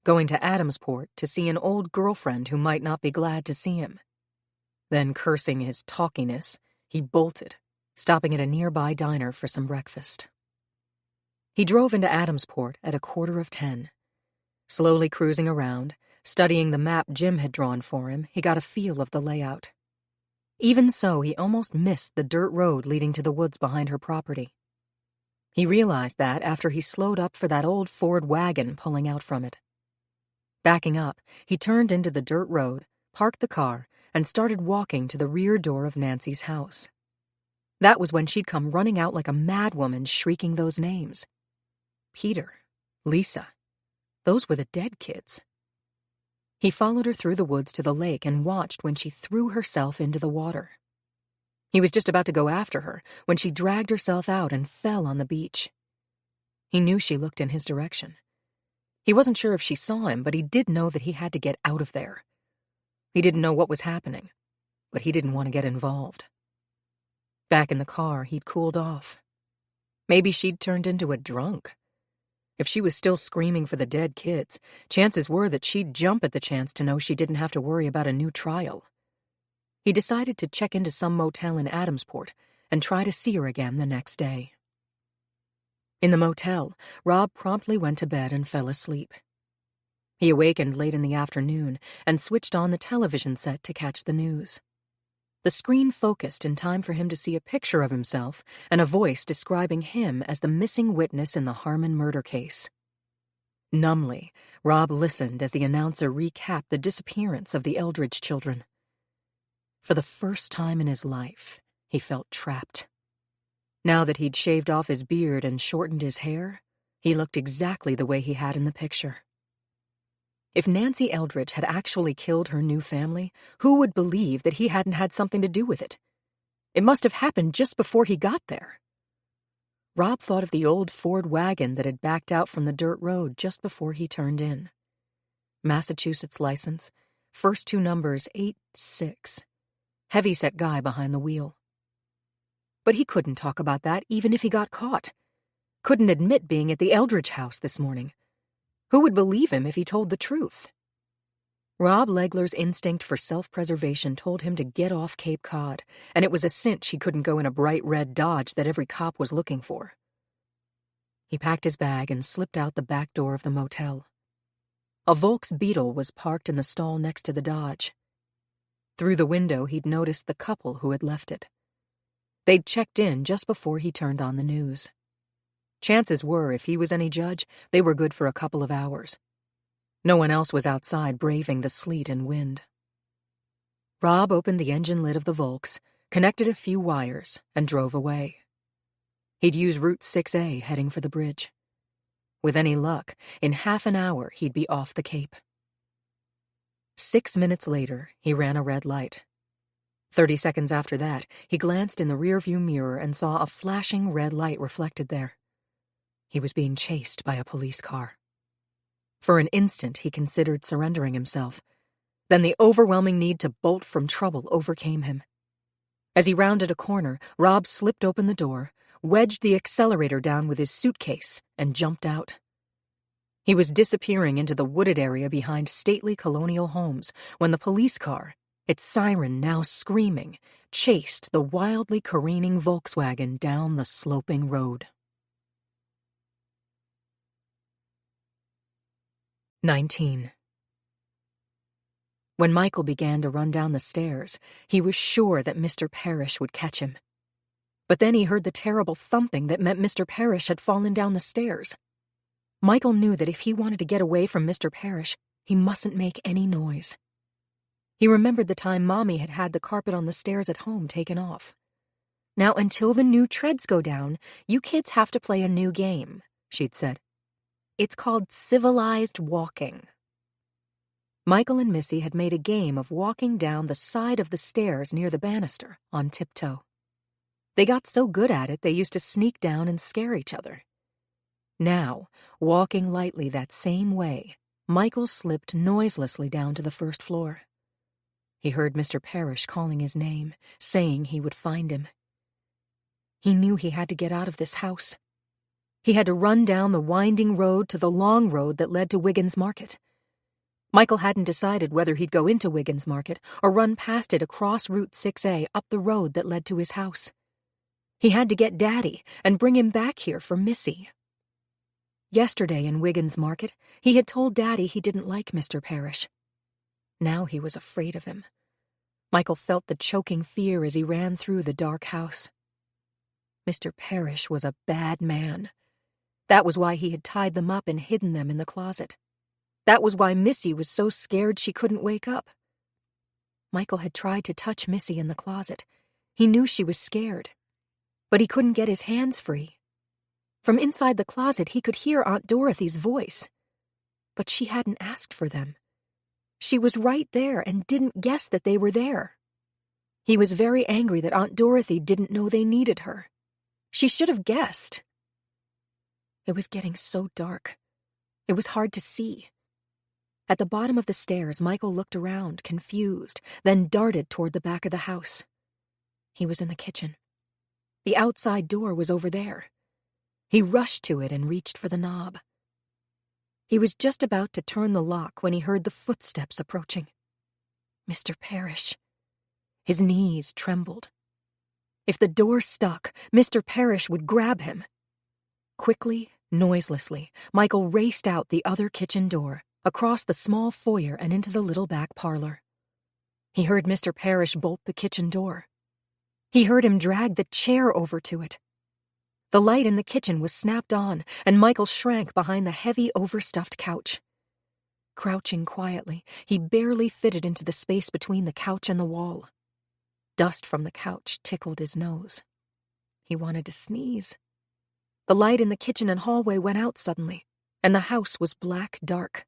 going to Adamsport to see an old girlfriend who might not be glad to see him. Then, cursing his talkiness, he bolted, stopping at a nearby diner for some breakfast. He drove into Adamsport at 9:45. Slowly cruising around, studying the map Jim had drawn for him, he got a feel of the layout. Even so, he almost missed the dirt road leading to the woods behind her property. He realized that after he slowed up for that old Ford wagon pulling out from it. Backing up, he turned into the dirt road, parked the car, and started walking to the rear door of Nancy's house. That was when she'd come running out like a madwoman, shrieking those names. Peter, Lisa. Those were the dead kids. He followed her through the woods to the lake and watched when she threw herself into the water. He was just about to go after her when she dragged herself out and fell on the beach. He knew she looked in his direction. He wasn't sure if she saw him, but he did know that he had to get out of there. He didn't know what was happening, but he didn't want to get involved. Back in the car, he'd cooled off. Maybe she'd turned into a drunk. If she was still screaming for the dead kids, chances were that she'd jump at the chance to know she didn't have to worry about a new trial. He decided to check into some motel in Adamsport and try to see her again the next day. In the motel, Rob promptly went to bed and fell asleep. He awakened late in the afternoon and switched on the television set to catch the news. The screen focused in time for him to see a picture of himself and a voice describing him as the missing witness in the Harmon murder case. Numbly, Rob listened as the announcer recapped the disappearance of the Eldridge children. For the first time in his life, he felt trapped. Now that he'd shaved off his beard and shortened his hair, he looked exactly the way he had in the picture. If Nancy Eldridge had actually killed her new family, who would believe that he hadn't had something to do with it? It must have happened just before he got there. Rob thought of the old Ford wagon that had backed out from the dirt road just before he turned in. Massachusetts license, first two numbers 86. Heavyset guy behind the wheel. But he couldn't talk about that even if he got caught. Couldn't admit being at the Eldridge house this morning. Who would believe him if he told the truth? Rob Legler's instinct for self-preservation told him to get off Cape Cod, and it was a cinch he couldn't go in a bright red Dodge that every cop was looking for. He packed his bag and slipped out the back door of the motel. A Volks Beetle was parked in the stall next to the Dodge. Through the window, he'd noticed the couple who had left it. They'd checked in just before he turned on the news. Chances were, if he was any judge, they were good for a couple of hours. No one else was outside braving the sleet and wind. Rob opened the engine lid of the Volks, connected a few wires, and drove away. He'd use Route 6A heading for the bridge. With any luck, in half an hour he'd be off the Cape. 6 minutes later, he ran a red light. 30 seconds after that, he glanced in the rearview mirror and saw a flashing red light reflected there. He was being chased by a police car. For an instant, he considered surrendering himself. Then the overwhelming need to bolt from trouble overcame him. As he rounded a corner, Rob slipped open the door, wedged the accelerator down with his suitcase, and jumped out. He was disappearing into the wooded area behind stately colonial homes when the police car, its siren now screaming, chased the wildly careening Volkswagen down the sloping road. 19. When Michael began to run down the stairs, he was sure that Mr. Parrish would catch him. But then he heard the terrible thumping that meant Mr. Parrish had fallen down the stairs. Michael knew that if he wanted to get away from Mr. Parrish, he mustn't make any noise. He remembered the time Mommy had had the carpet on the stairs at home taken off. "Now, until the new treads go down, you kids have to play a new game," she'd said. "It's called civilized walking." Michael and Missy had made a game of walking down the side of the stairs near the banister on tiptoe. They got so good at it they used to sneak down and scare each other. Now, walking lightly that same way, Michael slipped noiselessly down to the first floor. He heard Mr. Parrish calling his name, saying he would find him. He knew he had to get out of this house. He had to run down the winding road to the long road that led to Wiggins Market. Michael hadn't decided whether he'd go into Wiggins Market or run past it across Route 6A up the road that led to his house. He had to get Daddy and bring him back here for Missy. Yesterday in Wiggins Market, he had told Daddy he didn't like Mr. Parrish. Now he was afraid of him. Michael felt the choking fear as he ran through the dark house. Mr. Parrish was a bad man. That was why he had tied them up and hidden them in the closet. That was why Missy was so scared she couldn't wake up. Michael had tried to touch Missy in the closet. He knew she was scared. But he couldn't get his hands free. From inside the closet, he could hear Aunt Dorothy's voice. But she hadn't asked for them. She was right there and didn't guess that they were there. He was very angry that Aunt Dorothy didn't know they needed her. She should have guessed. It was getting so dark. It was hard to see. At the bottom of the stairs, Michael looked around, confused, then darted toward the back of the house. He was in the kitchen. The outside door was over there. He rushed to it and reached for the knob. He was just about to turn the lock when he heard the footsteps approaching. Mr. Parrish. His knees trembled. If the door stuck, Mr. Parrish would grab him. Quickly, noiselessly, Michael raced out the other kitchen door, across the small foyer and into the little back parlor. He heard Mr. Parrish bolt the kitchen door. He heard him drag the chair over to it. The light in the kitchen was snapped on, and Michael shrank behind the heavy, overstuffed couch. Crouching quietly, he barely fitted into the space between the couch and the wall. Dust from the couch tickled his nose. He wanted to sneeze. The light in the kitchen and hallway went out suddenly, and the house was black dark.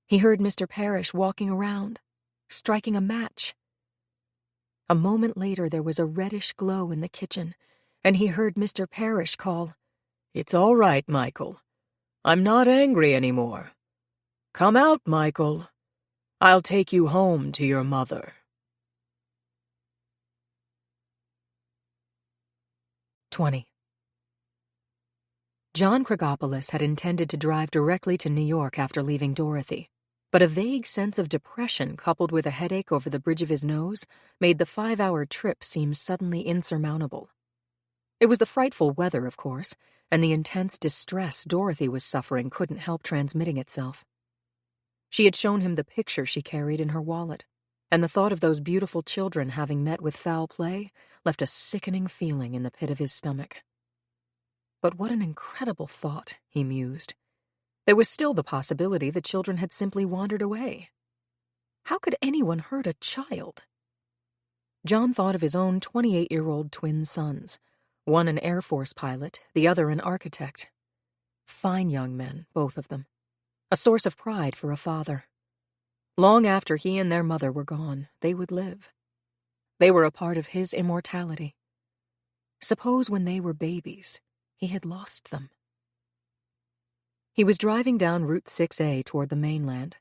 He heard Mr. Parrish walking around, striking a match. A moment later there was a reddish glow in the kitchen, and he heard Mr. Parrish call, "It's all right, Michael. I'm not angry anymore. Come out, Michael. I'll take you home to your mother." 20. John Krigopoulos had intended to drive directly to New York after leaving Dorothy, but a vague sense of depression coupled with a headache over the bridge of his nose made the 5-hour trip seem suddenly insurmountable. It was the frightful weather, of course, and the intense distress Dorothy was suffering couldn't help transmitting itself. She had shown him the picture she carried in her wallet, and the thought of those beautiful children having met with foul play left a sickening feeling in the pit of his stomach. But what an incredible thought, he mused. There was still the possibility the children had simply wandered away. How could anyone hurt a child? John thought of his own 28-year-old twin sons, one an Air Force pilot, the other an architect. Fine young men, both of them. A source of pride for a father. Long after he and their mother were gone, they would live. They were a part of his immortality. Suppose when they were babies, he had lost them. He was driving down Route 6A toward the mainland.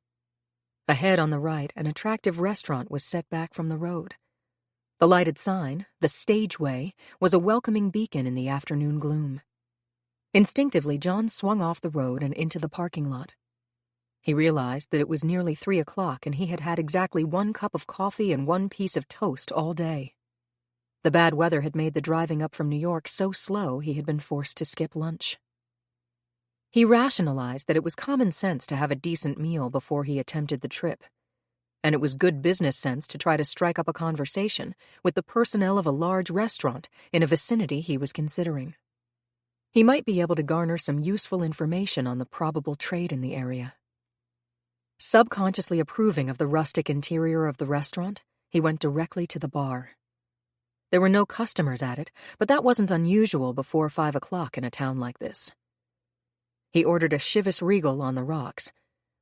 Ahead on the right, an attractive restaurant was set back from the road. The lighted sign, the Stageway, was a welcoming beacon in the afternoon gloom. Instinctively, John swung off the road and into the parking lot. He realized that it was nearly 3 o'clock and he had had exactly 1 cup of coffee and 1 piece of toast all day. The bad weather had made the driving up from New York so slow he had been forced to skip lunch. He rationalized that it was common sense to have a decent meal before he attempted the trip, and it was good business sense to try to strike up a conversation with the personnel of a large restaurant in a vicinity he was considering. He might be able to garner some useful information on the probable trade in the area. Subconsciously approving of the rustic interior of the restaurant, he went directly to the bar. There were no customers at it, but that wasn't unusual before 5 o'clock in a town like this. He ordered a Chivas Regal on the rocks.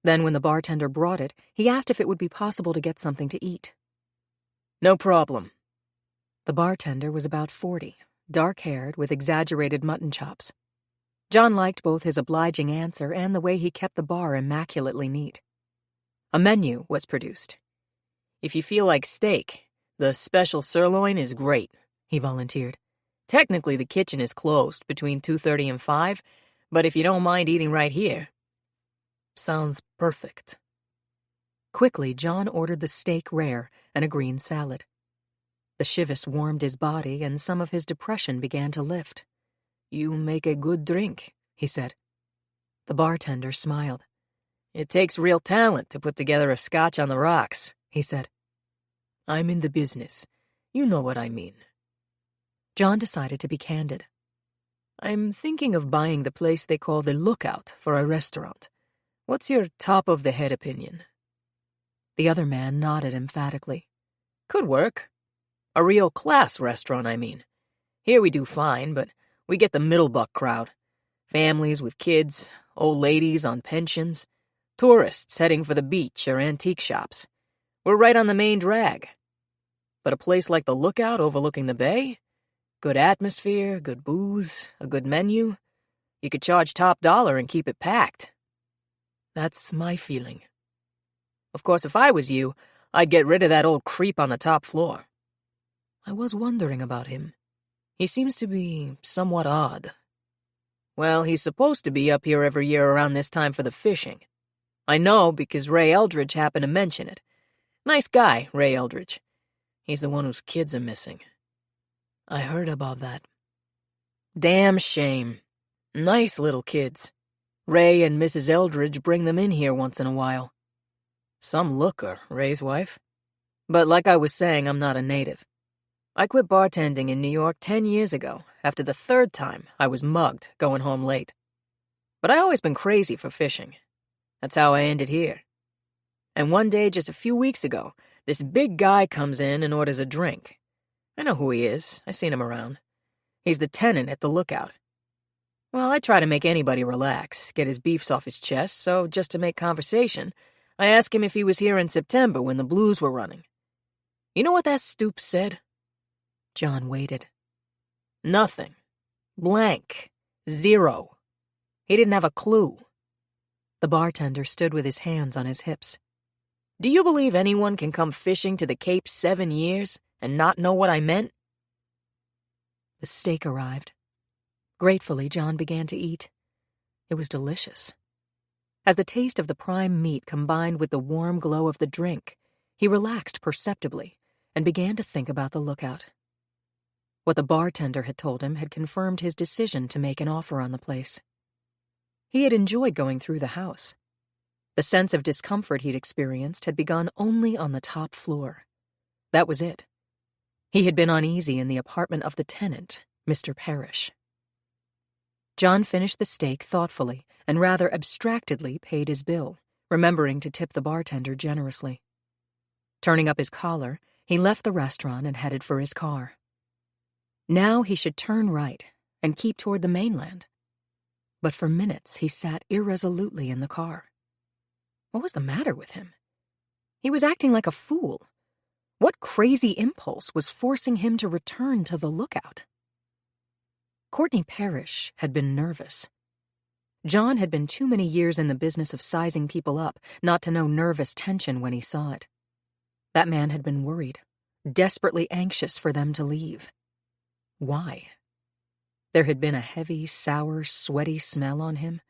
Then when the bartender brought it, he asked if it would be possible to get something to eat. "No problem." The bartender was about 40, dark-haired with exaggerated mutton chops. John liked both his obliging answer and the way he kept the bar immaculately neat. A menu was produced. "If you feel like steak, the special sirloin is great," he volunteered. "Technically, the kitchen is closed between 2:30 and 5, but if you don't mind eating right here..." Sounds perfect. Quickly, John ordered the steak rare and a green salad. The Chivas warmed his body and some of his depression began to lift. "You make a good drink," he said. The bartender smiled. "It takes real talent to put together a scotch on the rocks," he said. "I'm in the business. You know what I mean." John decided to be candid. "I'm thinking of buying the place they call the Lookout for a restaurant. What's your top-of-the-head opinion?" The other man nodded emphatically. "Could work. A real class restaurant, I mean. Here we do fine, but we get the middle-buck crowd. Families with kids, old ladies on pensions, tourists heading for the beach or antique shops. We're right on the main drag. But a place like the Lookout overlooking the bay? Good atmosphere, good booze, a good menu. You could charge top dollar and keep it packed." "That's my feeling. Of course, if I was you, I'd get rid of that old creep on the top floor. I was wondering about him. He seems to be somewhat odd." "Well, he's supposed to be up here every year around this time for the fishing. I know because Ray Eldridge happened to mention it. Nice guy, Ray Eldridge. He's the one whose kids are missing." "I heard about that." "Damn shame. Nice little kids. Ray and Mrs. Eldridge bring them in here once in a while. Some looker, Ray's wife. But like I was saying, I'm not a native. I quit bartending in New York 10 years ago, after the 3rd time I was mugged going home late. But I always been crazy for fishing. That's how I ended here. And one day, just a few weeks ago, this big guy comes in and orders a drink. I know who he is. I seen him around. He's the tenant at the Lookout. Well, I try to make anybody relax, get his beefs off his chest, so just to make conversation, I asked him if he was here in September when the Blues were running. You know what that stoop said? John waited. Nothing. Blank. Zero. He didn't have a clue. The bartender stood with his hands on his hips. Do you believe anyone can come fishing to the Cape 7 years and not know what I meant? The steak arrived. Gratefully, John began to eat. It was delicious. As the taste of the prime meat combined with the warm glow of the drink, he relaxed perceptibly and began to think about the Lookout. What the bartender had told him had confirmed his decision to make an offer on the place. He had enjoyed going through the house. The sense of discomfort he'd experienced had begun only on the top floor. That was it. He had been uneasy in the apartment of the tenant, Mr. Parrish. John finished the steak thoughtfully and rather abstractedly paid his bill, remembering to tip the bartender generously. Turning up his collar, he left the restaurant and headed for his car. Now he should turn right and keep toward the mainland. But for minutes he sat irresolutely in the car. What was the matter with him? He was acting like a fool. What crazy impulse was forcing him to return to the Lookout? Courtney Parrish had been nervous. John had been too many years in the business of sizing people up not to know nervous tension when he saw it. That man had been worried, desperately anxious for them to leave. Why? There had been a heavy, sour, sweaty smell on him.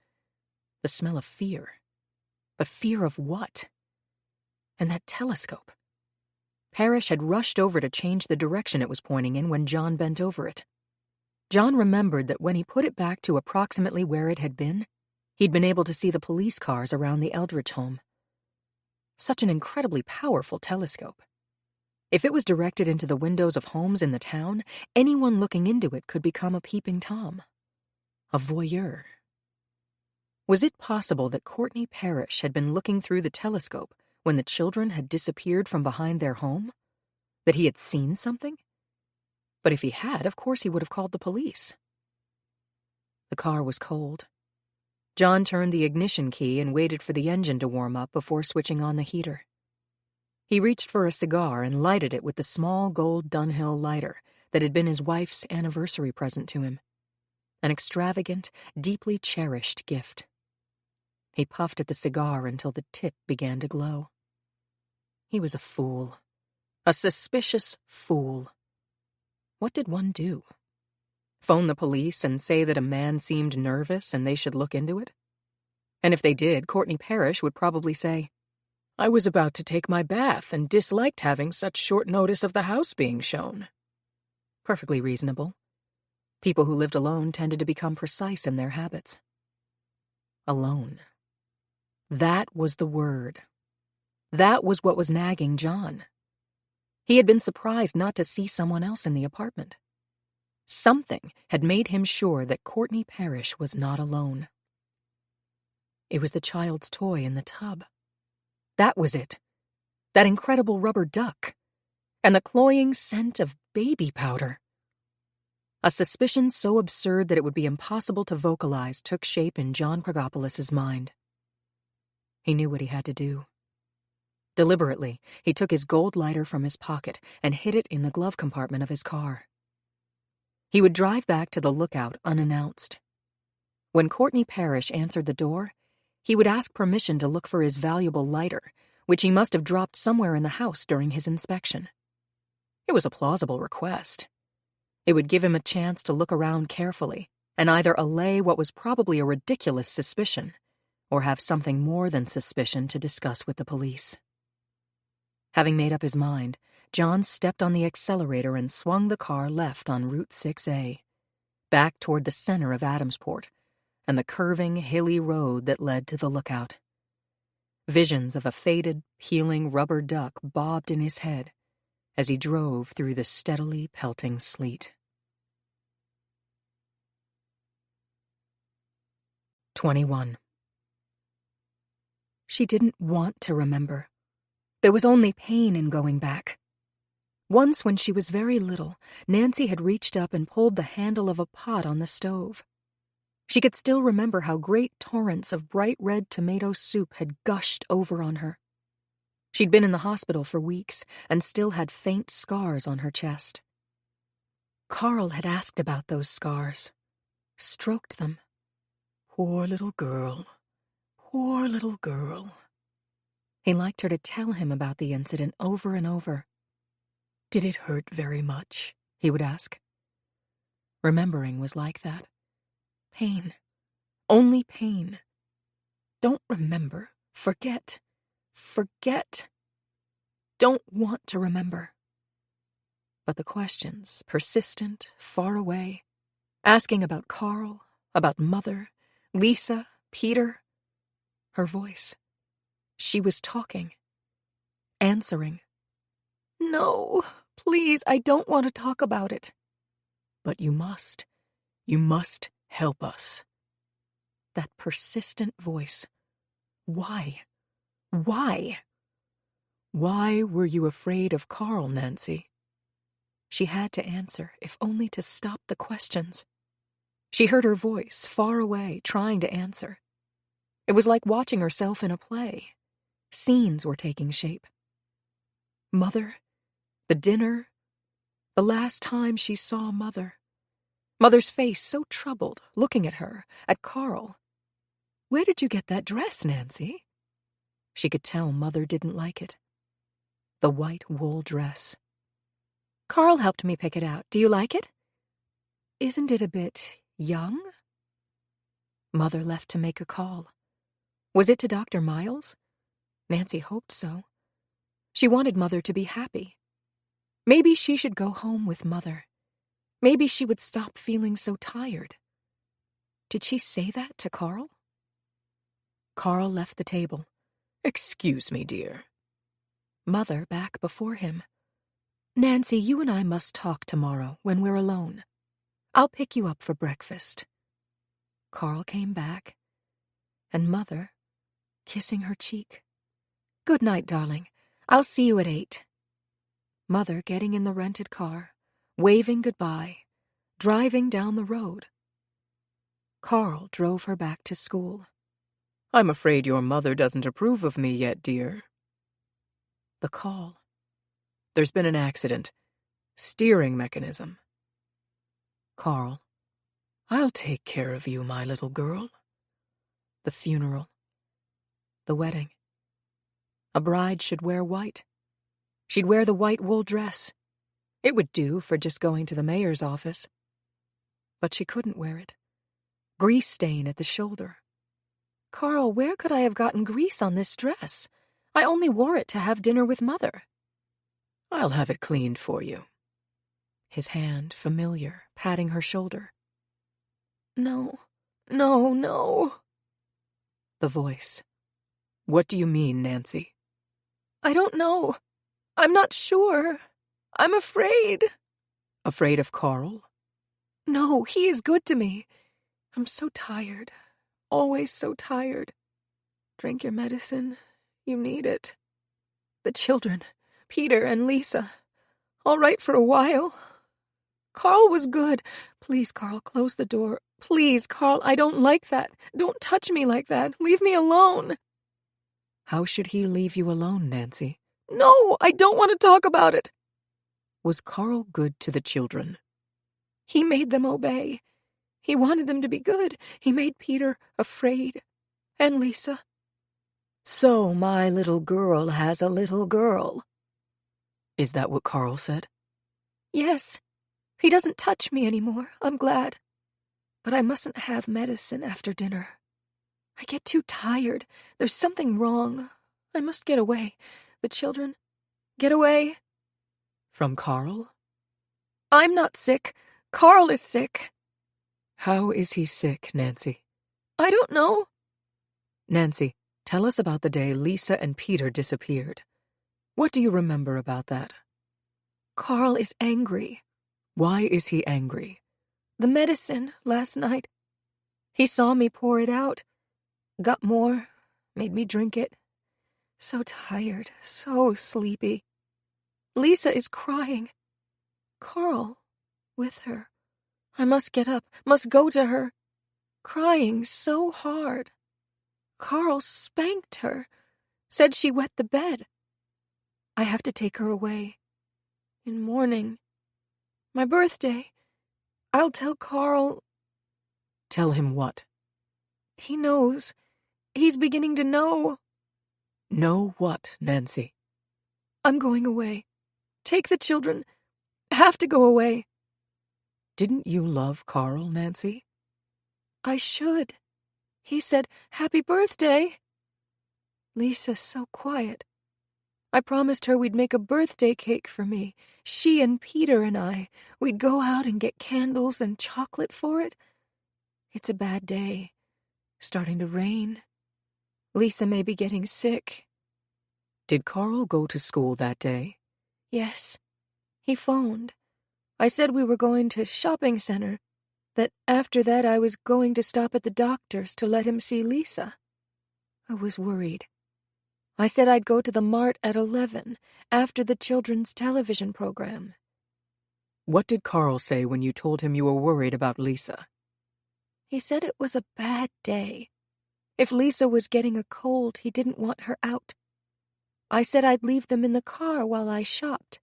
The smell of fear. But fear of what? And that telescope. Parrish had rushed over to change the direction it was pointing in when John bent over it. John remembered that when he put it back to approximately where it had been, he'd been able to see the police cars around the Eldridge home. Such an incredibly powerful telescope. If it was directed into the windows of homes in the town, anyone looking into it could become a peeping Tom. A voyeur. Was it possible that Courtney Parrish had been looking through the telescope when the children had disappeared from behind their home? That he had seen something? But if he had, of course he would have called the police. The car was cold. John turned the ignition key and waited for the engine to warm up before switching on the heater. He reached for a cigar and lighted it with the small gold Dunhill lighter that had been his wife's anniversary present to him. An extravagant, deeply cherished gift. He puffed at the cigar until the tip began to glow. He was a fool. A suspicious fool. What did one do? Phone the police and say that a man seemed nervous and they should look into it? And if they did, Courtney Parrish would probably say, "I was about to take my bath and disliked having such short notice of the house being shown." Perfectly reasonable. People who lived alone tended to become precise in their habits. Alone. That was the word. That was what was nagging John. He had been surprised not to see someone else in the apartment. Something had made him sure that Courtney Parrish was not alone. It was the child's toy in the tub. That was it. That incredible rubber duck. And the cloying scent of baby powder. A suspicion so absurd that it would be impossible to vocalize took shape in John Kragopoulos' mind. He knew what he had to do. Deliberately, he took his gold lighter from his pocket and hid it in the glove compartment of his car. He would drive back to the Lookout unannounced. When Courtney Parrish answered the door, he would ask permission to look for his valuable lighter, which he must have dropped somewhere in the house during his inspection. It was a plausible request. It would give him a chance to look around carefully and either allay what was probably a ridiculous suspicion or have something more than suspicion to discuss with the police. Having made up his mind, John stepped on the accelerator and swung the car left on Route 6A, back toward the center of Adamsport and the curving, hilly road that led to the Lookout. Visions of a faded, peeling rubber duck bobbed in his head as he drove through the steadily pelting sleet. 21. She didn't want to remember. There was only pain in going back. Once when she was very little, Nancy had reached up and pulled the handle of a pot on the stove. She could still remember how great torrents of bright red tomato soup had gushed over on her. She'd been in the hospital for weeks and still had faint scars on her chest. Carl had asked about those scars, stroked them. Poor little girl, poor little girl. He liked her to tell him about the incident over and over. Did it hurt very much? He would ask. Remembering was like that. Pain. Only pain. Don't remember. Forget. Forget. Don't want to remember. But the questions, persistent, far away, asking about Carl, about Mother, Lisa, Peter. Her voice. She was talking. Answering. No, please, I don't want to talk about it. But you must. You must help us. That persistent voice. Why? Why? Why were you afraid of Carl, Nancy? She had to answer, if only to stop the questions. She heard her voice, far away, trying to answer. It was like watching herself in a play. Scenes were taking shape. Mother, the dinner, the last time she saw Mother. Mother's face so troubled, looking at her, at Carl. Where did you get that dress, Nancy? She could tell Mother didn't like it. The white wool dress. Carl helped me pick it out. Do you like it? Isn't it a bit young? Mother left to make a call. Was it to Dr. Miles? Nancy hoped so. She wanted Mother to be happy. Maybe she should go home with Mother. Maybe she would stop feeling so tired. Did she say that to Carl? Carl left the table. Excuse me, dear. Mother back before him. Nancy, you and I must talk tomorrow when we're alone. I'll pick you up for breakfast. Carl came back, and Mother, kissing her cheek. Good night, darling. I'll see you at 8. Mother getting in the rented car, waving goodbye, driving down the road. Carl drove her back to school. I'm afraid your mother doesn't approve of me yet, dear. The call. There's been an accident. Steering mechanism. Carl. I'll take care of you, my little girl. The funeral. The wedding. A bride should wear white. She'd wear the white wool dress. It would do for just going to the mayor's office. But she couldn't wear it. Grease stain at the shoulder. Carl, where could I have gotten grease on this dress? I only wore it to have dinner with Mother. I'll have it cleaned for you. His hand, familiar, patting her shoulder. No, no, no. The voice. What do you mean, Nancy? I don't know. I'm not sure. I'm afraid. Afraid of Carl? No, he is good to me. I'm so tired. Always so tired. Drink your medicine. You need it. The children, Peter and Lisa, all right for a while. Carl was good. Please, Carl, close the door. Please, Carl, I don't like that. Don't touch me like that. Leave me alone. How should he leave you alone, Nancy? No, I don't want to talk about it. Was Carl good to the children? He made them obey. He wanted them to be good. He made Peter afraid. And Lisa. So my little girl has a little girl. Is that what Carl said? Yes. He doesn't touch me anymore. I'm glad. But I mustn't have medicine after dinner. I get too tired. There's something wrong. I must get away. The children. Get away. From Carl? I'm not sick. Carl is sick. How is he sick, Nancy? I don't know. Nancy, tell us about the day Lisa and Peter disappeared. What do you remember about that? Carl is angry. Why is he angry? The medicine last night. He saw me pour it out. Got more. Made me drink it. So tired. So sleepy. Lisa is crying. Carl, with her. I must get up, must go to her. Crying so hard. Carl spanked her, said she wet the bed. I have to take her away. In mourning. My birthday. I'll tell Carl. Tell him what? He knows. He's beginning to know. Know what, Nancy? I'm going away. Take the children. Have to go away. Didn't you love Carl, Nancy? I should. He said, "Happy birthday." Lisa's so quiet. I promised her we'd make a birthday cake for me. She and Peter and I. We'd go out and get candles and chocolate for it. It's a bad day. Starting to rain. Lisa may be getting sick. Did Carl go to school that day? Yes. He phoned. I said we were going to shopping center, that after that I was going to stop at the doctor's to let him see Lisa. I was worried. I said I'd go to the mart at 11, after the children's television program. What did Carl say when you told him you were worried about Lisa? He said it was a bad day. If Lisa was getting a cold, he didn't want her out. I said I'd leave them in the car while I shopped.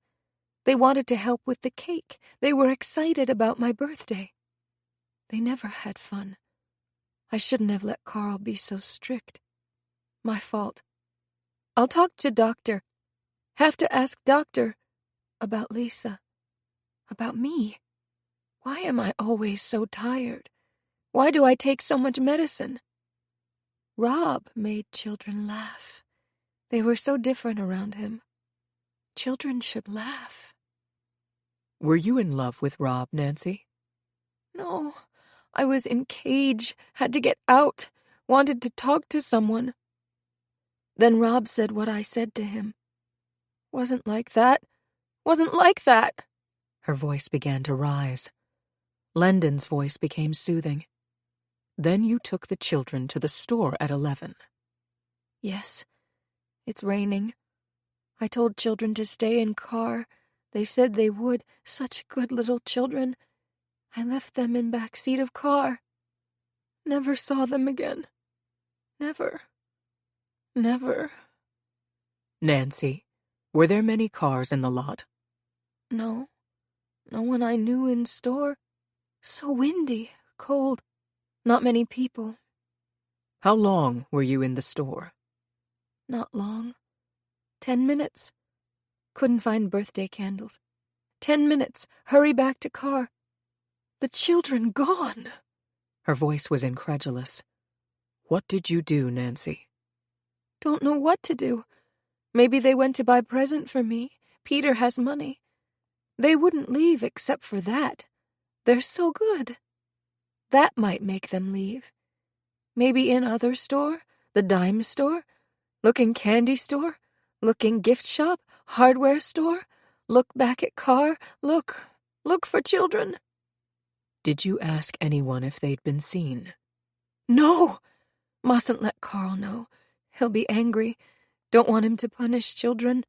They wanted to help with the cake. They were excited about my birthday. They never had fun. I shouldn't have let Carl be so strict. My fault. I'll talk to Doctor. Have to ask Doctor about Lisa. About me. Why am I always so tired? Why do I take so much medicine? Rob made children laugh. They were so different around him. Children should laugh. Were you in love with Rob, Nancy? No, I was in cage, had to get out, wanted to talk to someone. Then Rob said what I said to him. Wasn't like that. Wasn't like that. Her voice began to rise. Landon's voice became soothing. Then you took the children to the store at 11. Yes, it's raining. I told children to stay in car. They said they would. Such good little children. I left them in back seat of car. Never saw them again. Never. Never. Nancy, were there many cars in the lot? No. No one I knew in store. So windy, cold. Not many people. How long were you in the store? Not long. 10 minutes. Couldn't find birthday candles. 10 minutes. Hurry back to car. The children gone. Her voice was incredulous. What did you do, Nancy? Don't know what to do. Maybe they went to buy a present for me. Peter has money. They wouldn't leave except for that. They're so good. That might make them leave. Maybe in other store, the dime store, looking candy store, looking gift shop, hardware store, look back at car, look for children. Did you ask anyone if they'd been seen? No! Mustn't let Carl know. He'll be angry. Don't want him to punish children.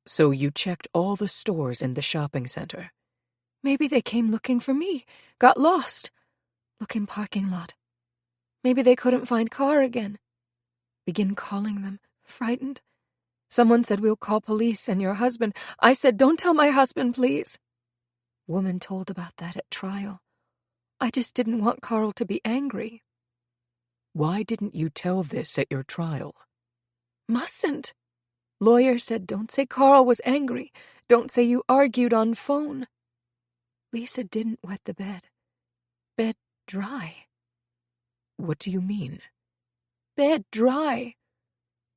So you checked all the stores in the shopping center? Maybe they came looking for me, got lost. Look in parking lot. Maybe they couldn't find car again. Begin calling them, frightened. Someone said we'll call police and your husband. I said, don't tell my husband, please. Woman told about that at trial. I just didn't want Carl to be angry. Why didn't you tell this at your trial? Mustn't. Lawyer said don't say Carl was angry. Don't say you argued on phone. Lisa didn't wet the bed. Bed dry. What do you mean? Bed dry.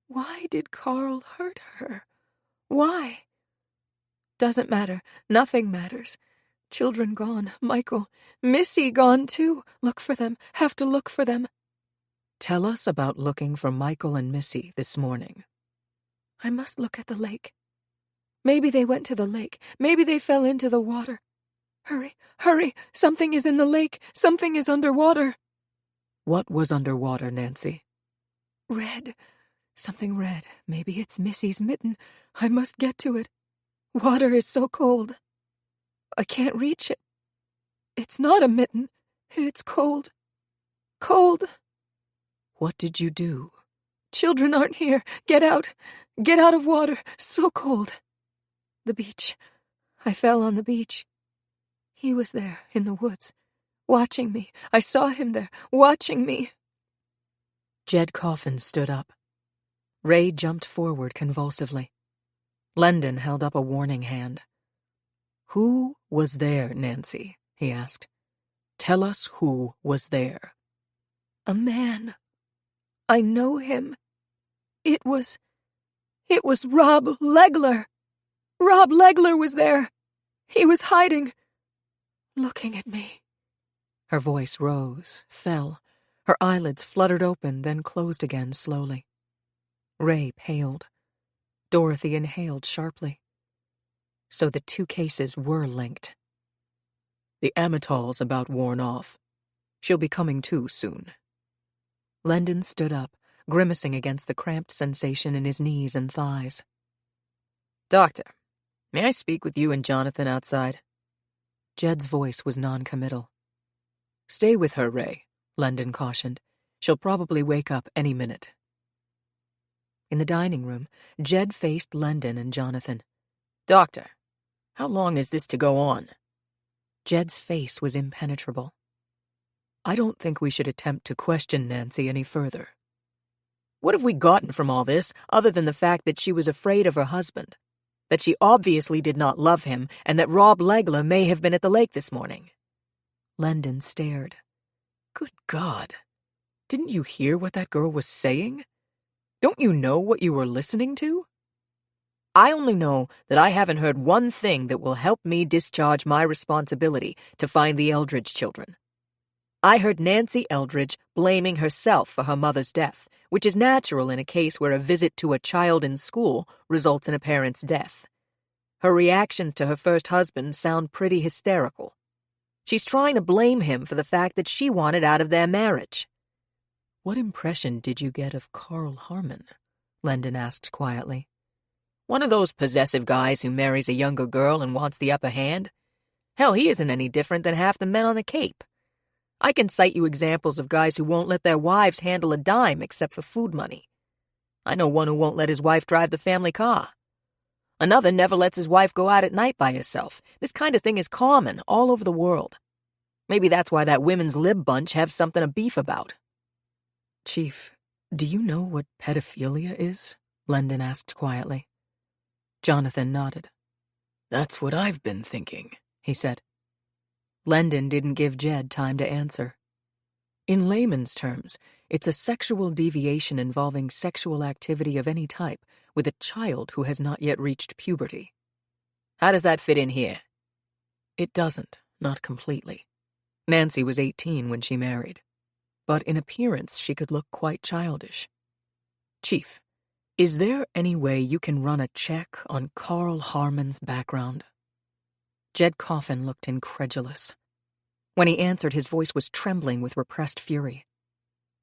Why did Carl hurt her? Why? Doesn't matter. Nothing matters. Children gone. Michael. Missy gone too. Look for them. Have to look for them. Tell us about looking for Michael and Missy this morning. I must look at the lake. Maybe they went to the lake. Maybe they fell into the water. Hurry, hurry. Something is in the lake. Something is underwater. What was underwater, Nancy? Red. Something red. Maybe it's Missy's mitten. I must get to it. Water is so cold. I can't reach it. It's not a mitten. It's cold. Cold. What did you do? Children aren't here. Get out. Get out of water. So cold. The beach. I fell on the beach. He was there in the woods, watching me. I saw him there, watching me. Jed Coffin stood up. Ray jumped forward convulsively. Lendon held up a warning hand. Who was there, Nancy? He asked. Tell us who was there. A man. I know him. It was Rob Legler. Rob Legler was there. He was hiding, looking at me. Her voice rose, fell. Her eyelids fluttered open, then closed again slowly. Ray paled. Dorothy inhaled sharply. So the two cases were linked. The Amitol's about worn off. She'll be coming to soon. Lendon stood up, grimacing against the cramped sensation in his knees and thighs. Doctor, may I speak with you and Jonathan outside? Jed's voice was noncommittal. Stay with her, Ray, Lendon cautioned. She'll probably wake up any minute. In the dining room, Jed faced Lendon and Jonathan. Doctor, how long is this to go on? Jed's face was impenetrable. I don't think we should attempt to question Nancy any further. What have we gotten from all this, other than the fact that she was afraid of her husband? That she obviously did not love him, and that Rob Legler may have been at the lake this morning? Lendon stared. Good God. Didn't you hear what that girl was saying? Don't you know what you were listening to? I only know that I haven't heard one thing that will help me discharge my responsibility to find the Eldridge children. I heard Nancy Eldridge blaming herself for her mother's death, which is natural in a case where a visit to a child in school results in a parent's death. Her reactions to her first husband sound pretty hysterical. She's trying to blame him for the fact that she wanted out of their marriage. What impression did you get of Carl Harmon? Lendon asked quietly. One of those possessive guys who marries a younger girl and wants the upper hand? Hell, he isn't any different than half the men on the Cape. I can cite you examples of guys who won't let their wives handle a dime except for food money. I know one who won't let his wife drive the family car. Another never lets his wife go out at night by herself. This kind of thing is common all over the world. Maybe that's why that women's lib bunch have something to beef about. Chief, do you know what pedophilia is? Lendon asked quietly. Jonathan nodded. That's what I've been thinking, he said. Lendon didn't give Jed time to answer. In layman's terms, it's a sexual deviation involving sexual activity of any type with a child who has not yet reached puberty. How does that fit in here? It doesn't, not completely. Nancy was 18 when she married, but in appearance she could look quite childish. Chief, is there any way you can run a check on Carl Harmon's background? Jed Coffin looked incredulous. When he answered, his voice was trembling with repressed fury.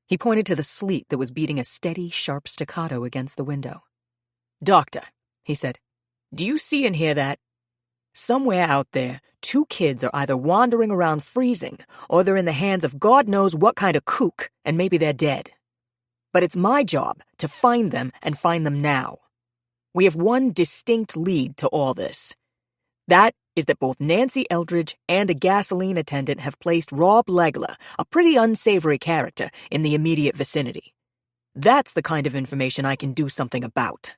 He pointed to the sleet that was beating a steady, sharp staccato against the window. Doctor, he said, do you see and hear that? Somewhere out there, two kids are either wandering around freezing, or they're in the hands of God knows what kind of kook, and maybe they're dead. But it's my job to find them and find them now. We have one distinct lead to all this. That is that both Nancy Eldridge and a gasoline attendant have placed Rob Legler, a pretty unsavory character, in the immediate vicinity. That's the kind of information I can do something about.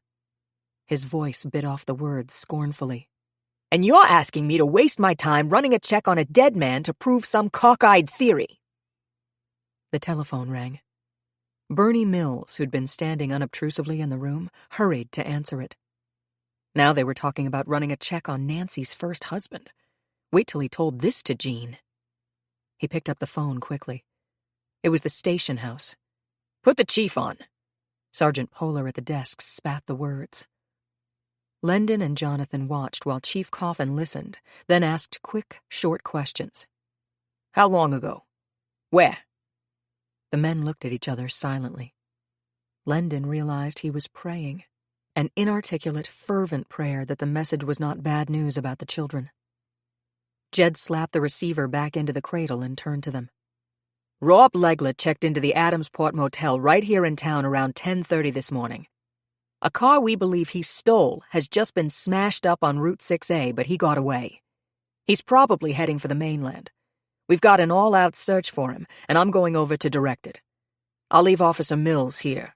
His voice bit off the words scornfully. And you're asking me to waste my time running a check on a dead man to prove some cockeyed theory. The telephone rang. Bernie Mills, who'd been standing unobtrusively in the room, hurried to answer it. Now they were talking about running a check on Nancy's first husband. Wait till he told this to Jean. He picked up the phone quickly. It was the station house. Put the chief on. Sergeant Polar at the desk spat the words. Lendon and Jonathan watched while Chief Coffin listened, then asked quick, short questions. How long ago? Where? The men looked at each other silently. Lendon realized he was praying, an inarticulate, fervent prayer that the message was not bad news about the children. Jed slapped the receiver back into the cradle and turned to them. Rob Legler checked into the Adamsport Motel right here in town around 10:30 this morning. A car we believe he stole has just been smashed up on Route 6A, but he got away. He's probably heading for the mainland. We've got an all-out search for him, and I'm going over to direct it. I'll leave Officer Mills here.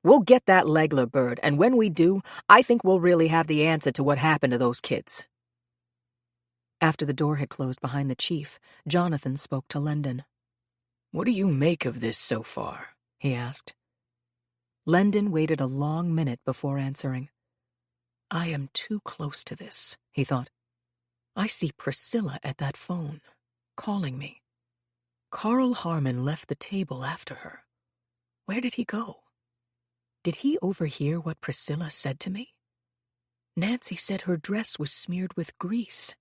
We'll get that Legler bird, and when we do, I think we'll really have the answer to what happened to those kids. After the door had closed behind the chief, Jonathan spoke to Lendon. What do you make of this so far? He asked. Lendon waited a long minute before answering. I am too close to this, he thought. I see Priscilla at that phone, calling me. Carl Harmon left the table after her. Where did he go? Did he overhear what Priscilla said to me? Nancy said her dress was smeared with grease.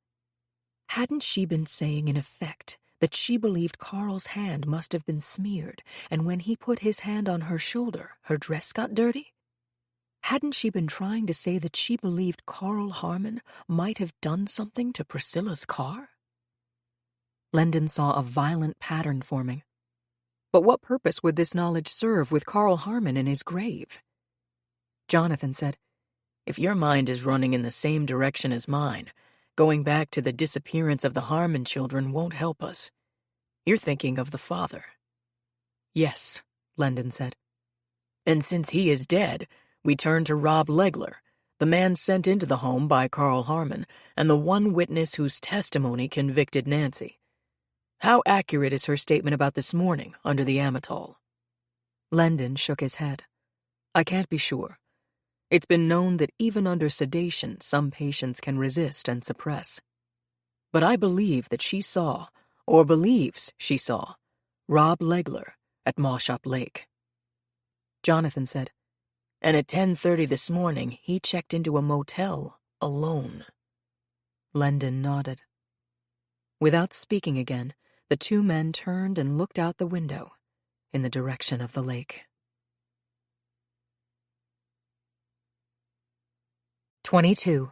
Hadn't she been saying in effect that she believed Carl's hand must have been smeared, and when he put his hand on her shoulder, her dress got dirty? Hadn't she been trying to say that she believed Carl Harmon might have done something to Priscilla's car? Lendon saw a violent pattern forming. But what purpose would this knowledge serve with Carl Harmon in his grave? Jonathan said, If your mind is running in the same direction as mine, going back to the disappearance of the Harmon children won't help us. You're thinking of the father. Yes, Lendon said. And since he is dead, we turn to Rob Legler, the man sent into the home by Carl Harmon, and the one witness whose testimony convicted Nancy. How accurate is her statement about this morning under the Amitol? Lendon shook his head. I can't be sure. It's been known that even under sedation, some patients can resist and suppress. But I believe that she saw, or believes she saw, Rob Legler at Mawshop Lake. Jonathan said, And at 10:30 this morning, he checked into a motel alone. Lendon nodded. Without speaking again, the two men turned and looked out the window in the direction of the lake. 22.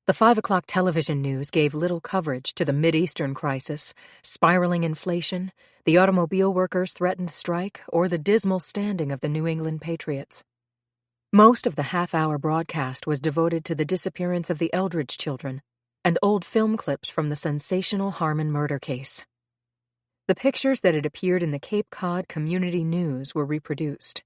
The 5 o'clock television news gave little coverage to the Mideastern crisis, spiraling inflation, the automobile workers' threatened strike, or the dismal standing of the New England Patriots. Most of the half-hour broadcast was devoted to the disappearance of the Eldridge children and old film clips from the sensational Harmon murder case. The pictures that had appeared in the Cape Cod Community News were reproduced.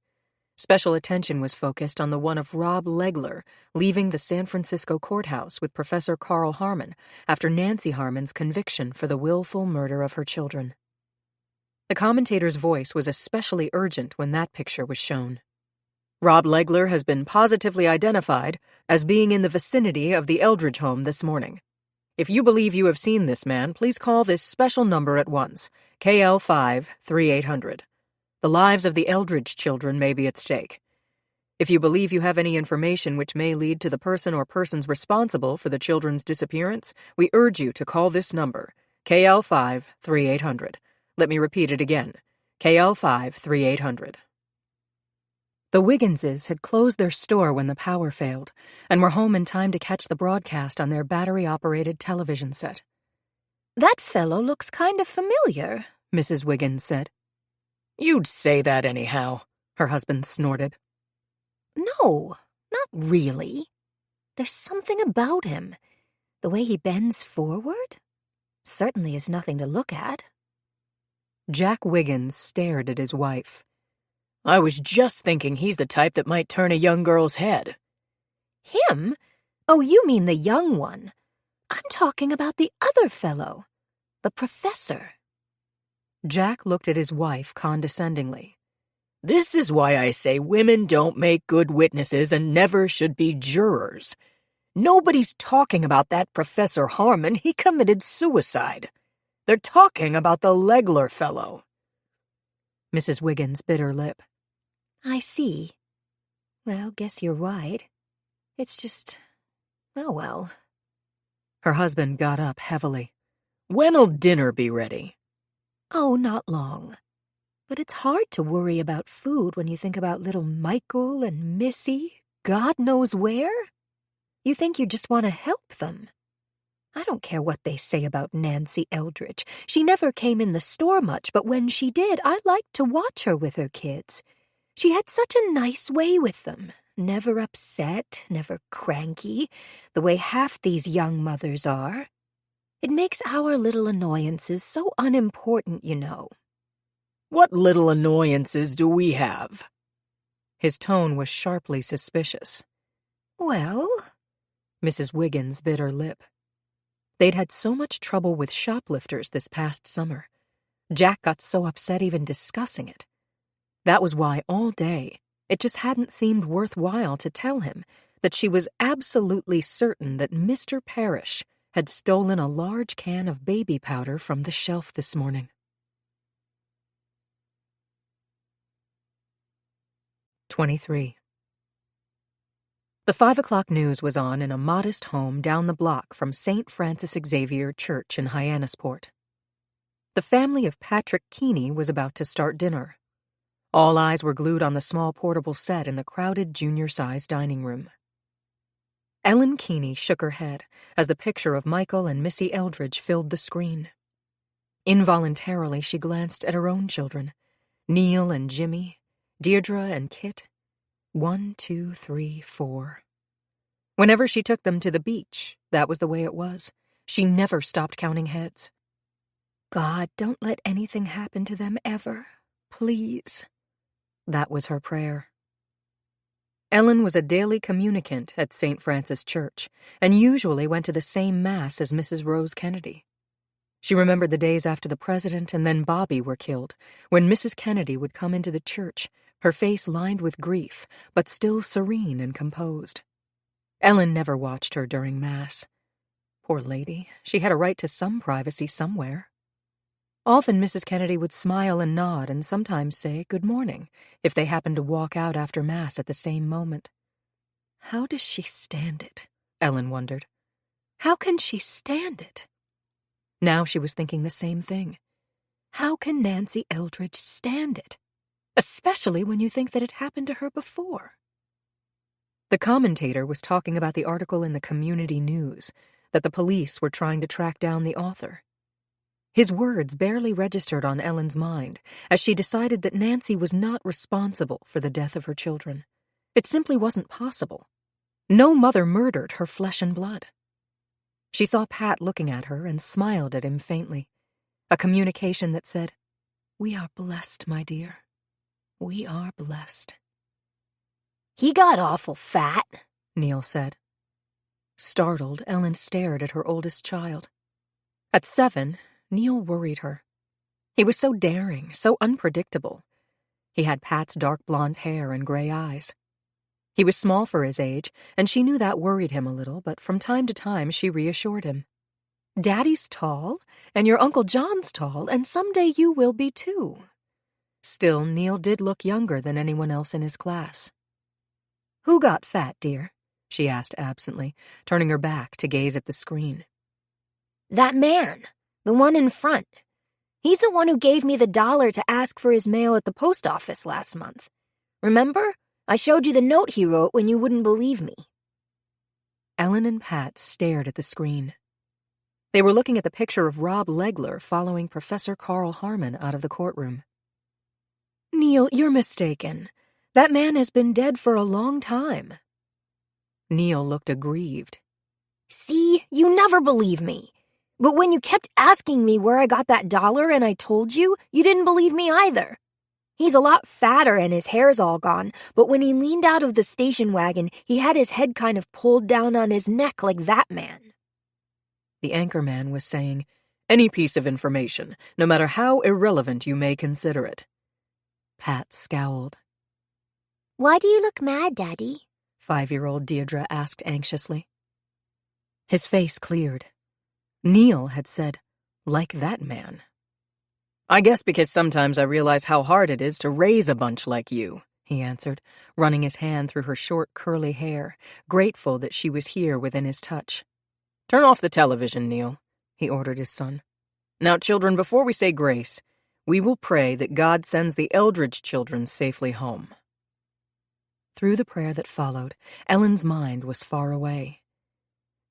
Special attention was focused on the one of Rob Legler leaving the San Francisco courthouse with Professor Carl Harmon after Nancy Harmon's conviction for the willful murder of her children. The commentator's voice was especially urgent when that picture was shown. Rob Legler has been positively identified as being in the vicinity of the Eldridge home this morning. If you believe you have seen this man, please call this special number at once, KL5-3800. The lives of the Eldridge children may be at stake. If you believe you have any information which may lead to the person or persons responsible for the children's disappearance, we urge you to call this number, KL5-3800. Let me repeat it again, KL5-3800. The Higginses had closed their store when the power failed and were home in time to catch the broadcast on their battery-operated television set. That fellow looks kind of familiar, Mrs. Higgins said. You'd say that anyhow, her husband snorted. No, not really. There's something about him. The way he bends forward certainly is nothing to look at. Jack Higgins stared at his wife. I was just thinking he's the type that might turn a young girl's head. Him? Oh, you mean the young one. I'm talking about the other fellow, the professor. Jack looked at his wife condescendingly. This is why I say women don't make good witnesses and never should be jurors. Nobody's talking about that Professor Harmon. He committed suicide. They're talking about the Legler fellow. Mrs. Higgins bit her lip. I see. Well, guess you're right. It's just... oh well. Her husband got up heavily. When'll dinner be ready? Oh, not long. But it's hard to worry about food when you think about little Michael and Missy, God knows where. You think you just want to help them. I don't care what they say about Nancy Eldridge. She never came in the store much, but when she did, I liked to watch her with her kids. She had such a nice way with them. Never upset, never cranky, the way half these young mothers are. It makes our little annoyances so unimportant, you know. What little annoyances do we have? His tone was sharply suspicious. Well, Mrs. Wiggins bit her lip. They'd had so much trouble with shoplifters this past summer. Jack got so upset even discussing it. That was why all day it just hadn't seemed worthwhile to tell him that she was absolutely certain that Mr. Parrish had stolen a large can of baby powder from the shelf this morning. "23. The 5 o'clock news was on in a modest home down the block from St. Francis Xavier Church in Hyannisport. The family of Patrick Keeney was about to start dinner. All eyes were glued on the small portable set in the crowded junior-sized dining room. Ellen Keeney shook her head as the picture of Michael and Missy Eldridge filled the screen. Involuntarily, she glanced at her own children, Neil and Jimmy, Deirdre and Kit. 1, 2, 3, 4. Whenever she took them to the beach, that was the way it was. She never stopped counting heads. God, don't let anything happen to them ever, please. That was her prayer. Ellen was a daily communicant at St. Francis Church and usually went to the same Mass as Mrs. Rose Kennedy. She remembered the days after the President and then Bobby were killed, when Mrs. Kennedy would come into the church, her face lined with grief, but still serene and composed. Ellen never watched her during Mass. Poor lady, she had a right to some privacy somewhere. Often Mrs. Kennedy would smile and nod and sometimes say good morning if they happened to walk out after Mass at the same moment. How does she stand it? Ellen wondered. How can she stand it? Now she was thinking the same thing. How can Nancy Eldridge stand it? Especially when you think that it happened to her before. The commentator was talking about the article in the community news that the police were trying to track down the author. His words barely registered on Ellen's mind as she decided that Nancy was not responsible for the death of her children. It simply wasn't possible. No mother murdered her flesh and blood. She saw Pat looking at her and smiled at him faintly, a communication that said, "We are blessed, my dear. We are blessed." He got awful fat, Neil said. Startled, Ellen stared at her oldest child. At 7, Neil worried her. He was so daring, so unpredictable. He had Pat's dark blonde hair and gray eyes. He was small for his age, and she knew that worried him a little, but from time to time she reassured him. "Daddy's tall, and your Uncle John's tall, and someday you will be too." Still, Neil did look younger than anyone else in his class. "Who got fat, dear?" she asked absently, turning her back to gaze at the screen. that man, the one in front. He's the one who gave me the $1 to ask for his mail at the post office last month. Remember? I showed you the note he wrote when you wouldn't believe me." Ellen and Pat stared at the screen. They were looking at the picture of Rob Legler following Professor Carl Harmon out of the courtroom. "Neil, you're mistaken. That man has been dead for a long time." Neil looked aggrieved. "See, you never believe me. But when you kept asking me where I got that $1 and I told you, you didn't believe me either. He's a lot fatter and his hair's all gone, but when he leaned out of the station wagon, he had his head kind of pulled down on his neck like that man." The anchorman was saying, "Any piece of information, no matter how irrelevant you may consider it." Pat scowled. "Why do you look mad, Daddy?" 5-year-old Deirdre asked anxiously. His face cleared. Neil had said, "Like that man." "I guess because sometimes I realize how hard it is to raise a bunch like you," he answered, running his hand through her short, curly hair, grateful that she was here within his touch. "Turn off the television, Neil," he ordered his son. "Now, children, before we say grace, We will pray that God sends the Eldridge children safely home." Through the prayer that followed, Ellen's mind was far away.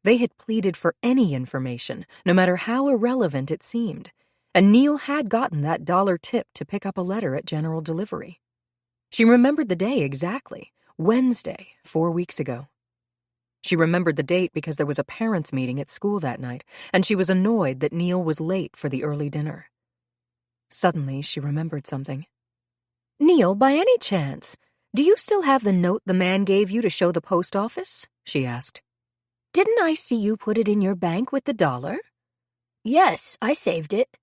They had pleaded for any information, no matter how irrelevant it seemed, and Neil had gotten that $1 tip to pick up a letter at General Delivery. She remembered the day exactly, Wednesday, 4 weeks ago. She remembered the date because there was a parents' meeting at school that night, and she was annoyed that Neil was late for the early dinner. Suddenly, she remembered something. "Neil, by any chance, do you still have the note the man gave you to show the post office?" she asked. "Didn't I see you put it in your bank with the $1?" Yes, I saved it.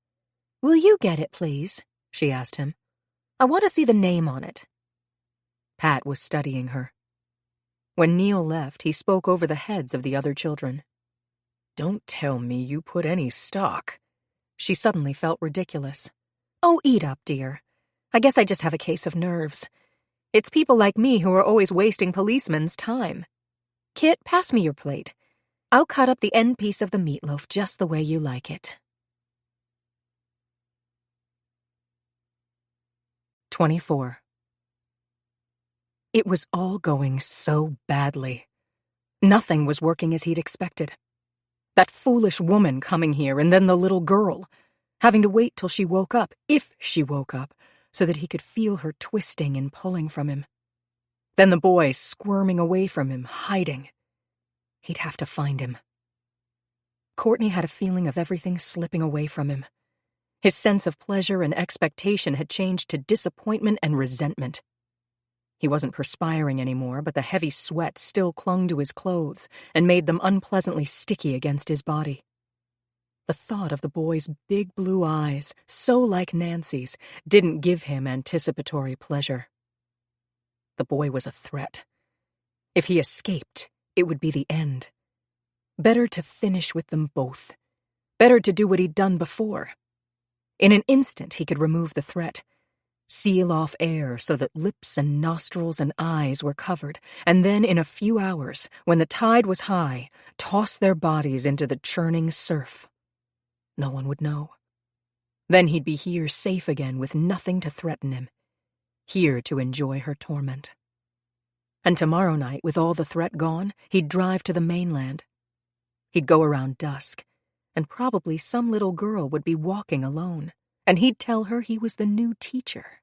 "Will you get it, please?" she asked him. "I want to see the name on it." Pat was studying her. When Neil left, he spoke over the heads of the other children. "Don't tell me you put any stock." She suddenly felt ridiculous. "Oh, eat up, dear. I guess I just have a case of nerves. It's people like me who are always wasting policemen's time. Kit, pass me your plate. I'll cut up the end piece of the meatloaf just the way you like it." 24. It was all going so badly. Nothing was working as he'd expected. That foolish woman coming here, and then the little girl, having to wait till she woke up, if she woke up, so that he could feel her twisting and pulling from him. Then the boys squirming away from him, hiding. He'd have to find him. Courtney had a feeling of everything slipping away from him. His sense of pleasure and expectation had changed to disappointment and resentment. He wasn't perspiring anymore, but the heavy sweat still clung to his clothes and made them unpleasantly sticky against his body. The thought of the boy's big blue eyes, so like Nancy's, didn't give him anticipatory pleasure. The boy was a threat. If he escaped, it would be the end. Better to finish with them both. Better to do what he'd done before. In an instant, he could remove the threat. Seal off air so that lips and nostrils and eyes were covered, and then in a few hours, when the tide was high, toss their bodies into the churning surf. No one would know. Then he'd be here safe again with nothing to threaten him, here to enjoy her torment. And tomorrow night, with all the threat gone, he'd drive to the mainland. He'd go around dusk, and probably some little girl would be walking alone, and he'd tell her he was the new teacher.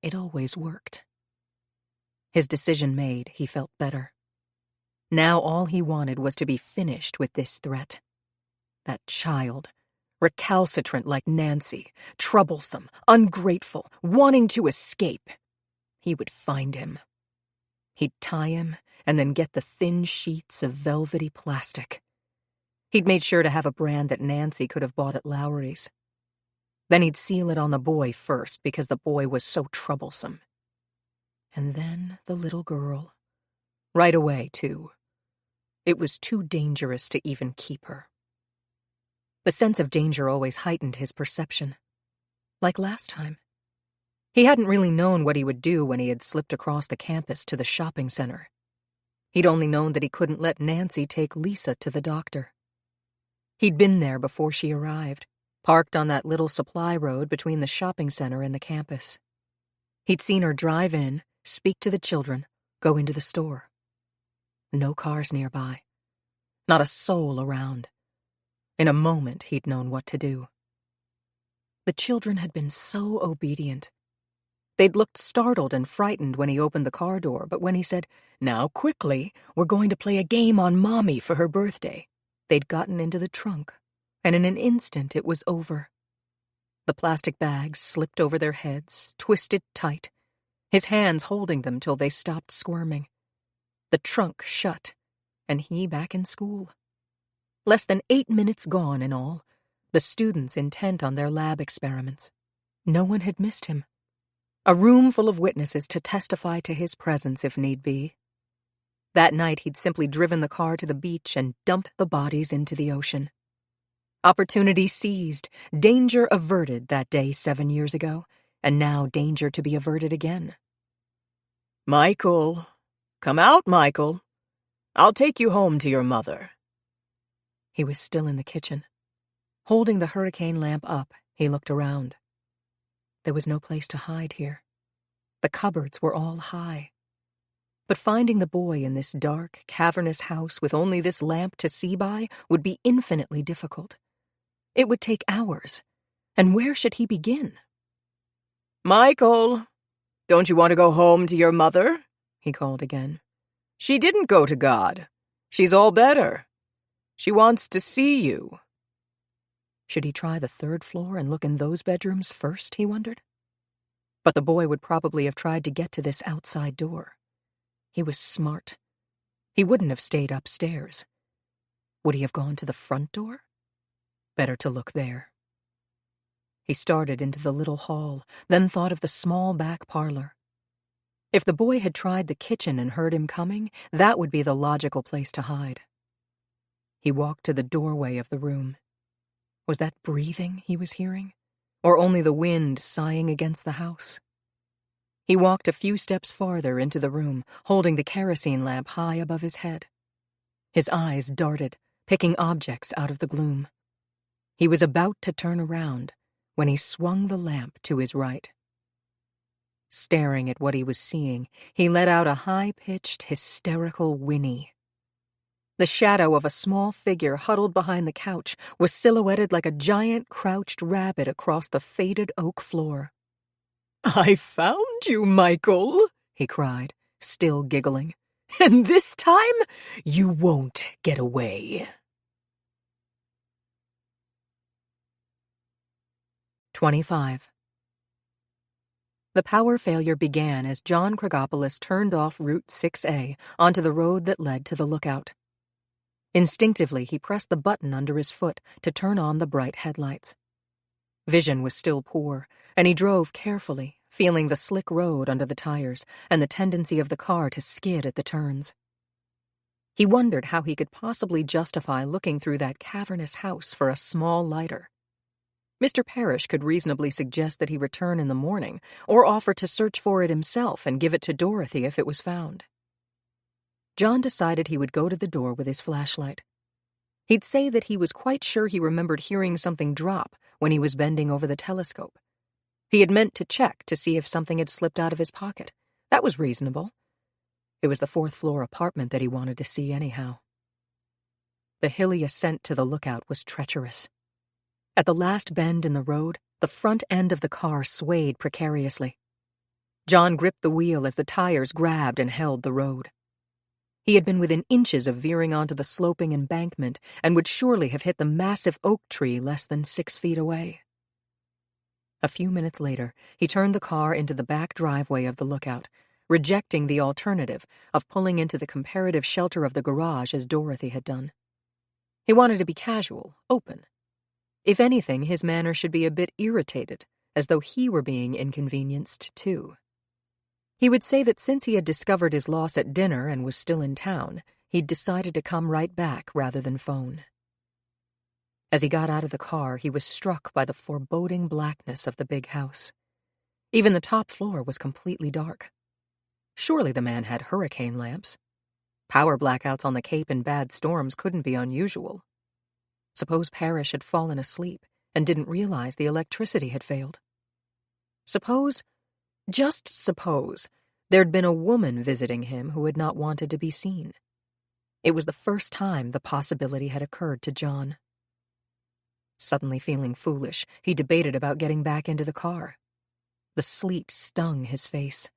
It always worked. His decision made, he felt better. Now all he wanted was to be finished with this threat. That child, recalcitrant like Nancy, troublesome, ungrateful, wanting to escape. He would find him. He'd tie him and then get the thin sheets of velvety plastic. He'd made sure to have a brand that Nancy could have bought at Lowry's. Then he'd seal it on the boy first because the boy was so troublesome. And then the little girl. Right away, too. It was too dangerous to even keep her. The sense of danger always heightened his perception. Like last time. He hadn't really known what he would do when he had slipped across the campus to the shopping center. He'd only known that he couldn't let Nancy take Lisa to the doctor. He'd been there before she arrived, parked on that little supply road between the shopping center and the campus. He'd seen her drive in, speak to the children, go into the store. No cars nearby. Not a soul around. In a moment, he'd known what to do. The children had been so obedient. They'd looked startled and frightened when he opened the car door, but when he said, "Now, quickly, we're going to play a game on Mommy for her birthday," they'd gotten into the trunk, and in an instant it was over. The plastic bags slipped over their heads, twisted tight, his hands holding them till they stopped squirming. The trunk shut, and he back in school. Less than 8 minutes gone in all, the students intent on their lab experiments. No one had missed him. A room full of witnesses to testify to his presence if need be. That night he'd simply driven the car to the beach and dumped the bodies into the ocean. Opportunity seized, danger averted that day 7 years ago, and now danger to be averted again. "Michael, come out, Michael. I'll take you home to your mother." He was still in the kitchen. Holding the hurricane lamp up, he looked around. There was no place to hide here. The cupboards were all high. But finding the boy in this dark, cavernous house with only this lamp to see by would be infinitely difficult. It would take hours. And where should he begin? "Michael, don't you want to go home to your mother?" he called again. "She didn't go to God. She's all better. She wants to see you." Should he try the third floor and look in those bedrooms first, he wondered? But the boy would probably have tried to get to this outside door. He was smart. He wouldn't have stayed upstairs. Would he have gone to the front door? Better to look there. He started into the little hall, then thought of the small back parlor. If the boy had tried the kitchen and heard him coming, that would be the logical place to hide. He walked to the doorway of the room. Was that breathing he was hearing, or only the wind sighing against the house? He walked a few steps farther into the room, holding the kerosene lamp high above his head. His eyes darted, picking objects out of the gloom. He was about to turn around when he swung the lamp to his right. Staring at what he was seeing, he let out a high-pitched, hysterical whinny. The shadow of a small figure huddled behind the couch was silhouetted like a giant crouched rabbit across the faded oak floor. "I found you, Michael," he cried, still giggling. "And this time, you won't get away." 25. The power failure began as John Kragopoulos turned off Route 6A onto the road that led to the lookout. Instinctively, he pressed the button under his foot to turn on the bright headlights. Vision was still poor, and he drove carefully, feeling the slick road under the tires and the tendency of the car to skid at the turns. He wondered how he could possibly justify looking through that cavernous house for a small lighter. Mr. Parrish could reasonably suggest that he return in the morning, or offer to search for it himself and give it to Dorothy if it was found. John decided he would go to the door with his flashlight. He'd say that he was quite sure he remembered hearing something drop when he was bending over the telescope. He had meant to check to see if something had slipped out of his pocket. That was reasonable. It was the fourth-floor apartment that he wanted to see anyhow. The hilly ascent to the lookout was treacherous. At the last bend in the road, the front end of the car swayed precariously. John gripped the wheel as the tires grabbed and held the road. He had been within inches of veering onto the sloping embankment and would surely have hit the massive oak tree less than 6 feet away. A few minutes later, he turned the car into the back driveway of the lookout, rejecting the alternative of pulling into the comparative shelter of the garage as Dorothy had done. He wanted to be casual, open. If anything, his manner should be a bit irritated, as though he were being inconvenienced too. He would say that since he had discovered his loss at dinner and was still in town, he'd decided to come right back rather than phone. As he got out of the car, he was struck by the foreboding blackness of the big house. Even the top floor was completely dark. Surely the man had hurricane lamps. Power blackouts on the Cape in bad storms couldn't be unusual. Suppose Parrish had fallen asleep and didn't realize the electricity had failed. Suppose, just suppose, there'd been a woman visiting him who had not wanted to be seen. It was the first time the possibility had occurred to John. Suddenly feeling foolish, he debated about getting back into the car. The sleet stung his face.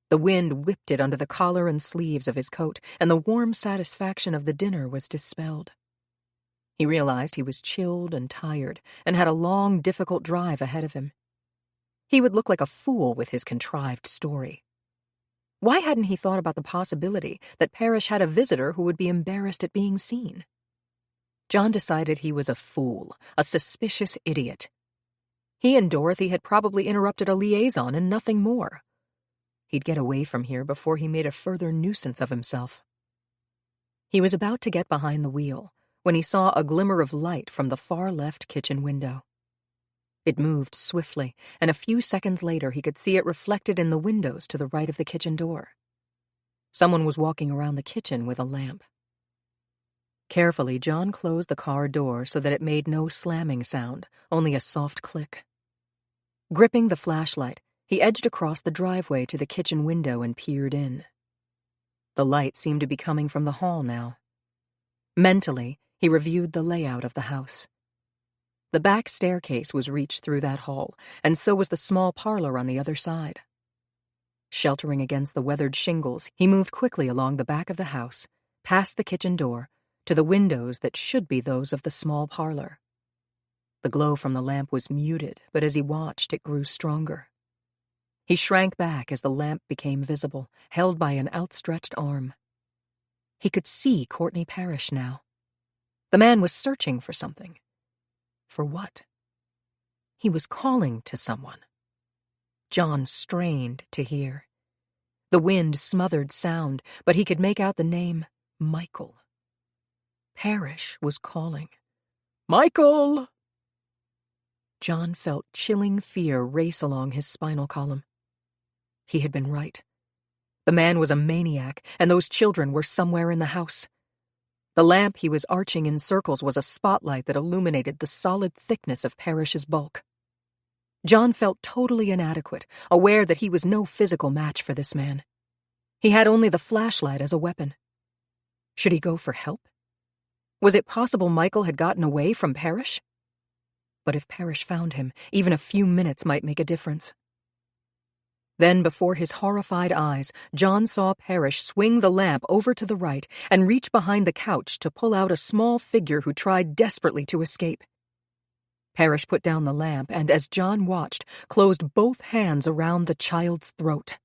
The wind whipped it under the collar and sleeves of his coat, and the warm satisfaction of the dinner was dispelled. He realized he was chilled and tired, and had a long, difficult drive ahead of him. He would look like a fool with his contrived story. Why hadn't he thought about the possibility that Parrish had a visitor who would be embarrassed at being seen? John decided he was a fool, a suspicious idiot. He and Dorothy had probably interrupted a liaison and nothing more. He'd get away from here before he made a further nuisance of himself. He was about to get behind the wheel when he saw a glimmer of light from the far left kitchen window. It moved swiftly, and a few seconds later he could see it reflected in the windows to the right of the kitchen door. Someone was walking around the kitchen with a lamp. Carefully, John closed the car door so that it made no slamming sound, only a soft click. Gripping the flashlight, he edged across the driveway to the kitchen window and peered in. The light seemed to be coming from the hall now. Mentally, he reviewed the layout of the house. The back staircase was reached through that hall, and so was the small parlor on the other side. Sheltering against the weathered shingles, he moved quickly along the back of the house, past the kitchen door, to the windows that should be those of the small parlor. The glow from the lamp was muted, but as he watched, it grew stronger. He shrank back as the lamp became visible, held by an outstretched arm. He could see Courtney Parrish now. The man was searching for something. For what? He was calling to someone. John strained to hear. The wind smothered sound, but he could make out the name Michael. Parrish was calling. "Michael!" John felt chilling fear race along his spinal column. He had been right. The man was a maniac, and those children were somewhere in the house. The lamp he was arching in circles was a spotlight that illuminated the solid thickness of Parrish's bulk. John felt totally inadequate, aware that he was no physical match for this man. He had only the flashlight as a weapon. Should he go for help? Was it possible Michael had gotten away from Parrish? But if Parrish found him, even a few minutes might make a difference. Then, before his horrified eyes, John saw Parrish swing the lamp over to the right and reach behind the couch to pull out a small figure who tried desperately to escape. Parrish put down the lamp and, as John watched, closed both hands around the child's throat.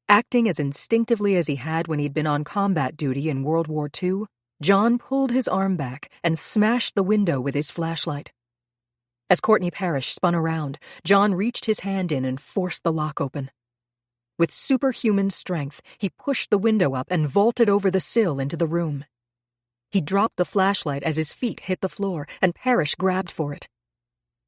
Acting as instinctively as he had when he'd been on combat duty in World War II, John pulled his arm back and smashed the window with his flashlight. As Courtney Parrish spun around, John reached his hand in and forced the lock open. With superhuman strength, he pushed the window up and vaulted over the sill into the room. He dropped the flashlight as his feet hit the floor, and Parrish grabbed for it.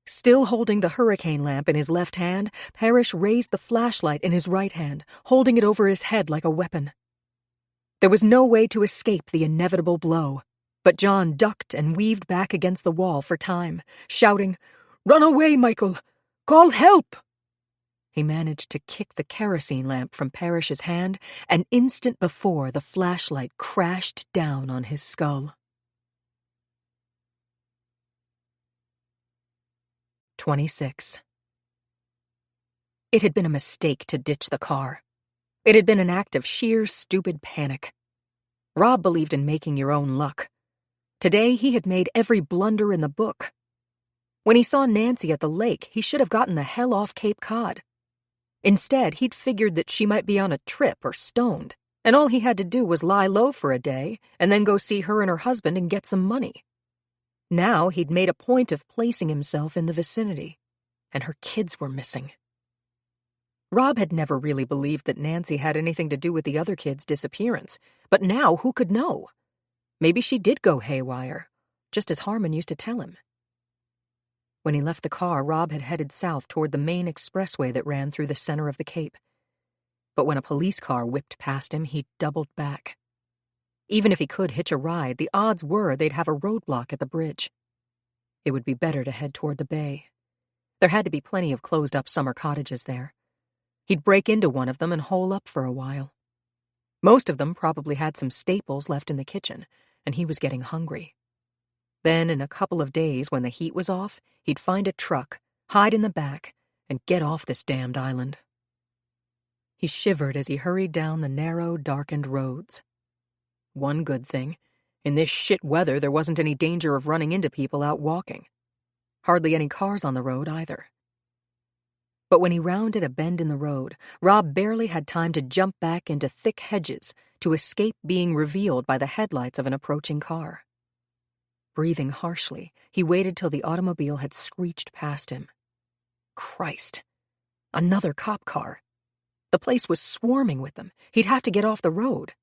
Still holding the hurricane lamp in his left hand, Parrish raised the flashlight in his right hand, holding it over his head like a weapon. There was no way to escape the inevitable blow, but John ducked and weaved back against the wall for time, shouting, "Run away, Michael! Call help!" He managed to kick the kerosene lamp from Parrish's hand an instant before the flashlight crashed down on his skull. 26. It had been a mistake to ditch the car. It had been an act of sheer, stupid panic. Rob believed in making your own luck. Today he had made every blunder in the book. When he saw Nancy at the lake, he should have gotten the hell off Cape Cod. Instead, he'd figured that she might be on a trip or stoned, and all he had to do was lie low for a day and then go see her and her husband and get some money. Now he'd made a point of placing himself in the vicinity, and her kids were missing. Rob had never really believed that Nancy had anything to do with the other kids' disappearance, but now who could know? Maybe she did go haywire, just as Harmon used to tell him. When he left the car, Rob had headed south toward the main expressway that ran through the center of the Cape. But when a police car whipped past him, he doubled back. Even if he could hitch a ride, the odds were they'd have a roadblock at the bridge. It would be better to head toward the bay. There had to be plenty of closed-up summer cottages there. He'd break into one of them and hole up for a while. Most of them probably had some staples left in the kitchen, and he was getting hungry. Then, in a couple of days, when the heat was off, he'd find a truck, hide in the back, and get off this damned island. He shivered as he hurried down the narrow, darkened roads. One good thing, in this shit weather there wasn't any danger of running into people out walking. Hardly any cars on the road either. But when he rounded a bend in the road, Rob barely had time to jump back into thick hedges to escape being revealed by the headlights of an approaching car. Breathing harshly, he waited till the automobile had screeched past him. Christ! Another cop car. The place was swarming with them. He'd have to get off the road.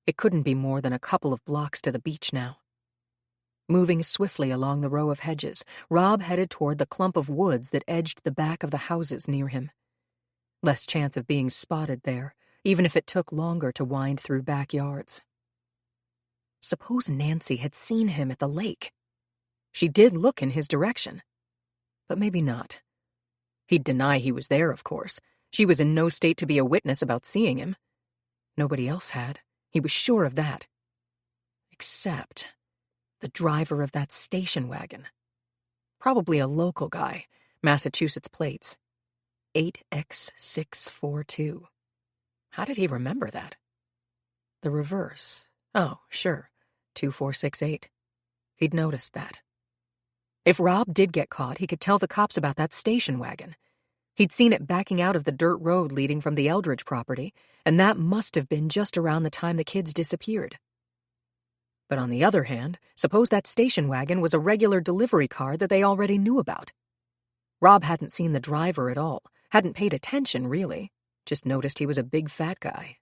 It couldn't be more than a couple of blocks to the beach now. Moving swiftly along the row of hedges, Rob headed toward the clump of woods that edged the back of the houses near him. Less chance of being spotted there, even if it took longer to wind through backyards. Suppose Nancy had seen him at the lake. She did look in his direction. But maybe not. He'd deny he was there, of course. She was in no state to be a witness about seeing him. Nobody else had. He was sure of that. Except the driver of that station wagon. Probably a local guy, Massachusetts plates. 8X642. How did he remember that? The reverse. Oh, sure. 2468. He'd noticed that. If Rob did get caught, he could tell the cops about that station wagon. He'd seen it backing out of the dirt road leading from the Eldridge property, and that must have been just around the time the kids disappeared. But on the other hand, suppose that station wagon was a regular delivery car that they already knew about. Rob hadn't seen the driver at all, hadn't paid attention, really, just noticed he was a big fat guy.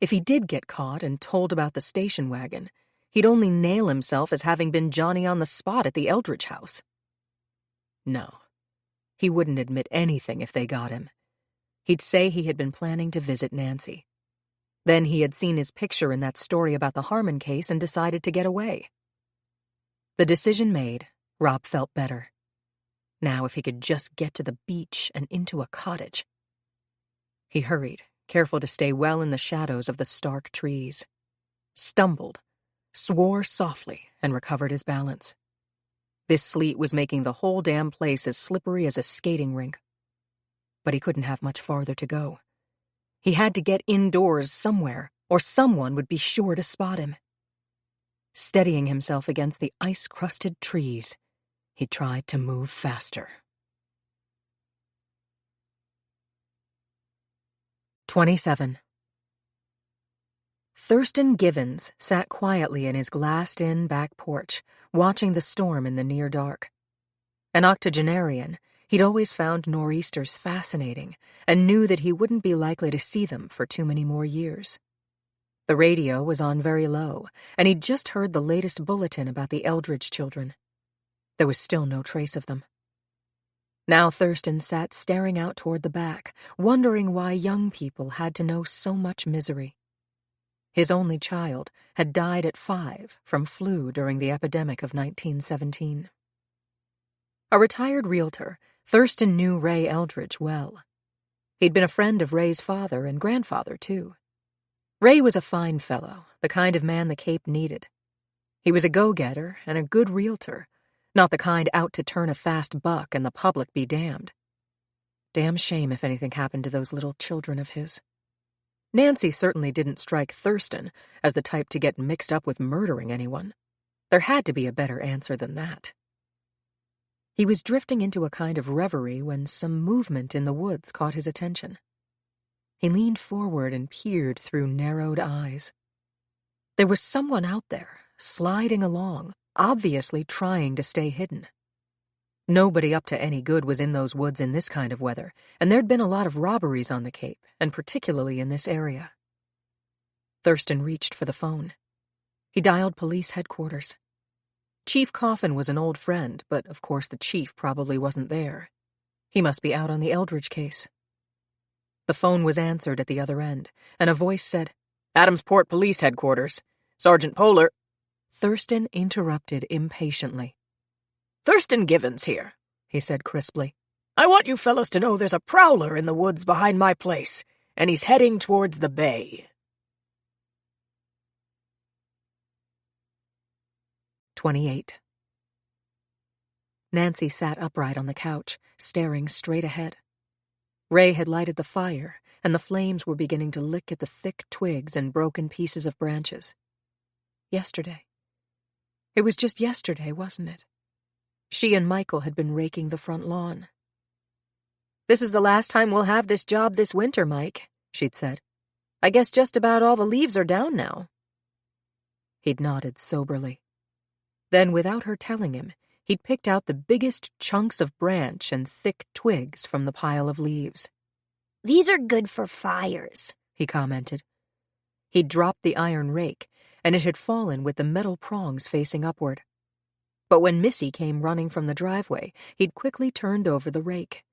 If he did get caught and told about the station wagon, he'd only nail himself as having been Johnny on the spot at the Eldridge house. No, he wouldn't admit anything if they got him. He'd say he had been planning to visit Nancy. Then he had seen his picture in that story about the Harmon case and decided to get away. The decision made, Rob felt better. Now if he could just get to the beach and into a cottage. He hurried, careful to stay well in the shadows of the stark trees. Stumbled, swore softly, and recovered his balance. This sleet was making the whole damn place as slippery as a skating rink. But he couldn't have much farther to go. He had to get indoors somewhere, or someone would be sure to spot him. Steadying himself against the ice-crusted trees, he tried to move faster. 27. Thurston Givens sat quietly in his glassed-in back porch, watching the storm in the near dark. An octogenarian, he'd always found nor'easters fascinating and knew that he wouldn't be likely to see them for too many more years. The radio was on very low, and he'd just heard the latest bulletin about the Eldridge children. There was still no trace of them. Now Thurston sat staring out toward the back, wondering why young people had to know so much misery. His only child had died at 5 from flu during the epidemic of 1917. A retired realtor, Thurston knew Ray Eldridge well. He'd been a friend of Ray's father and grandfather, too. Ray was a fine fellow, the kind of man the Cape needed. He was a go-getter and a good realtor, not the kind out to turn a fast buck and the public be damned. Damn shame if anything happened to those little children of his. Nancy certainly didn't strike Thurston as the type to get mixed up with murdering anyone. There had to be a better answer than that. He was drifting into a kind of reverie when some movement in the woods caught his attention. He leaned forward and peered through narrowed eyes. There was someone out there, sliding along, obviously trying to stay hidden. Nobody up to any good was in those woods in this kind of weather, and there'd been a lot of robberies on the Cape, and particularly in this area. Thurston reached for the phone. He dialed police headquarters. Chief Coffin was an old friend, but of course the chief probably wasn't there. He must be out on the Eldridge case. The phone was answered at the other end, and a voice said, "Adamsport Police Headquarters. Sergeant Polar." Thurston interrupted impatiently. "Thurston Givens here," he said crisply. "I want you fellows to know there's a prowler in the woods behind my place, and he's heading towards the bay." 28. Nancy sat upright on the couch, staring straight ahead. Ray had lighted the fire, and the flames were beginning to lick at the thick twigs and broken pieces of branches. Yesterday. It was just yesterday, wasn't it? She and Michael had been raking the front lawn. "This is the last time we'll have this job this winter, Mike," she'd said. "I guess just about all the leaves are down now." He'd nodded soberly. Then, without her telling him, he'd picked out the biggest chunks of branch and thick twigs from the pile of leaves. "These are good for fires," he commented. He'd dropped the iron rake, and it had fallen with the metal prongs facing upward. But when Missy came running from the driveway, he'd quickly turned over the rake.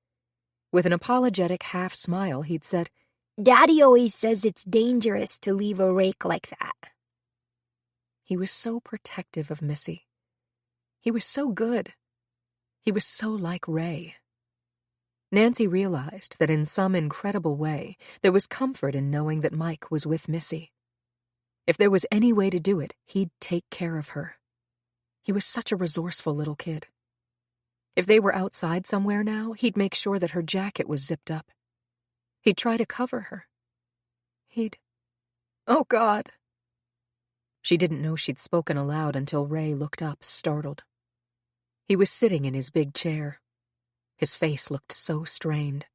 With an apologetic half-smile, he'd said, "Daddy always says it's dangerous to leave a rake like that." He was so protective of Missy. He was so good. He was so like Ray. Nancy realized that in some incredible way there was comfort in knowing that Mike was with Missy. If there was any way to do it, he'd take care of her. He was such a resourceful little kid. If they were outside somewhere now, he'd make sure that her jacket was zipped up. He'd try to cover her. Oh, God. She didn't know she'd spoken aloud until Ray looked up, startled. He was sitting in his big chair. His face looked so strained.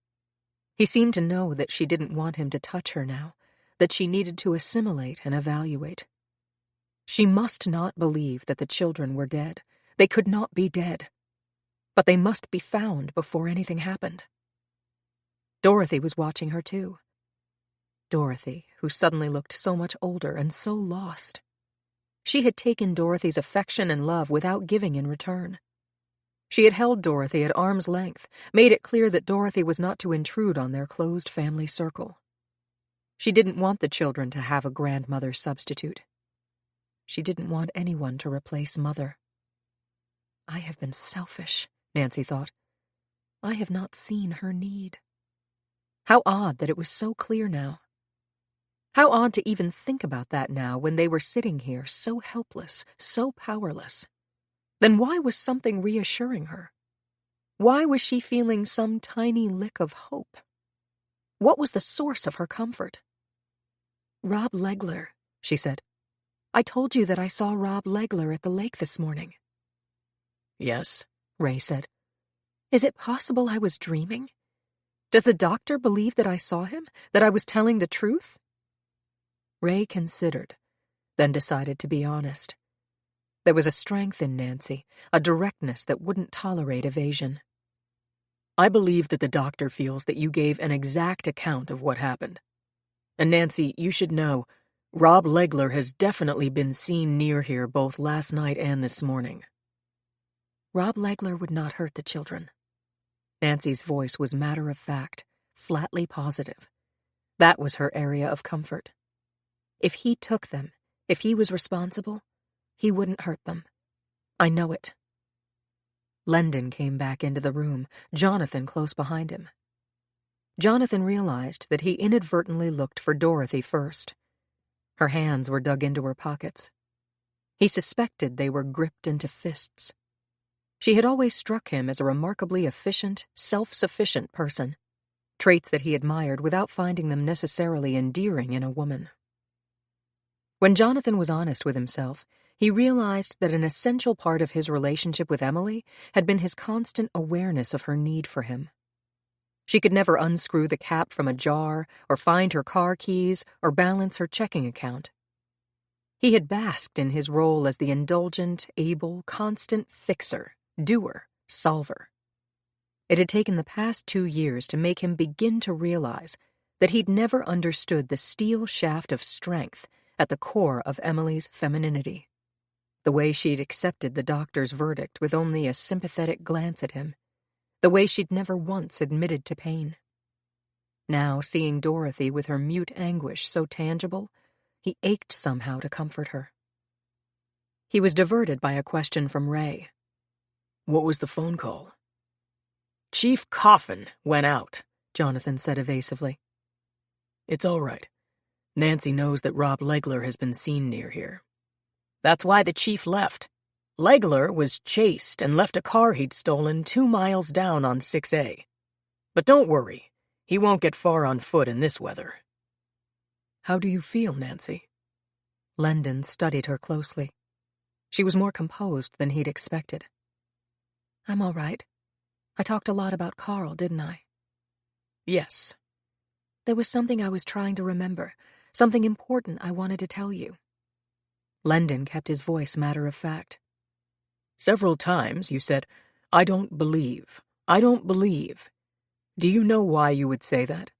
He seemed to know that she didn't want him to touch her now, that she needed to assimilate and evaluate. She must not believe that the children were dead. They could not be dead. But they must be found before anything happened. Dorothy was watching her too. Dorothy, who suddenly looked so much older and so lost. She had taken Dorothy's affection and love without giving in return. She had held Dorothy at arm's length, made it clear that Dorothy was not to intrude on their closed family circle. She didn't want the children to have a grandmother substitute. She didn't want anyone to replace Mother. I have been selfish, Nancy thought. I have not seen her need. How odd that it was so clear now. How odd to even think about that now when they were sitting here so helpless, so powerless. Then why was something reassuring her? Why was she feeling some tiny lick of hope? What was the source of her comfort? Rob Legler, she said. I told you that I saw Rob Legler at the lake this morning. Yes, Ray said. Is it possible I was dreaming? Does the doctor believe that I saw him, that I was telling the truth? Ray considered, then decided to be honest. There was a strength in Nancy, a directness that wouldn't tolerate evasion. I believe that the doctor feels that you gave an exact account of what happened. And Nancy, you should know, Rob Legler has definitely been seen near here both last night and this morning. Rob Legler would not hurt the children. Nancy's voice was matter of fact, flatly positive. That was her area of comfort. If he took them, if he was responsible, he wouldn't hurt them. I know it. Lendon came back into the room, Jonathan close behind him. Jonathan realized that he inadvertently looked for Dorothy first. Her hands were dug into her pockets. He suspected they were gripped into fists. She had always struck him as a remarkably efficient, self-sufficient person, traits that he admired without finding them necessarily endearing in a woman. When Jonathan was honest with himself, he realized that an essential part of his relationship with Emily had been his constant awareness of her need for him. She could never unscrew the cap from a jar, or find her car keys, or balance her checking account. He had basked in his role as the indulgent, able, constant fixer, doer, solver. It had taken the past 2 years to make him begin to realize that he'd never understood the steel shaft of strength at the core of Emily's femininity. The way she'd accepted the doctor's verdict with only a sympathetic glance at him. The way she'd never once admitted to pain. Now, seeing Dorothy with her mute anguish so tangible, he ached somehow to comfort her. He was diverted by a question from Ray. What was the phone call? Chief Coffin went out, Jonathan said evasively. It's all right. Nancy knows that Rob Legler has been seen near here. That's why the chief left. Legler was chased and left a car he'd stolen 2 miles down on 6A. But don't worry, he won't get far on foot in this weather. How do you feel, Nancy? Lendon studied her closely. She was more composed than he'd expected. I'm all right. I talked a lot about Carl, didn't I? Yes. There was something I was trying to remember, something important I wanted to tell you. Lendon kept his voice matter of fact. Several times you said, I don't believe. I don't believe. Do you know why you would say that?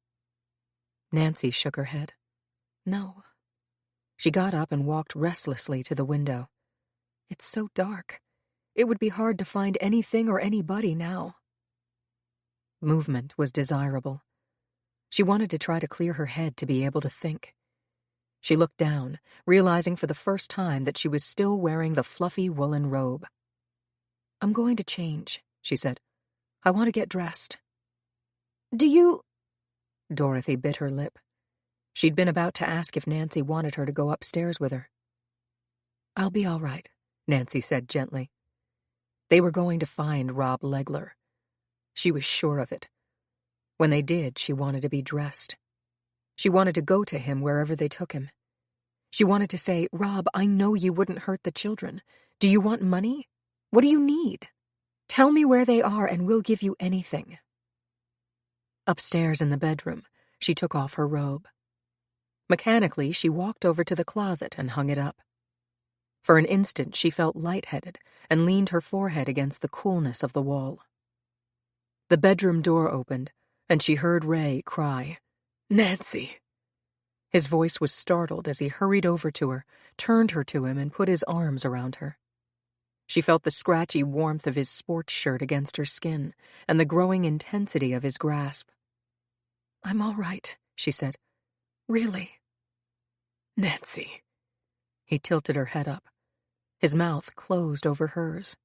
Nancy shook her head. No. She got up and walked restlessly to the window. It's so dark. It would be hard to find anything or anybody now. Movement was desirable. She wanted to try to clear her head to be able to think. She looked down, realizing for the first time that she was still wearing the fluffy woolen robe. I'm going to change, she said. I want to get dressed. Do you... Dorothy bit her lip. She'd been about to ask if Nancy wanted her to go upstairs with her. "I'll be all right," Nancy said gently. They were going to find Rob Legler. She was sure of it. When they did, she wanted to be dressed. She wanted to go to him wherever they took him. She wanted to say, "Rob, I know you wouldn't hurt the children. Do you want money? What do you need? Tell me where they are and we'll give you anything." Upstairs in the bedroom, she took off her robe. Mechanically, she walked over to the closet and hung it up. For an instant, she felt lightheaded and leaned her forehead against the coolness of the wall. The bedroom door opened, and she heard Ray cry, "Nancy!" His voice was startled as he hurried over to her, turned her to him, and put his arms around her. She felt the scratchy warmth of his sports shirt against her skin and the growing intensity of his grasp. "I'm all right," she said. "Really." "Nancy." He tilted her head up. His mouth closed over hers.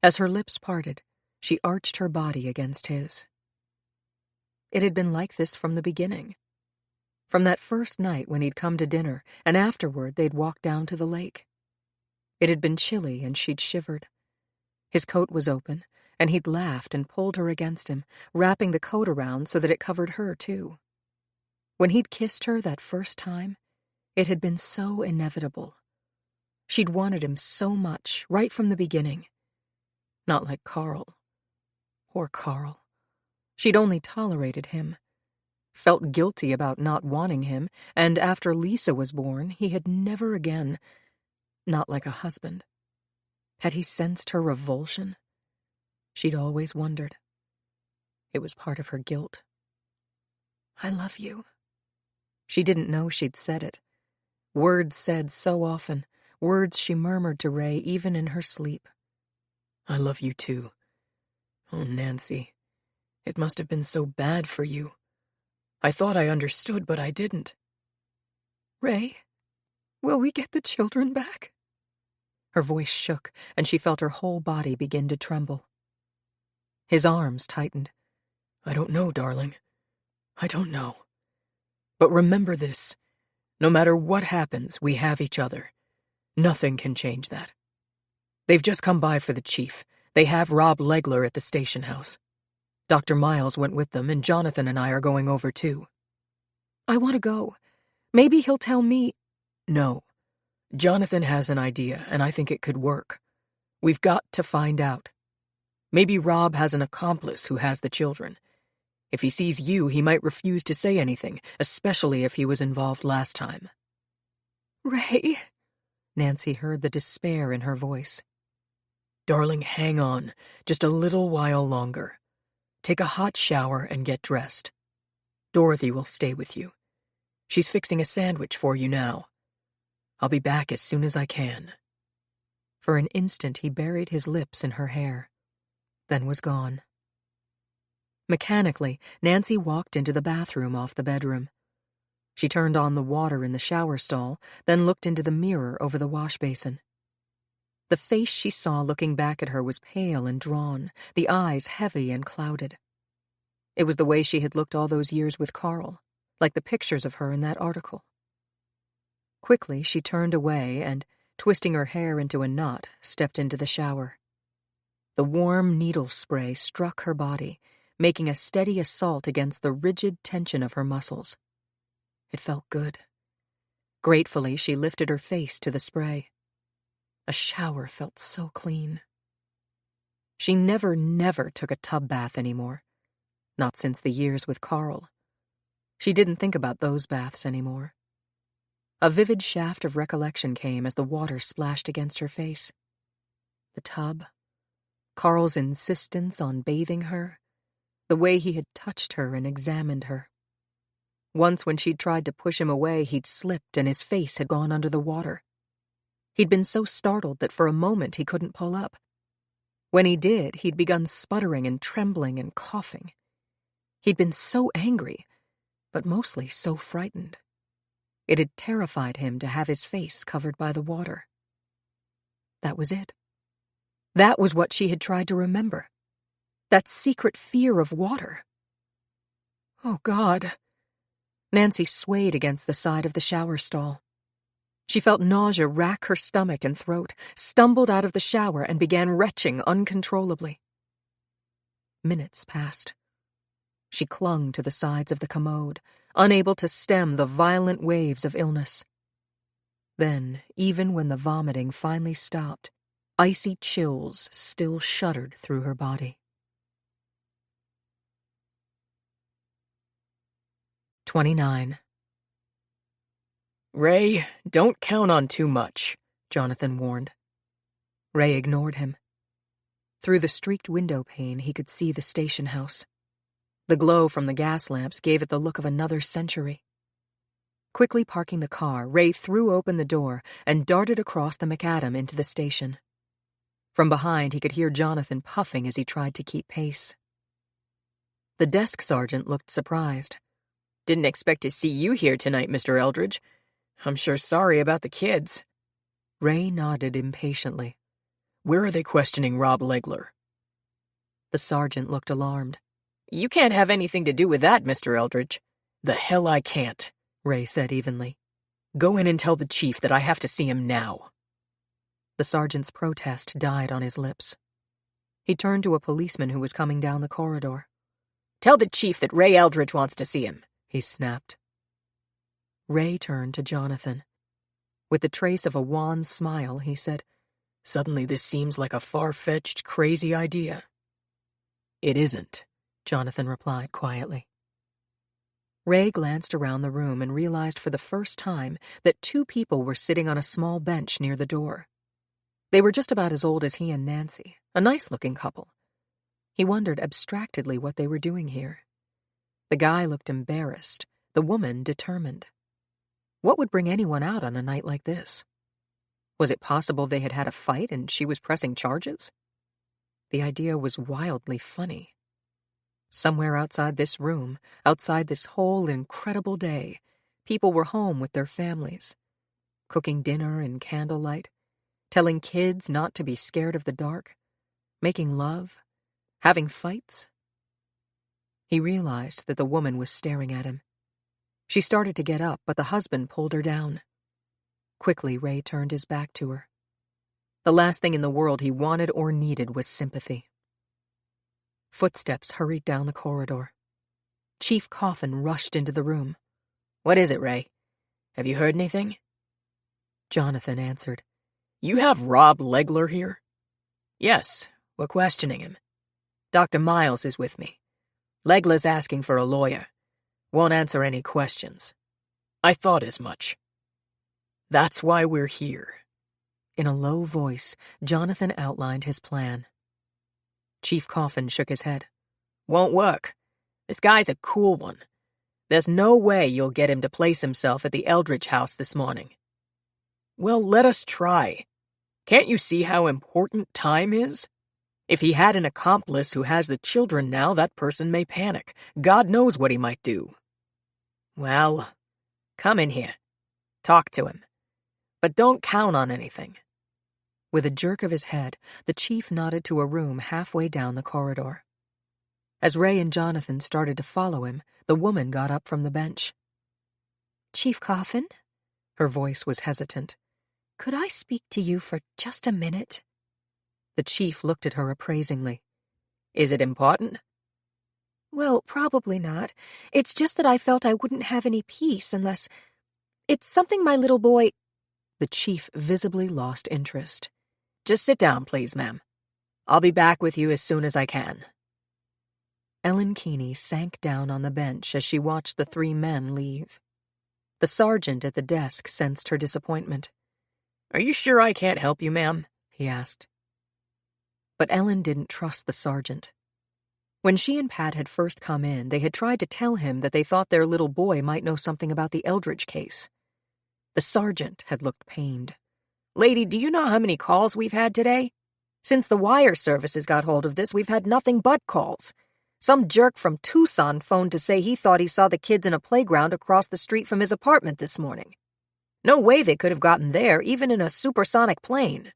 As her lips parted, she arched her body against his. It had been like this from the beginning. From that first night when he'd come to dinner, and afterward they'd walked down to the lake. It had been chilly and she'd shivered. His coat was open, and he'd laughed and pulled her against him, wrapping the coat around so that it covered her too. When he'd kissed her that first time, it had been so inevitable. She'd wanted him so much, right from the beginning. Not like Carl. Poor Carl. She'd only tolerated him. Felt guilty about not wanting him, and after Lisa was born, he had never again, not like a husband. Had he sensed her revulsion? She'd always wondered. It was part of her guilt. "I love you." She didn't know she'd said it. Words said so often, words she murmured to Ray even in her sleep. "I love you too. Oh, Nancy, it must have been so bad for you. I thought I understood, but I didn't." "Ray, will we get the children back?" Her voice shook, and she felt her whole body begin to tremble. His arms tightened. "I don't know, darling. I don't know. But remember this. No matter what happens, we have each other. Nothing can change that. They've just come by for the chief. They have Rob Legler at the station house. Dr. Miles went with them, and Jonathan and I are going over too." "I want to go. Maybe he'll tell me—" "No. Jonathan has an idea, and I think it could work. We've got to find out. Maybe Rob has an accomplice who has the children. If he sees you, he might refuse to say anything, especially if he was involved last time." "Ray," Nancy heard the despair in her voice. "Darling, hang on, just a little while longer. Take a hot shower and get dressed. Dorothy will stay with you. She's fixing a sandwich for you now. I'll be back as soon as I can." For an instant he buried his lips in her hair, then was gone. Mechanically, Nancy walked into the bathroom off the bedroom. She turned on the water in the shower stall, then looked into the mirror over the wash basin. The face she saw looking back at her was pale and drawn, the eyes heavy and clouded. It was the way she had looked all those years with Carl, like the pictures of her in that article. Quickly, she turned away and, twisting her hair into a knot, stepped into the shower. The warm needle spray struck her body, making a steady assault against the rigid tension of her muscles. It felt good. Gratefully, she lifted her face to the spray. A shower felt so clean. She never took a tub bath anymore. Not since the years with Carl. She didn't think about those baths anymore. A vivid shaft of recollection came as the water splashed against her face. The tub, Carl's insistence on bathing her, the way he had touched her and examined her. Once when she'd tried to push him away, he'd slipped and his face had gone under the water. He'd been so startled that for a moment he couldn't pull up. When he did, he'd begun sputtering and trembling and coughing. He'd been so angry, but mostly so frightened. It had terrified him to have his face covered by the water. That was it. That was what she had tried to remember. That secret fear of water. Oh, God. Nancy swayed against the side of the shower stall. She felt nausea rack her stomach and throat, stumbled out of the shower, and began retching uncontrollably. Minutes passed. She clung to the sides of the commode, unable to stem the violent waves of illness. Then, even when the vomiting finally stopped, icy chills still shuddered through her body. 29. Ray, don't count on too much, Jonathan warned. Ray ignored him. Through the streaked window pane, he could see the station house. The glow from the gas lamps gave it the look of another century. Quickly parking the car, Ray threw open the door and darted across the macadam into the station. From behind, he could hear Jonathan puffing as he tried to keep pace. The desk sergeant looked surprised. Didn't expect to see you here tonight, Mr. Eldridge. I'm sure sorry about the kids. Ray nodded impatiently. Where are they questioning Rob Legler? The sergeant looked alarmed. You can't have anything to do with that, Mr. Eldridge. The hell I can't, Ray said evenly. Go in and tell the chief that I have to see him now. The sergeant's protest died on his lips. He turned to a policeman who was coming down the corridor. Tell the chief that Ray Eldridge wants to see him, he snapped. Ray turned to Jonathan. With the trace of a wan smile, he said, Suddenly this seems like a far-fetched, crazy idea. It isn't, Jonathan replied quietly. Ray glanced around the room and realized for the first time that two people were sitting on a small bench near the door. They were just about as old as he and Nancy, a nice-looking couple. He wondered abstractedly what they were doing here. The guy looked embarrassed, the woman determined. What would bring anyone out on a night like this? Was it possible they had had a fight and she was pressing charges? The idea was wildly funny. Somewhere outside this room, outside this whole incredible day, people were home with their families, cooking dinner in candlelight, telling kids not to be scared of the dark, making love, having fights. He realized that the woman was staring at him. She started to get up, but the husband pulled her down. Quickly, Ray turned his back to her. The last thing in the world he wanted or needed was sympathy. Footsteps hurried down the corridor. Chief Coffin rushed into the room. What is it, Ray? Have you heard anything? Jonathan answered. You have Rob Legler here? Yes, we're questioning him. Dr. Miles is with me. Legler's asking for a lawyer. Won't answer any questions. I thought as much. That's why we're here. In a low voice, Jonathan outlined his plan. Chief Coffin shook his head. Won't work. This guy's a cool one. There's no way you'll get him to place himself at the Eldridge house this morning. Well, let us try. Can't you see how important time is? If he had an accomplice who has the children now, that person may panic. God knows what he might do. Well, come in here. Talk to him. But don't count on anything. With a jerk of his head, the chief nodded to a room halfway down the corridor. As Ray and Jonathan started to follow him, the woman got up from the bench. Chief Coffin? Her voice was hesitant. Could I speak to you for just a minute? The chief looked at her appraisingly. Is it important? Well, probably not. It's just that I felt I wouldn't have any peace unless... It's something my little boy... The chief visibly lost interest. Just sit down, please, ma'am. I'll be back with you as soon as I can. Ellen Keeney sank down on the bench as she watched the three men leave. The sergeant at the desk sensed her disappointment. Are you sure I can't help you, ma'am? He asked. But Ellen didn't trust the sergeant. When she and Pat had first come in, they had tried to tell him that they thought their little boy might know something about the Eldridge case. The sergeant had looked pained. Lady, do you know how many calls we've had today? Since the wire services got hold of this, we've had nothing but calls. Some jerk from Tucson phoned to say he thought he saw the kids in a playground across the street from his apartment this morning. No way they could have gotten there, even in a supersonic plane.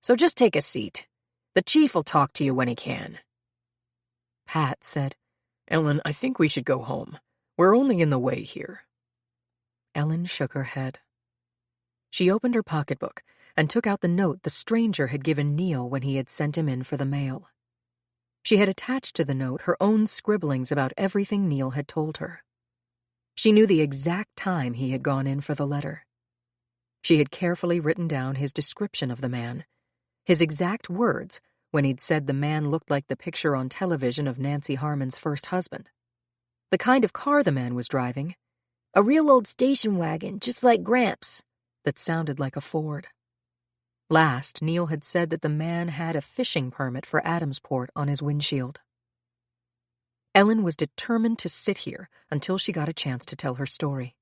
So just take a seat. The chief will talk to you when he can. Pat said, Ellen, I think we should go home. We're only in the way here. Ellen shook her head. She opened her pocketbook and took out the note the stranger had given Neil when he had sent him in for the mail. She had attached to the note her own scribblings about everything Neil had told her. She knew the exact time he had gone in for the letter. She had carefully written down his description of the man, his exact words when he'd said the man looked like the picture on television of Nancy Harmon's first husband, the kind of car the man was driving, A real old station wagon, just like Gramps. that sounded like a Ford. Last, Neil had said that the man had a fishing permit for Adamsport on his windshield. Ellen was determined to sit here until she got a chance to tell her story.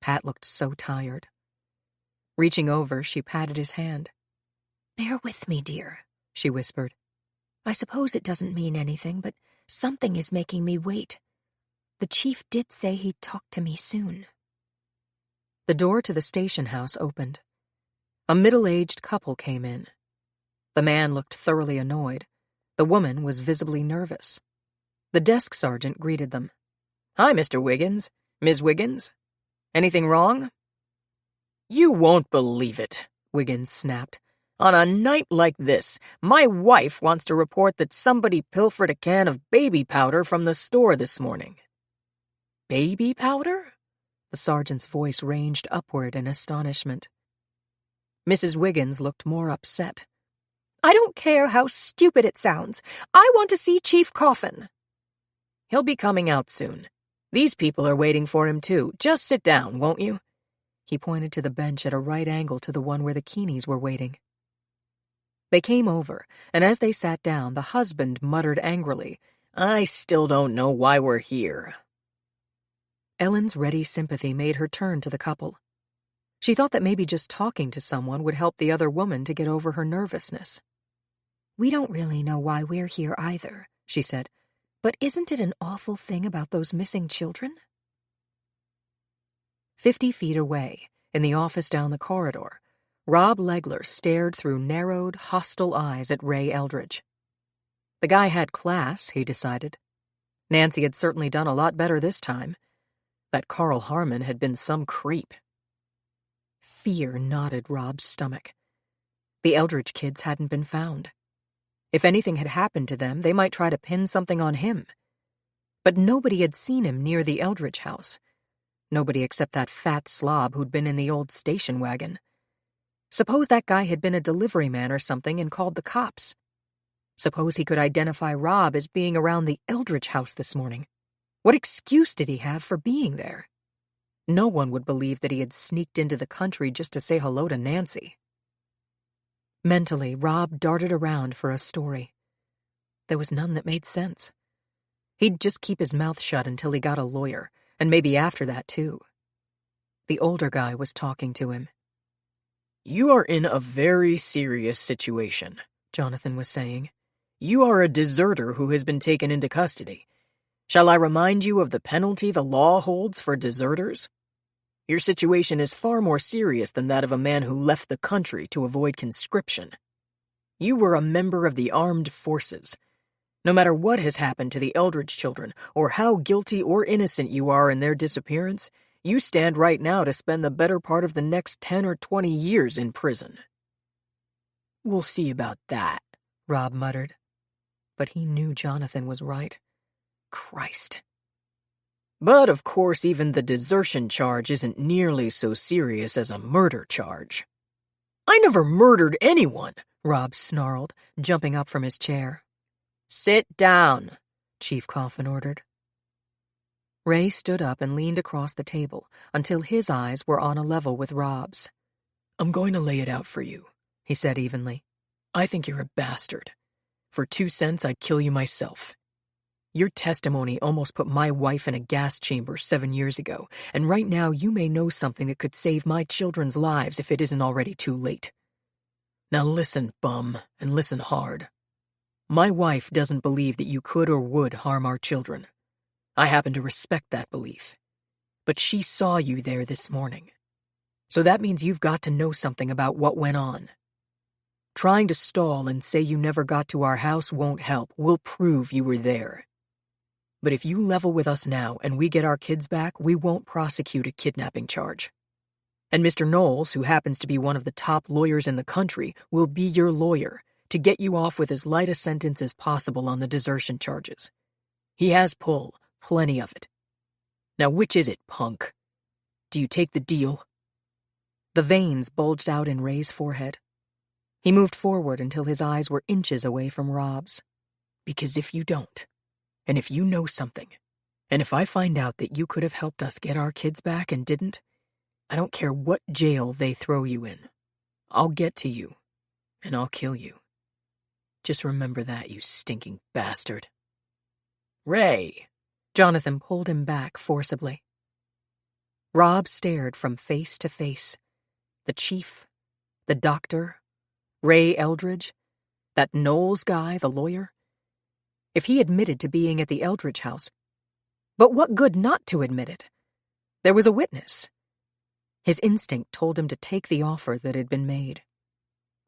Pat looked so tired. Reaching over, she patted his hand. "Bear with me, dear," she whispered. "I suppose it doesn't mean anything, but something is making me wait. The chief did say he'd talk to me soon." The door to the station house opened. A middle-aged couple came in. The man looked thoroughly annoyed. The woman was visibly nervous. The desk sergeant greeted them. Hi, Mr. Wiggins. Ms. Wiggins? Anything wrong? You won't believe it, Wiggins snapped. On a night like this, my wife wants to report that somebody pilfered a can of baby powder from the store this morning. Baby powder? The sergeant's voice ranged upward in astonishment. Mrs. Wiggins looked more upset. I don't care how stupid it sounds. I want to see Chief Coffin. He'll be coming out soon. These people are waiting for him, too. Just sit down, won't you? He pointed to the bench at a right angle to the one where the Keeneys were waiting. They came over, and as they sat down, the husband muttered angrily, I still don't know why we're here. Ellen's ready sympathy made her turn to the couple. She thought that maybe just talking to someone would help the other woman to get over her nervousness. "We don't really know why we're here either," she said. "But isn't it an awful thing about those missing children?" 50 feet away, in the office down the corridor, Rob Legler stared through narrowed, hostile eyes at Ray Eldridge. The guy had class, he decided. Nancy had certainly done a lot better this time. That Carl Harmon had been some creep. Fear knotted Rob's stomach. The Eldridge kids hadn't been found. If anything had happened to them, they might try to pin something on him. But nobody had seen him near the Eldridge house. Nobody except that fat slob who'd been in the old station wagon. Suppose that guy had been a delivery man or something and called the cops. Suppose he could identify Rob as being around the Eldridge house this morning. What excuse did he have for being there? No one would believe that he had sneaked into the country just to say hello to Nancy. Mentally, Rob darted around for a story. There was none that made sense. He'd just keep his mouth shut until he got a lawyer, and maybe after that, too. The older guy was talking to him. You are in a very serious situation, Jonathan was saying. You are a deserter who has been taken into custody. Shall I remind you of the penalty the law holds for deserters? Your situation is far more serious than that of a man who left the country to avoid conscription. You were a member of the armed forces. No matter what has happened to the Eldridge children, or how guilty or innocent you are in their disappearance, you stand right now to spend the better part of the next 10 or 20 years in prison. We'll see about that, Rob muttered. But he knew Jonathan was right. Christ. But, of course, even the desertion charge isn't nearly so serious as a murder charge. I never murdered anyone, Rob snarled, jumping up from his chair. Sit down, Chief Coffin ordered. Ray stood up and leaned across the table until his eyes were on a level with Rob's. I'm going to lay it out for you, he said evenly. I think you're a bastard. For 2 cents, I'd kill you myself. Your testimony almost put my wife in a gas chamber 7 years ago, and right now you may know something that could save my children's lives if it isn't already too late. Now listen, bum, and listen hard. My wife doesn't believe that you could or would harm our children. I happen to respect that belief. But she saw you there this morning. So that means you've got to know something about what went on. Trying to stall and say you never got to our house won't help. We'll prove you were there. But if you level with us now and we get our kids back, we won't prosecute a kidnapping charge. And Mr. Knowles, who happens to be one of the top lawyers in the country, will be your lawyer to get you off with as light a sentence as possible on the desertion charges. He has pull, plenty of it. Now which is it, punk? Do you take the deal?" The veins bulged out in Ray's forehead. He moved forward until his eyes were inches away from Rob's. "Because if you don't, and if you know something, and if I find out that you could have helped us get our kids back and didn't, I don't care what jail they throw you in. I'll get to you, and I'll kill you. Just remember that, you stinking bastard." "Ray!" Jonathan pulled him back forcibly. Rob stared from face to face. The chief, the doctor, Ray Eldridge, that Knowles guy, the lawyer. If he admitted to being at the Eldridge house, but what good not to admit it? There was a witness. His instinct told him to take the offer that had been made.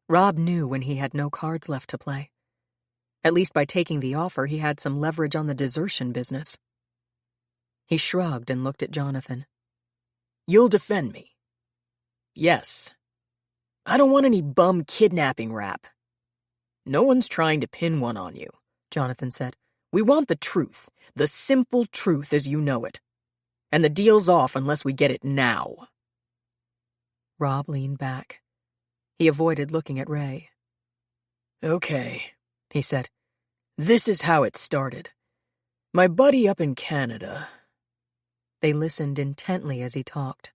Rob knew when he had no cards left to play. At least by taking the offer, he had some leverage on the desertion business. He shrugged and looked at Jonathan. "You'll defend me?" "Yes. I don't want any bum kidnapping rap." "No one's trying to pin one on you," Jonathan said. "We want the truth, the simple truth as you know it. And the deal's off unless we get it now." Rob leaned back. He avoided looking at Ray. "Okay," he said. "This is how it started. My buddy up in Canada." They listened intently as he talked.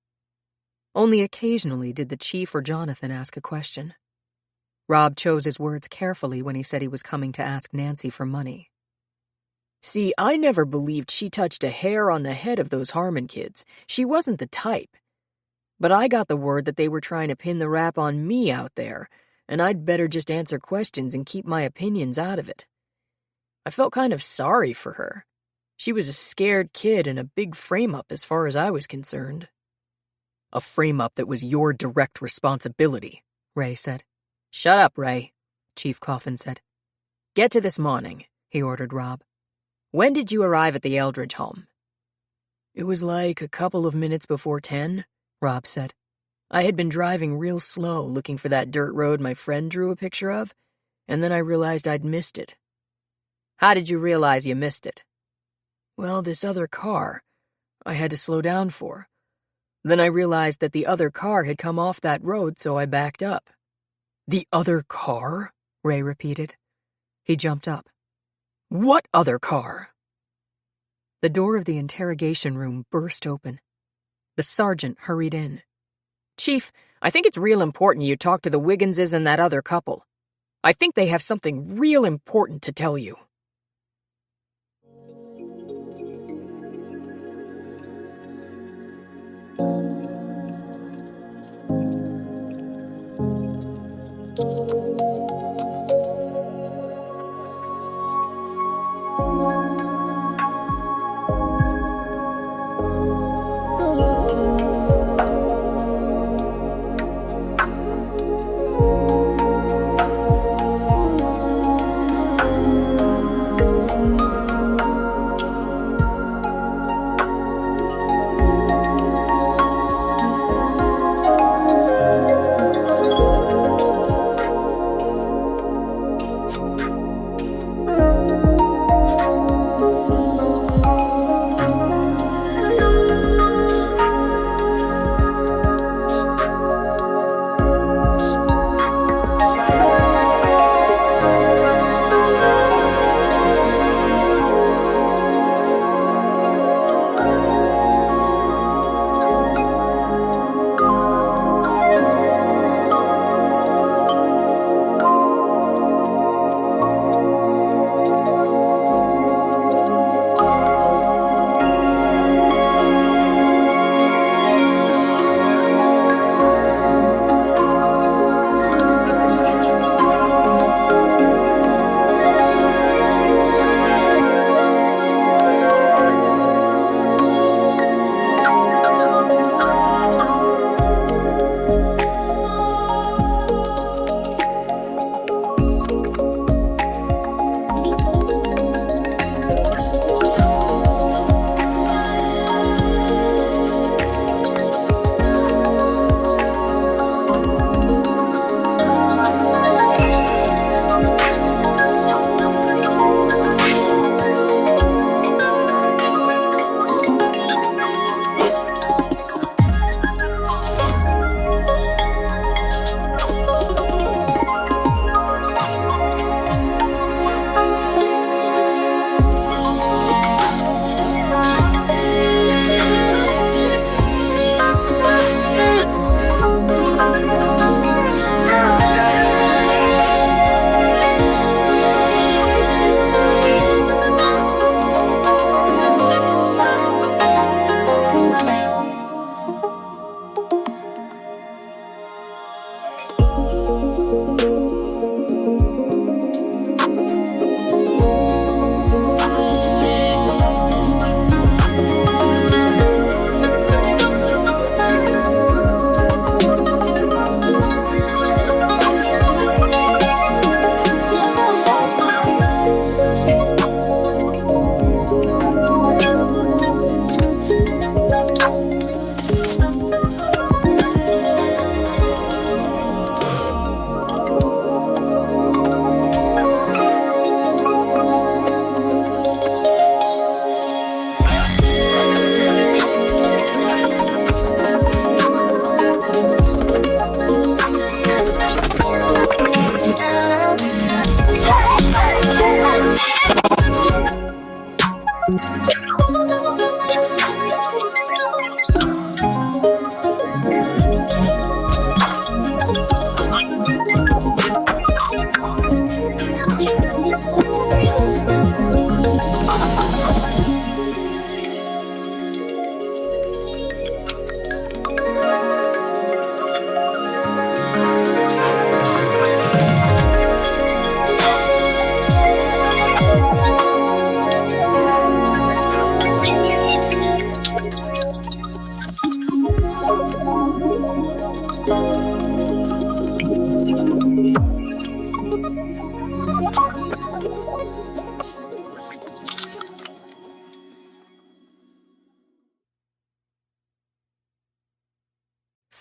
Only occasionally did the chief or Jonathan ask a question. Rob chose his words carefully when he said he was coming to ask Nancy for money. "See, I never believed she touched a hair on the head of those Harmon kids. She wasn't the type. But I got the word that they were trying to pin the rap on me out there, and I'd better just answer questions and keep my opinions out of it. I felt kind of sorry for her. She was a scared kid and a big frame-up as far as I was concerned." "A frame-up that was your direct responsibility," Ray said. "Shut up, Ray," Chief Coffin said. "Get to this morning," he ordered Rob. "When did you arrive at the Eldridge home?" "It was like a couple of minutes before 10, Rob said. "I had been driving real slow looking for that dirt road my friend drew a picture of, and then I realized I'd missed it." "How did you realize you missed it?" "Well, this other car I had to slow down for. Then I realized that the other car had come off that road, so I backed up." "The other car?" Ray repeated. He jumped up. "What other car?" The door of the interrogation room burst open. The sergeant hurried in. "Chief, I think it's real important you talk to the Higginses and that other couple. I think they have something real important to tell you."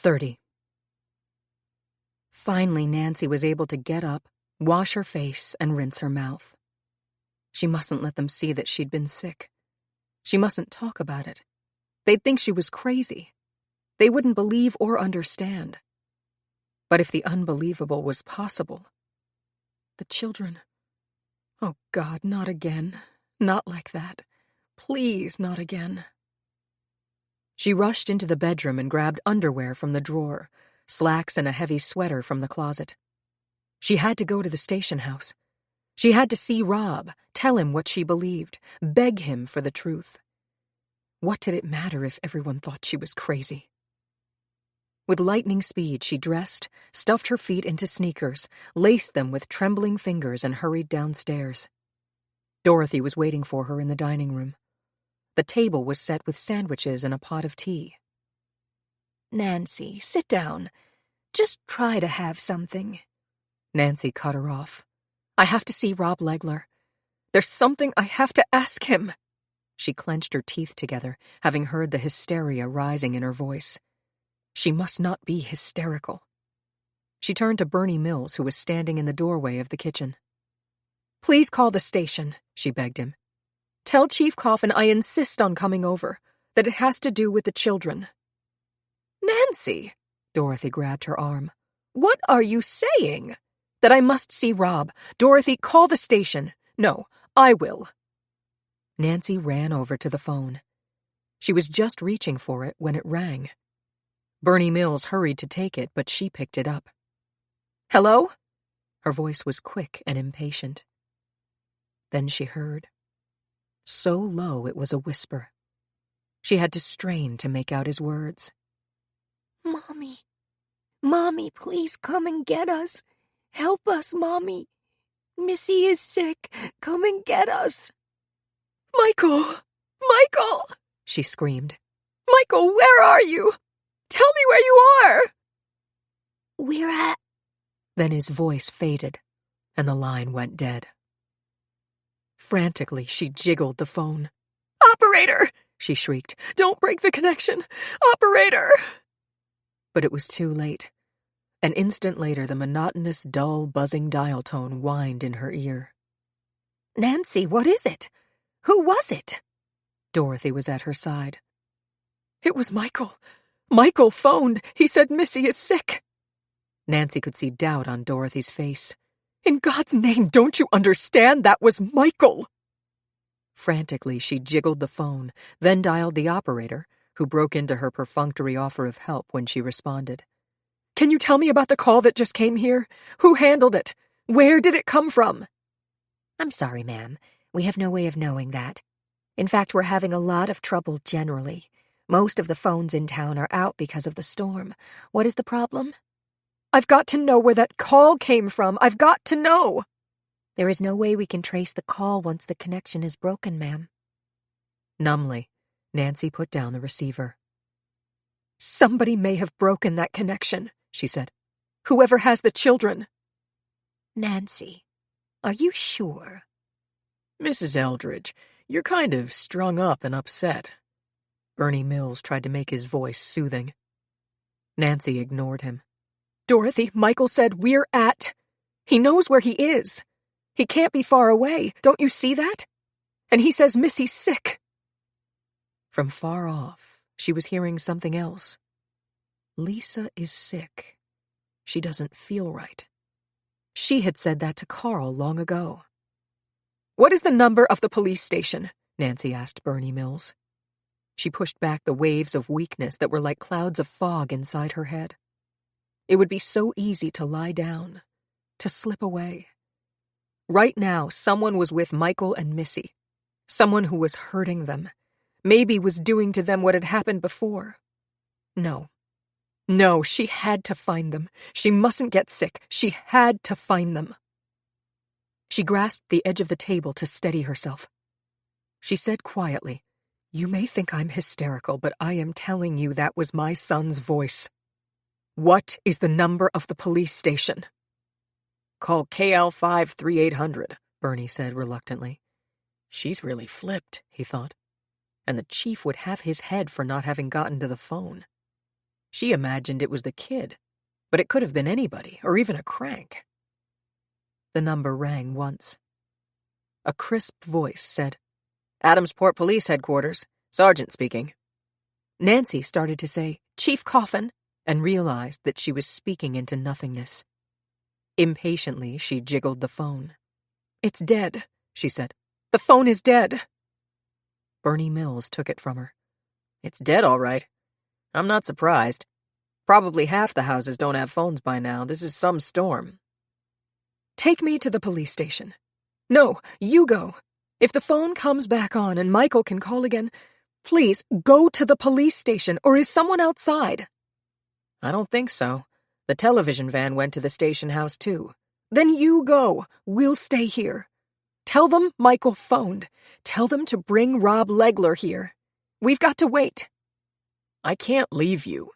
30. Finally, Nancy was able to get up, wash her face, and rinse her mouth. She mustn't let them see that she'd been sick. She mustn't talk about it. They'd think she was crazy. They wouldn't believe or understand. But if the unbelievable was possible, the children... Oh, God, not again. Not like that. Please, not again. She rushed into the bedroom and grabbed underwear from the drawer, slacks and a heavy sweater from the closet. She had to go to the station house. She had to see Rob, tell him what she believed, beg him for the truth. What did it matter if everyone thought she was crazy? With lightning speed, she dressed, stuffed her feet into sneakers, laced them with trembling fingers, and hurried downstairs. Dorothy was waiting for her in the dining room. The table was set with sandwiches and a pot of tea. Nancy, sit down. Just try to have something. Nancy cut her off. I have to see Rob Legler. There's something I have to ask him. She clenched her teeth together, having heard the hysteria rising in her voice. She must not be hysterical. She turned to Bernie Mills, who was standing in the doorway of the kitchen. Please call the station, she begged him. Tell Chief Coffin I insist on coming over, that it has to do with the children. Nancy, Dorothy grabbed her arm. What are you saying? That I must see Rob. Dorothy, call the station. No, I will. Nancy ran over to the phone. She was just reaching for it when it rang. Bernie Mills hurried to take it, but she picked it up. Hello? Her voice was quick and impatient. Then she heard. So low it was a whisper. She had to strain to make out his words. Mommy. Mommy, please come and get us. Help us, Mommy. Missy is sick. Come and get us. Michael! Michael! She screamed. Michael, where are you? Tell me where you are! We're at... Then his voice faded, and the line went dead. Frantically, she jiggled the phone. Operator! She shrieked. Don't break the connection! Operator! But it was too late. An instant later, the monotonous, dull, buzzing dial tone whined in her ear. Nancy, what is it? Who was it? Dorothy was at her side. It was Michael. Michael phoned. He said Missy is sick. Nancy could see doubt on Dorothy's face. In God's name, don't you understand? That was Michael! Frantically, she jiggled the phone, then dialed the operator, who broke into her perfunctory offer of help when she responded. Can you tell me about the call that just came here? Who handled it? Where did it come from? I'm sorry, ma'am. We have no way of knowing that. In fact, we're having a lot of trouble generally. Most of the phones in town are out because of the storm. What is the problem? I've got to know where that call came from. I've got to know. There is no way we can trace the call once the connection is broken, ma'am. Numbly, Nancy put down the receiver. Somebody may have broken that connection, she said. Whoever has the children. Nancy, are you sure? Mrs. Eldridge, you're kind of strung up and upset. Bernie Mills tried to make his voice soothing. Nancy ignored him. Dorothy, Michael said we're at... He knows where he is. He can't be far away. Don't you see that? And he says Missy's sick. From far off, she was hearing something else. Lisa is sick. She doesn't feel right. She had said that to Carl long ago. What is the number of the police station? Nancy asked Bernie Mills. She pushed back the waves of weakness that were like clouds of fog inside her head. It would be so easy to lie down, to slip away. Right now, someone was with Michael and Missy. Someone who was hurting them. Maybe was doing to them what had happened before. No, she had to find them. She mustn't get sick. She had to find them. She grasped the edge of the table to steady herself. She said quietly, You may think I'm hysterical, but I am telling you that was my son's voice. What is the number of the police station? Call KL5 3800, Bernie said reluctantly. She's really flipped, he thought. And the chief would have his head for not having gotten to the phone. She imagined it was the kid, but it could have been anybody, or even a crank. The number rang once. A crisp voice said, "Adamsport Police Headquarters, Sergeant speaking." Nancy started to say, "Chief Coffin," and realized that she was speaking into nothingness. Impatiently, she jiggled the phone. "It's dead," she said. "The phone is dead." Bernie Mills took it from her. "It's dead, all right. I'm not surprised. Probably half the houses don't have phones by now. This is some storm." "Take me to the police station." "No, you go. If the phone comes back on and Michael can call again, please go to the police station, or is someone outside?" "I don't think so. The television van went to the station house, too." "Then you go. We'll stay here. Tell them Michael phoned. Tell them to bring Rob Legler here. We've got to wait." "I can't leave you."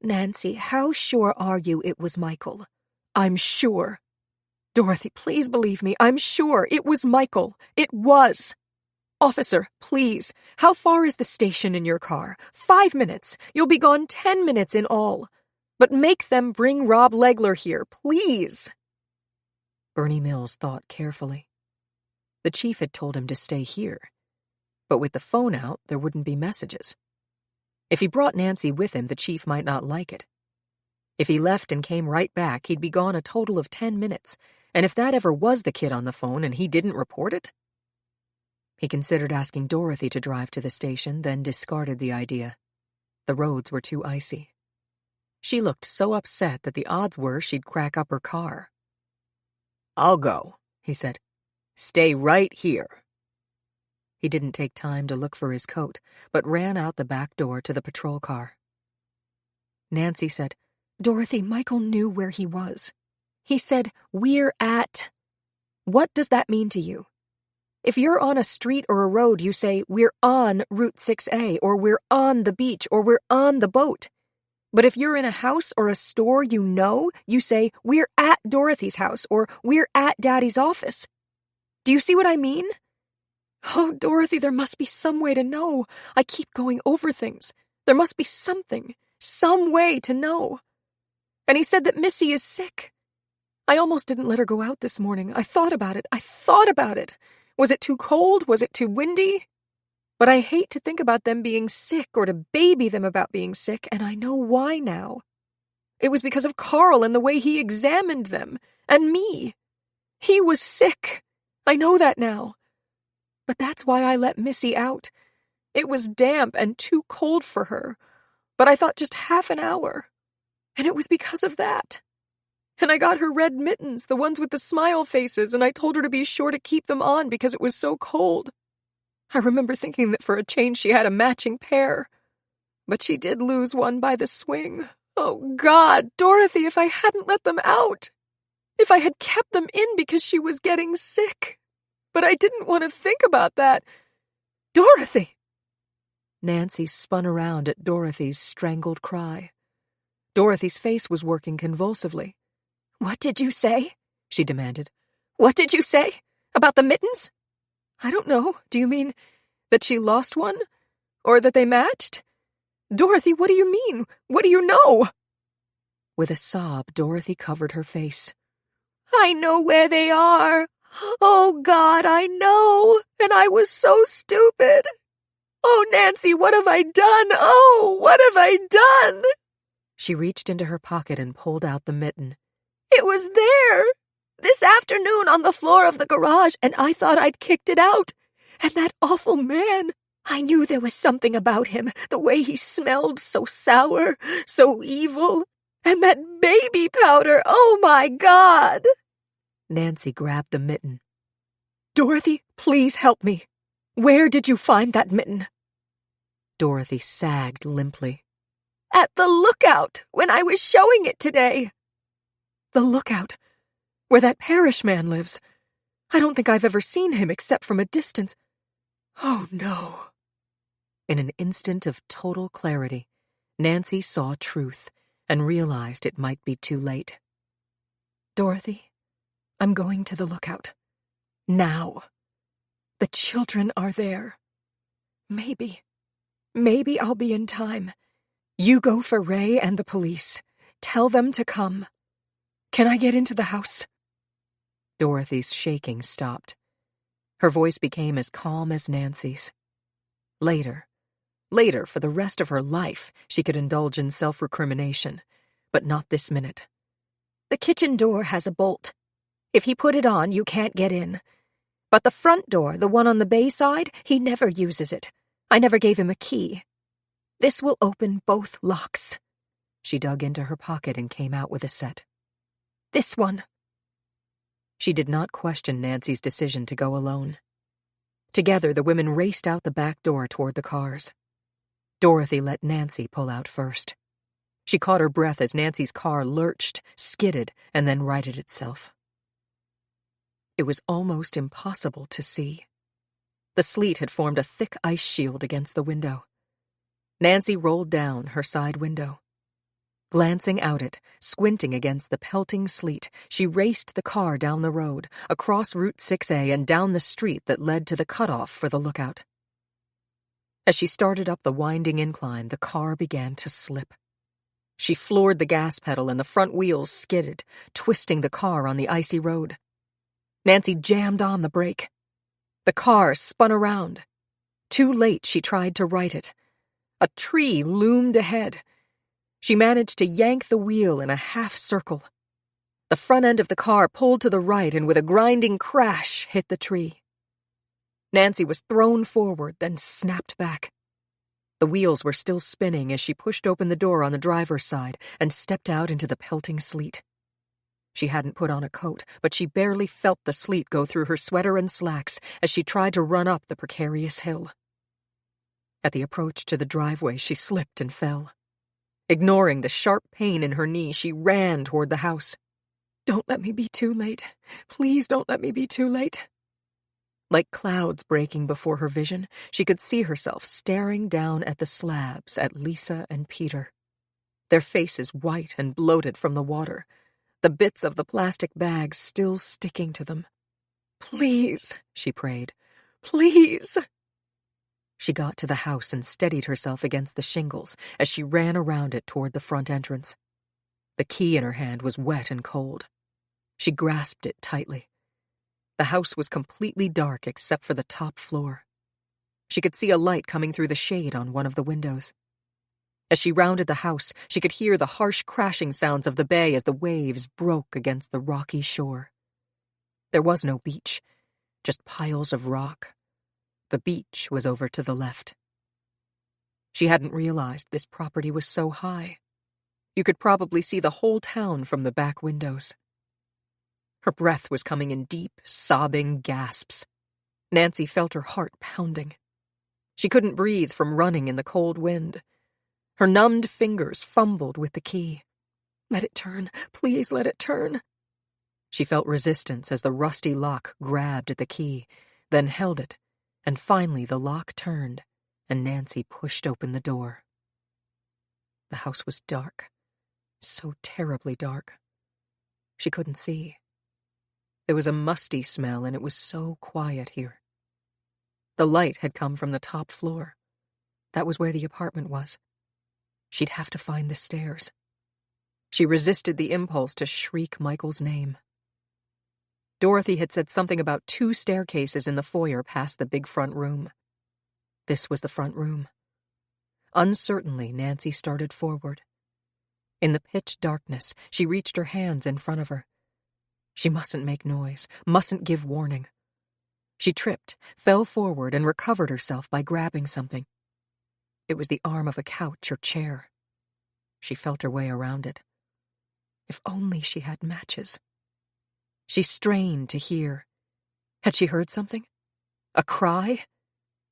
"Nancy, how sure are you it was Michael?" "I'm sure. Dorothy, please believe me. I'm sure it was Michael. It was. Officer, please. How far is the station in your car? 5 minutes. You'll be gone 10 minutes in all. But make them bring Rob Legler here, please." Bernie Mills thought carefully. The chief had told him to stay here. But with the phone out, there wouldn't be messages. If he brought Nancy with him, the chief might not like it. If he left and came right back, he'd be gone a total of 10 minutes. And if that ever was the kid on the phone and he didn't report it? He considered asking Dorothy to drive to the station, then discarded the idea. The roads were too icy. She looked so upset that the odds were she'd crack up her car. "I'll go," he said. "Stay right here." He didn't take time to look for his coat, but ran out the back door to the patrol car. Nancy said, "Dorothy, Michael knew where he was. He said, 'We're at.' What does that mean to you? If you're on a street or a road, you say, 'We're on Route 6A,' or 'We're on the beach,' or 'We're on the boat.' But if you're in a house or a store you say, 'We're at Dorothy's house,' or 'We're at Daddy's office.' Do you see what I mean? Oh, Dorothy, there must be some way to know. I keep going over things. There must be something, some way to know. And he said that Missy is sick. I almost didn't let her go out this morning. I thought about it. Was it too cold? Was it too windy? But I hate to think about them being sick or to baby them about being sick, and I know why now. It was because of Carl and the way he examined them, and me. He was sick. I know that now. But that's why I let Missy out. It was damp and too cold for her, but I thought just half an hour. And it was because of that. And I got her red mittens, the ones with the smile faces, and I told her to be sure to keep them on because it was so cold. I remember thinking that for a change she had a matching pair. But she did lose one by the swing. Oh, God, Dorothy, if I hadn't let them out. If I had kept them in because she was getting sick. But I didn't want to think about that. Dorothy! Nancy spun around at Dorothy's strangled cry. Dorothy's face was working convulsively. "What did you say?" she demanded. "What did you say? About the mittens?" "I don't know. Do you mean that she lost one? Or that they matched? Dorothy, what do you mean? What do you know?" With a sob, Dorothy covered her face. "I know where they are. Oh, God, I know. And I was so stupid. Oh, Nancy, what have I done? Oh, what have I done?" She reached into her pocket and pulled out the mitten. "It was there, this afternoon on the floor of the garage, and I thought I'd kicked it out. And that awful man, I knew there was something about him, the way he smelled so sour, so evil. And that baby powder, oh my God!" Nancy grabbed the mitten. "Dorothy, please help me. Where did you find that mitten?" Dorothy sagged limply. "At the lookout, when I was showing it today." "The lookout? Where that parish man lives? I don't think I've ever seen him except from a distance. Oh, no." In an instant of total clarity, Nancy saw truth and realized it might be too late. "Dorothy, I'm going to the lookout. Now. The children are there. Maybe I'll be in time. You go for Ray and the police. Tell them to come. Can I get into the house?" Dorothy's shaking stopped. Her voice became as calm as Nancy's. Later, for the rest of her life, she could indulge in self-recrimination, but not this minute. "The kitchen door has a bolt. If he put it on, you can't get in. But the front door, the one on the bay side, he never uses it. I never gave him a key. This will open both locks." She dug into her pocket and came out with a set. "This one." She did not question Nancy's decision to go alone. Together, the women raced out the back door toward the cars. Dorothy let Nancy pull out first. She caught her breath as Nancy's car lurched, skidded, and then righted itself. It was almost impossible to see. The sleet had formed a thick ice shield against the window. Nancy rolled down her side window. Glancing out it, squinting against the pelting sleet, she raced the car down the road, across Route 6A and down the street that led to the cutoff for the lookout. As she started up the winding incline, the car began to slip. She floored the gas pedal and the front wheels skidded, twisting the car on the icy road. Nancy jammed on the brake. The car spun around. Too late, she tried to right it. A tree loomed ahead. She managed to yank the wheel in a half circle. The front end of the car pulled to the right and with a grinding crash hit the tree. Nancy was thrown forward, then snapped back. The wheels were still spinning as she pushed open the door on the driver's side and stepped out into the pelting sleet. She hadn't put on a coat, but she barely felt the sleet go through her sweater and slacks as she tried to run up the precarious hill. At the approach to the driveway, she slipped and fell. Ignoring the sharp pain in her knee, she ran toward the house. "Don't let me be too late. Please don't let me be too late." Like clouds breaking before her vision, she could see herself staring down at the slabs at Lisa and Peter. Their faces white and bloated from the water, the bits of the plastic bags still sticking to them. "Please," she prayed. "Please." She got to the house and steadied herself against the shingles as she ran around it toward the front entrance. The key in her hand was wet and cold. She grasped it tightly. The house was completely dark except for the top floor. She could see a light coming through the shade on one of the windows. As she rounded the house, she could hear the harsh crashing sounds of the bay as the waves broke against the rocky shore. There was no beach, just piles of rock. The beach was over to the left. She hadn't realized this property was so high. You could probably see the whole town from the back windows. Her breath was coming in deep, sobbing gasps. Nancy felt her heart pounding. She couldn't breathe from running in the cold wind. Her numbed fingers fumbled with the key. "Let it turn. Please let it turn." She felt resistance as the rusty lock grabbed at the key, then held it, and finally the lock turned, and Nancy pushed open the door. The house was dark, so terribly dark. She couldn't see. There was a musty smell, and it was so quiet here. The light had come from the top floor. That was where the apartment was. She'd have to find the stairs. She resisted the impulse to shriek Michael's name. Dorothy had said something about 2 staircases in the foyer past the big front room. This was the front room. Uncertainly, Nancy started forward. In the pitch darkness, she reached her hands in front of her. She mustn't make noise, mustn't give warning. She tripped, fell forward, and recovered herself by grabbing something. It was the arm of a couch or chair. She felt her way around it. If only she had matches. She strained to hear. Had she heard something? A cry?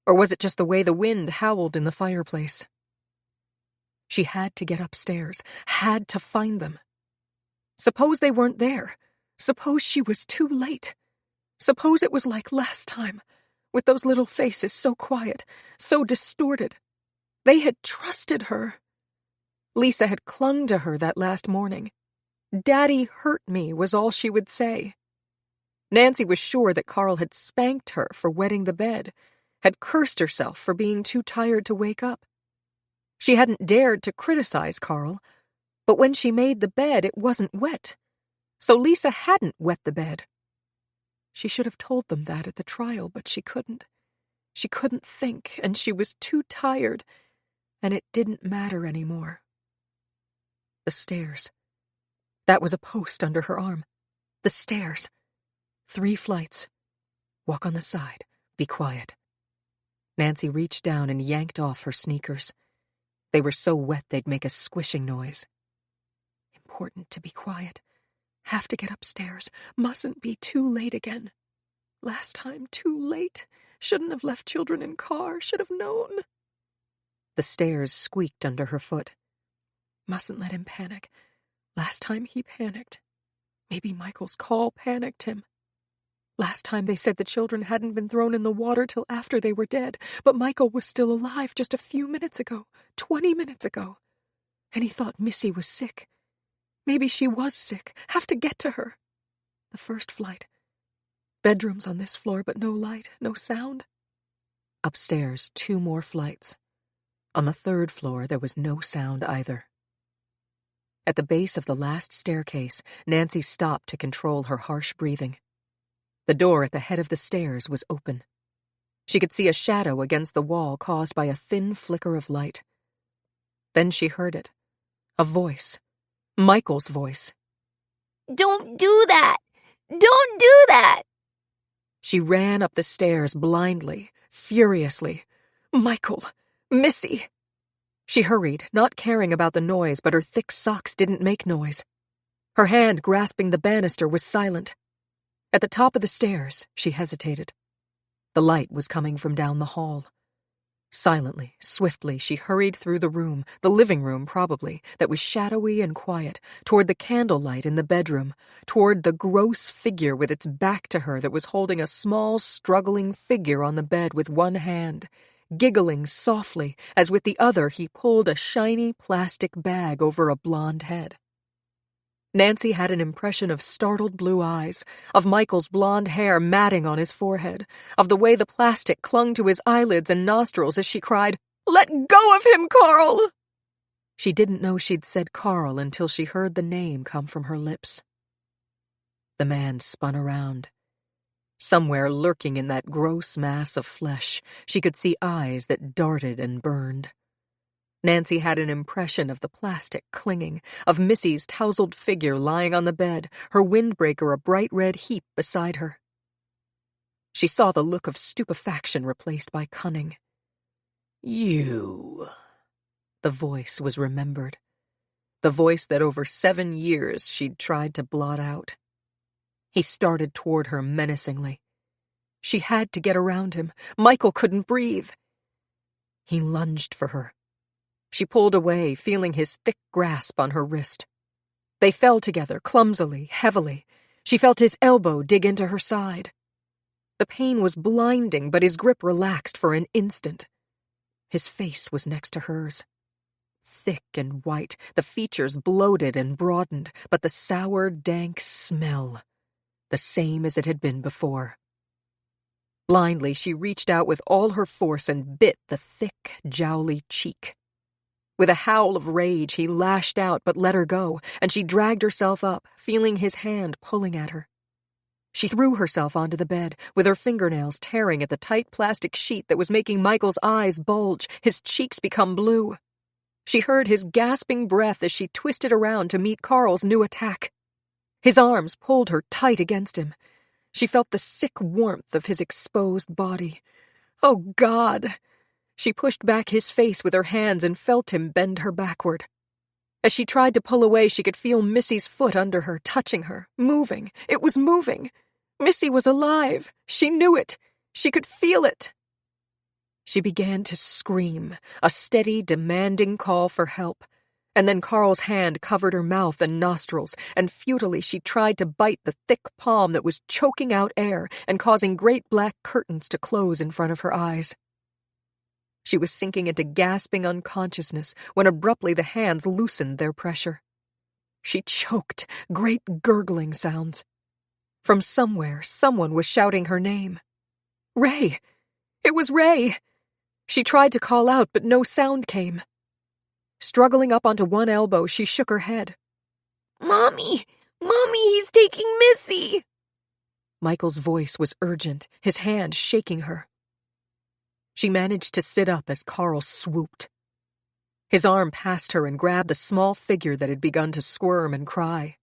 Or was it just the way the wind howled in the fireplace? She had to get upstairs, had to find them. Suppose they weren't there. Suppose she was too late. Suppose it was like last time, with those little faces so quiet, so distorted. They had trusted her. Lisa had clung to her that last morning. "Daddy hurt me," was all she would say. Nancy was sure that Carl had spanked her for wetting the bed, had cursed herself for being too tired to wake up. She hadn't dared to criticize Carl, but when she made the bed, it wasn't wet. So Lisa hadn't wet the bed. She should have told them that at the trial, but she couldn't. She couldn't think, and she was too tired, and it didn't matter anymore. The stairs. That was a post under her arm. The stairs. 3 flights. Walk on the side. Be quiet. Nancy reached down and yanked off her sneakers. They were so wet they'd make a squishing noise. Important to be quiet. Have to get upstairs. Mustn't be too late again. Last time, too late. Shouldn't have left children in car. Should have known. The stairs squeaked under her foot. Mustn't let him panic. Last time he panicked. Maybe Michael's call panicked him. Last time they said the children hadn't been thrown in the water till after they were dead, but Michael was still alive just a few minutes ago, 20 minutes ago. And he thought Missy was sick. Maybe she was sick. Have to get to her. The first flight. Bedrooms on this floor, but no light, no sound. Upstairs, 2 more flights. On the 3rd floor, there was no sound either. At the base of the last staircase, Nancy stopped to control her harsh breathing. The door at the head of the stairs was open. She could see a shadow against the wall caused by a thin flicker of light. Then she heard it. A voice. Michael's voice. Don't do that! Don't do that! She ran up the stairs blindly, furiously. Michael! Missy! She hurried, not caring about the noise, but her thick socks didn't make noise. Her hand grasping the banister was silent. At the top of the stairs, she hesitated. The light was coming from down the hall. Silently, swiftly, she hurried through the room, the living room probably, that was shadowy and quiet, toward the candlelight in the bedroom, toward the gross figure with its back to her that was holding a small, struggling figure on the bed with one hand, giggling softly as with the other he pulled a shiny plastic bag over a blonde head. Nancy had an impression of startled blue eyes, of Michael's blonde hair matting on his forehead, of the way the plastic clung to his eyelids and nostrils as she cried, "Let go of him, Carl!" She didn't know she'd said Carl until she heard the name come from her lips. The man spun around. Somewhere lurking in that gross mass of flesh, she could see eyes that darted and burned. Nancy had an impression of the plastic clinging, of Missy's tousled figure lying on the bed, her windbreaker a bright red heap beside her. She saw the look of stupefaction replaced by cunning. "You." The voice was remembered. The voice that over 7 years she'd tried to blot out. He started toward her menacingly. She had to get around him. Michael couldn't breathe. He lunged for her. She pulled away, feeling his thick grasp on her wrist. They fell together, clumsily, heavily. She felt his elbow dig into her side. The pain was blinding, but his grip relaxed for an instant. His face was next to hers. Thick and white, the features bloated and broadened, but the sour, dank smell, the same as it had been before. Blindly, she reached out with all her force and bit the thick, jowly cheek. With a howl of rage, he lashed out but let her go, and she dragged herself up, feeling his hand pulling at her. She threw herself onto the bed, with her fingernails tearing at the tight plastic sheet that was making Michael's eyes bulge, his cheeks become blue. She heard his gasping breath as she twisted around to meet Carl's new attack. His arms pulled her tight against him. She felt the sick warmth of his exposed body. Oh, God! She pushed back his face with her hands and felt him bend her backward. As she tried to pull away, she could feel Missy's foot under her, touching her, moving. It was moving. Missy was alive. She knew it. She could feel it. She began to scream, a steady, demanding call for help. And then Carl's hand covered her mouth and nostrils, and futilely she tried to bite the thick palm that was choking out air and causing great black curtains to close in front of her eyes. She was sinking into gasping unconsciousness when abruptly the hands loosened their pressure. She choked, great gurgling sounds. From somewhere, someone was shouting her name. Ray! It was Ray! She tried to call out, but no sound came. Struggling up onto one elbow, she shook her head. Mommy, he's taking Missy. Michael's voice was urgent, his hand shaking her. She managed to sit up as Carl swooped. His arm passed her and grabbed the small figure that had begun to squirm and cry.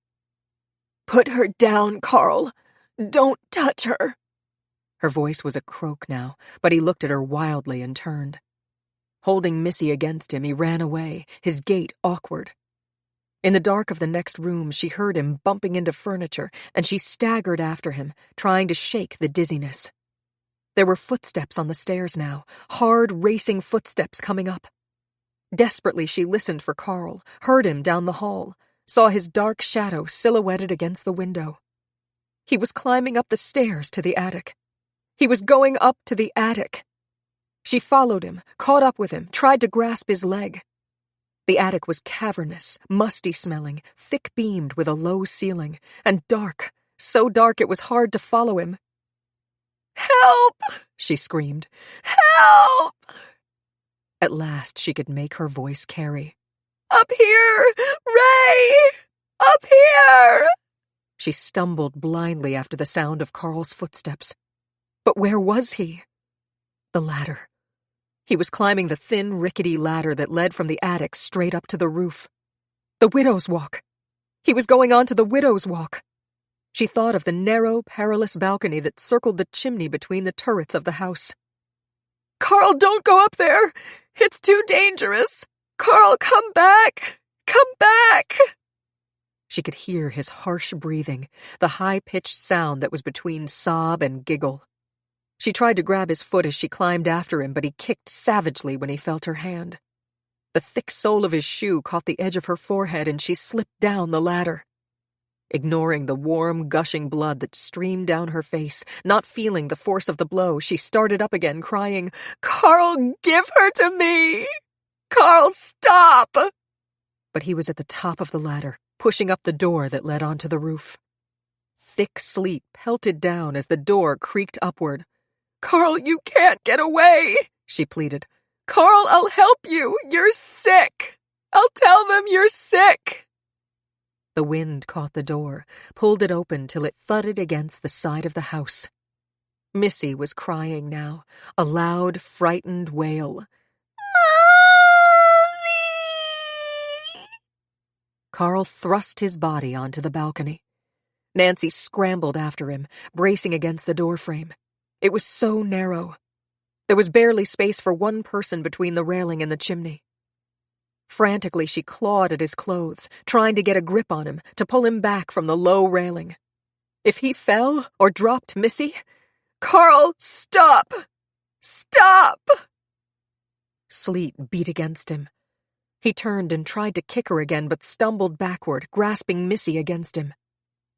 Put her down, Carl. Don't touch her. Her voice was a croak now, but he looked at her wildly and turned. Holding Missy against him, he ran away, his gait awkward. In the dark of the next room, she heard him bumping into furniture, and she staggered after him, trying to shake the dizziness. There were footsteps on the stairs now, hard, racing footsteps coming up. Desperately, she listened for Carl, heard him down the hall, saw his dark shadow silhouetted against the window. He was climbing up the stairs to the attic. He was going up to the attic. She followed him, caught up with him, tried to grasp his leg. The attic was cavernous, musty-smelling, thick-beamed with a low ceiling, and dark, so dark it was hard to follow him. Help! She screamed. Help! At last she could make her voice carry. Up here! Ray! Up here! She stumbled blindly after the sound of Carl's footsteps. But where was he? The ladder. He was climbing the thin, rickety ladder that led from the attic straight up to the roof. The widow's walk. He was going on to the widow's walk. She thought of the narrow, perilous balcony that circled the chimney between the turrets of the house. Carl, don't go up there! It's too dangerous! Carl, come back! Come back! She could hear his harsh breathing, the high-pitched sound that was between sob and giggle. She tried to grab his foot as she climbed after him, but he kicked savagely when he felt her hand. The thick sole of his shoe caught the edge of her forehead, and she slipped down the ladder. Ignoring the warm, gushing blood that streamed down her face, not feeling the force of the blow, she started up again, crying, Carl, give her to me! Carl, stop! But he was at the top of the ladder, pushing up the door that led onto the roof. Thick sleet pelted down as the door creaked upward. Carl, you can't get away, she pleaded. Carl, I'll help you. You're sick. I'll tell them you're sick. The wind caught the door, pulled it open till it thudded against the side of the house. Missy was crying now, a loud, frightened wail. Mommy! Carl thrust his body onto the balcony. Nancy scrambled after him, bracing against the doorframe. It was so narrow. There was barely space for one person between the railing and the chimney. Frantically, she clawed at his clothes, trying to get a grip on him, to pull him back from the low railing. If he fell or dropped Missy... Carl, stop! Stop! Sleet beat against him. He turned and tried to kick her again, but stumbled backward, grasping Missy against him.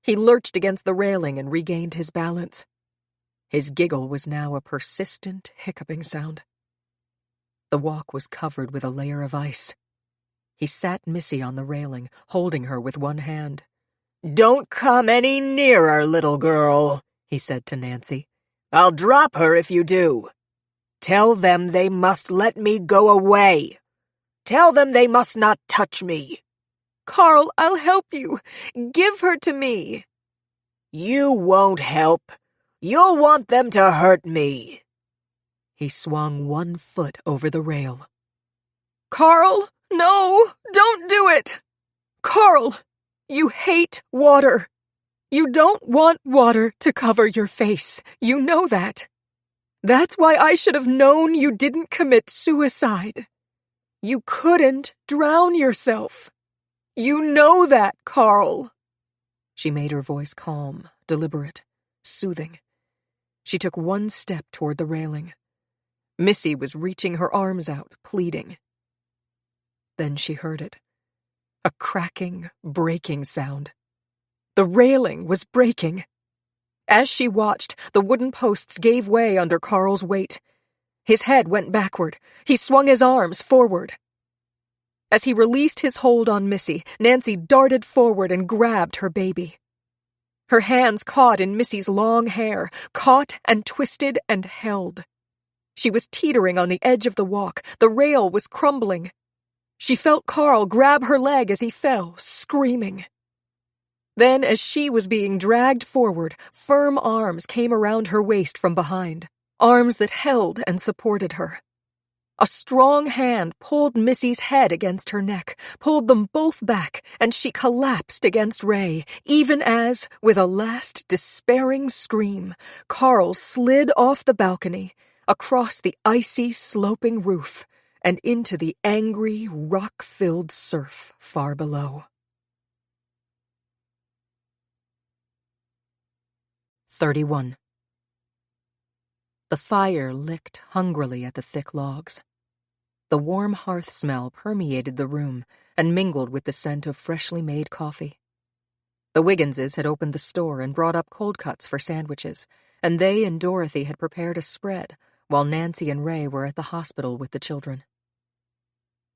He lurched against the railing and regained his balance. His giggle was now a persistent, hiccuping sound. The walk was covered with a layer of ice. He sat Missy on the railing, holding her with one hand. "Don't come any nearer, little girl," he said to Nancy. "I'll drop her if you do. Tell them they must let me go away. Tell them they must not touch me." Carl, I'll help you. Give her to me. "You won't help. You'll want them to hurt me." He swung one foot over the rail. Carl, no, don't do it. Carl, you hate water. You don't want water to cover your face. You know that. That's why I should have known you didn't commit suicide. You couldn't drown yourself. You know that, Carl. She made her voice calm, deliberate, soothing. She took one step toward the railing. Missy was reaching her arms out, pleading. Then she heard it. A cracking, breaking sound. The railing was breaking. As she watched, the wooden posts gave way under Carl's weight. His head went backward. He swung his arms forward. As he released his hold on Missy, Nancy darted forward and grabbed her baby. Her hands caught in Missy's long hair, caught and twisted and held. She was teetering on the edge of the walk. The rail was crumbling. She felt Carl grab her leg as he fell, screaming. Then, as she was being dragged forward, firm arms came around her waist from behind, arms that held and supported her. A strong hand pulled Missy's head against her neck, pulled them both back, and she collapsed against Ray, even as, with a last despairing scream, Carl slid off the balcony, across the icy, sloping roof, and into the angry, rock-filled surf far below. 31. The fire licked hungrily at the thick logs. The warm hearth smell permeated the room and mingled with the scent of freshly made coffee. The Higginses had opened the store and brought up cold cuts for sandwiches, and they and Dorothy had prepared a spread while Nancy and Ray were at the hospital with the children.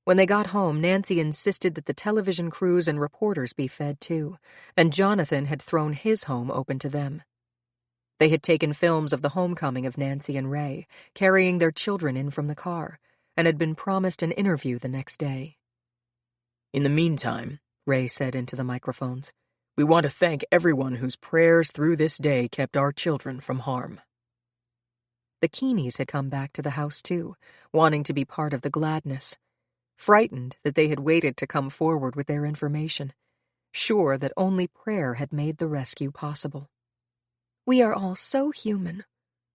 When they got home, Nancy insisted that the television crews and reporters be fed too, and Jonathan had thrown his home open to them. They had taken films of the homecoming of Nancy and Ray, carrying their children in from the car, and had been promised an interview the next day. In the meantime, Ray said into the microphones, we want to thank everyone whose prayers through this day kept our children from harm. The Keeneys had come back to the house too, wanting to be part of the gladness, frightened that they had waited to come forward with their information, sure that only prayer had made the rescue possible. We are all so human,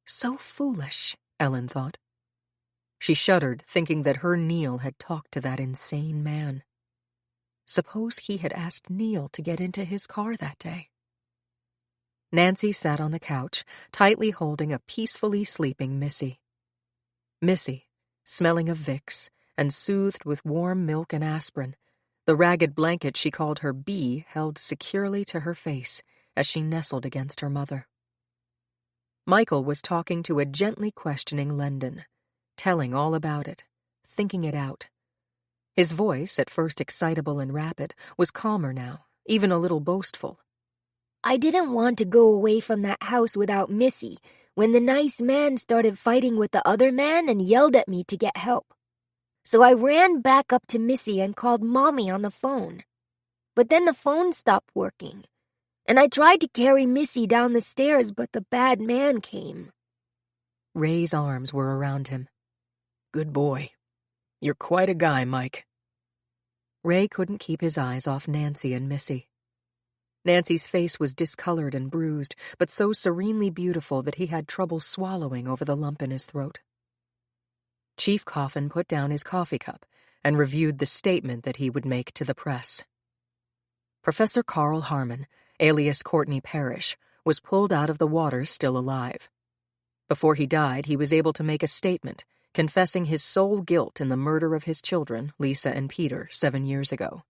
so foolish, Ellen thought. She shuddered, thinking that her Neil had talked to that insane man. Suppose he had asked Neil to get into his car that day. Nancy sat on the couch, tightly holding a peacefully sleeping Missy. Missy, smelling of Vicks and soothed with warm milk and aspirin, the ragged blanket she called her Bee held securely to her face as she nestled against her mother. Michael was talking to a gently questioning Lendon, telling all about it, thinking it out. His voice, at first excitable and rapid, was calmer now, even a little boastful. I didn't want to go away from that house without Missy when the nice man started fighting with the other man and yelled at me to get help. So I ran back up to Missy and called Mommy on the phone. But then the phone stopped working. And I tried to carry Missy down the stairs, but the bad man came. Ray's arms were around him. Good boy. You're quite a guy, Mike. Ray couldn't keep his eyes off Nancy and Missy. Nancy's face was discolored and bruised, but so serenely beautiful that he had trouble swallowing over the lump in his throat. Chief Coffin put down his coffee cup and reviewed the statement that he would make to the press. Professor Carl Harmon, alias Courtney Parrish, was pulled out of the water still alive. Before he died, he was able to make a statement, confessing his sole guilt in the murder of his children, Lisa and Peter, 7 years ago.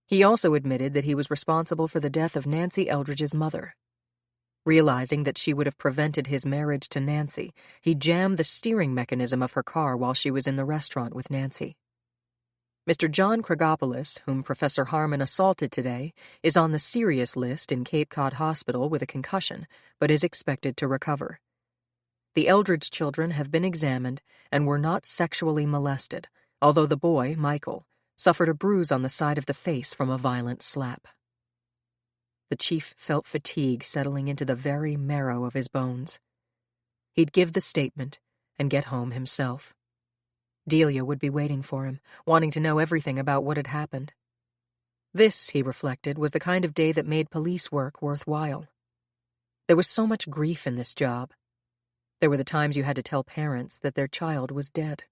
He also admitted that he was responsible for the death of Nancy Eldridge's mother. Realizing that she would have prevented his marriage to Nancy, he jammed the steering mechanism of her car while she was in the restaurant with Nancy. Mr. John Kragopoulos, whom Professor Harmon assaulted today, is on the serious list in Cape Cod Hospital with a concussion, but is expected to recover. The Eldridge children have been examined and were not sexually molested, although the boy, Michael, suffered a bruise on the side of the face from a violent slap. The chief felt fatigue settling into the very marrow of his bones. He'd give the statement and get home himself. Delia would be waiting for him, wanting to know everything about what had happened. This, he reflected, was the kind of day that made police work worthwhile. There was so much grief in this job. There were the times you had to tell parents that their child was dead.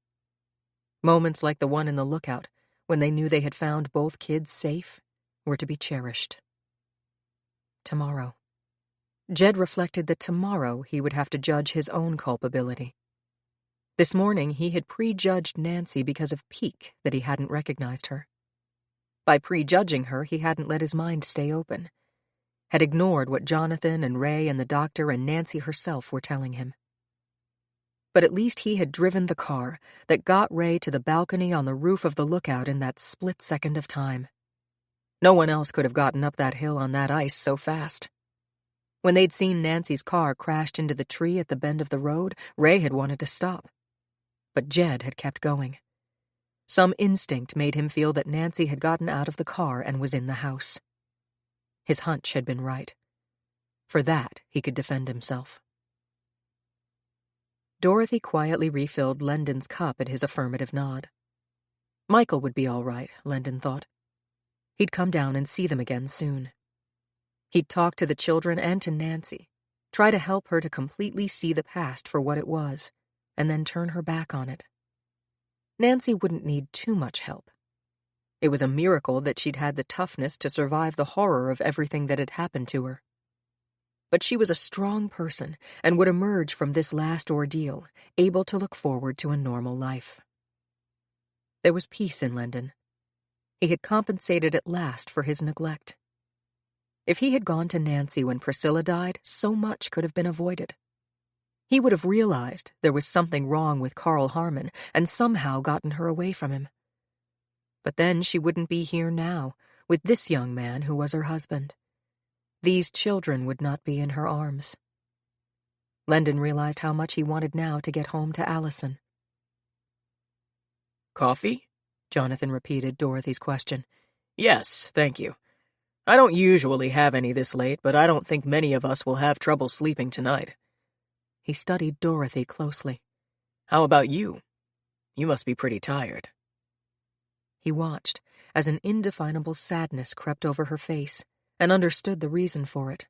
Moments like the one in the lookout, when they knew they had found both kids safe, were to be cherished. Tomorrow. Jed reflected that tomorrow he would have to judge his own culpability. This morning he had prejudged Nancy because of pique that he hadn't recognized her. By prejudging her, he hadn't let his mind stay open, had ignored what Jonathan and Ray and the doctor and Nancy herself were telling him. But at least he had driven the car that got Ray to the balcony on the roof of the lookout in that split second of time. No one else could have gotten up that hill on that ice so fast. When they'd seen Nancy's car crashed into the tree at the bend of the road, Ray had wanted to stop. But Jed had kept going. Some instinct made him feel that Nancy had gotten out of the car and was in the house. His hunch had been right. For that, he could defend himself. Dorothy quietly refilled Lendon's cup at his affirmative nod. Michael would be all right, Lendon thought. He'd come down and see them again soon. He'd talk to the children and to Nancy, try to help her to completely see the past for what it was, and then turn her back on it. Nancy wouldn't need too much help. It was a miracle that she'd had the toughness to survive the horror of everything that had happened to her. But she was a strong person and would emerge from this last ordeal, able to look forward to a normal life. There was peace in Lendon. He had compensated at last for his neglect. If he had gone to Nancy when Priscilla died, so much could have been avoided. He would have realized there was something wrong with Carl Harmon and somehow gotten her away from him. But then she wouldn't be here now, with this young man who was her husband. These children would not be in her arms. Lendon realized how much he wanted now to get home to Allison. Coffee? Jonathan repeated Dorothy's question. Yes, thank you. I don't usually have any this late, but I don't think many of us will have trouble sleeping tonight. He studied Dorothy closely. How about you? You must be pretty tired. He watched as an indefinable sadness crept over her face and understood the reason for it.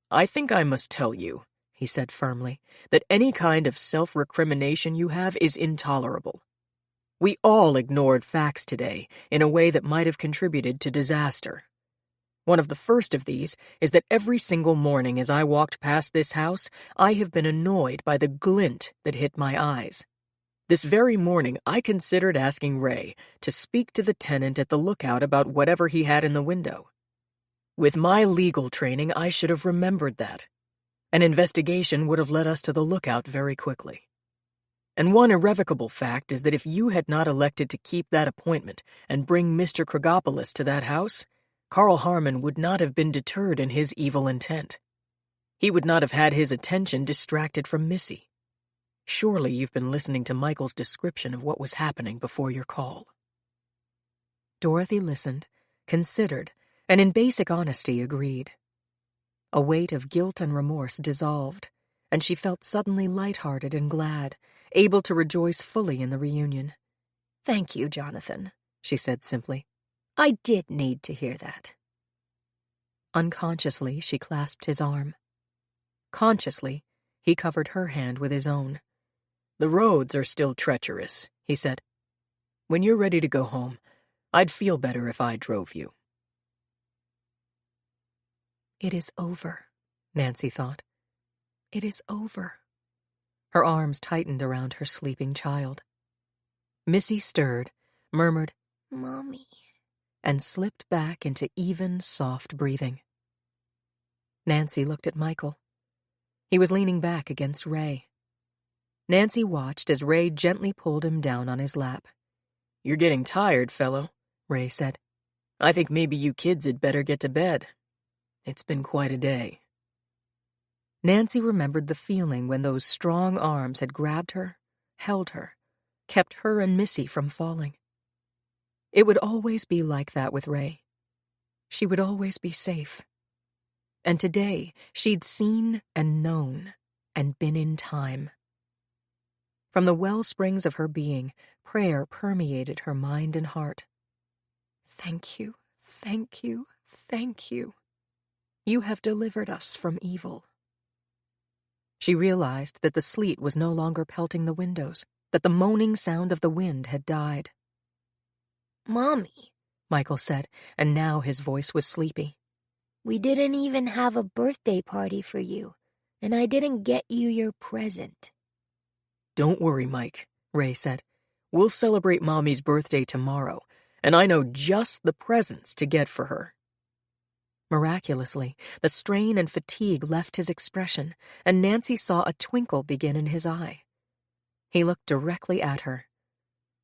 I think I must tell you, he said firmly, that any kind of self-recrimination you have is intolerable. We all ignored facts today in a way that might have contributed to disaster. One of the first of these is that every single morning as I walked past this house, I have been annoyed by the glint that hit my eyes. This very morning, I considered asking Ray to speak to the tenant at the lookout about whatever he had in the window. With my legal training, I should have remembered that. An investigation would have led us to the lookout very quickly. And one irrevocable fact is that if you had not elected to keep that appointment and bring Mr. Krogopoulos to that house, Carl Harmon would not have been deterred in his evil intent. He would not have had his attention distracted from Missy. Surely you've been listening to Michael's description of what was happening before your call. Dorothy listened, considered, and in basic honesty agreed. A weight of guilt and remorse dissolved, and she felt suddenly lighthearted and glad, able to rejoice fully in the reunion. Thank you, Jonathan, she said simply. I did need to hear that. Unconsciously, she clasped his arm. Consciously, he covered her hand with his own. The roads are still treacherous, he said. When you're ready to go home, I'd feel better if I drove you. It is over, Nancy thought. It is over. Her arms tightened around her sleeping child. Missy stirred, murmured, Mommy, and slipped back into even, soft breathing. Nancy looked at Michael. He was leaning back against Ray. Nancy watched as Ray gently pulled him down on his lap. You're getting tired, fellow, Ray said. I think maybe you kids had better get to bed. It's been quite a day. Nancy remembered the feeling when those strong arms had grabbed her, held her, kept her and Missy from falling. It would always be like that with Ray. She would always be safe. And today, she'd seen and known and been in time. From the well springs of her being, prayer permeated her mind and heart. Thank you, thank you, thank you. You have delivered us from evil. She realized that the sleet was no longer pelting the windows, that the moaning sound of the wind had died. Mommy, Michael said, and now his voice was sleepy. We didn't even have a birthday party for you, and I didn't get you your present. Don't worry, Mike, Ray said. We'll celebrate Mommy's birthday tomorrow, and I know just the presents to get for her. Miraculously, the strain and fatigue left his expression, and Nancy saw a twinkle begin in his eye. He looked directly at her.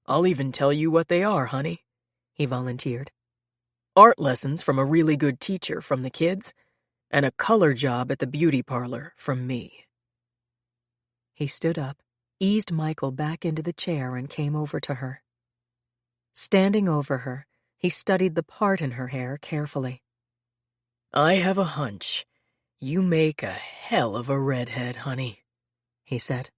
I'll even tell you what they are, honey, he volunteered. Art lessons from a really good teacher from the kids, and a color job at the beauty parlor from me. He stood up, eased Michael back into the chair, and came over to her. Standing over her, he studied the part in her hair carefully. "I have a hunch. You make a hell of a redhead, honey," he said.